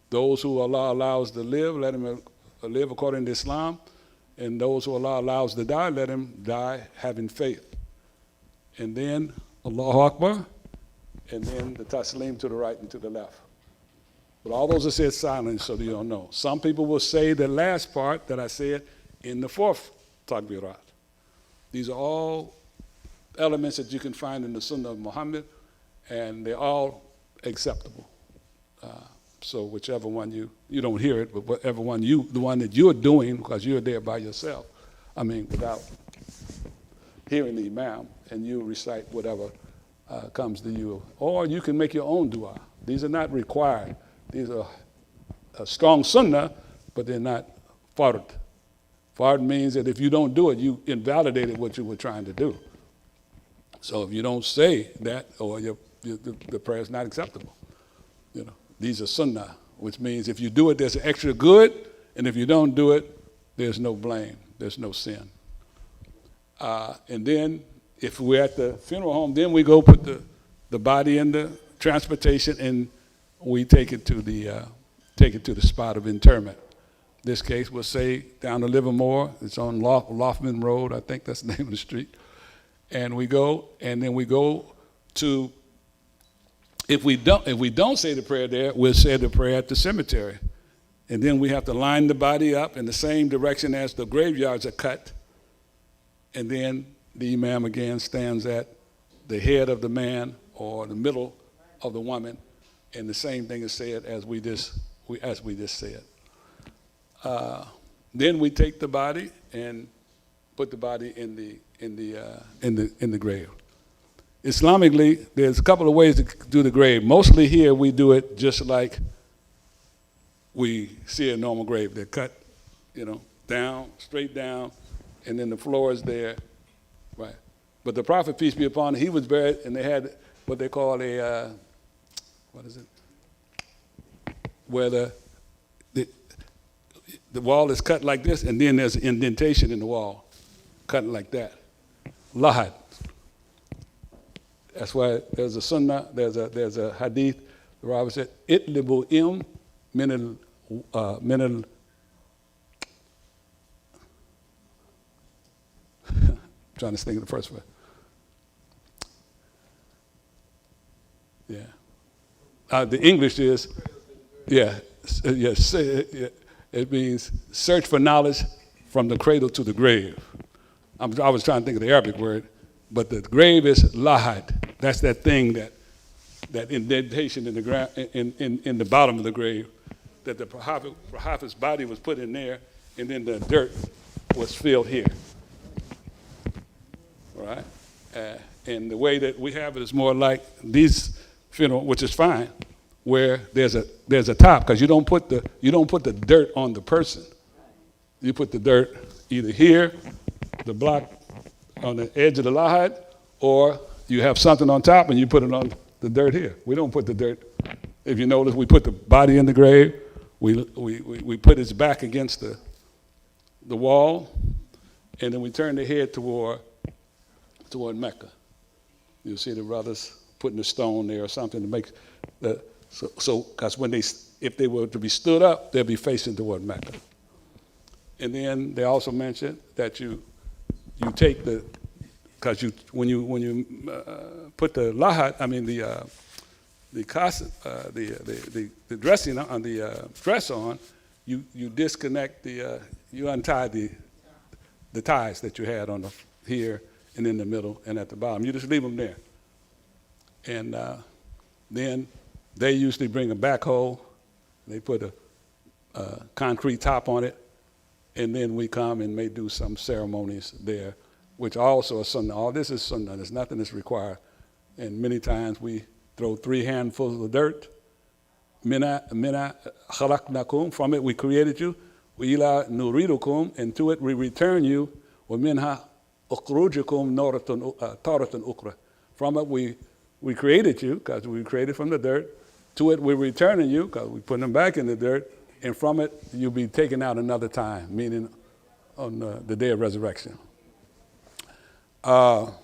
those who Allah allows to live, let them live according to Islam, And those who Allah allows to die, let him die having faith. And then Allahu Akbar, and then the taslim to the right and to the left. But all those are said silently so that you don't know. Some people will say the last part that I said in the fourth takbirat. These are all elements that you can find in the Sunnah of Muhammad, and they're all acceptable. So whichever one you don't hear it, but whatever one the one that you're doing, because you're there by yourself, without hearing the imam, and you recite whatever comes to you. Or you can make your own dua. These are not required. These are a strong sunnah, but they're not fard. Fard means that if you don't do it, you invalidated what you were trying to do. So if you don't say that, or the prayer is not acceptable. These are sunnah, which means if you do it, there's an extra good, and if you don't do it, there's no blame, there's no sin. And then if we're at the funeral home, then we go put the body in the transportation, and we take it to the spot of interment. This case, we'll say down to Livermore. It's on Lofman Road, I think that's the name of the street. And we go, and then we go to. If we don't say the prayer there, we'll say the prayer at the cemetery, and then we have to line the body up in the same direction as the graveyards are cut, and then the imam again stands at the head of the man or the middle of the woman, and the same thing is said as we just said. Then we take the body and put the body in the grave. Islamically, there's a couple of ways to do the grave. Mostly here we do it just like we see a normal grave. They're cut, down, straight down, and then the floor is there, right? But the Prophet, peace be upon him, he was buried, and they had what they call where the wall is cut like this, and then there's an indentation in the wall, cut like that. Lahad. That's why there's a sunnah, there's a hadith. The Prophet said, "Itlibu im min al." Trying to think of the first one. Yeah. The English is, it means search for knowledge from the cradle to the grave. I was trying to think of the Arabic word, but the grave is lahad. That's that thing, that indentation in the ground, in the bottom of the grave, that the Prophet's body was put in there, and then the dirt was filled here. All right? And the way that we have it is more like these funeral, which is fine, where there's a top, because you don't put the dirt on the person. You put the dirt either here, the block on the edge of the lahad, or you have something on top and you put it on the dirt here. We don't put the dirt. If you notice, we put the body in the grave. We put his back against the wall, and then we turn the head toward Mecca. You'll see the brothers putting a stone there or something to make because if they were to be stood up, they'll be facing toward Mecca. And then they also mentioned that you take because when you put the lahad, the dressing on the dress on, you disconnect you untie the ties that you had on here and in the middle and at the bottom. You just leave them there, and then they usually bring a backhoe. They put a concrete top on it, and then we come and may do some ceremonies there, which also is sunnah. All this is sunnah. There's nothing that's required. And many times we throw 3 handfuls of dirt. Mina khalaqnakum, from it we created you. Wa ila nuridukum, and to it we return you. Wa minha ukhrujukum taratan ukra. From it we created you, because we created from the dirt. To it we're returning you, because we put them back in the dirt. And from it you'll be taken out another time, meaning on the day of resurrection. So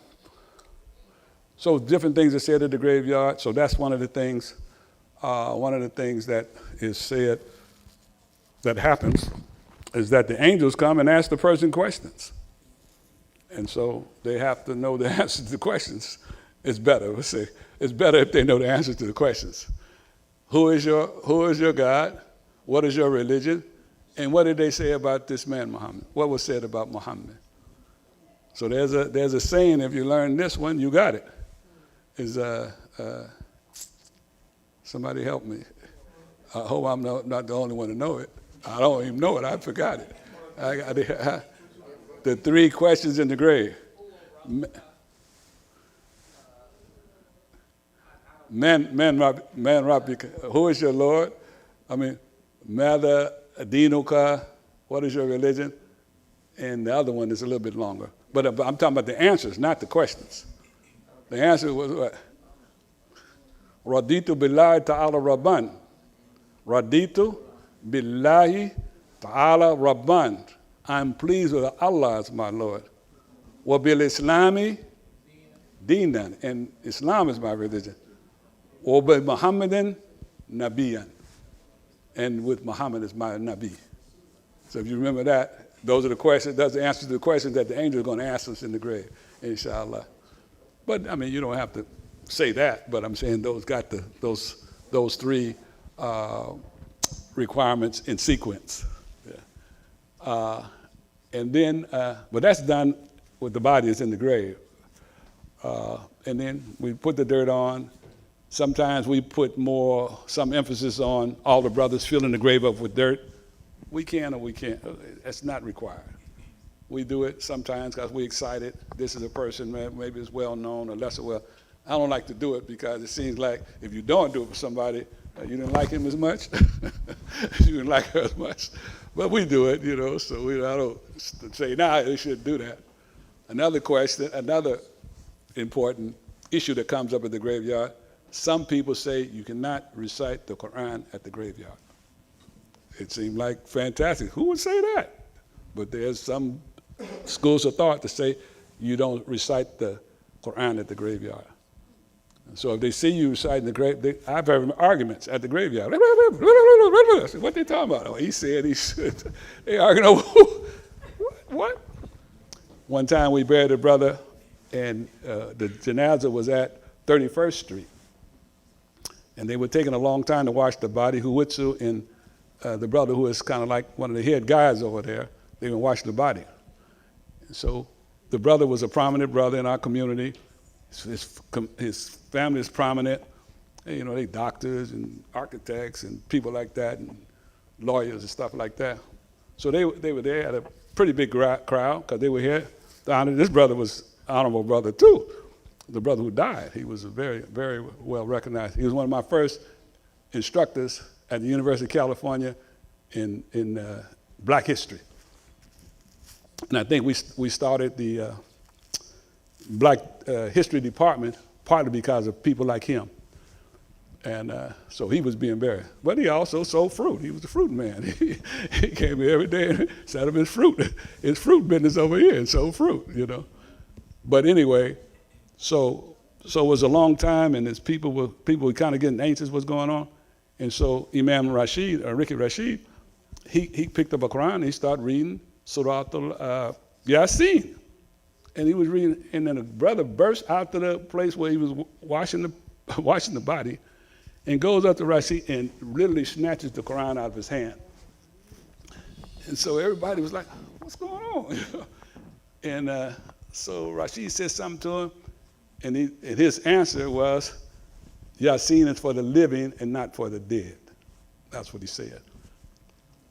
different things are said at the graveyard. So that's one of the things that is said that happens is that the angels come and ask the person questions. And so they have to know the answers to the questions. It's better, let's say, it's better if they know the answers to the questions. Who is your God? What is your religion? And what did they say about this man, Muhammad? What was said about Muhammad? So there's a saying, if you learn this one, you got it. Is somebody help me. I hope I'm not the only one to know it. I don't even know it, I forgot it. The 3 questions in the grave. Who is your Lord? I mean, Mada Dinuka, what is your religion? And the other one is a little bit longer. But I'm talking about the answers, not the questions. The answer was what? Raditu billahi ta'ala rabban. Raditu billahi ta'ala rabban. I'm pleased with Allah as my Lord. Wa bil Islami dinan. And Islam is my religion. Wa bi Muhammadin nabiyan. And with Muhammad as my Nabi. So if you remember that, those are the questions, that's the answers to the questions that the angel is going to ask us in the grave, inshallah. But I mean, you don't have to say that, but I'm saying those got those 3 requirements in sequence. Yeah. And then, but that's done with the body is in the grave. And then we put the dirt on. Sometimes we put some emphasis on all the brothers filling the grave up with dirt. We can or we can't. It's not required. We do it sometimes because we're excited. This is a person, maybe it's well known or lesser well. I don't like to do it because it seems like if you don't do it for somebody, you didn't like him as much. You didn't like her as much. But we do it, so I don't say, they shouldn't do that. Another question, another important issue that comes up at the graveyard, some people say you cannot recite the Quran at the graveyard. It seemed like fantastic. Who would say that? But there's some schools of thought to say you don't recite the Quran at the graveyard. So if they see you reciting the grave, I've heard arguments at the graveyard. What they talking about? Oh, he said he should. They arguing over what? One time we buried a brother, and the Janaza was at 31st Street. And they were taking a long time to wash the body. Huwitsu and the brother who is kind of like one of the head guys over there, they were washing the body. And so the brother was a prominent brother in our community. His family is prominent. And, they doctors and architects and people like that and lawyers and stuff like that. So they were there at a pretty big crowd because they were here to honor. This brother was an honorable brother too. The brother who died, he was a very, very well recognized. He was one of my first instructors at the University of California in Black history. And I think we started the Black history department partly because of people like him. And so he was being buried. But he also sold fruit. He was a fruit man. He came here every day and set up his fruit business over here and sold fruit, But anyway, so it was a long time, and as people were kind of getting anxious what's going on. And so Imam Rashid, or Ricky Rashid, he picked up a Quran and he started reading Surat al-Yasin. And he was reading, and then a brother burst out to the place where he was washing the body and goes up to Rashid and literally snatches the Quran out of his hand. And so everybody was like, what's going on? And so Rashid said something to him, and his answer was, Yasin is for the living and not for the dead. That's what he said.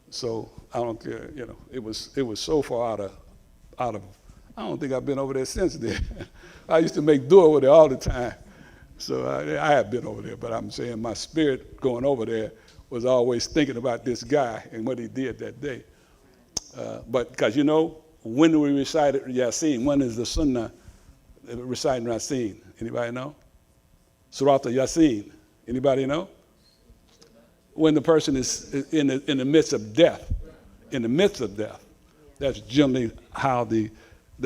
So I don't care, it was so far out of, I don't think I've been over there since then. I used to make dua over there all the time. So I have been over there, but I'm saying my spirit going over there was always thinking about this guy and what he did that day. But because when do we recite Yasin? When is the Sunnah reciting Yasin? Anybody know? Surat al-Yasin. Anybody know? When the person is in the midst of death. In the midst of death. That's generally how the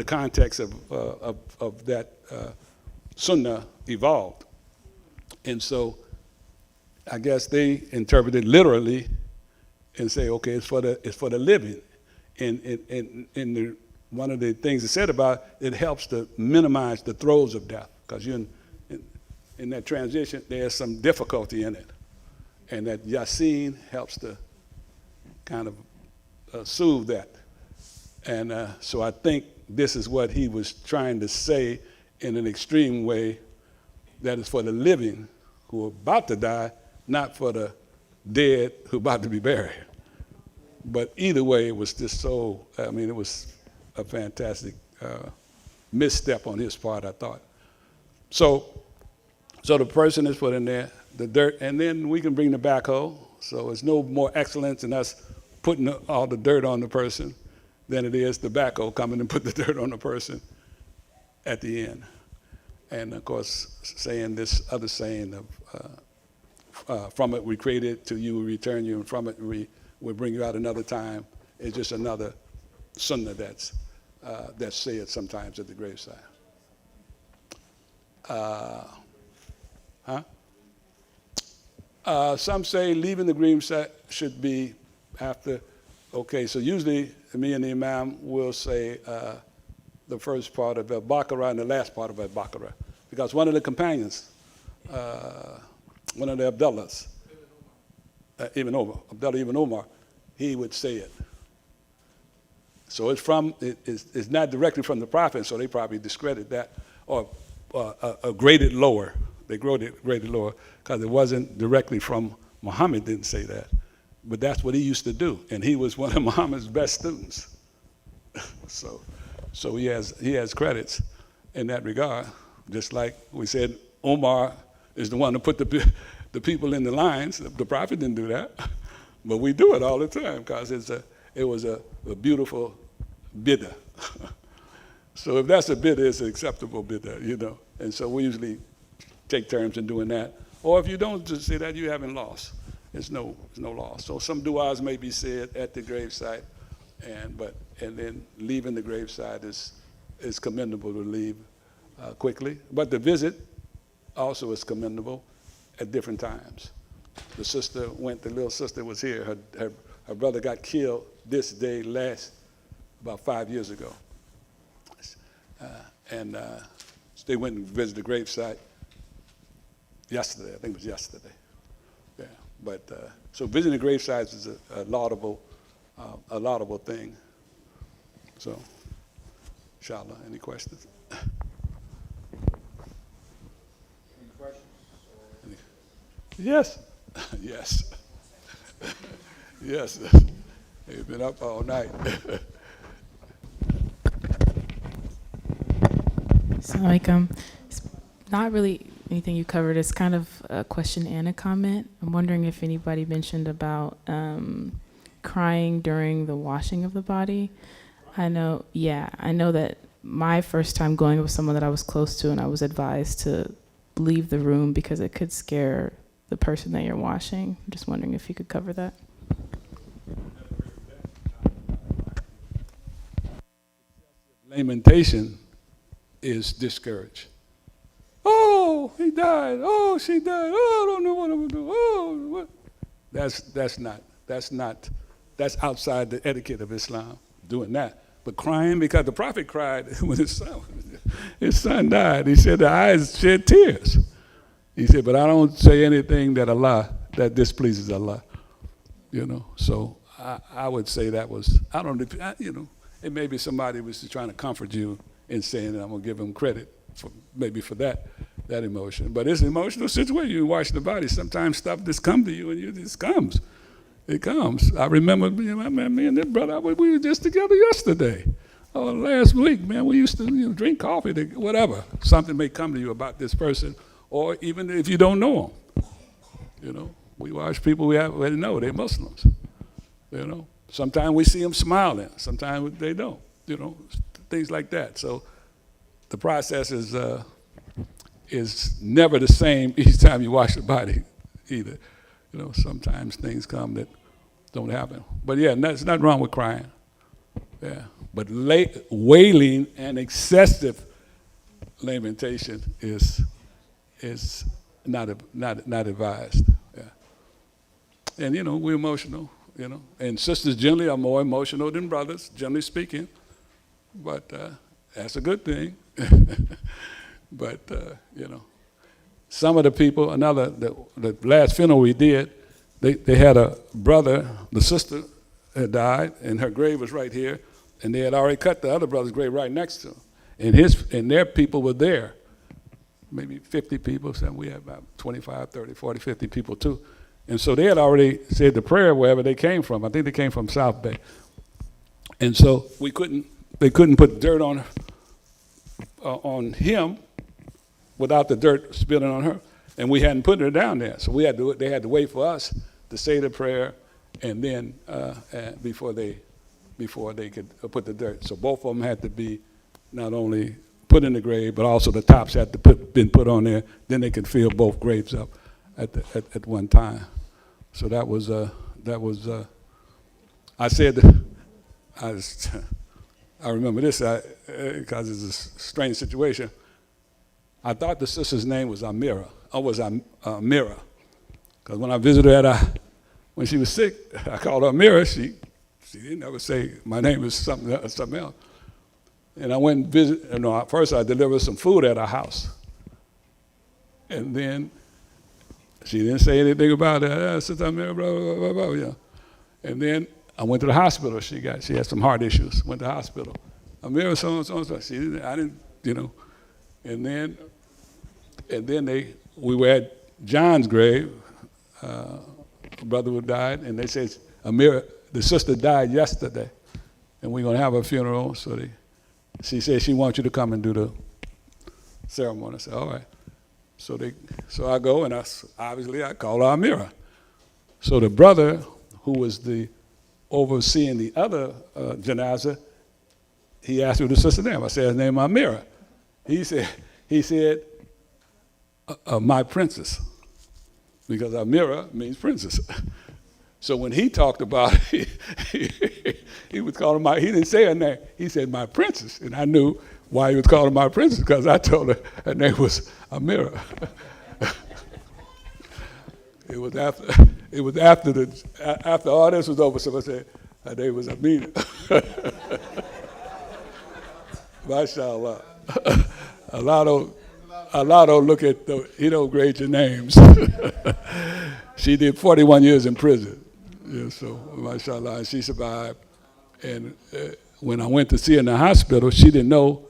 context of that Sunnah evolved. And so I guess they interpret it literally and say, okay, it's for the living. one of the things it said about it helps to minimize the throes of death, because you're in that transition, there's some difficulty in it. And that Yasin helps to kind of soothe that. And so I think this is what he was trying to say in an extreme way, that is for the living who are about to die, not for the dead who are about to be buried. But either way, it was just so, I mean, it was a fantastic misstep on his part, I thought. So the person is put in there, the dirt, and then we can bring the backhoe. So it's no more excellence in us putting all the dirt on the person than it is the backhoe coming and put the dirt on the person at the end. And of course, saying this other saying of, from it we created, to you we return you, and from it we will bring you out another time. It's just another sunnah that's said sometimes at the graveside. Some say leaving the graveside should be after. Okay, so usually me and the imam will say the first part of al-Baqarah and the last part of al-Baqarah, because one of the companions, one of the Abdullahs, Abdullah ibn Umar, he would say it. So it's not directly from the Prophet, so they probably discredit that, or graded lower. They graded lower because it wasn't directly from Muhammad. Didn't say that, but that's what he used to do, and he was one of Muhammad's best students. So he has credits in that regard. Just like we said, Omar is the one to put the people in the lines. The Prophet didn't do that, but we do it all the time because it was a beautiful bid'ah. So if that's a bid'ah, it's an acceptable bid'ah, you know. And so we usually take turns in doing that. Or if you don't just say that, you haven't lost. There's no loss. So some du'as may be said at the gravesite, and then leaving the gravesite is commendable to leave quickly. But the visit also is commendable at different times. The little sister was here. Her brother got killed this day about 5 years ago. And they went and visited the gravesite yesterday. I think it was yesterday. Yeah. But so visiting the gravesites is a laudable thing. So, inshallah, any questions? Any questions? Yes. Yes. Yes. They've been up all night. Assalamualaikum. It's not really anything you covered. It's kind of a question and a comment. I'm wondering if anybody mentioned about crying during the washing of the body. I know that my first time going with someone that I was close to, and I was advised to leave the room because it could scare the person that you're washing. I'm just wondering if you could cover that. Lamentation is discouraged. Oh, he died. Oh, she died. Oh, I don't know what I'm gonna do. Oh, what? That's outside the etiquette of Islam, doing that. But crying, because the Prophet cried when his son died. He said the eyes shed tears. He said, but I don't say anything that displeases Allah. You know, so I would say that was, it may be somebody was trying to comfort you in saying that I'm gonna give him credit for that emotion. But it's an emotional situation. You wash the body. Sometimes stuff just comes to you, and it just comes. It comes. I remember me and this brother, we were just together yesterday. Or last week, man, we used to drink coffee, whatever. Something may come to you about this person, or even if you don't know them. We watch people we already know, they're Muslims. Sometimes we see them smiling, sometimes they don't, things like that. So the process is never the same each time you wash the body either. Sometimes things come that don't happen. But yeah, there's nothing wrong with crying. Yeah, but wailing and excessive lamentation is not advised. Yeah, and we're emotional. you know. And sisters generally are more emotional than brothers, generally speaking. But that's a good thing. But, you know, some of the people, the last funeral we did, they had a brother, the sister had died, and her grave was right here, and they had already cut the other brother's grave right next to him. And their people were there, maybe 50 people, so we had about 25, 30, 40, 50 people too. And so they had already said the prayer wherever they came from. I think they came from South Bay. And so they couldn't put dirt on him without the dirt spilling on her. And we hadn't put her down there. So they had to wait for us to say the prayer and then before they could put the dirt. So both of them had to be not only put in the grave, but also the tops had to been put on there. Then they could fill both graves up at one time. So that was I said, I remember this because it's a strange situation. I thought the sister's name was Amira. Amira. Because when I visited her when she was sick, I called her Amira. She didn't ever say my name is something else. And I went and visited. First I delivered some food at her house. And then she didn't say anything about it. Sister Amira, blah, blah, blah, blah, yeah. And then I went to the hospital. She had some heart issues. Went to the hospital. Amira, so and so and so. I didn't, you know. And then we were at John's grave. A brother who died, and they said Amira, the sister died yesterday, and we're gonna have a funeral. So she said she wants you to come and do the ceremony. I said, all right. So I go, and I call her Amira. So the brother who was overseeing the other Janaza, he asked me the sister's name. I said, his name is Amira. He said, my princess, because Amira means princess. So when he talked about it, he was calling he didn't say her name. He said, my princess. And I knew why he was calling my princess, because I told her name was Amira. It was after all this was over, so I said, her name was Amina. MashaAllah. Allah don't look at, he don't grade your names. She did 41 years in prison. Yeah, so, mashallah, and she survived. And when I went to see her in the hospital, she didn't know,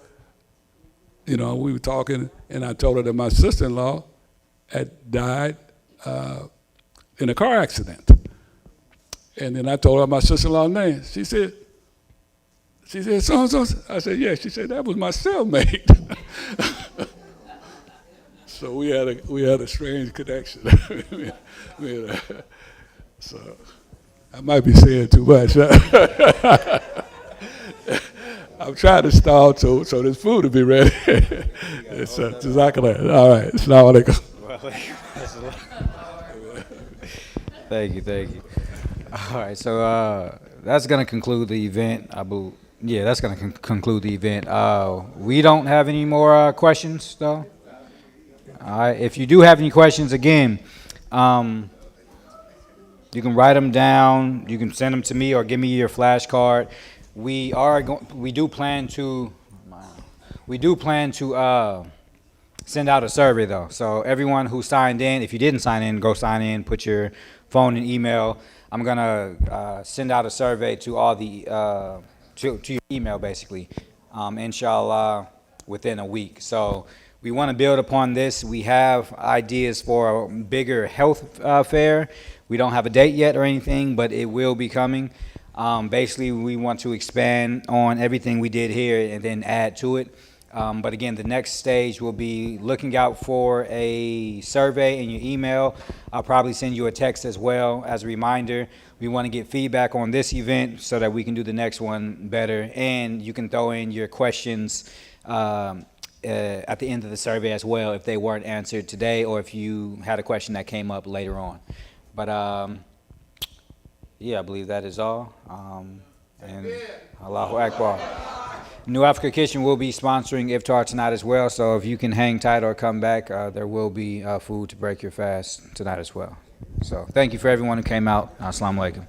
we were talking, and I told her that my sister-in-law had died in a car accident. And then I told her my sister-in-law's name. She said, so-and-so. I said, yeah. She said, that was my cellmate. So we had a strange connection. So I might be saying too much. I'm trying to stall so this food will be ready. Jazakallah. All right. Assalamu alaikum. Thank you. All right, so that's going to conclude the event. That's going to conclude the event. We don't have any more questions, though. All right, if you do have any questions, again, you can write them down. You can send them to me or give me your flashcard. We do plan to send out a survey, though. So everyone who signed in, if you didn't sign in, go sign in. Put your phone and email. I'm gonna send out a survey to all the to your email, basically, inshallah, within a week. So we want to build upon this. We have ideas for a bigger health fair. We don't have a date yet or anything, but it will be coming. Basically, we want to expand on everything we did here and then add to it. But again, the next stage will be looking out for a survey in your email. I'll probably send you a text as well as a reminder. We want to get feedback on this event so that we can do the next one better. And you can throw in your questions at the end of the survey as well if they weren't answered today or if you had a question that came up later on. But I believe that is all. And Allahu Akbar. New Africa Kitchen will be sponsoring iftar tonight as well, so if you can hang tight or come back, there will be food to break your fast tonight as well. So thank you for everyone who came out. Assalamu alaikum.